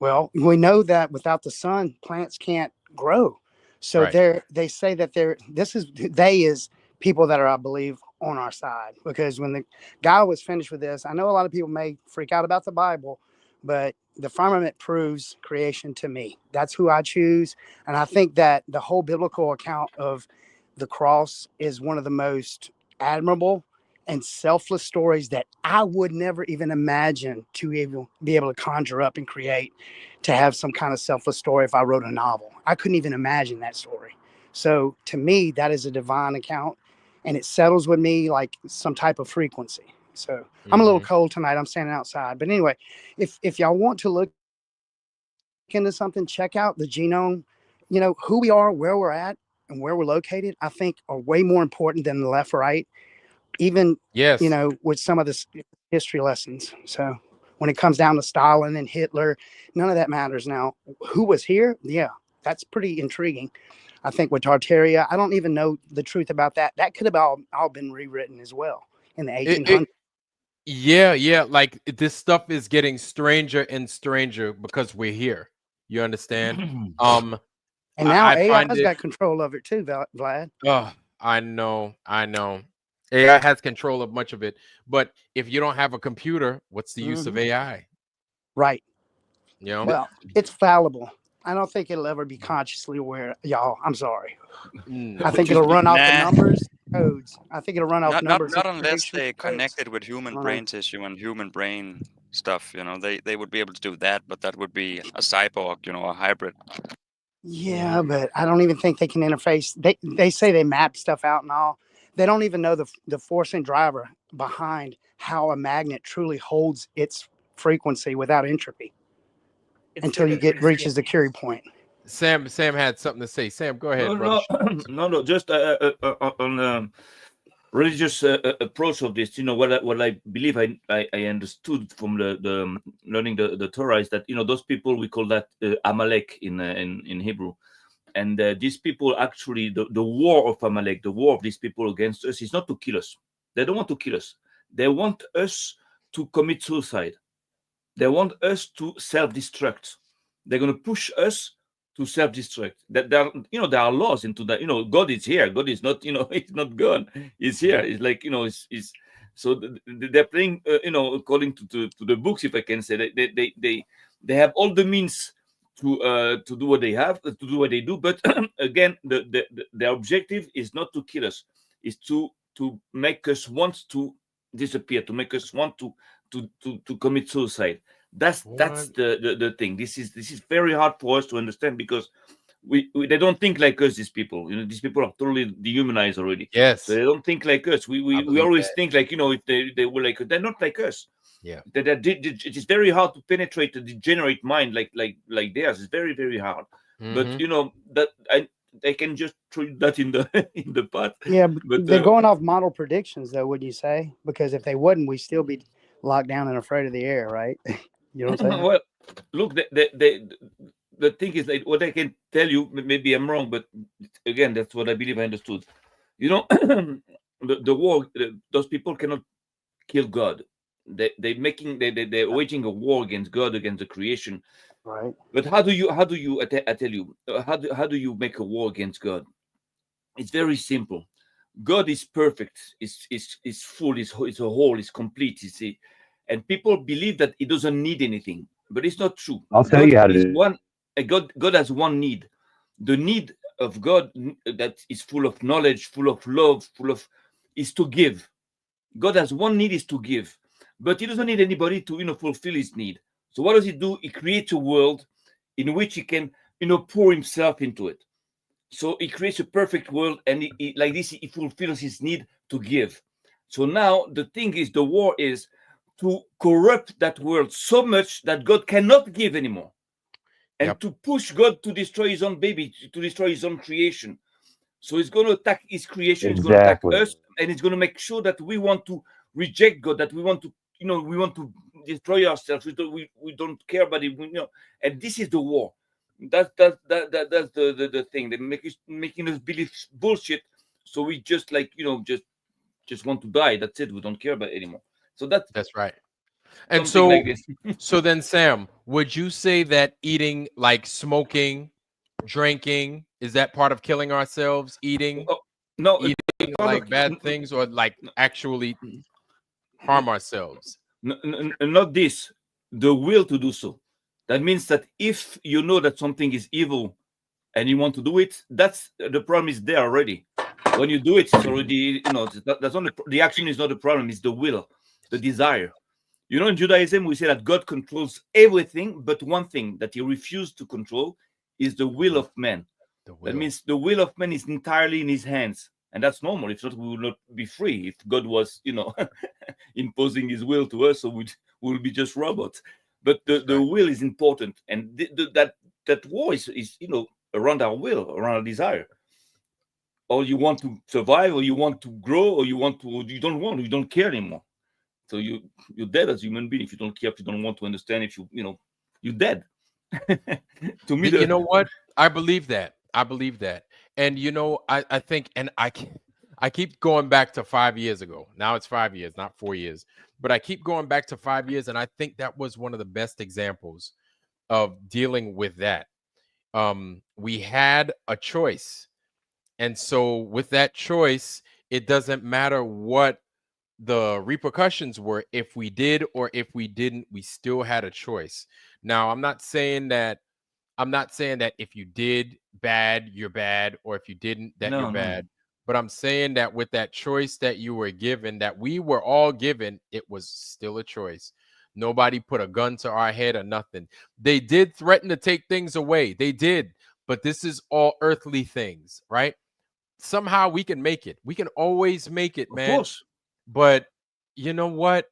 Speaker 13: Well, we know that without the sun, plants can't grow. So they say that they is people that are, I believe, on our side, because when the guy was finished with this, I know a lot of people may freak out about the Bible, but the firmament proves creation to me. That's who I choose. And I think that the whole biblical account of the cross is one of the most admirable and selfless stories that I would never even imagine to even be able to conjure up and create, to have some kind of selfless story if I wrote a novel. I couldn't even imagine that story. So to me, that is a divine account, and it settles with me like some type of frequency. So I'm a little cold tonight. I'm standing outside. But anyway, if y'all want to look into something, check out the genome. You know, who we are, where we're at, and where we're located, I think are way more important than the left, right. Even, you know, with some of the history lessons. So when it comes down to Stalin and Hitler, none of that matters now. Who was here? Yeah, that's pretty intriguing. I think with Tartaria, I don't even know the truth about that. That could have all been rewritten as well in the 1800s.
Speaker 1: Yeah. Like this stuff is getting stranger and stranger because we're here. You understand?
Speaker 13: And now AI's got control of it too, Vlad.
Speaker 1: Oh, I know. AI has control of much of it, but if you don't have a computer, what's the use of AI?
Speaker 13: Right.
Speaker 1: You know?
Speaker 13: Well, it's fallible. I don't think it'll ever be consciously aware, y'all. I'm sorry. I think it'll run off the numbers, codes. I think it'll run off numbers.
Speaker 9: Not unless they connected with human brain tissue and human brain stuff. You know, they would be able to do that, but that would be a cyborg, you know, a hybrid.
Speaker 13: Yeah, but I don't even think they can interface. They say they map stuff out and all. They don't even know the force and driver behind how a magnet truly holds its frequency without entropy until you reaches the Curie point.
Speaker 1: Sam had something to say. Sam, go ahead.
Speaker 12: No, just on religious approach of this. You know, what I believe I understood from the learning the Torah is that, you know, those people, we call that Amalek in Hebrew. And these people actually, the war of Amalek, the war of these people against us is not to kill us. They don't want to kill us. They want us to commit suicide. They want us to self-destruct. They're going to push us to self-destruct. That there are laws into that. You know, God is here. God is not, you know, he's not gone. He's here. It's like, you know, it's so they're playing, you know, according to the books, if I can say, they have all the means to do what they have, to do what they do, but again, their objective is not to kill us, is to make us want to disappear, to make us want to commit suicide. That's the thing. This is very hard for us to understand, because they don't think like us. These people, you know, these people are totally dehumanized already.
Speaker 1: Yes,
Speaker 12: so they don't think like us. We always think like, you know, if they were like, they're not like us.
Speaker 1: Yeah,
Speaker 12: it is very hard to penetrate the degenerate mind like theirs. It's very, very hard. But you know, that they can just throw that in the in the pot.
Speaker 13: Yeah,
Speaker 12: but
Speaker 13: they're going off model predictions, though. Wouldn't you say? Because if they wouldn't, we'd still be locked down and afraid of the air, right? You know what I'm saying?
Speaker 12: Well, look, the thing is, like, what I can tell you, maybe I'm wrong, but again, that's what I believe I understood. You know, the war, those people cannot kill God. They're waging a war against God, against the creation.
Speaker 13: Right.
Speaker 12: But how do you? I tell you, how do you make a war against God? It's very simple. God is perfect. Is full. Is a whole. Is complete. You see, and people believe that He doesn't need anything, but it's not true.
Speaker 7: I'll tell you how to do
Speaker 12: it. God has one need. The need of God that is full of knowledge, full of love, is to give. God has one need, is to give, but He doesn't need anybody to fulfill His need. So what does He do? He creates a world in which He can pour Himself into it. So He creates a perfect world, and like this He fulfills His need to give. So now the thing is, the war is to corrupt that world so much that God cannot give anymore. And to push God to destroy His own baby, to destroy His own creation. So He's going to attack His creation, He's going to attack us, and He's going to make sure that we want to reject God, that we want to, we want to destroy ourselves. We don't care about it, and this is the war. That's the thing. They're making us believe bullshit. So we just just want to die. That's it. We don't care about it anymore. So
Speaker 1: that's right. And so, like so then, Sam, would you say that eating, like smoking, drinking, is that part of killing ourselves? Eating, eating like bad things, or like actually harm ourselves?
Speaker 12: Not this. The will to do so. That means that if you know that something is evil and you want to do it, that's the problem is there already. When you do it, it's already that's not the action is not the problem. It's the will, the desire. In Judaism, we say that God controls everything, but one thing that He refused to control is the will of man. That means the will of man is entirely in His hands. And that's normal. If not, we would not be free. If God was, imposing His will to us, so we will be just robots. But the will is important. And that war is around our will, around our desire. Or you want to survive, or you want to grow, or you don't care anymore. So you're dead as a human being if you don't care, if you don't want to understand, if you're dead. To me,
Speaker 1: you know what? I believe that. And I think, and I keep going back to 5 years ago. Now it's 5 years, not 4 years. But I keep going back to 5 years, and I think that was one of the best examples of dealing with that. We had a choice. And so with that choice, it doesn't matter what the repercussions were. If we did or if we didn't, we still had a choice. Now, I'm not saying that if you did bad, you're bad, or if you didn't, that you're bad. But I'm saying that with that choice that you were given, that we were all given, it was still a choice. Nobody put a gun to our head or nothing. They did threaten to take things away. They did. But this is all earthly things, right? Somehow we can make it. We can always make it, man.
Speaker 12: Of course.
Speaker 1: But you know what?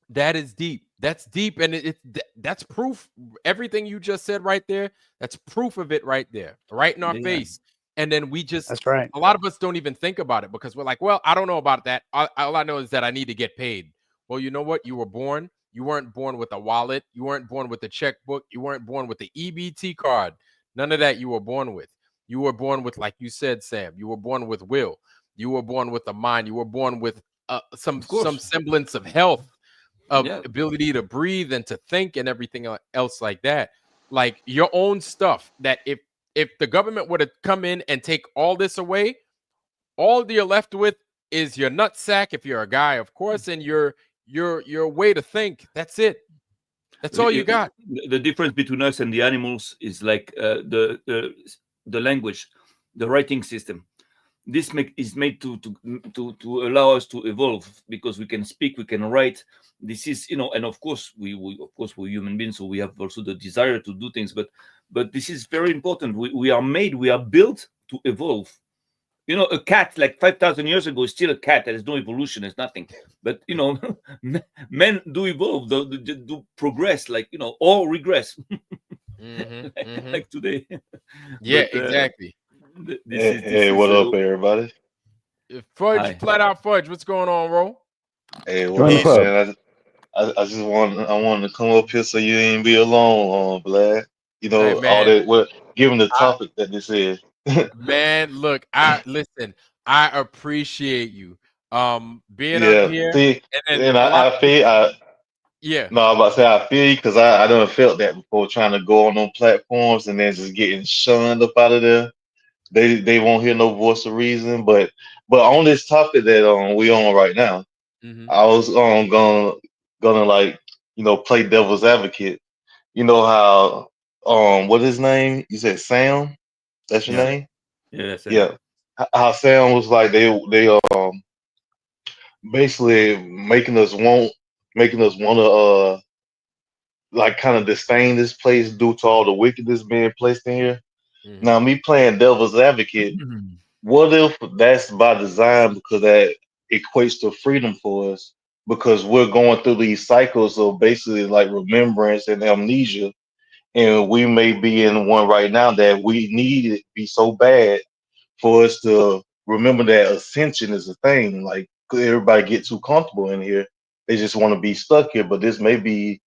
Speaker 1: That is deep. That's deep, and that's proof. Everything you just said right there, that's proof of it right there, right in our face. And then we just,
Speaker 13: that's right.
Speaker 1: A lot of us don't even think about it because we're like, well, I don't know about that. All I know is that I need to get paid. Well, you know what? You weren't born with a wallet. You weren't born with a checkbook. You weren't born with the EBT card. None of that you were born with. You were born with, like you said, Sam, you were born with will. You were born with a mind. You were born with some semblance of health, of ability to breathe and to think and everything else like that. Like your own stuff, that if the government were to come in and take all this away, all you're left with is your nutsack, if you're a guy, of course, and your way to think. That's it. That's all you got.
Speaker 12: The difference between us and the animals is like the language, the writing system. This is made to allow us to evolve, because we can speak, we can write. This is, and of course we're human beings, so we have also the desire to do things. But this is very important. We are built to evolve. A cat like 5,000 years ago is still a cat. There is no evolution. There's nothing. But men do evolve, do progress, or regress, like today.
Speaker 1: Yeah, exactly.
Speaker 15: Hey, what up, everybody?
Speaker 1: Fudge, flat out Fudge. What's going on, Ro?
Speaker 15: Hey, what up, man? I just wanted to come up here so you ain't be alone, Vlad. You know,
Speaker 1: Hey,
Speaker 15: all that. What, given the topic that this is.
Speaker 1: Man, look, listen. I appreciate you being
Speaker 15: Yeah,
Speaker 1: up here.
Speaker 15: see,
Speaker 1: And
Speaker 15: and I feel
Speaker 1: yeah.
Speaker 15: No, I'm about to say I feel you because I done felt that before, trying to go on those platforms and then just getting shunned up out of there. They won't hear no voice of reason. But on this topic that we on right now, I was gonna like, you know, play devil's advocate. You know how what his name? You said Sam? That's your name?
Speaker 12: Yeah, Sam.
Speaker 15: Yeah. How Sam was like they basically making us want to like kind of disdain this place due to all the wickedness being placed in here. Now, me playing devil's advocate, what if that's by design because that equates to freedom for us? Because we're going through these cycles of basically like remembrance and amnesia, and we may be in one right now that we need it be so bad for us to remember that ascension is a thing. Like, could everybody get too comfortable in here? They just want to be stuck here, but this may be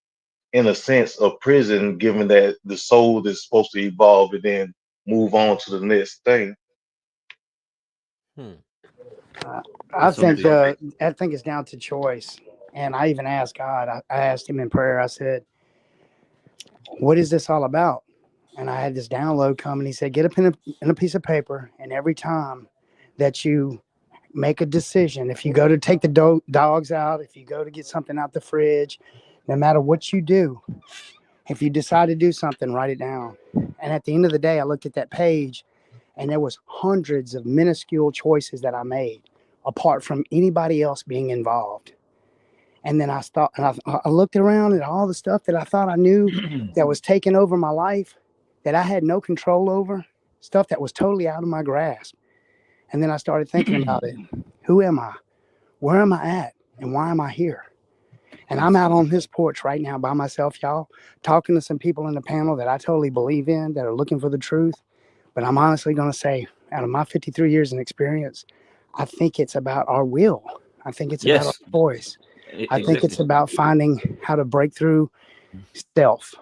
Speaker 15: in a sense a prison, given that the soul is supposed to evolve and then move on to the next thing.
Speaker 13: I think it's down to choice. And I even asked God, I asked him in prayer, I said, what is this all about? And I had this download come, and he said, get a pen and a piece of paper, and every time that you make a decision, if you go to take the dogs out, if you go to get something out the fridge, no matter what you do, if you decide to do something, write it down. And at the end of the day, I looked at that page, and there was hundreds of minuscule choices that I made apart from anybody else being involved. And then I thought, and I looked around at all the stuff that I thought I knew that was taking over my life, that I had no control over, stuff that was totally out of my grasp. And then I started thinking about it. Who am I? Where am I at? And why am I here? And I'm out on this porch right now by myself, y'all, talking to some people in the panel that I totally believe in, that are looking for the truth. But I'm honestly going to say, out of my 53 years in experience, I think it's about our will. I think it's about our voice. I think it's about finding how to break through self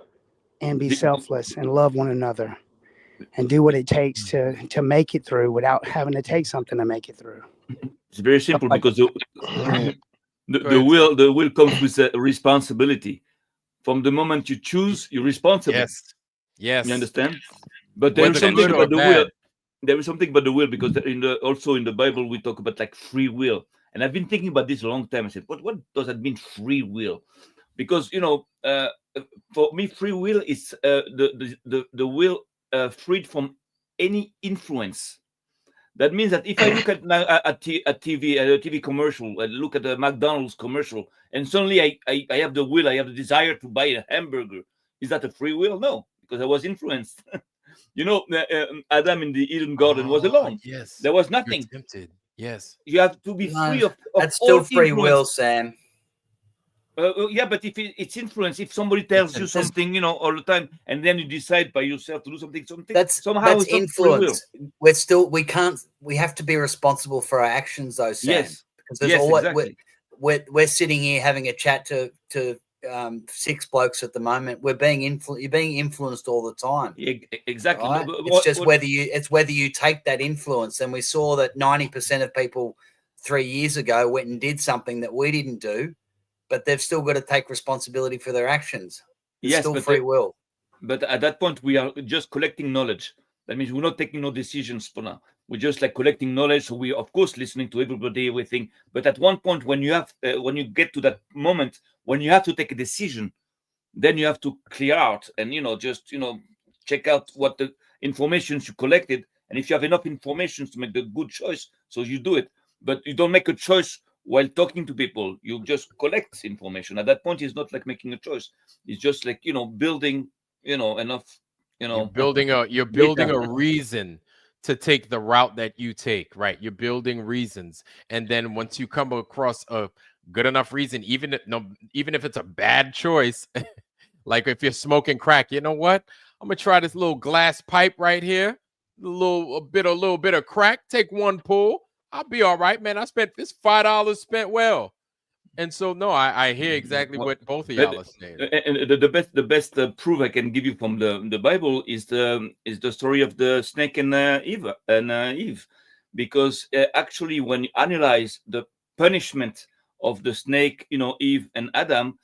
Speaker 13: and be selfless and love one another and do what it takes to make it through without having to take something to make it through.
Speaker 12: It's very simple because the will comes with a responsibility. From the moment you choose, you're responsible.
Speaker 1: Yes.
Speaker 12: You understand? But there is something about the will. There is something about the will because also in the Bible we talk about like free will. And I've been thinking about this a long time. I said, what does that mean, free will? Because, you know, for me, free will is the will freed from any influence. That means that if I look at a TV commercial, I look at a McDonald's commercial, and suddenly I have the will, I have the desire to buy a hamburger. Is that a free will? No, because I was influenced. You know, Adam in the Eden Garden was alone.
Speaker 1: Yes.
Speaker 12: There was nothing.
Speaker 1: You're tempted. Yes.
Speaker 12: You have to be free of
Speaker 14: that's still
Speaker 12: all
Speaker 14: free
Speaker 12: influence.
Speaker 14: will, Sam.
Speaker 12: Yeah, but if it's influence, if somebody tells you something, you know, all the time, and then you decide by yourself to do something,
Speaker 14: that's influence. We have to be responsible for our actions, though, Sam.
Speaker 12: Yes,
Speaker 14: because there's exactly. We're sitting here having a chat to 6 blokes at the moment. You're being influenced all the time.
Speaker 12: Yeah, exactly.
Speaker 14: Right? It's just whether you take that influence. And we saw that 90% of people 3 years ago went and did something that we didn't do. But they've still got to take responsibility for their actions. It's still free will.
Speaker 12: But at that point, we are just collecting knowledge. That means we're not taking no decisions for now. We're just like collecting knowledge. So we, of course, listening to everybody, everything. But at one point, when you get to that moment, when you have to take a decision, then you have to clear out and, you know, just, you know, check out what the information you collected. And if you have enough information to make the good choice, so you do it. But you don't make a choice while talking to people. You just collect information. At that point, it's not like making a choice. It's just like, you know, building, you know, enough, you know.
Speaker 1: You're building a reason to take the route that you take, right? You're building reasons. And then once you come across a good enough reason, even if it's a bad choice, like if you're smoking crack, you know what? I'm going to try this little glass pipe right here. a little bit of crack, take one pull, I'll be all right, man. I spent this $5 spent well. And so, no, I hear exactly what both of y'all are saying.
Speaker 12: And the best proof I can give you from the Bible is the story of the snake and Eve, because actually, when you analyze the punishment of the snake, Eve and Adam,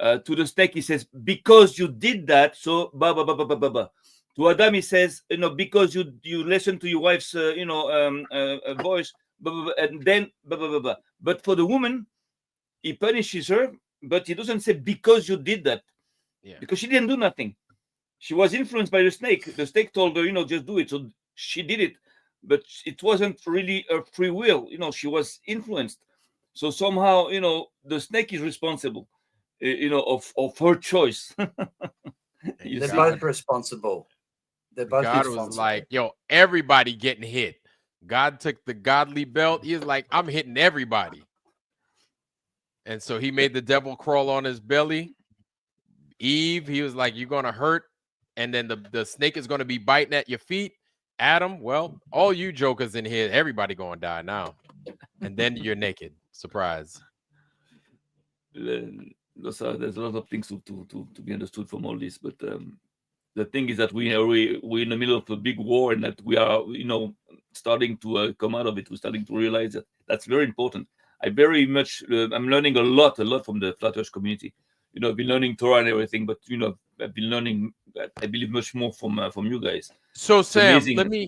Speaker 12: to the snake he says, because you did that, so blah blah blah blah blah blah. To Adam he says, because you listen to your wife's voice, blah, blah, blah, and then blah blah blah blah. But for the woman, he punishes her, but he doesn't say because you did that.
Speaker 1: Yeah.
Speaker 12: Because she didn't do nothing. She was influenced by the snake. The snake told her, just do it. So she did it, but it wasn't really her free will. She was influenced. So somehow, the snake is responsible, of her choice.
Speaker 14: They're both responsible. They're both
Speaker 1: God
Speaker 14: responsible.
Speaker 1: was like, yo, everybody getting hit. God took the godly belt. He was like, I'm hitting everybody. And so he made the devil crawl on his belly. Eve, he was like, you're going to hurt. And then the snake is going to be biting at your feet. Adam, well, all you jokers in here, everybody going to die now. And then you're naked. Surprise.
Speaker 12: There's a lot of things to be understood from all this. But the thing is that we're in the middle of a big war, and that we are, starting to come out of it. We're starting to realize that that's very important. I'm learning a lot from the Flat Earth community. I've been learning Torah and everything, but I've been learning, I believe, much more from you guys.
Speaker 1: So Sam,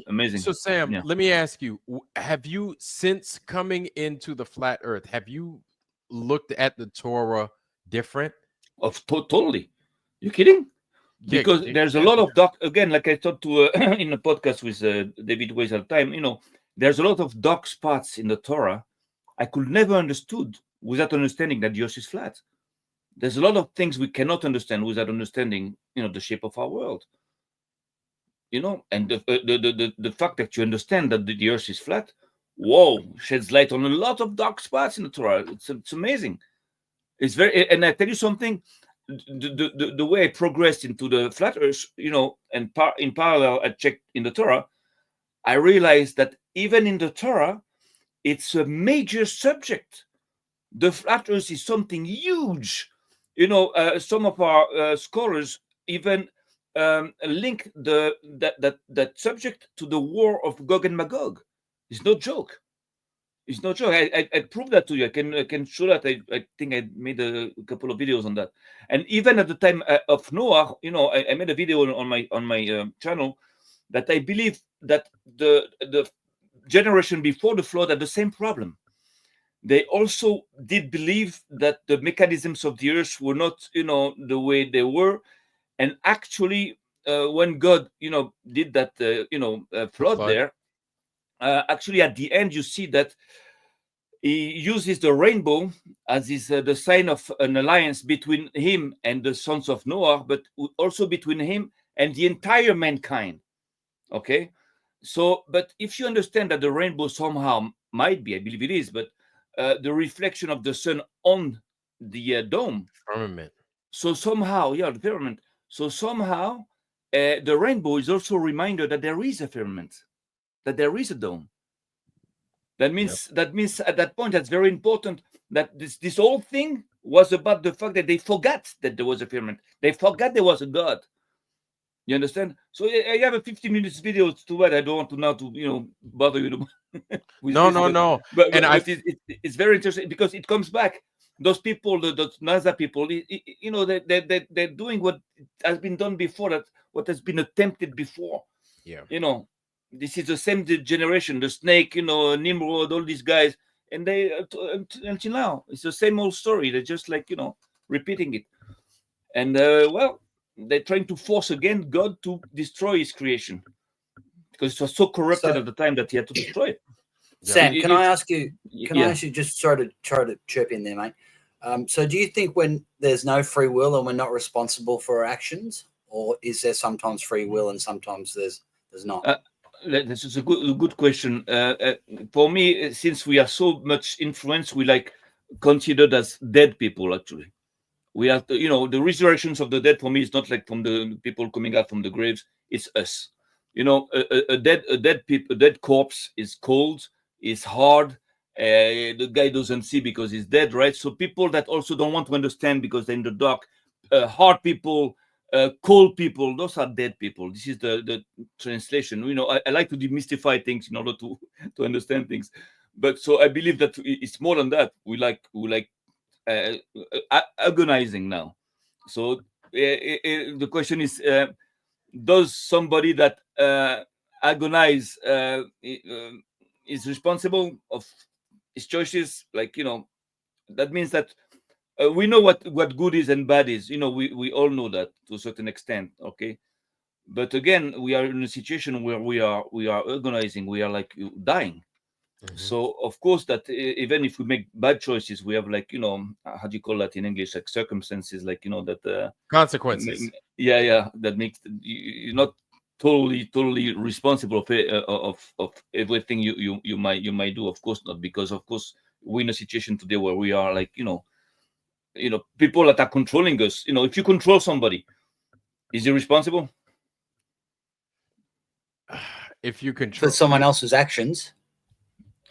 Speaker 12: amazing.
Speaker 1: So Sam, let me ask you: have you, since coming into the Flat Earth, have you looked at the Torah different?
Speaker 12: Totally. You kidding? Because there's a lot of again, like I talked to in a podcast with David Weiss at the time. There's a lot of dark spots in the Torah I could never understood without understanding that the earth is flat. There's a lot of things we cannot understand without understanding, the shape of our world. And the fact that you understand that the earth is flat, sheds light on a lot of dark spots in the Torah. It's amazing. It's very, and I tell you something, the way I progressed into the flat earth, and in parallel, I checked in the Torah, I realized that even in the Torah, it's a major subject. The flat earth is something huge. Some of our scholars even link that subject to the war of Gog and Magog. It's no joke. It's no joke. I proved that to you. I can show that. I think I made a couple of videos on that. And even at the time of Noah, I made a video on my channel that I believe that the generation before the flood had the same problem. They also did believe that the mechanisms of the earth were not, the way they were. And actually, when God, did that, flood there, actually at the end, you see that he uses the rainbow as the sign of an alliance between him and the sons of Noah, but also between him and the entire mankind. Okay? So, but if you understand that the rainbow somehow might be, I believe it is, but the reflection of the sun on the dome.
Speaker 1: Firmament.
Speaker 12: So somehow, the firmament. So somehow, the rainbow is also a reminder that there is a firmament, that there is a dome. That means at that point, that's very important, that this whole thing was about the fact that they forgot that there was a firmament. They forgot there was a God. You understand? So I have a 15 minutes video to what I don't want to now bother you.
Speaker 1: No.
Speaker 12: But it's very interesting because it comes back. Those people, the NASA people, they're doing what has been done before, what has been attempted before.
Speaker 1: Yeah.
Speaker 12: This is the same generation, the snake, Nimrod, all these guys, and they until now it's the same old story. They're just repeating it, and they're trying to force again God to destroy his creation because it was so corrupted at the time that he had to destroy it.
Speaker 14: Sam, can I ask you? Can I ask you just try to chirp in there, mate? So, do you think when there's no free will and we're not responsible for our actions, or is there sometimes free will and sometimes there's not?
Speaker 12: This is a good question. For me, since we are so much influenced, we considered as dead people. Actually, we are. The resurrections of the dead for me is not like from the people coming out from the graves. It's us. You know, a dead corpse is cold, is hard. The guy doesn't see because he's dead, right? So people that also don't want to understand because they're in the dark, hard people, cold people, those are dead people. This is the translation. You know, I like to demystify things in order to understand things. But so I believe that it's more than that. We like agonizing now. So the question is, does somebody that agonize is responsible of his choices? Like, you know, that means that we know what good is and bad is. You know, we all know that to a certain extent. Okay, but again, we are in a situation where we are agonizing. We are like dying. So of course that even if we make bad choices, we have, like, you know, how do you call that in English, like circumstances, like, you know, that
Speaker 1: consequences.
Speaker 12: Yeah, that makes you're not totally responsible of everything you might do. Of course not, because of course we're in a situation today where we are, like, you know, people that are controlling us. You know, if you control somebody, is he responsible?
Speaker 1: If you control
Speaker 14: for someone else's actions.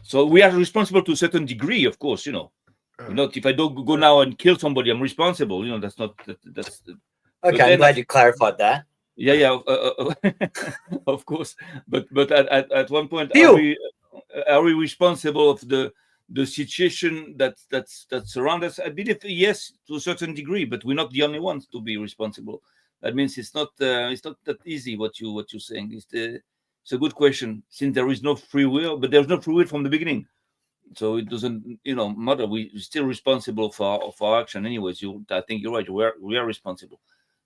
Speaker 12: So we are responsible to a certain degree, of course. You know, not if I don't go now and kill somebody, I'm responsible. You know, that's not that's.
Speaker 14: Okay, I'm glad you clarified that.
Speaker 12: Yeah, of course. But at one point, are we responsible of the situation that's around us? I believe yes, to a certain degree, but we're not the only ones to be responsible. That means it's not that easy what you're saying. It's a good question, since there is no free will, but there's no free will from the beginning. So it doesn't, you know, matter. We're still responsible for our action anyways. I think you're right. We are responsible.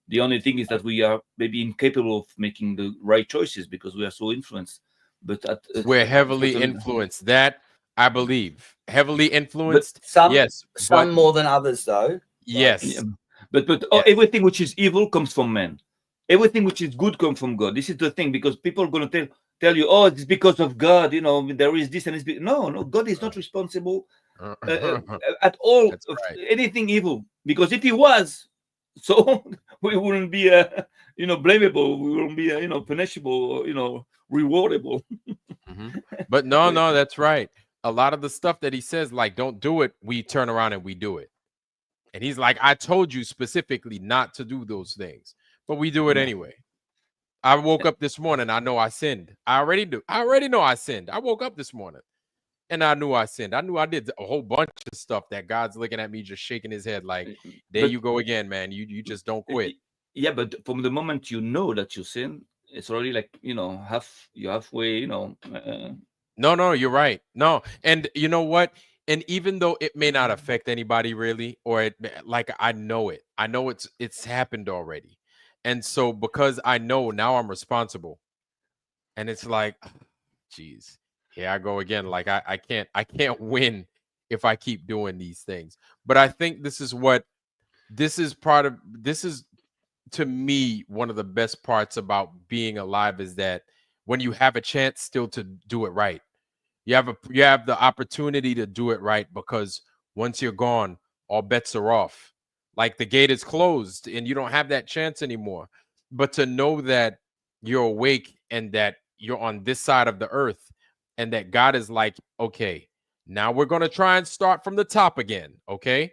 Speaker 12: The only thing is that we are maybe incapable of making the right choices because we are so influenced. But
Speaker 1: we're heavily influenced. That I believe, heavily influenced.
Speaker 14: Some,
Speaker 1: yes,
Speaker 14: some more than others, though.
Speaker 1: Yes,
Speaker 12: but everything which is evil comes from man. Everything which is good comes from God. This is the thing, because people are going to tell you, oh, it's because of God. You know, there is this and this. No, God is not responsible at all of anything evil. Because if he was, so we wouldn't be, blamable. We wouldn't be, punishable, rewardable.
Speaker 1: But no, that's right. A lot of the stuff that he says, like, don't do it, we turn around and we do it. And he's like, I told you specifically not to do those things, but we do it anyway. I woke up this morning. I know I sinned. I already know I sinned. I woke up this morning and I knew I sinned. I knew I did a whole bunch of stuff that God's looking at me, just shaking his head like, there you go again, man. You just don't quit.
Speaker 12: Yeah, but from the moment you know that you sin, it's already like, halfway,
Speaker 1: No, you're right. No. And you know what? And even though it may not affect anybody really, or I know it. I know it's happened already. And so because I know now I'm responsible. And it's like, geez, here I go again. Like I can't win if I keep doing these things. But I think this is to me one of the best parts about being alive, is that when you have a chance still to do it right. You have the opportunity to do it right, because once you're gone, all bets are off. Like the gate is closed and you don't have that chance anymore. But to know that you're awake and that you're on this side of the earth, and that God is like, okay, now we're going to try and start from the top again. Okay,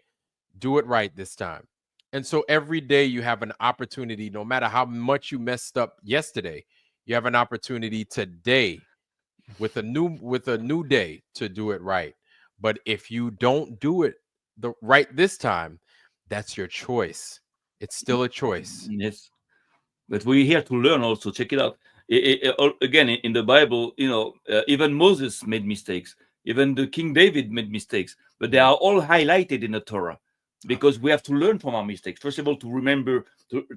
Speaker 1: do it right this time. And so every day you have an opportunity, no matter how much you messed up yesterday, you have an opportunity today with a new day to do it right. But if you don't do it right this time, that's your choice. It's still a choice.
Speaker 12: Yes, but we're here to learn also. Check it out. Again, in the Bible, even Moses made mistakes. Even the King David made mistakes, but they are all highlighted in the Torah, because we have to learn from our mistakes. First of all, to remember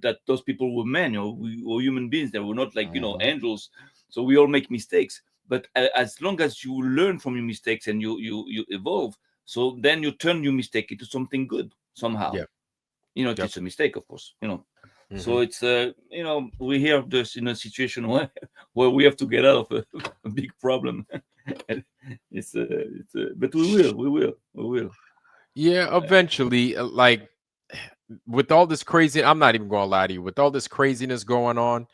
Speaker 12: that those people were men, we were human beings. They were not like angels. So we all make mistakes. But as long as you learn from your mistakes and you evolve, so then you turn your mistake into something good somehow.
Speaker 1: Yeah.
Speaker 12: It's a mistake, of course. So it's we're here just in a situation where we have to get out of a big problem. But we will.
Speaker 1: Yeah, eventually, like with all this crazy, I'm not even gonna lie to you, with all this craziness going on,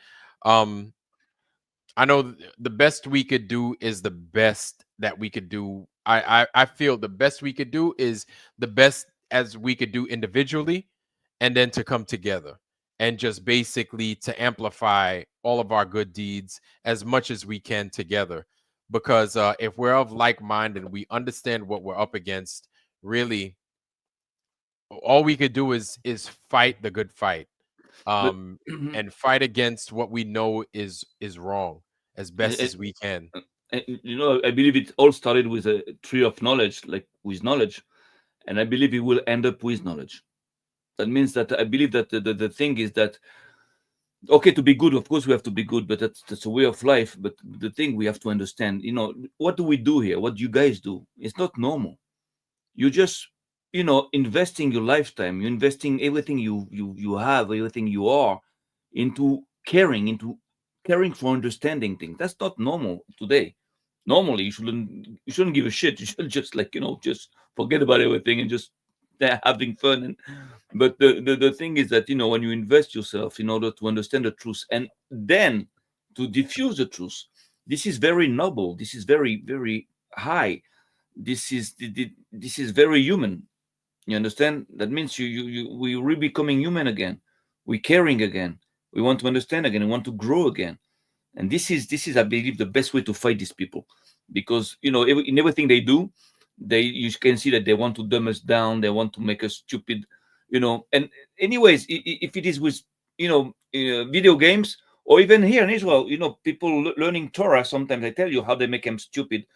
Speaker 1: I know the best we could do is the best that we could do. I feel the best we could do is the best as we could do individually, and then to come together and just basically to amplify all of our good deeds as much as we can together. Because if we're of like mind and we understand what we're up against, really, all we could do is fight the good fight, and fight against what we know is wrong as best as we can.
Speaker 12: You know, I believe it all started with a tree of knowledge, like with knowledge, and I believe it will end up with knowledge. That means that I believe that the thing is that, okay, to be good, of course we have to be good, but that's a way of life. But the thing we have to understand, you know, what do we do here? What do you guys do? It's not normal. You just, you know, investing your lifetime, you're investing everything you have, everything you are, into caring for understanding things. That's not normal today. Normally, you shouldn't give a shit. You should just, like, you know, just forget about everything and just having fun. But the thing is that, you know, when you invest yourself in order to understand the truth and then to diffuse the truth, this is very noble. This is very, very high. This is very human. You understand? That means we're really becoming human again. We're caring again. We want to understand again. We want to grow again. And this is, I believe, the best way to fight these people, because, you know, in everything they do, you can see that they want to dumb us down. They want to make us stupid, you know. And anyways, if it is with, you know, video games, or even here in Israel, you know, people learning Torah, sometimes I tell you how they make them stupid,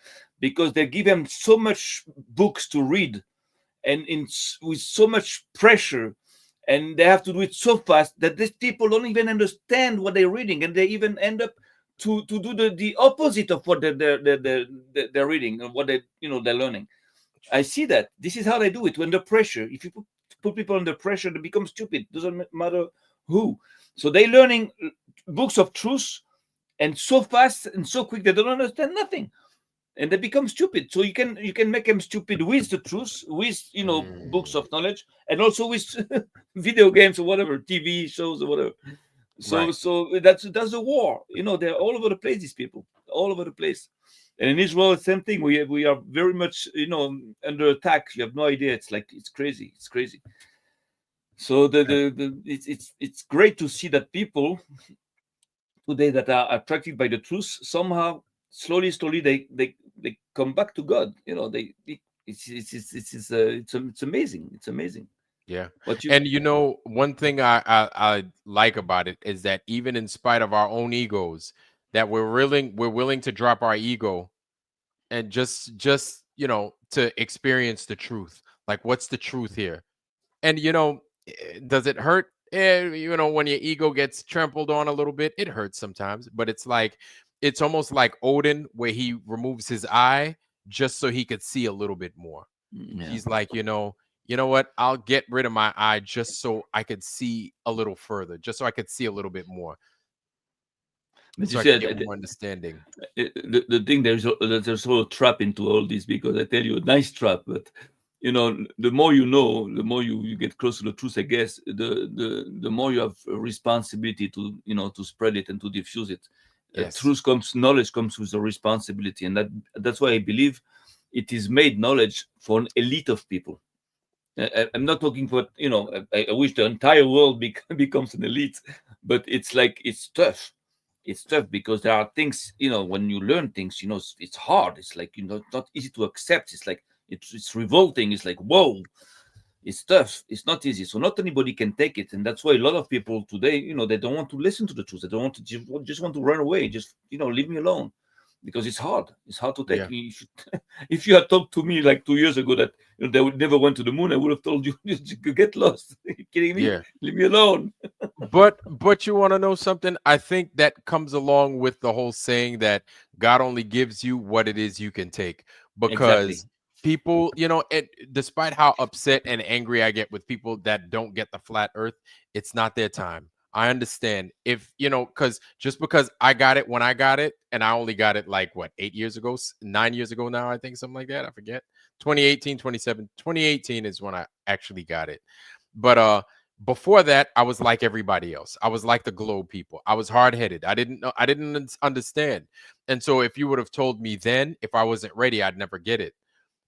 Speaker 12: because they give them so much books to read, and with so much pressure, and they have to do it so fast that these people don't even understand what they're reading, and they even end up to do the opposite of what they're reading and what they're learning. I see that. This is how they do it under pressure. If you put people under pressure, they become stupid. Doesn't matter who. So they're learning books of truth, and so fast and so quick they don't understand nothing, and they become stupid. So you can make them stupid with the truth, with, you know, books of knowledge, and also with video games or whatever, TV shows or whatever. So that's a war. You know, they're all over the place. These people, all over the place. And in Israel, the same thing. We are very much, you know, under attack. You have no idea. It's like, it's crazy. It's crazy. So it's great to see that people today that are attracted by the truth, somehow slowly they come back to God. You know, it's amazing. It's amazing.
Speaker 1: Yeah. And you know, one thing I like about it is that even in spite of our own egos, that we're willing to drop our ego and just you know, to experience the truth. Like, what's the truth here? And, you know, does it hurt? You know, when your ego gets trampled on a little bit, it hurts sometimes. But it's like, it's almost like Odin, where he removes his eye just so he could see a little bit more. Yeah. He's like, you know what? I'll get rid of my eye just so I could see a little further, just so I could see a little bit more.
Speaker 12: But
Speaker 1: So
Speaker 12: you
Speaker 1: I can
Speaker 12: said
Speaker 1: get more understanding.
Speaker 12: the thing, there's a trap into all this, because I tell you, a nice trap, but, you know, the more you know, the more you get close to the truth, I guess, the more you have a responsibility to, you know, to spread it and to diffuse it.
Speaker 1: Yes.
Speaker 12: Knowledge comes with a responsibility, and that's why I believe it is made knowledge for an elite of people. I'm not talking for, you know, I wish the entire world becomes an elite, but it's like, it's tough. It's tough because there are things, you know, when you learn things, you know, it's hard. It's like, you know, not easy to accept. It's like, it's revolting. It's like, whoa, it's tough. It's not easy. So not anybody can take it. And that's why a lot of people today, you know, they don't want to listen to the truth. They don't want to just want to run away. Just, you know, leave me alone, because it's hard. It's hard to take. Yeah. If you had talked to me like 2 years ago that, you know, they would never went to the moon, I would have told you, get lost. Are you kidding me?
Speaker 1: Yeah.
Speaker 12: Leave me alone.
Speaker 1: But you want to know something? I think that comes along with the whole saying that God only gives you what it is you can take, because exactly. People, you know, despite how upset and angry I get with people that don't get the flat earth, it's not their time. I understand, if, you know, just because I got it when I got it, and I only got it like, what, 9 years ago now, I think, something like that. I forget. 2018 is when I actually got it. But Before that, I was like everybody else. I was like the globe people. I was hard-headed. I didn't understand. And so if you would have told me then, if I wasn't ready, I'd never get it.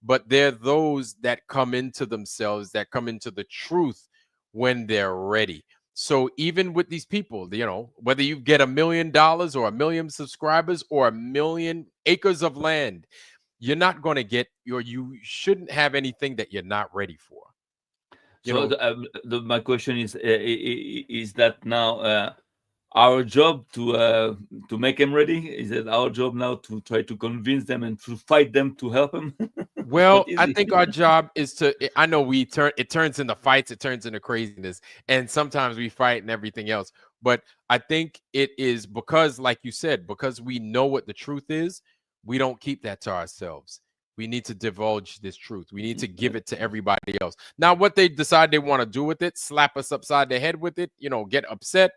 Speaker 1: But there are those that come into themselves, that come into the truth when they're ready. So even with these people, you know, whether you get $1 million or 1 million subscribers or 1 million acres of land, you're not going to get you shouldn't have anything that you're not ready for.
Speaker 12: So my question is that now our job to make them ready? Is it our job now to try to convince them and to fight them to help them?
Speaker 1: Well, I think our job is to, I know it turns into fights, it turns into craziness, and sometimes we fight and everything else. But I think it is because, like you said, because we know what the truth is, we don't keep that to ourselves. We need to divulge this truth. We need to give it to everybody else. Now, what they decide they want to do with it, slap us upside the head with it, you know, get upset,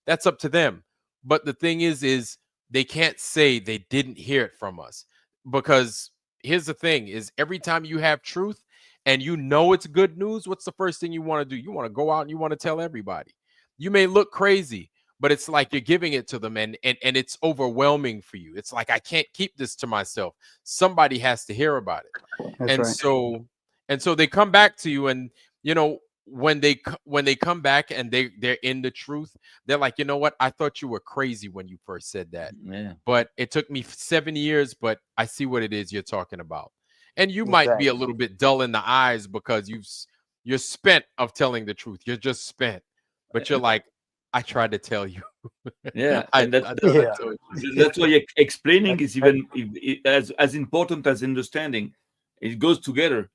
Speaker 1: that's up to them. But the thing is they can't say they didn't hear it from us, because here's the thing is every time you have truth and you know it's good news, what's the first thing you want to do? You want to go out and you want to tell everybody. You may look crazy, but it's like you're giving it to them and it's overwhelming for you. It's like, I can't keep this to myself. Somebody has to hear about it. That's right. So they come back to you, and you know, when they come back and they're in the truth, they're like, you know what? I thought you were crazy when you first said that.
Speaker 12: Yeah.
Speaker 1: But it took me 7 years, but I see what it is you're talking about. And you might be a little bit dull in the eyes because you're spent of telling the truth. You're just spent. But you're like, I tried to tell you.
Speaker 12: Yeah, and that's why explaining is even as important as understanding. It goes together.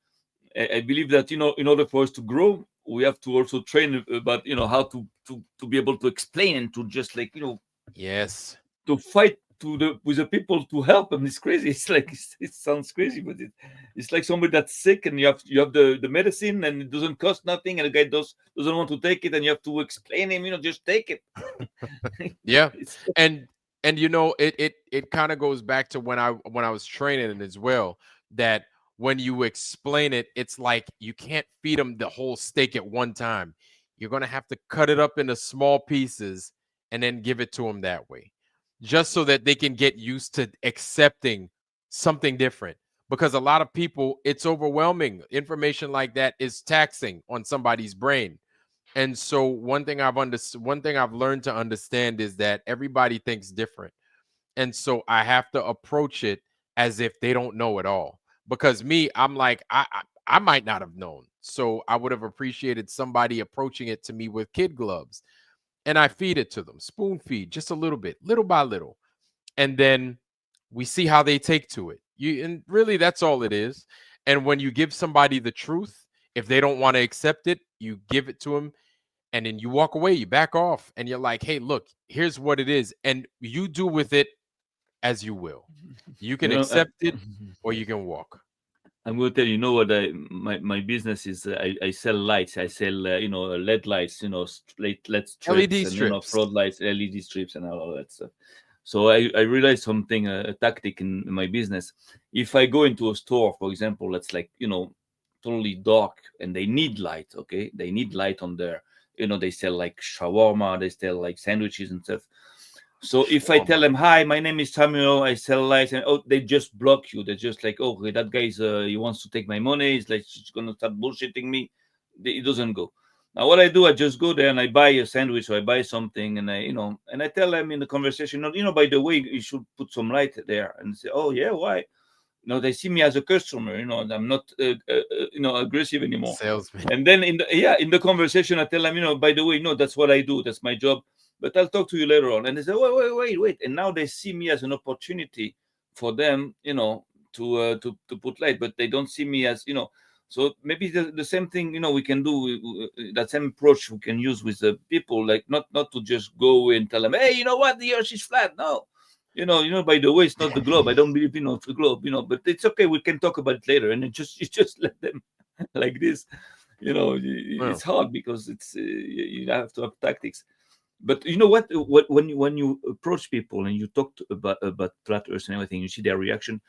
Speaker 12: I believe that, you know, in order for us to grow, we have to also train about, you know, how to be able to explain and to just, like, you know,
Speaker 1: yes,
Speaker 12: to fight with the people to help them. It's crazy. It's like it sounds crazy, but it's like somebody that's sick and you have the medicine and it doesn't cost nothing, and the guy doesn't want to take it, and you have to explain him, you know, just take it.
Speaker 1: Yeah. And you know, it kind of goes back to when I was training as well, that when you explain it, it's like you can't feed them the whole steak at one time. You're going to have to cut it up into small pieces and then give it to them that way, just so that they can get used to accepting something different. Because a lot of people, it's overwhelming. Information like that is taxing on somebody's brain. And so one thing I've learned to understand is that everybody thinks different. And so I have to approach it as if they don't know it all. Because me, I'm like, I might not have known. So I would have appreciated somebody approaching it to me with kid gloves. And I feed it to them, spoon feed, just a little bit, little by little. And then we see how they take to it. And really, that's all it is. And when you give somebody the truth, if they don't want to accept it, you give it to them. And then you walk away, you back off, and you're like, hey, look, here's what it is. And you do with it as you will. You can accept it or you can walk.
Speaker 12: I'm going to tell you, you know what, my business is, I sell lights. I sell, you know, LED lights, you know, LED strips,
Speaker 1: LED
Speaker 12: and,
Speaker 1: strips,
Speaker 12: you know, floodlights, LED strips, and all that stuff. So I realized something, a tactic in my business. If I go into a store, for example, that's like, you know, totally dark, and they need light, okay? They need light on there. You know, they sell like shawarma, they sell like sandwiches and stuff. So if I tell them, hi, my name is Samuel, I sell lights, and they just block you. They're just like, okay, that guy's he wants to take my money. He's like, he's gonna start bullshitting me. It doesn't go. Now what I do, I just go there and I buy a sandwich or I buy something, and I tell them in the conversation, you know, by the way, you should put some light there. And they say, oh yeah, why? You know, they see me as a customer. You know, and I'm not you know, aggressive anymore.
Speaker 1: Salesman.
Speaker 12: And then in the conversation, I tell them, you know, by the way, no, that's what I do. That's my job. But I'll talk to you later on. And they say, wait. And now they see me as an opportunity for them, you know, to put light, but they don't see me as, you know. So maybe the same thing, you know, we can do, that same approach we can use with the people, like not to just go and tell them, hey, you know what, the earth is flat. No, you know, by the way, it's not the globe. I don't believe, you know, it's the globe, you know, but it's okay. We can talk about it later. And you just let them like this, you know. It's hard because it's you have to have tactics. But you know what? When you approach people and you talk about flat earth and everything, you see their reaction.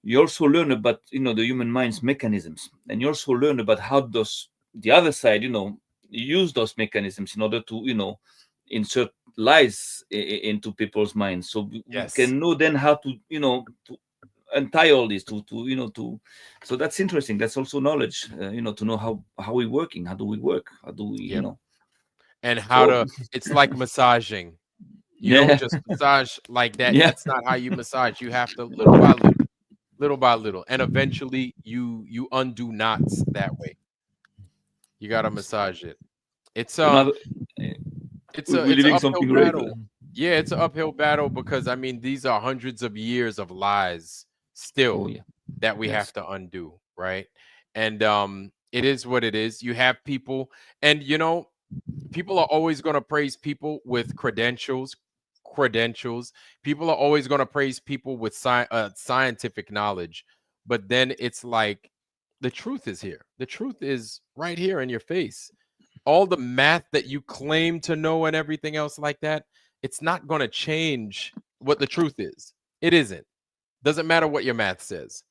Speaker 12: You also learn about, you know, the human mind's mechanisms, and you also learn about how does the other side, you know, use those mechanisms in order to, insert lies into people's minds. So we can know then how to, to untie all this to so that's interesting. That's also knowledge, to know how we're working, how do we work, how do we,
Speaker 1: and how to, it's like massaging. You don't just massage like that. That's not how you massage. You have to little by little, and eventually you undo knots that way. You got to massage it. It's an uphill battle. Yeah, it's an uphill battle because I mean these are hundreds of years of lies still that we have to undo, right? And it is what it is. You have people, and people are always going to praise people with credentials. People are always going to praise people with scientific knowledge, but then it's like the truth is here. The truth is right here in your face. All the math that you claim to know and everything else like that, it's not going to change what the truth is. It isn't. Doesn't matter what your math says.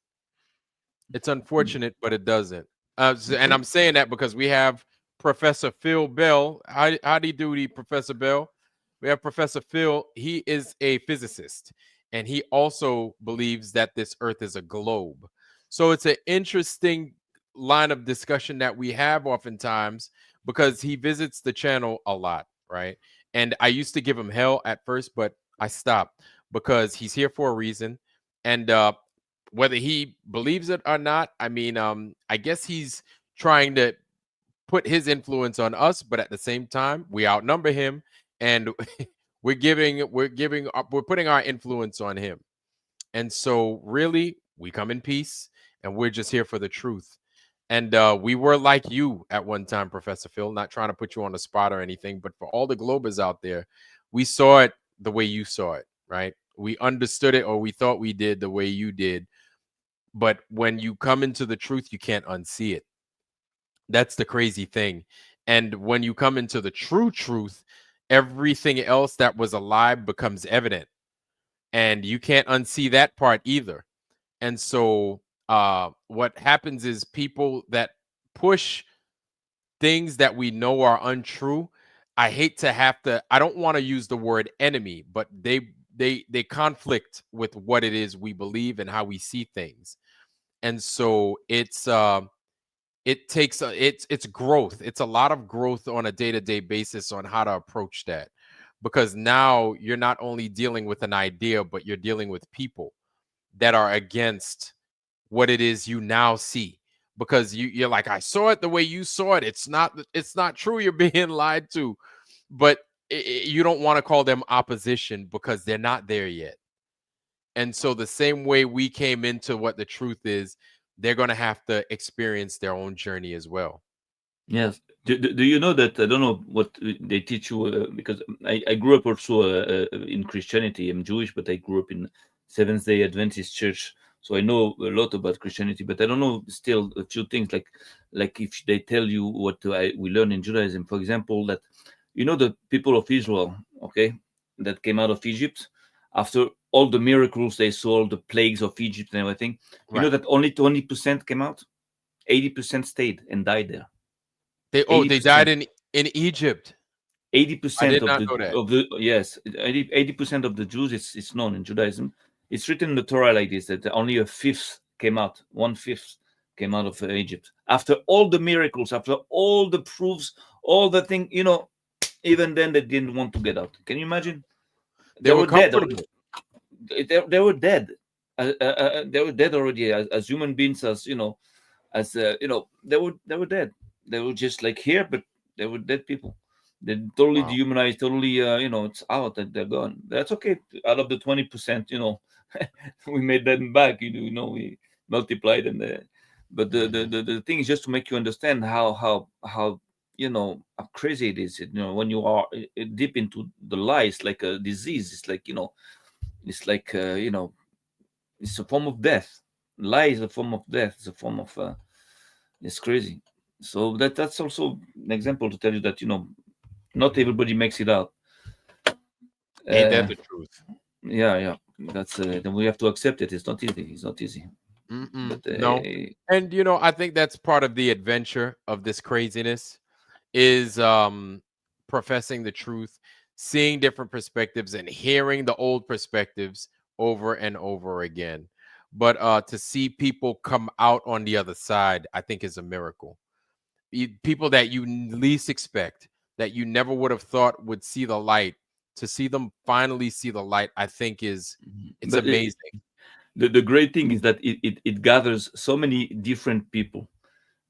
Speaker 1: It's unfortunate, but it doesn't. And I'm saying that because we have Professor Phil Bell. Howdy doody, Professor Bell. We have Professor Phil. He is a physicist, and he also believes that this Earth is a globe. So it's an interesting line of discussion that we have oftentimes because he visits the channel a lot, right? And I used to give him hell at first, but I stopped because he's here for a reason. And whether he believes it or not, I mean, I guess he's trying to put his influence on us, but at the same time, we outnumber him, and we're putting our influence on him. And so, really, we come in peace, and we're just here for the truth. And we were like you at one time, Professor Phil, not trying to put you on the spot or anything, but for all the Globers out there, we saw it the way you saw it, right? We understood it, or we thought we did the way you did. But when you come into the truth, you can't unsee it. That's the crazy thing. And when you come into the true truth, everything else that was alive becomes evident. And you can't unsee that part either. And so what happens is people that push things that we know are untrue, I don't want to use the word enemy, but they conflict with what it is we believe and how we see things. And so it's growth. It's a lot of growth on a day-to-day basis on how to approach that, because now you're not only dealing with an idea, but you're dealing with people that are against what it is you now see, because you're like, I saw it the way you saw it. It's not true. You're being lied to, but you don't want to call them opposition because they're not there yet. And so the same way we came into what the truth is, they're going to have to experience their own journey as well.
Speaker 12: Yes. Do you know that, I don't know what they teach you, because I grew up also in Christianity. I'm Jewish, but I grew up in Seventh-day Adventist Church. So I know a lot about Christianity, but I don't know still a few things, like if they tell you what we learn in Judaism, for example, that, the people of Israel, okay, that came out of Egypt, after all the miracles they saw, all the plagues of Egypt and everything, you know that only 20% came out, 80% stayed and died there.
Speaker 1: They died in Egypt.
Speaker 12: 80% of the 80% of the Jews, it's known in Judaism. It's written in the Torah like this, that only a fifth came out, 1/5 came out of Egypt. After all the miracles, after all the proofs, all the thing, even then they didn't want to get out. Can you imagine? They were dead. They were dead. They were dead already as human beings, they were dead. They were just like here, but they were dead people. They're totally dehumanized, totally, it's out, that they're gone. That's okay. Out of the 20%, we made them back, we multiplied them. But the thing is just to make you understand how crazy it is. When you are deep into the lie, it's like a disease. It's like, it's like, it's a form of death. Lie is a form of death. It's a form of, it's crazy. So that's also an example to tell you that, not everybody makes it out.
Speaker 1: Ain't that the truth?
Speaker 12: Yeah. That's then we have to accept it. It's not easy. But,
Speaker 1: no. And I think that's part of the adventure of this craziness, is professing the truth, seeing different perspectives, and hearing the old perspectives over and over again. But to see people come out on the other side, I think is a miracle. People that you least expect, that you never would have thought would see the light, to see them finally see the light, I think it's amazing.
Speaker 12: The great thing is that it gathers so many different people.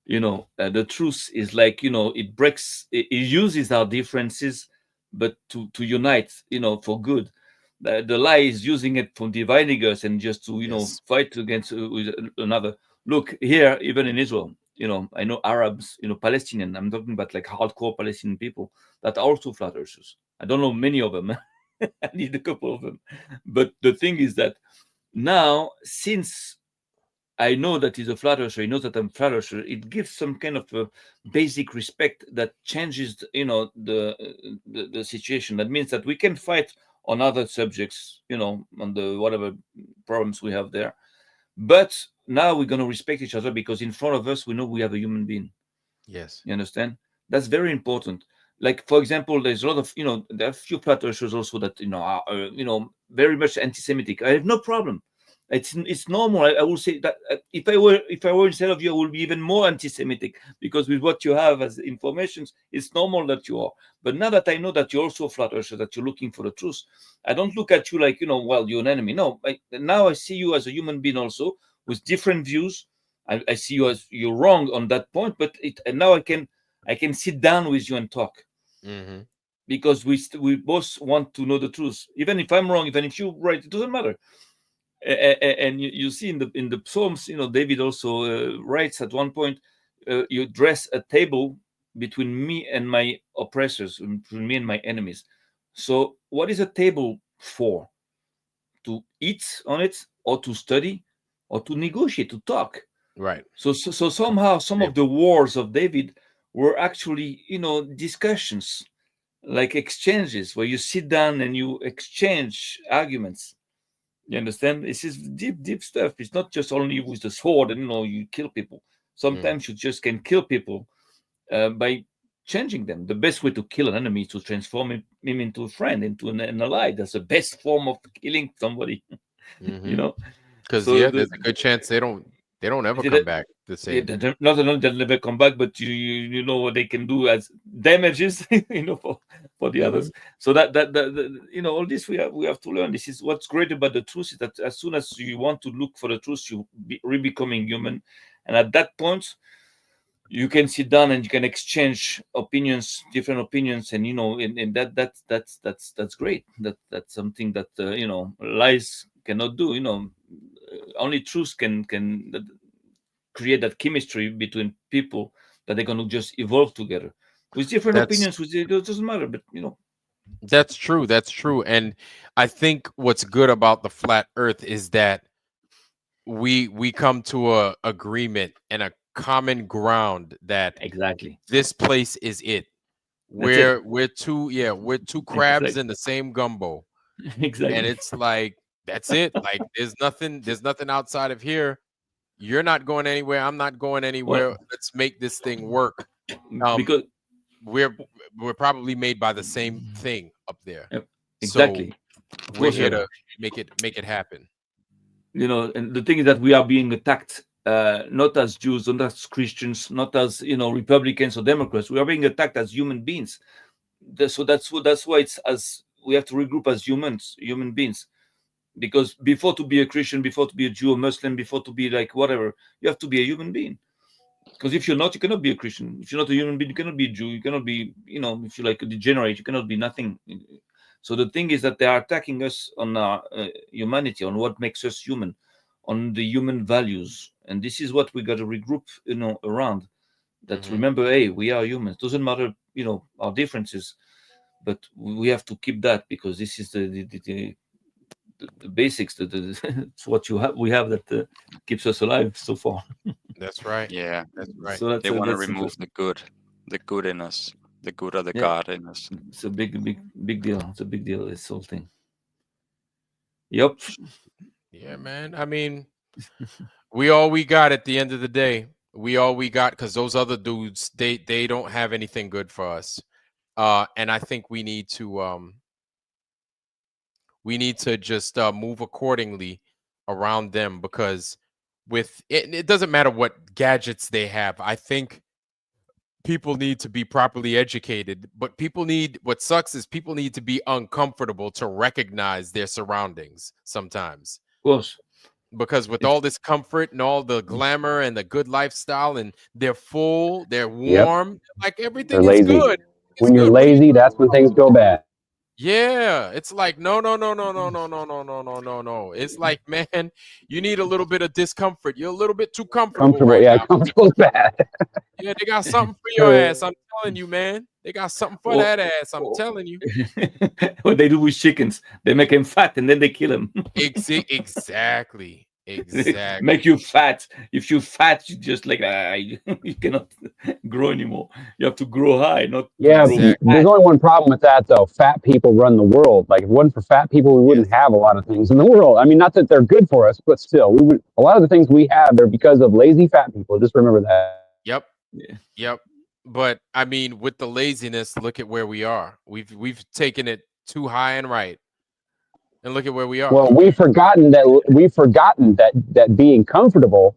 Speaker 12: The truth is like, it breaks, it uses our differences, but to unite, for good. The lie is using it for dividing us and just to, fight against another. Look here, even in Israel, I know Arabs, Palestinian. I'm talking about like hardcore Palestinian people that are also flat earthers. I don't know many of them. I need a couple of them. But the thing is that now, since I know that he's a flat earther, he knows that I'm flat earther, it gives some kind of a basic respect that changes, the situation. That means that we can fight on other subjects, on the whatever problems we have there. But now we're going to respect each other because in front of us, we know we have a human being.
Speaker 1: Yes.
Speaker 12: You understand? That's very important. Like, for example, there's a lot of, there are a few flat earthers also that, are, very much anti-Semitic. I have no problem. It's normal. I will say that if I were instead of you, I will be even more anti-Semitic because with what you have as information, it's normal that you are. But now that I know that you're also a flat earther, that you're looking for the truth, I don't look at you like, well, you're an enemy. No, now I see you as a human being also with different views. I see you as you're wrong on that point, but and now I can sit down with you and talk.
Speaker 1: Mm-hmm.
Speaker 12: Because we both want to know the truth. Even if I'm wrong, even if you're right, it doesn't matter. And you see in the Psalms, David also writes at one point, you dress a table between me and my oppressors, between me and my enemies. So what is a table for? To eat on it, or to study, or to negotiate, to talk.
Speaker 1: Right.
Speaker 12: So somehow some of the wars of David were actually, discussions, like exchanges where you sit down and you exchange arguments. You understand? This is deep stuff. It's not just only with the sword and you kill people. Sometimes you just can kill people by changing them. The best way to kill an enemy is to transform him into a friend, into an ally. That's the best form of killing somebody.
Speaker 1: Mm-hmm. Because there's a good chance they don't ever come back the same.
Speaker 12: Not only they'll never come back, but you know what they can do as damages, for the others. So that all this we have to learn. This is what's great about the truth, is that as soon as you want to look for the truth, you re-becoming human, and at that point, you can sit down and you can exchange opinions, different opinions, and and that's great. That's something that lies cannot do. Only truth can create that chemistry between people that they're going to just evolve together with different opinions. It doesn't matter, but
Speaker 1: That's true. And I think what's good about the flat earth is that we come to a agreement and a common ground that
Speaker 12: exactly
Speaker 1: this place is it. We're two crabs in the same gumbo.
Speaker 12: Exactly.
Speaker 1: And it's like, that's it. Like there's nothing outside of here. You're not going anywhere. I'm not going anywhere. Let's make this thing work.
Speaker 12: Because
Speaker 1: we're probably made by the same thing up there.
Speaker 12: Exactly.
Speaker 1: So we're here to make it happen.
Speaker 12: And the thing is that we are being attacked, not as Jews, not as Christians, not as Republicans or Democrats. We are being attacked as human beings. So that's why it's as we have to regroup as human beings. Because before to be a Christian, before to be a Jew or Muslim, before to be like whatever, you have to be a human being. Because if you're not, you cannot be a Christian. If you're not a human being, you cannot be a Jew. You cannot be, if you're like a degenerate, you cannot be nothing. So the thing is that they are attacking us on our humanity, on what makes us human, on the human values. And this is what we got to regroup, around. That remember, hey, we are humans. Doesn't matter, our differences, but we have to keep that because this is the basics. It's what we have that keeps us alive so far.
Speaker 1: That's right.
Speaker 9: Yeah,
Speaker 1: that's right.
Speaker 9: So they want to remove the good in us, the good of the God in us.
Speaker 12: It's a big deal. It's a big deal. This whole thing. Yep.
Speaker 1: Yeah, man. I mean, we got at the end of the day. We all we got, because those other dudes, they don't have anything good for us. And I think we need to just move accordingly around them, because with it doesn't matter what gadgets they have. I think people need to be properly educated, but what sucks is people need to be uncomfortable to recognize their surroundings sometimes.
Speaker 12: Of course.
Speaker 1: Because with all this comfort and all the glamour and the good lifestyle, and they're full, they're warm, like everything is good.
Speaker 7: When you're lazy, that's when things go bad.
Speaker 1: Yeah, it's like no. It's like, man, you need a little bit of discomfort. You're a little bit too comfortable.
Speaker 7: Comfortable is bad.
Speaker 1: Yeah, they got something for your ass. I'm telling you, man. They got something for that ass. I'm telling you.
Speaker 12: What they do with chickens, they make them fat and then they kill them.
Speaker 1: Exactly.
Speaker 12: Make you fat. If you're fat, you just like you cannot grow anymore. You have to grow high, not
Speaker 7: there's only one problem with that though. Fat people run the world. Like if it wasn't for fat people, we wouldn't have a lot of things in the world. I mean, not that they're good for us, but still, a lot of the things we have are because of lazy fat people. Just remember that.
Speaker 1: Yep. But I mean, with the laziness, look at where we are. We've taken it too high and right. And look at where we are.
Speaker 7: Well, we've forgotten that being comfortable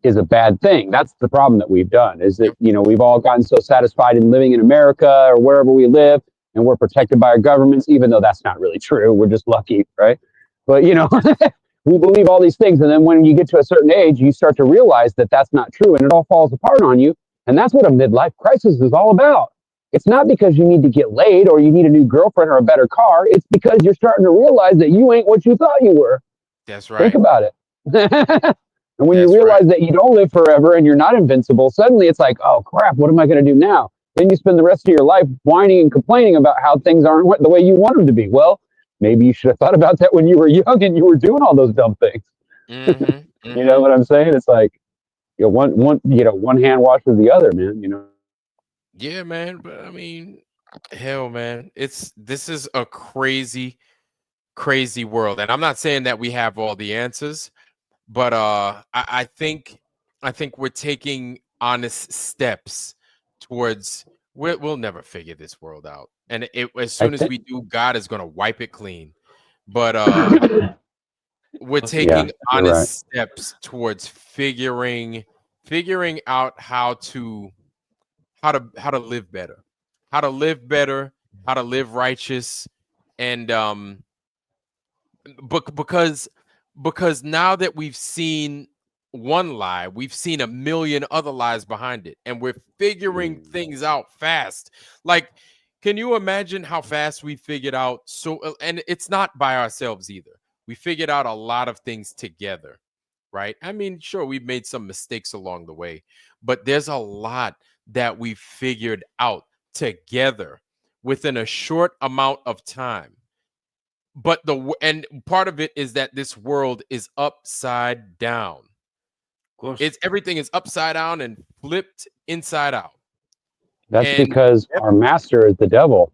Speaker 7: is a bad thing. That's the problem that we've done, is that, we've all gotten so satisfied in living in America or wherever we live, and we're protected by our governments, even though that's not really true. We're just lucky, right? But, we believe all these things. And then when you get to a certain age, you start to realize that that's not true, and it all falls apart on you. And that's what a midlife crisis is all about. It's not because you need to get laid or you need a new girlfriend or a better car. It's because you're starting to realize that you ain't what you thought you were.
Speaker 1: That's right.
Speaker 7: Think about it. And when you realize that you don't live forever and you're not invincible, suddenly it's like, oh crap, what am I going to do now? Then you spend the rest of your life whining and complaining about how things aren't the way you want them to be. Well, maybe you should have thought about that when you were young and you were doing all those dumb things. You know what I'm saying? It's like, one hand washes the other, man.
Speaker 1: Yeah, man. But I mean, hell, man, this is a crazy world. And I'm not saying that we have all the answers, but I think we're taking honest steps towards we'll never figure this world out. And as soon as we do, God is going to wipe it clean. But we're taking honest steps towards figuring out how to live better, how to live righteous. And because now that we've seen one lie, we've seen a million other lies behind it, and we're figuring things out fast. Like, can you imagine how fast we figured out? So, and it's not by ourselves either. We figured out a lot of things together, right? I mean, sure, we've made some mistakes along the way, but there's a lot that we figured out together within a short amount of time. But and part of it is that this world is upside down. Of course, everything is upside down and flipped inside out.
Speaker 7: That's because our master is the devil.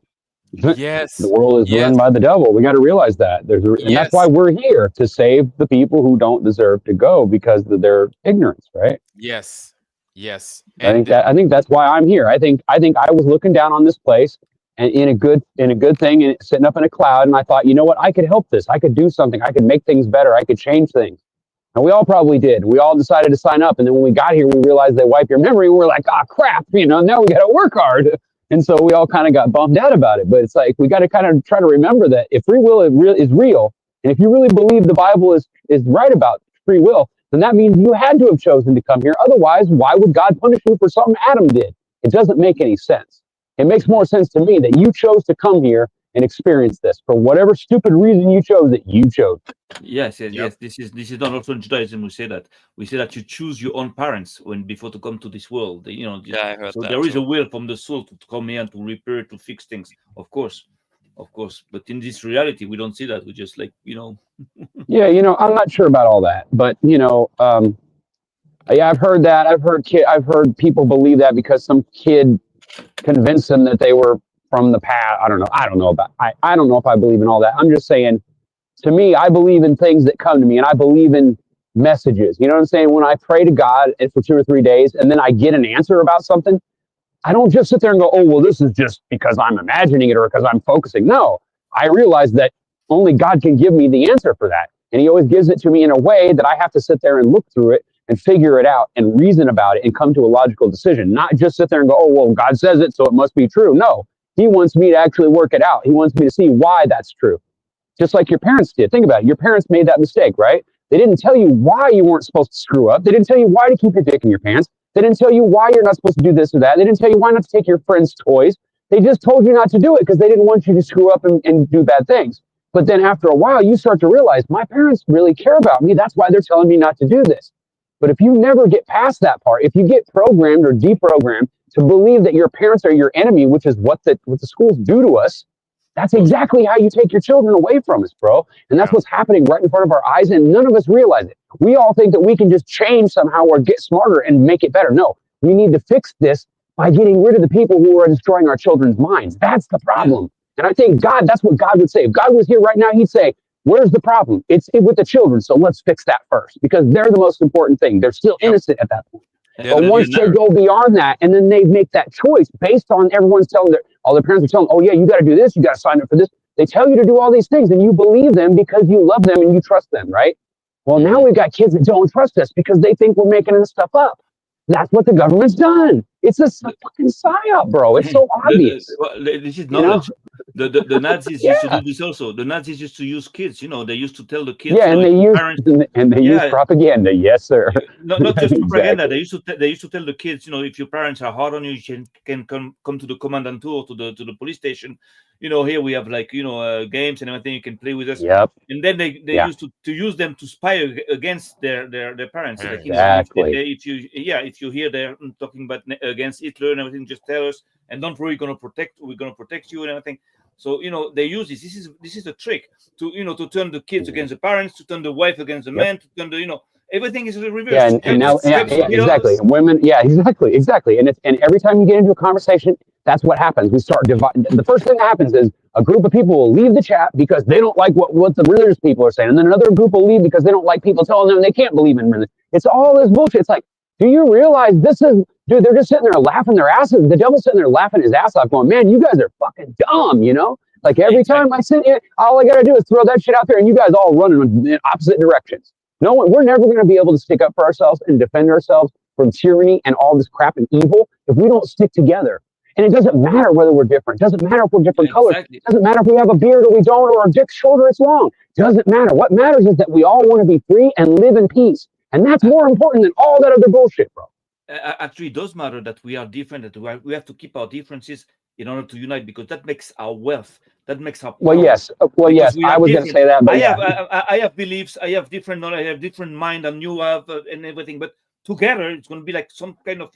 Speaker 1: Yes,
Speaker 7: the world is run by the devil. We got to realize that. And that's why we're here, to save the people who don't deserve to go because of their ignorance, right?
Speaker 1: Yes.
Speaker 7: And I think that's why I'm here. I think I was looking down on this place and in a good thing, and sitting up in a cloud, and I thought, you know what? I could help this. I could do something. I could make things better. I could change things. And we all probably did. We all decided to sign up, and then when we got here, we realized they wipe your memory. We're like, oh crap, now we got to work hard. And so we all kind of got bummed out about it. But it's like, we got to kind of try to remember that if free will is real, and if you really believe the Bible is right about free will, then that means you had to have chosen to come here. Otherwise, why would God punish you for something Adam did? It doesn't make any sense. It makes more sense to me that you chose to come here and experience this for whatever stupid reason you chose it. You chose.
Speaker 12: Yes. This is done also in Judaism. We say that you choose your own parents before to come to this world. I heard so that there is a will from the soul to come here and to repair, to fix things. Of course. But in this reality, we don't see that. We just
Speaker 7: Yeah, I'm not sure about all that, but I've heard that. I've heard people believe that because some kid convinced them that they were from the past. I don't know if I believe in all that. I'm just saying, to me, I believe in things that come to me, and I believe in messages. You know what I'm saying? When I pray to God for 2 or 3 days and then I get an answer about something, I don't just sit there and go, oh, well, this is just because I'm imagining it or because I'm focusing. No, I realize that only God can give me the answer for that. And he always gives it to me in a way that I have to sit there and look through it and figure it out and reason about it and come to a logical decision, not just sit there and go, oh, well, God says it, so it must be true. No, he wants me to actually work it out. He wants me to see why that's true. Just like your parents did. Think about it. Your parents made that mistake, right? They didn't tell you why you weren't supposed to screw up. They didn't tell you why to keep your dick in your pants. They didn't tell you why you're not supposed to do this or that. They didn't tell you why not to take your friends' toys. They just told you not to do it because they didn't want you to screw up and do bad things. But then after a while, you start to realize my parents really care about me. That's why they're telling me not to do this. But if you never get past that part, if you get programmed or deprogrammed to believe that your parents are your enemy, which is what the schools do to us, that's exactly how you take your children away from us, bro. And that's what's happening right in front of our eyes, and none of us realize it. We all think that we can just change somehow or get smarter and make it better. No, we need to fix this by getting rid of the people who are destroying our children's minds. That's the problem. And I think God, that's what God would say. If God was here right now, he'd say, where's the problem? It's with the children, so let's fix that first, because they're the most important thing. They're still innocent at that point. But once they go beyond that, and then they make that choice based on everyone's telling all their parents are telling, oh yeah, you got to do this, you got to sign up for this. They tell you to do all these things, and you believe them because you love them and you trust them, right? Well, now we've got kids that don't trust us because they think we're making this stuff up. That's what the government's done. It's a fucking psyop, bro. It's so obvious.
Speaker 12: This is knowledge. The Nazis used to do this also. The Nazis used to use kids. They used to tell the kids.
Speaker 7: Yeah, and they use propaganda. Yes, sir.
Speaker 12: Not just propaganda. Exactly. They used to tell the kids. If your parents are hard on you, you can come to the commandant or to the police station. Here we have games and everything. You can play with us.
Speaker 7: Yep.
Speaker 12: And then they used to use them to spy against their parents.
Speaker 7: Exactly.
Speaker 12: If you hear they're talking about against Hitler and everything, just tell us, and don't worry, we're gonna protect you and everything. So they use this. This is a trick to turn the kids against the parents, to turn the wife against the man, to turn everything is reversed.
Speaker 7: Yeah, and now exactly. Women, exactly. And every time you get into a conversation, that's what happens. We start dividing. The first thing that happens is a group of people will leave the chat because they don't like what the religious people are saying, and then another group will leave because they don't like people telling them they can't believe in religion. It's all this bullshit. It's like, do you realize this is, dude, they're just sitting there laughing their asses. The devil's sitting there laughing his ass off going, man, you guys are fucking dumb, Like every time I sit here, all I got to do is throw that shit out there and you guys all running in opposite directions. No one, we're never going to be able to stick up for ourselves and defend ourselves from tyranny and all this crap and evil if we don't stick together. And it doesn't matter whether we're different. It doesn't matter if we're different colors. It doesn't matter if we have a beard or we don't, or our dick's short or it's long. It doesn't matter. What matters is that we all want to be free and live in peace. And that's more important than all that other bullshit, bro.
Speaker 12: Actually, it does matter that we are different, that we have to keep our differences in order to unite, because that makes our wealth. That makes our power.
Speaker 7: Well, yes. I was going to say that. But
Speaker 12: I have beliefs. I have different knowledge. I have different mind than you have, and everything. But together, it's going to be like some kind of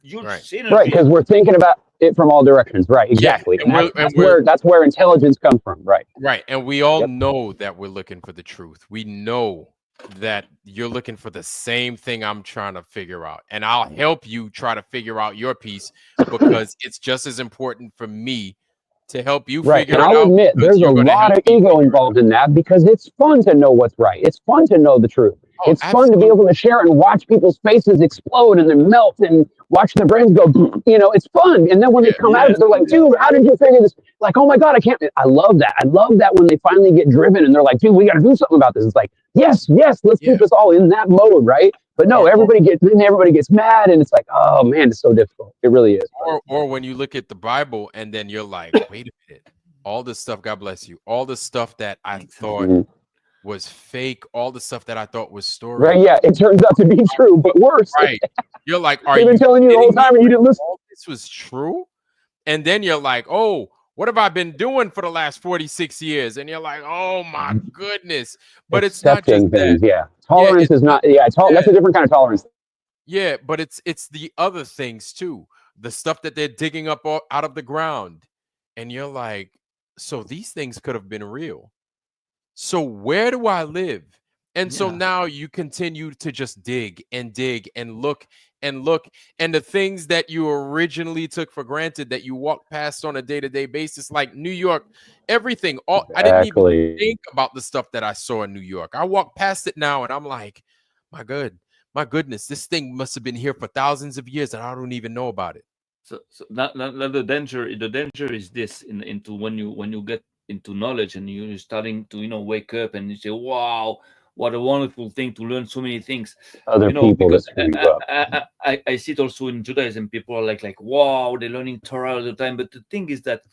Speaker 12: huge synergy.
Speaker 7: Right, because we're thinking about it from all directions. Right, exactly. Yeah, and that's where intelligence comes from. Right.
Speaker 1: Right, and we all know that we're looking for the truth. We know that you're looking for the same thing I'm trying to figure out, and I'll help you try to figure out your piece, because it's just as important for me to help you figure it out.
Speaker 7: And I'll admit there's a lot of ego involved in that, because it's fun to know what's right. It's fun to know the truth. It's fun to be able to share and watch people's faces explode and then melt and watch their brains go, it's fun. And then when they come out, they're like, dude, how did you figure this? Like, oh my God, I can't. I love that. I love that when they finally get driven and they're like, dude, we got to do something about this. It's like, yes, let's keep us all in that mode, right? But no, everybody gets mad, and it's like, oh man, it's so difficult. It really is.
Speaker 1: Or when you look at the Bible and then you're like, wait a minute, all this stuff, God bless you, all the stuff that I thought was fake, all the stuff that I thought was story.
Speaker 7: Right, yeah, it turns out to be true, but worse.
Speaker 1: Right. You're like,
Speaker 7: they've been telling you the whole time and you didn't listen.
Speaker 1: All this was true? And then you're like, oh, what have I been doing for the last 46 years? And you're like, oh my goodness. But it's not just
Speaker 7: things,
Speaker 1: that.
Speaker 7: Tolerance is not, that's a different kind of tolerance.
Speaker 1: Yeah, but it's the other things too. The stuff that they're digging up out of the ground. And you're like, so these things could have been real. So where do I live? And so now you continue to just dig and look and look. And the things that you originally took for granted that you walk past on a day-to-day basis, like New York, everything. I didn't even think about the stuff that I saw in New York. I walk past it now and I'm like, My goodness, this thing must have been here for thousands of years, and I don't even know about it.
Speaker 12: So now the danger is this into when you get into knowledge and you're starting to wake up and you say, wow, what a wonderful thing to learn so many things.
Speaker 7: Other people that screw you up.
Speaker 12: I see it also in Judaism. People are like, wow, they're learning Torah all the time. But the thing is that,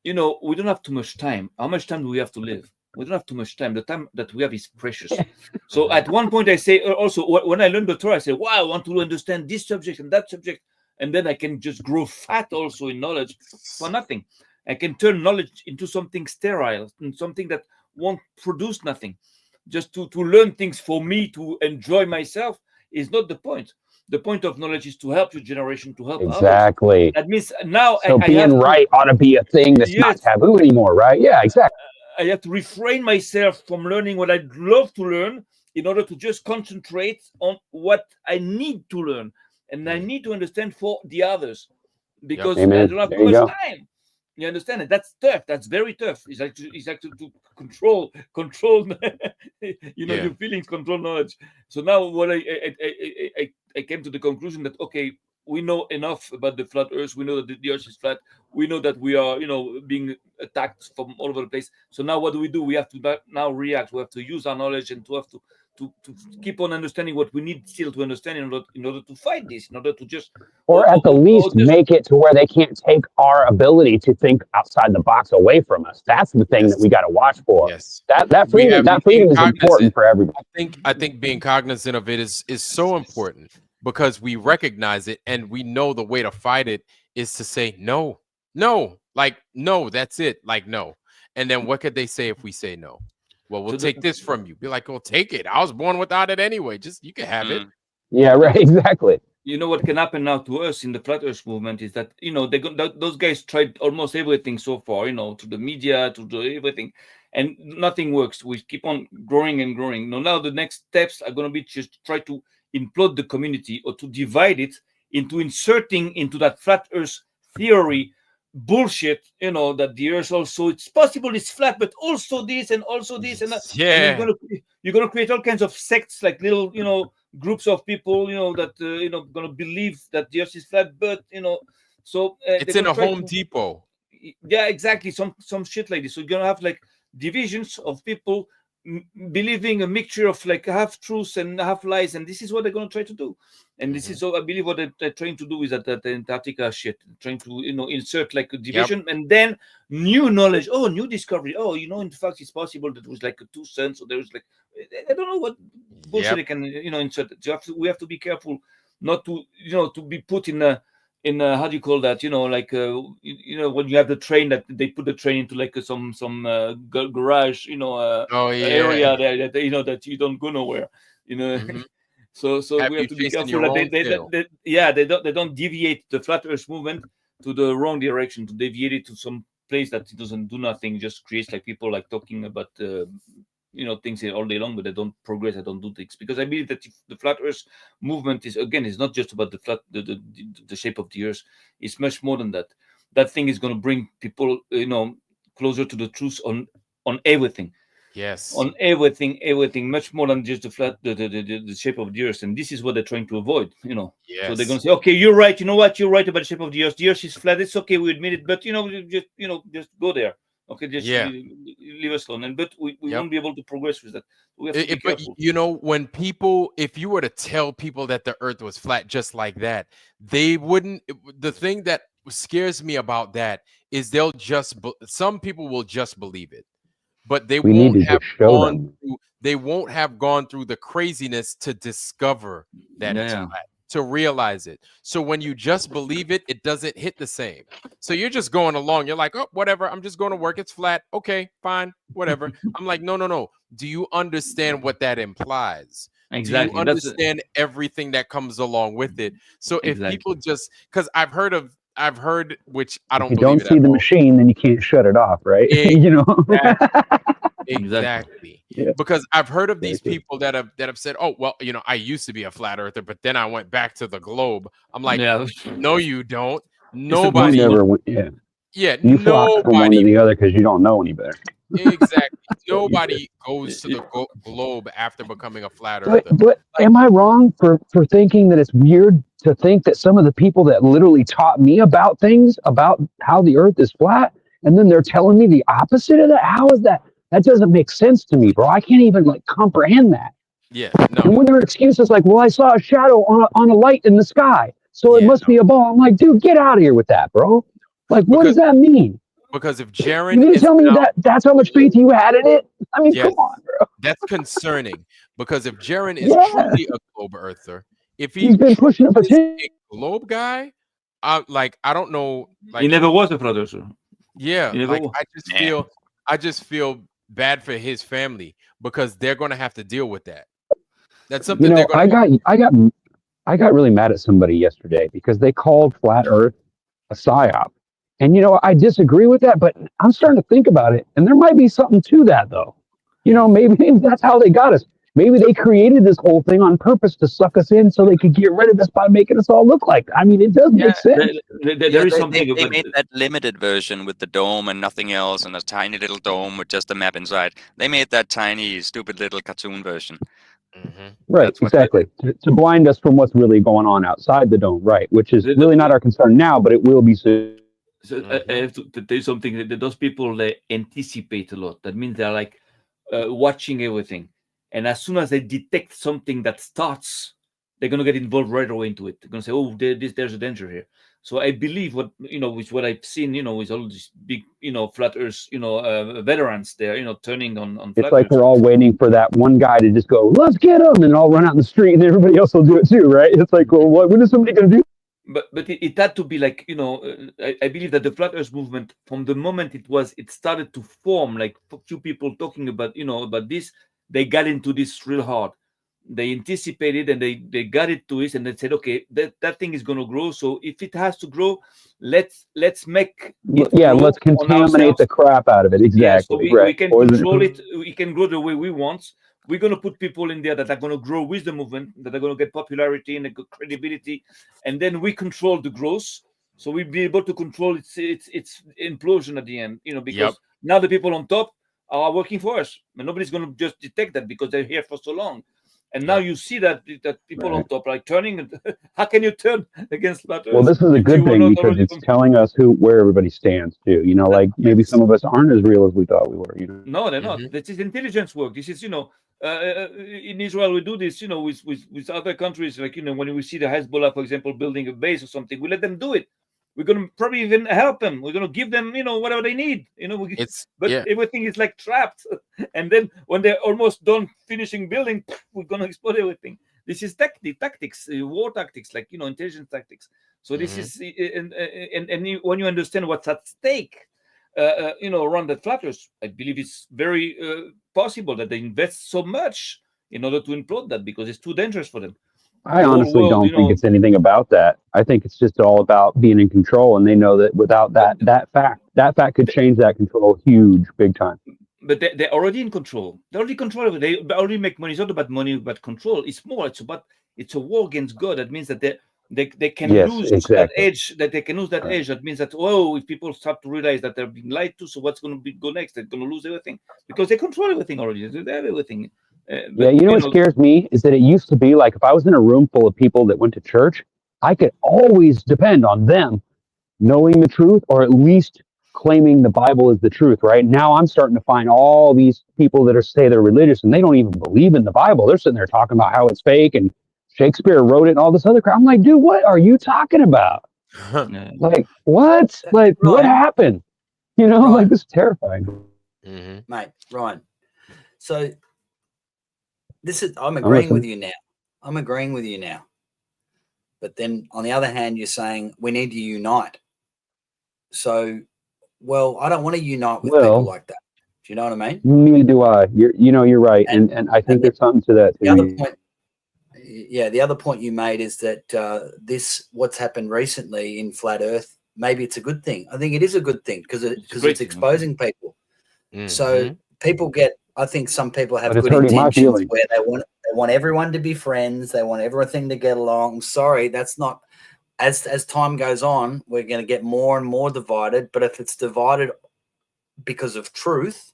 Speaker 12: we don't have too much time. How much time do we have to live? We don't have too much time. The time that we have is precious. So at one point I say also, when I learn the Torah, I say, wow, I want to understand this subject and that subject. And then I can just grow fat also in knowledge for nothing. I can turn knowledge into something sterile and something that won't produce nothing. Just to learn things for me to enjoy myself is not the point. The point of knowledge is to help your generation, to help
Speaker 7: exactly.
Speaker 12: Others. That means now
Speaker 7: so being right ought to be a thing that's not taboo anymore, right? Yeah, exactly.
Speaker 12: I have to refrain myself from learning what I'd love to learn in order to just concentrate on what I need to learn. And I need to understand for the others because I don't have too much time. You understand it? That's tough. That's very tough. It's like to control your feelings, control knowledge. So now what I came to the conclusion that we know enough about the flat Earth. We know that the Earth is flat. We know that we are being attacked from all over the place. So now what do? We have to now react. We have to use our knowledge and to have to keep on understanding what we need still to understand in order to fight this, in order to just
Speaker 7: at the least make it to where they can't take our ability to think outside the box away from us. That's the thing that we got to watch for.
Speaker 1: Yes.
Speaker 7: That freedom is important for everybody.
Speaker 1: I think being cognizant of it is so important because we recognize it and we know the way to fight it is to say no, like no, that's it, like no. And then what could they say if we say no? Well, we'll take this from you. Be like, well, take it. I was born without it anyway. Just you can have it.
Speaker 7: Yeah, right. Exactly.
Speaker 12: You know what can happen now to us in the flat Earth movement is that those guys tried almost everything so far. To the media, to the everything, and nothing works. We keep on growing and growing. Now the next steps are going to be just try to implode the community or to divide it into inserting into that flat Earth theory bullshit, that the Earth also it's possible it's flat, but also this and also this and that.
Speaker 1: Yeah.
Speaker 12: And you're gonna create all kinds of sects, like little groups of people, that gonna believe that the Earth is flat, but so
Speaker 1: it's in a Home Depot.
Speaker 12: Yeah, exactly. Some shit like this. So you're gonna have like divisions of people believing a mixture of like half truths and half lies, and this is what they're going to try to do. And this is, I believe, what they're trying to do is that the Antarctica shit, trying to insert like a division and then new knowledge, new discovery. In fact, it's possible that it was like 2 cents, or there was like I don't know what bullshit they can insert. So we have to be careful not to to be put in a how do you call that? When you have the train that they put the train into like some garage, area there that that you don't go nowhere, So we have to be careful that they don't deviate the flat Earth movement to the wrong direction, to deviate it to some place that it doesn't do nothing, just creates like people like talking about things all day long, but they don't progress, they don't do things. Because I believe that the flat Earth movement is not just about the shape of the Earth. It's much more than that. That thing is going to bring people, closer to the truth on everything.
Speaker 1: Yes.
Speaker 12: On everything, much more than just the shape of the Earth. And this is what they're trying to avoid,
Speaker 1: Yes.
Speaker 12: So they're going to say, okay, you're right. You know what? You're right about the shape of the Earth. The Earth is flat. It's okay. We admit it. But, just go there. Okay, just leave us alone. But we won't be able to progress with that. We have to be careful.
Speaker 1: When people, if you were to tell people that the Earth was flat just like that, they wouldn't. The thing that scares me about that is some people will just believe it, but they won't have gone through the craziness to discover that it's flat, to realize it. So when you just believe it, it doesn't hit the same. So you're just going along. You're like, oh, whatever. I'm just going to work. It's flat. Okay, fine, whatever. I'm like, no. Do you understand what that implies?
Speaker 12: Exactly.
Speaker 1: Do you understand everything that comes along with it? So if people just, because I've heard, which I don't.
Speaker 7: If you don't see the machine, then you can't shut it off, right?
Speaker 1: Exactly. Yeah. Because I've heard of these people that have said, oh, well, I used to be a flat earther, but then I went back to the globe. I'm like, no, you don't. Nobody. Yeah,
Speaker 7: You flock from one to the other because you don't know any better.
Speaker 1: Exactly. Nobody goes to the globe after becoming a flat earther.
Speaker 7: But am I wrong for thinking that it's weird to think that some of the people that literally taught me about things, about how the earth is flat, and then they're telling me the opposite of that? How is that? That doesn't make sense to me, bro. I can't even like comprehend that.
Speaker 1: Yeah, no.
Speaker 7: And when their excuse is like, well, I saw a shadow on a light in the sky, so it must be a ball. I'm like, dude, get out of here with that, bro. Like, what does that mean?
Speaker 1: Because if Jaron
Speaker 7: You mean to
Speaker 1: is
Speaker 7: tell me
Speaker 1: now,
Speaker 7: that's how much faith you had in it? I mean,
Speaker 1: yes,
Speaker 7: come on, bro.
Speaker 1: that's concerning. Because if Jaron is truly a globe earther, if
Speaker 7: He's been pushing it for
Speaker 1: is a globe guy, I don't know. Like,
Speaker 12: he never was a flat earther.
Speaker 1: Yeah,
Speaker 12: He never
Speaker 1: like
Speaker 12: was.
Speaker 1: I just feel bad for his family because they're going to have to deal with that. That's something
Speaker 7: You know,
Speaker 1: they're going to.
Speaker 7: I got really mad at somebody yesterday because they called flat Earth a psyop. And you know, I disagree with that, but I'm starting to think about it, and there might be something to that, though. You know, maybe that's how they got us. Maybe they created this whole thing on purpose to suck us in so they could get rid of us by making us all look like. I mean, it does make sense.
Speaker 12: There is something.
Speaker 9: They made that limited version with the dome and nothing else, and a tiny little dome with just a map inside. They made that tiny, stupid little cartoon version.
Speaker 7: Right, exactly. To blind us from what's really going on outside the dome, right? Which is really not our concern now, but it will be soon.
Speaker 12: So I have to tell you something. That those people, they anticipate a lot. That means they're like watching everything, and as soon as they detect something that starts, they're gonna get involved right away into it. They're gonna say, "Oh, there's a danger here." So I believe with what I've seen, with all these big, flat Earth, veterans, they're, turning on flat
Speaker 7: It's like
Speaker 12: Earth.
Speaker 7: we're all waiting for that one guy to just go, "Let's get him," and all run out in the street, and everybody else will do it too, right? It's like, well, when is somebody gonna do?
Speaker 12: But it had to be like, I believe that the flat Earth movement, from the moment it started to form, like a few people talking about, about this, they got into this real hard. They anticipated and they got it to it, and they said, okay, that thing is going to grow. So if it has to grow, let's make it
Speaker 7: Yeah,
Speaker 12: grow
Speaker 7: let's
Speaker 12: on
Speaker 7: contaminate
Speaker 12: ourselves.
Speaker 7: the crap out of it. Exactly.
Speaker 12: Yeah, so we
Speaker 7: right.
Speaker 12: can
Speaker 7: Poison
Speaker 12: control it. We can grow the way we want. We're going to put people in there that are going to grow with the movement, that are going to get popularity and credibility, and then we control the growth. So we'll be able to control its implosion at the end, because now the people on top are working for us, and nobody's going to just detect that because they're here for so long. And now you see that people on top are like turning. How can you turn against flat Earth?
Speaker 7: Well, this is a good thing because it's telling us where everybody stands too. Like maybe some of us aren't as real as we thought we were.
Speaker 12: No, they're not. This is intelligence work. This is, in Israel we do this, with other countries. Like when we see the Hezbollah, for example, building a base or something, we let them do it. We're going to probably even help them. We're going to give them, whatever they need. Everything is like trapped. And then when they're almost done finishing building, we're going to explode everything. This is tactics, war tactics, like, intelligence tactics. So this is, and when you understand what's at stake, around the flat Earth, I believe it's very possible that they invest so much in order to implode that because it's too dangerous for them.
Speaker 7: I honestly don't think it's anything about that. I think it's just all about being in control, and they know that without that fact could change that control big time.
Speaker 12: But they're already in control. They're already control. They already make money. It's not about money, but control. It's a war against God. That means that they can lose that edge. That they can lose that edge. That means that if people start to realize that they're being lied to, so what's going to go next? They're going to lose everything because they control everything already. They have everything.
Speaker 7: But, what scares me is that it used to be like if I was in a room full of people that went to church, I could always depend on them knowing the truth or at least claiming the Bible is the truth, right? Now I'm starting to find all these people that say they're religious and they don't even believe in the Bible. They're sitting there talking about how it's fake and Shakespeare wrote it and all this other crap. I'm like, dude, what are you talking about? Like, what? Like, what happened? Like, this is terrifying.
Speaker 14: Mate, Ryan. So I'm agreeing with you now. But then on the other hand, you're saying we need to unite. So, I don't want to unite with people like that. Do you know what I mean?
Speaker 7: Neither do I. You're right. And I think there's something to that.
Speaker 14: The other point you made is that what's happened recently in Flat Earth, maybe it's a good thing. I think it is a good thing because it's exposing people. So people I think some people have good intentions where they want everyone to be friends. They want everything to get along. I'm sorry, that's not as time goes on, we're going to get more and more divided. But if it's divided because of truth,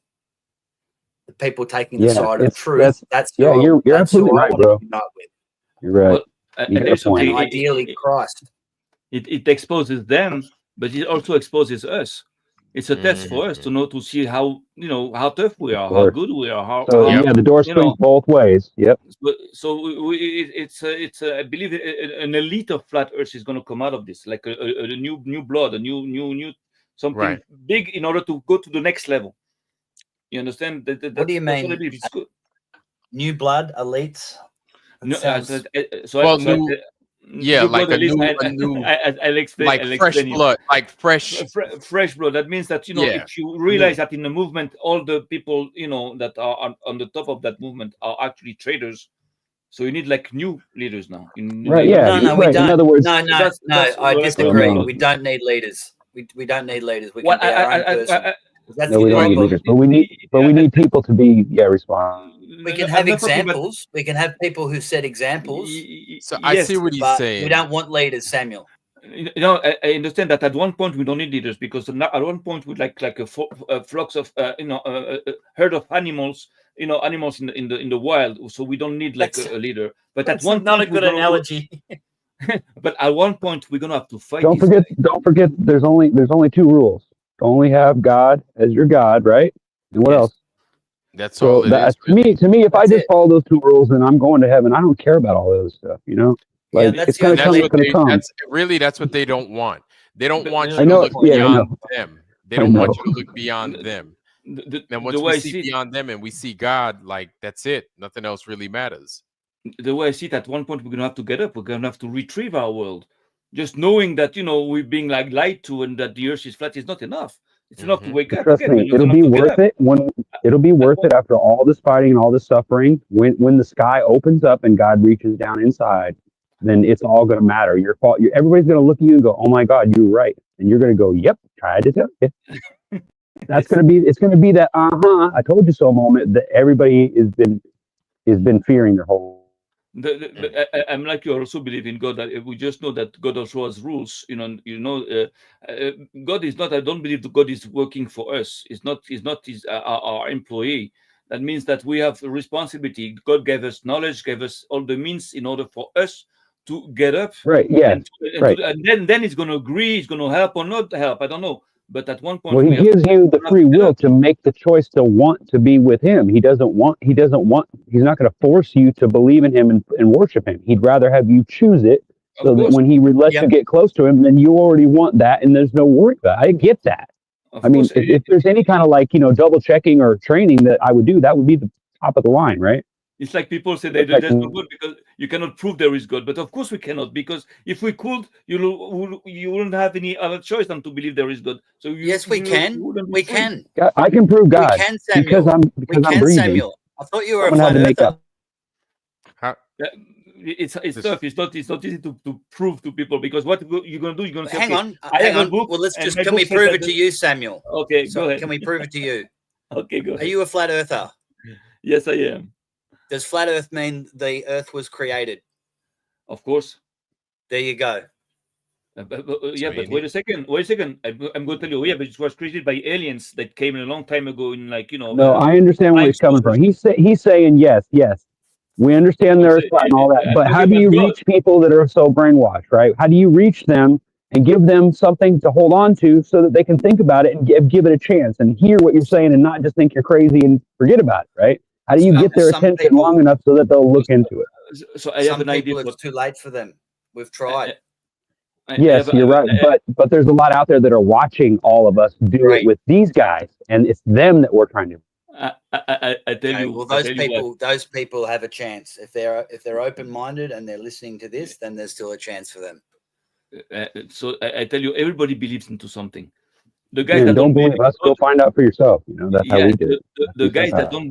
Speaker 14: the people taking the side of truth, that's
Speaker 7: you're absolutely right, bro. You're right.
Speaker 14: And ideally, Christ.
Speaker 12: It exposes them, but it also exposes us. It's a test for us to know, to see how tough we are, how good we are.
Speaker 7: The door swings both ways. Yep.
Speaker 12: So it's I believe an elite of flat Earth is going to come out of this, like a new blood, a new something big in order to go to the next level. You understand?
Speaker 14: What do you mean? New blood, elites.
Speaker 1: Like a new
Speaker 12: I'll explain,
Speaker 1: fresh blood, like
Speaker 12: fresh blood. That means that if you realize that in the movement, all the people that are on the top of that movement are actually traders. So you need like new leaders now.
Speaker 7: Right? Yeah.
Speaker 14: No, we don't.
Speaker 7: In other words,
Speaker 14: no. I disagree. We don't need leaders. We don't need leaders. We can be our own person.
Speaker 7: No, we don't need leaders, but we need people to be responsible.
Speaker 14: We can have examples. We can have people who set examples.
Speaker 1: So I see what he's saying.
Speaker 14: We don't want leaders, Samuel.
Speaker 12: I understand that at one point we don't need leaders, because at one point we'd like a flocks of herd of animals, animals in the wild. So we don't need like a leader. But at one
Speaker 14: not a good analogy.
Speaker 12: But at one point we're gonna have to fight.
Speaker 7: Don't forget. There's only two rules. Only have God as your God, right? And what else?
Speaker 1: That's all.
Speaker 7: To me, if I just follow those two rules, then I'm going to heaven. I don't care about all the other stuff, Like it's going to come. It's going to come.
Speaker 1: That's what they don't want. They don't want you to look beyond them. They don't want you to look beyond them. And once we see beyond them and we see God, like that's it. Nothing else really matters.
Speaker 12: The way I see it, at one point we're going to have to get up. We're going to have to retrieve our world. Just knowing that we're being like lied to and that the earth is flat is not enough. It's enough to wake up.
Speaker 7: Trust me, it'll be worth it it'll be worth it after all this fighting and all this suffering. When the sky opens up and God reaches down inside, then it's all going to matter. Everybody's going to look at you and go, "Oh my God, you're right," and you're going to go, "Yep, tried to tell you." It's going to be that I told you so moment that everybody has been fearing their whole.
Speaker 12: I'm like you. Also believe in God. That we just know that God also has rules. God is not. I don't believe that God is working for us. He's not our employee. That means that we have a responsibility. God gave us knowledge, gave us all the means in order for us to get up.
Speaker 7: Right. Yeah.
Speaker 12: And then he's going to agree. He's going to help or not help. I don't know. But at one point,
Speaker 7: he gives you the free will to make the choice to want to be with him. He's not going to force you to believe in him and worship him. He'd rather have you choose it so that when he lets you get close to him, then you already want that and there's no worry about it. I get that. I mean, if there's any kind of double checking or training that I would do, that would be the top of the line, right?
Speaker 12: It's like people say there's no God because you cannot prove there is God. But of course we cannot, because if we could, you wouldn't have any other choice than to believe there is God. So
Speaker 14: yes, we can. We can.
Speaker 7: I can prove God.
Speaker 14: We can, Samuel.
Speaker 7: Because I'm breathing.
Speaker 14: Samuel. I thought you were a flat earther.
Speaker 12: It's tough. It's not easy to prove to people, because what you're going to do, you're going to say,
Speaker 14: hang on. Well, can we prove it to you, Samuel?
Speaker 12: Okay, go ahead.
Speaker 14: Can we prove it to you?
Speaker 12: Okay, go ahead.
Speaker 14: Are you a flat earther?
Speaker 12: Yes, I am.
Speaker 14: Does flat earth mean the earth was created?
Speaker 12: Of course.
Speaker 14: There you go.
Speaker 12: But wait a second. I'm going to tell you. Yeah, but it was created by aliens that came a long time ago in
Speaker 7: No, I understand where he's coming from. He's saying yes. We understand the earth and all that. But how do you reach people that are so brainwashed, right? How do you reach them and give them something to hold on to so that they can think about it and give it a chance and hear what you're saying and not just think you're crazy and forget about it, right? How do you get their attention long enough so that they'll look into it?
Speaker 12: So I have an idea.
Speaker 14: It's too late for them. We've tried.
Speaker 7: Yes, you're right. But there's a lot out there that are watching all of us do it with these guys, and it's them that we're trying to.
Speaker 12: I tell you.
Speaker 14: Well, those people have a chance if they're open-minded and they're listening to this. Then there's still a chance for them.
Speaker 12: So I tell you, everybody believes into something. The guys
Speaker 7: that don't believe us, go find out for yourself. That's how we do it.
Speaker 12: The guys that don't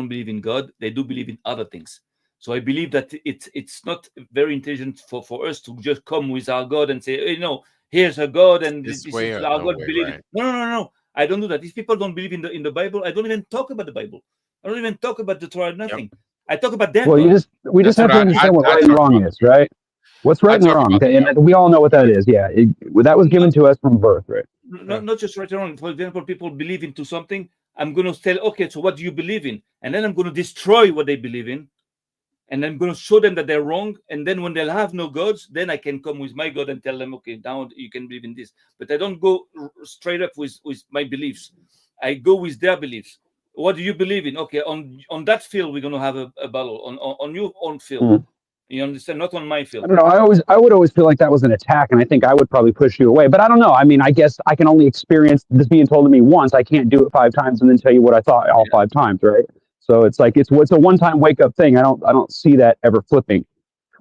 Speaker 12: believe in God, they do believe in other things. So I believe that it's not very intelligent for us to just come with our God and say, hey, here's a God and this is our God. Believe it. No. I don't do that. If people don't believe in the Bible, I don't even talk about the Bible. I don't even talk about the Torah. Nothing. I talk about them.
Speaker 7: Well, we just have to understand what right and wrong is, right? What's right and wrong? And we all know what that is. Yeah, that was given to us from birth, right?
Speaker 12: Not just right and wrong. For example, people believe into something. I'm going to tell, okay, so what do you believe in? And then I'm going to destroy what they believe in. And I'm going to show them that they're wrong. And then when they'll have no gods, then I can come with my God and tell them, okay, now you can believe in this. But I don't go straight up with my beliefs. I go with their beliefs. What do you believe in? Okay, on that field, we're going to have a battle. On your own field. Mm-hmm. You understand? Not on my field.
Speaker 7: I don't know. I would always feel like that was an attack, and I think I would probably push you away. But I don't know. I mean, I guess I can only experience this being told to me once. I can't do it 5 times and then tell you what I thought all 5 times, right? So it's like it's a one-time wake-up thing. I don't see that ever flipping.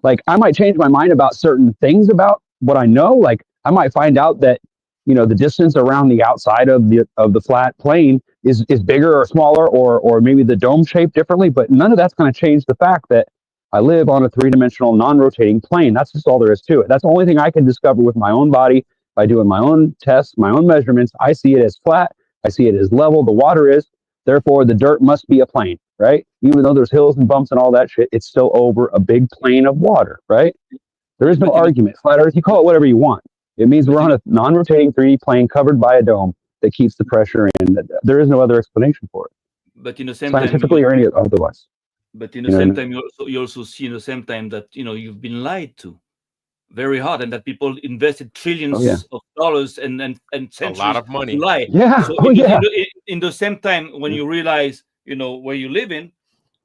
Speaker 7: Like I might change my mind about certain things about what I know. Like I might find out that the distance around the outside of the flat plane is bigger or smaller, or maybe the dome shaped differently. But none of that's going to change the fact that I live on a 3-dimensional, non-rotating plane. That's just all there is to it. That's the only thing I can discover with my own body by doing my own tests, my own measurements. I see it as flat. I see it as level. The water is. Therefore, the dirt must be a plane, right? Even though there's hills and bumps and all that shit, it's still over a big plane of water, right? There is no argument. Flat Earth, you call it whatever you want. It means we're on a non-rotating 3D plane covered by a dome that keeps the pressure in. There is no other explanation for it.
Speaker 12: But in the same
Speaker 7: scientifically
Speaker 12: time,
Speaker 7: or any otherwise.
Speaker 12: But in the same time, you also see in the same time that you've been lied to very hard, and that people invested trillions of dollars and centuries,
Speaker 1: a lot of money.
Speaker 12: To lie.
Speaker 7: Yeah.
Speaker 12: So in the same time, when you realize where you live in,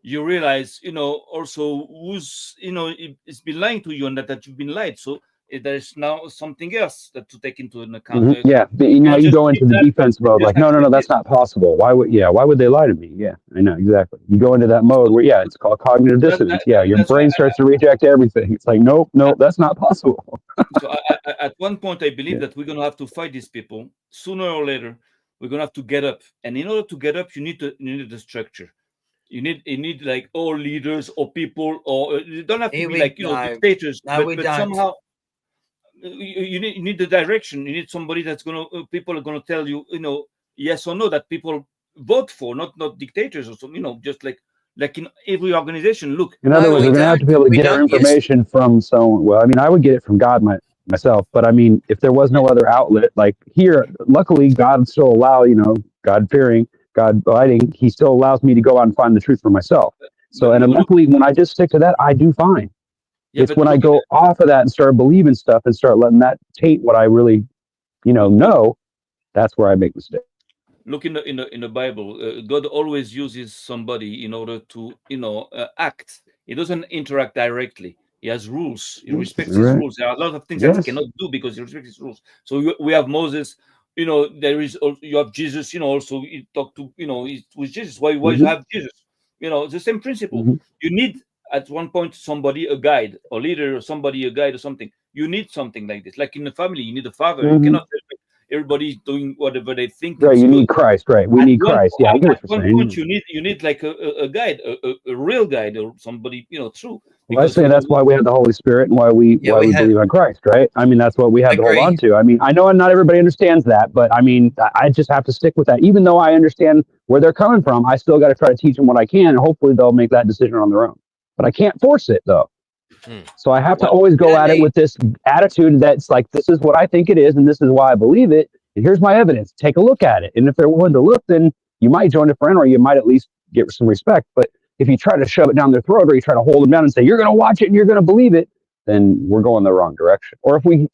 Speaker 12: you realize also who's it's been lying to you, and that you've been lied. So there's now something else to take into account.
Speaker 7: Mm-hmm. Yeah, you go into the defense mode, like no, that's not possible. Why would they lie to me? Yeah, I know exactly. You go into that mode where it's called cognitive dissonance. Your brain starts to reject everything. It's like nope, that's not possible.
Speaker 12: So at one point, I believe that we're gonna have to fight these people sooner or later. We're gonna have to get up, and in order to get up, you need the structure. You need like all leaders or people, or you don't have to be like dictators, but somehow. You need the direction. You need somebody that's people are gonna tell you, yes or no, that people vote for, not dictators or something, just like in every organization. Look,
Speaker 7: in other words, we're gonna have to be able to get our information from someone. Well, I mean, I would get it from God myself, but I mean, if there was no other outlet, like here, luckily God still allow, God fearing, God abiding, He still allows me to go out and find the truth for myself. So, and luckily, when I just stick to that, I do fine. Yeah, it's when I go off of that and start believing stuff and start letting that taint what I really, know, that's where I make mistakes.
Speaker 12: Look in the Bible, God always uses somebody in order to, act. He doesn't interact directly. He has rules. He respects his rules. There are a lot of things that he cannot do because he respects his rules. So we have Moses. You have Jesus. Also, he talked to with Jesus. Why you have Jesus? The same principle. Mm-hmm. You need. At one point, somebody, a guide, or leader, or somebody, a guide, or something. You need something like this. Like in the family, you need a father. Mm-hmm. You cannot everybody's doing whatever they think.
Speaker 7: Right, you need Christ, right? We need Christ. Yeah, I get what
Speaker 12: you're saying. Point, you need like a guide, a real guide, or somebody, true.
Speaker 7: Well, I say that's why we have the Holy Spirit and why we believe on Christ, right? I mean, that's what we have to hold on to. I mean, I know not everybody understands that, but I mean, I just have to stick with that. Even though I understand where they're coming from, I still got to try to teach them what I can, and hopefully they'll make that decision on their own. But I can't force it though. So I have to always go at it with this attitude that's like, this is what I think it is, and this is why I believe it, and here's my evidence. Take a look at it. And if they're willing to look, then you might join a friend, or you might at least get some respect. But if you try to shove it down their throat, or you try to hold them down and say, you're going to watch it and you're going to believe it, then we're going the wrong direction. Or if we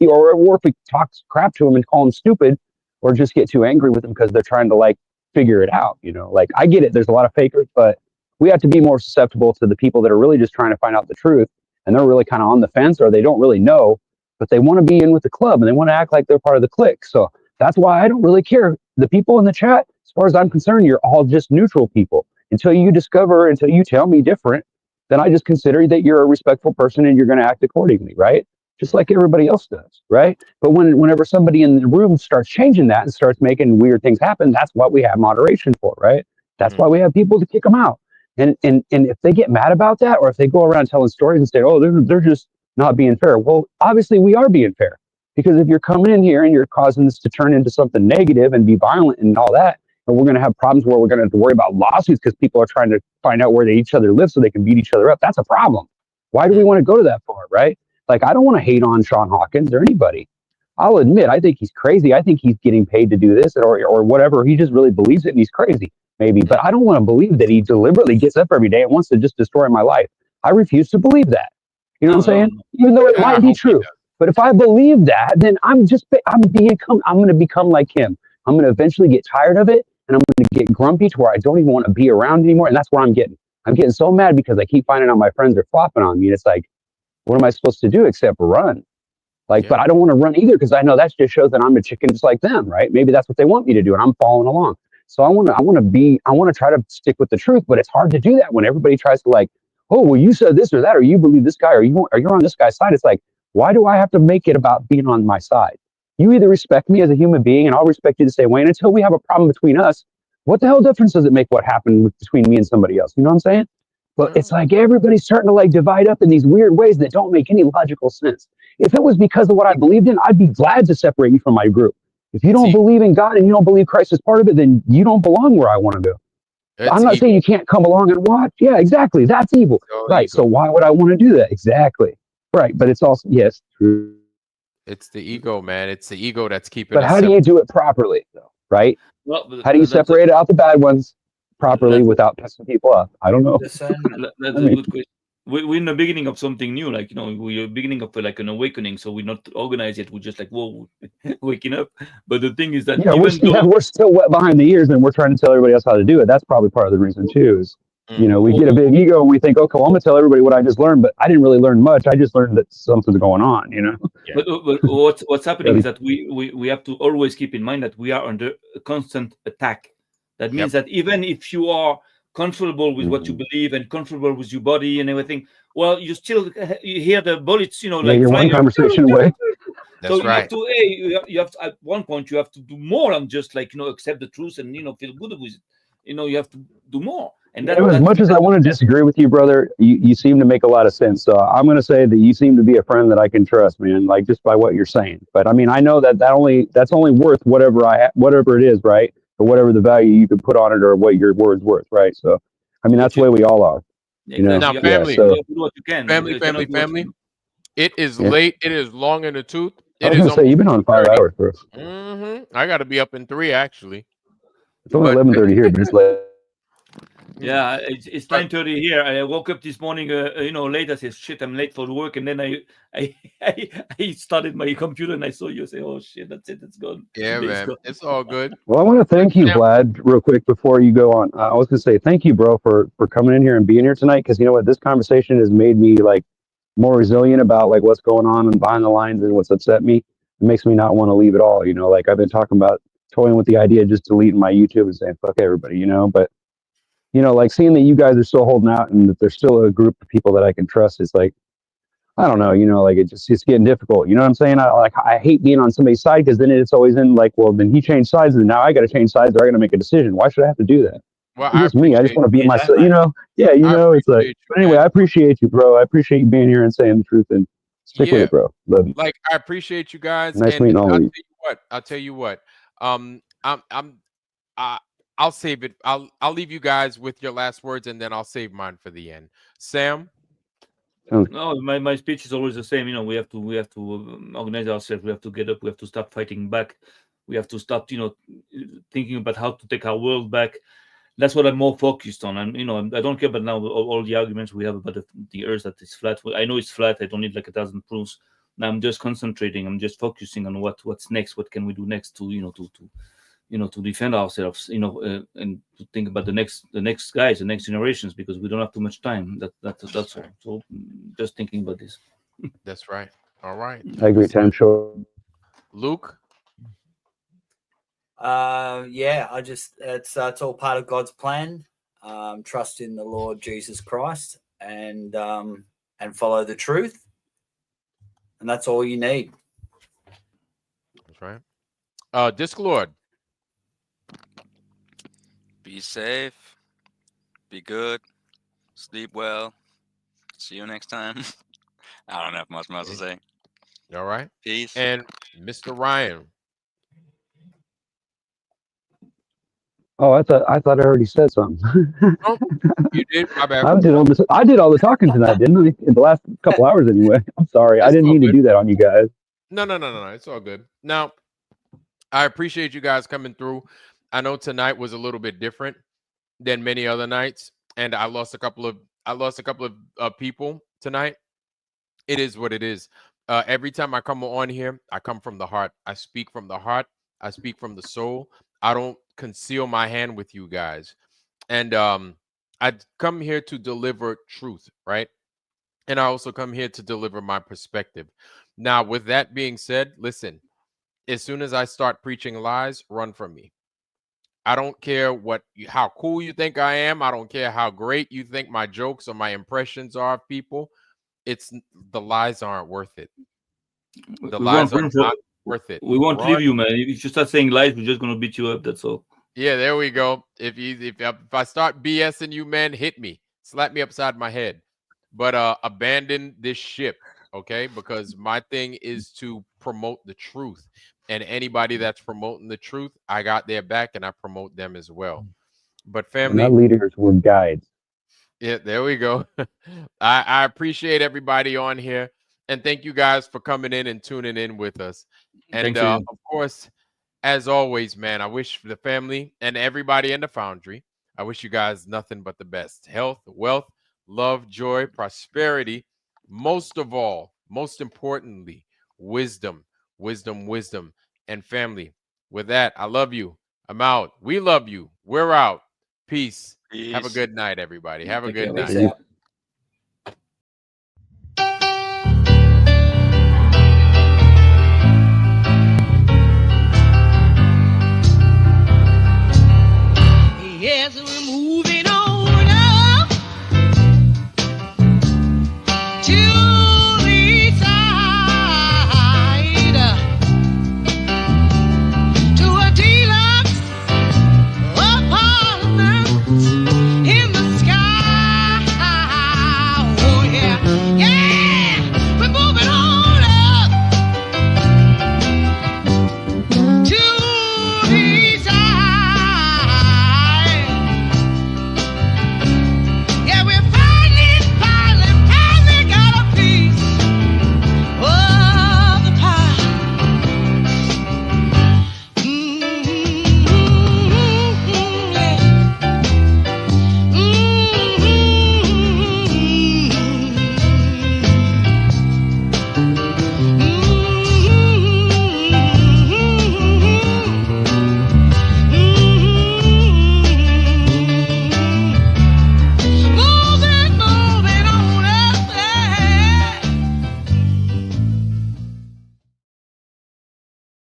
Speaker 7: talk crap to them and call them stupid, or just get too angry with them because they're trying to like figure it out, like I get it. There's a lot of fakers, but we have to be more susceptible to the people that are really just trying to find out the truth, and they're really kind of on the fence, or they don't really know, but they want to be in with the club and they want to act like they're part of the clique. So that's why I don't really care. The people in the chat, as far as I'm concerned, you're all just neutral people. Until you tell me different, then I just consider that you're a respectful person and you're going to act accordingly, right? Just like everybody else does, right? But whenever somebody in the room starts changing that and starts making weird things happen, that's what we have moderation for, right? That's why we have people to kick them out. And if they get mad about that, or if they go around telling stories and say, oh, they're just not being fair. Well, obviously we are being fair, because if you're coming in here and you're causing this to turn into something negative and be violent and all that, and we're going to have problems where we're going to have to worry about lawsuits because people are trying to find out where each other live so they can beat each other up. That's a problem. Why do we want to go to that far, right? Like, I don't want to hate on Sean Hawkins or anybody. I'll admit, I think he's crazy. I think he's getting paid to do this or whatever. He just really believes it and he's crazy, maybe. But I don't want to believe that he deliberately gets up every day and wants to just destroy my life. I refuse to believe that. You know what I'm saying? Even though it might be true. But if I believe that, then I'm going to become like him. I'm going to eventually get tired of it, and I'm going to get grumpy to where I don't even want to be around anymore. And that's where I'm getting. I'm getting so mad because I keep finding out my friends are flopping on me. And it's like, what am I supposed to do except run? Like, but I don't want to run either because I know that just shows that I'm a chicken just like them, right? Maybe that's what they want me to do, and I'm following along. So I want to try to stick with the truth, but it's hard to do that when everybody tries to like, oh, well, you said this or that, or you believe this guy, or you're on this guy's side. It's like, why do I have to make it about being on my side? You either respect me as a human being, and I'll respect you the same way. And until we have a problem between us, what the hell difference does it make what happened between me and somebody else? You know what I'm saying? But it's like everybody's starting to like divide up in these weird ways that don't make any logical sense. If it was because of what I believed in, I'd be glad to separate you from my group. If you don't believe in God and you don't believe Christ is part of it, then you don't belong where I want to go. I'm not saying you can't come along and watch. Yeah, exactly. That's evil. Right. So why would I want to do that? Exactly. Right. But it's also, yes, true.
Speaker 1: It's the ego, man. It's the ego that's keeping
Speaker 7: But
Speaker 1: us
Speaker 7: how do you do it properly, though? Right?
Speaker 12: Well,
Speaker 7: How do you separate out the bad ones properly without pissing people off? I don't know.
Speaker 12: That's a good question. We're in the beginning of something new, like, you know, we're beginning of like an awakening. So we're not organized yet. We're just like, whoa, waking up. But the thing is that
Speaker 7: we're still wet behind the ears, and we're trying to tell everybody else how to do it. That's probably part of the reason too. Is you know, we get a big ego and we think, okay, well, I'm gonna tell everybody what I just learned, but I didn't really learn much. I just learned that something's going on. You know.
Speaker 12: But what's happening is that we have to always keep in mind that we are under a constant attack. That means that even if you are comfortable with what you believe and comfortable with your body and everything, well, you still you hear the bullets, you know, like
Speaker 7: you're one conversation away.
Speaker 1: That's
Speaker 12: so
Speaker 1: right.
Speaker 12: You have to, at one point you have to do more than just like, you know, accept the truth and, you know, feel good with it. You know, you have to do more. And
Speaker 7: as much as I want to disagree with you, brother, you seem to make a lot of sense. So I'm going to say that you seem to be a friend that I can trust, man. Like just by what you're saying. But I mean, I know that's only worth whatever it is, right? Or whatever the value you could put on it, or what your word's worth, right? So, I mean, that's the way we all are. You know?
Speaker 1: Now, family, family. It is late. It is long in the tooth.
Speaker 7: I was going to say, you've been on 5 hours, bro.
Speaker 1: I got to be up in 3 actually.
Speaker 7: It's only 11:30 here, but it's late.
Speaker 12: Yeah, it's 9:30 here. I woke up this morning, you know, late. I said, "Shit, I'm late for work." And then I started my computer and I saw you. I say, "Oh shit, that's it. It's gone."
Speaker 1: Yeah, man, it's all good.
Speaker 7: Well, I want to thank you, Vlad, real quick before you go on. I was gonna say thank you, bro, for coming in here and being here tonight. Because you know what, this conversation has made me like more resilient about like what's going on and behind the lines and what's upset me. It makes me not want to leave at all. You know, like I've been talking about toying with the idea of just deleting my YouTube and saying fuck everybody. You know, but you know, like seeing that you guys are still holding out and that there's still a group of people that I can trust is like, I don't know, you know, like it's getting difficult. You know what I'm saying? I hate being on somebody's side because then it's always in like, well, then he changed sides and now I got to change sides or I got to make a decision. Why should I have to do that?
Speaker 1: Well,
Speaker 7: it's just me. I just want to be myself, you know? Yeah, you know, it's like, but anyway, I appreciate you, bro. I appreciate you being here and saying the truth and stick with it, bro. Love you.
Speaker 1: Like, I appreciate you guys.
Speaker 7: Nice meeting all of you.
Speaker 1: I'll tell you what. I'll save it. I'll leave you guys with your last words, and then I'll save mine for the end. Sam.
Speaker 12: No, my speech is always the same. You know, we have to organize ourselves. We have to get up. We have to start fighting back. We have to start, you know, thinking about how to take our world back. That's what I'm more focused on. And you know, I don't care about now all the arguments we have about the Earth that is flat. I know it's flat. I don't need like 1,000 proofs. Now I'm just concentrating. I'm just focusing on what's next. What can we do next to to defend ourselves, you know, and to think about the next guys, the next generations, because we don't have too much time. That's all. So just thinking about this.
Speaker 1: That's right. All right.
Speaker 7: I agree. Time short.
Speaker 1: Luke.
Speaker 14: Yeah, it's all part of God's plan. Trust in the Lord Jesus Christ and follow the truth, and that's all you need.
Speaker 1: That's right. Disclord.
Speaker 9: Be safe, be good, sleep well. See you next time. I don't have much more to say.
Speaker 1: All right.
Speaker 9: Peace.
Speaker 1: And Mr. Ryan.
Speaker 7: Oh, I thought I already said something.
Speaker 1: Oh, you did. My bad.
Speaker 7: I did all the talking tonight, didn't I? In the last couple hours, anyway. I'm sorry. I
Speaker 1: It's
Speaker 7: didn't
Speaker 1: all
Speaker 7: mean to
Speaker 1: good.
Speaker 7: do that on you guys.
Speaker 1: No. It's all good. Now, I appreciate you guys coming through. I know tonight was a little bit different than many other nights, and I lost a couple of people tonight. It is what it is. Every time I come on here, I come from the heart. I speak from the heart. I speak from the soul. I don't conceal my hand with you guys. And I come here to deliver truth, right? And I also come here to deliver my perspective. Now, with that being said, listen, as soon as I start preaching lies, run from me. I don't care how cool you think I am. I don't care how great you think my jokes or my impressions are of people. The lies aren't worth it. The lies are not worth it.
Speaker 12: We won't leave you, man. If you start saying lies, we're just gonna beat you up. That's all.
Speaker 1: Yeah, there we go. If I start BSing you, man, hit me, slap me upside my head, but abandon this ship, okay? Because my thing is to promote the truth, and anybody that's promoting the truth, I got their back, and I promote them as well. But family,
Speaker 7: our leaders were guides.
Speaker 1: Yeah, there we go. I appreciate everybody on here, and thank you guys for coming in and tuning in with us. And of course, as always, man, I wish the family and everybody in the Foundry, I wish you guys nothing but the best. Health, wealth, love, joy, prosperity. Most of all, most importantly, wisdom, and family. With that, I love you. I'm out. We love you. We're out. Peace. Have a good night, everybody. Have a good night.
Speaker 16: Yes, we're moving on up to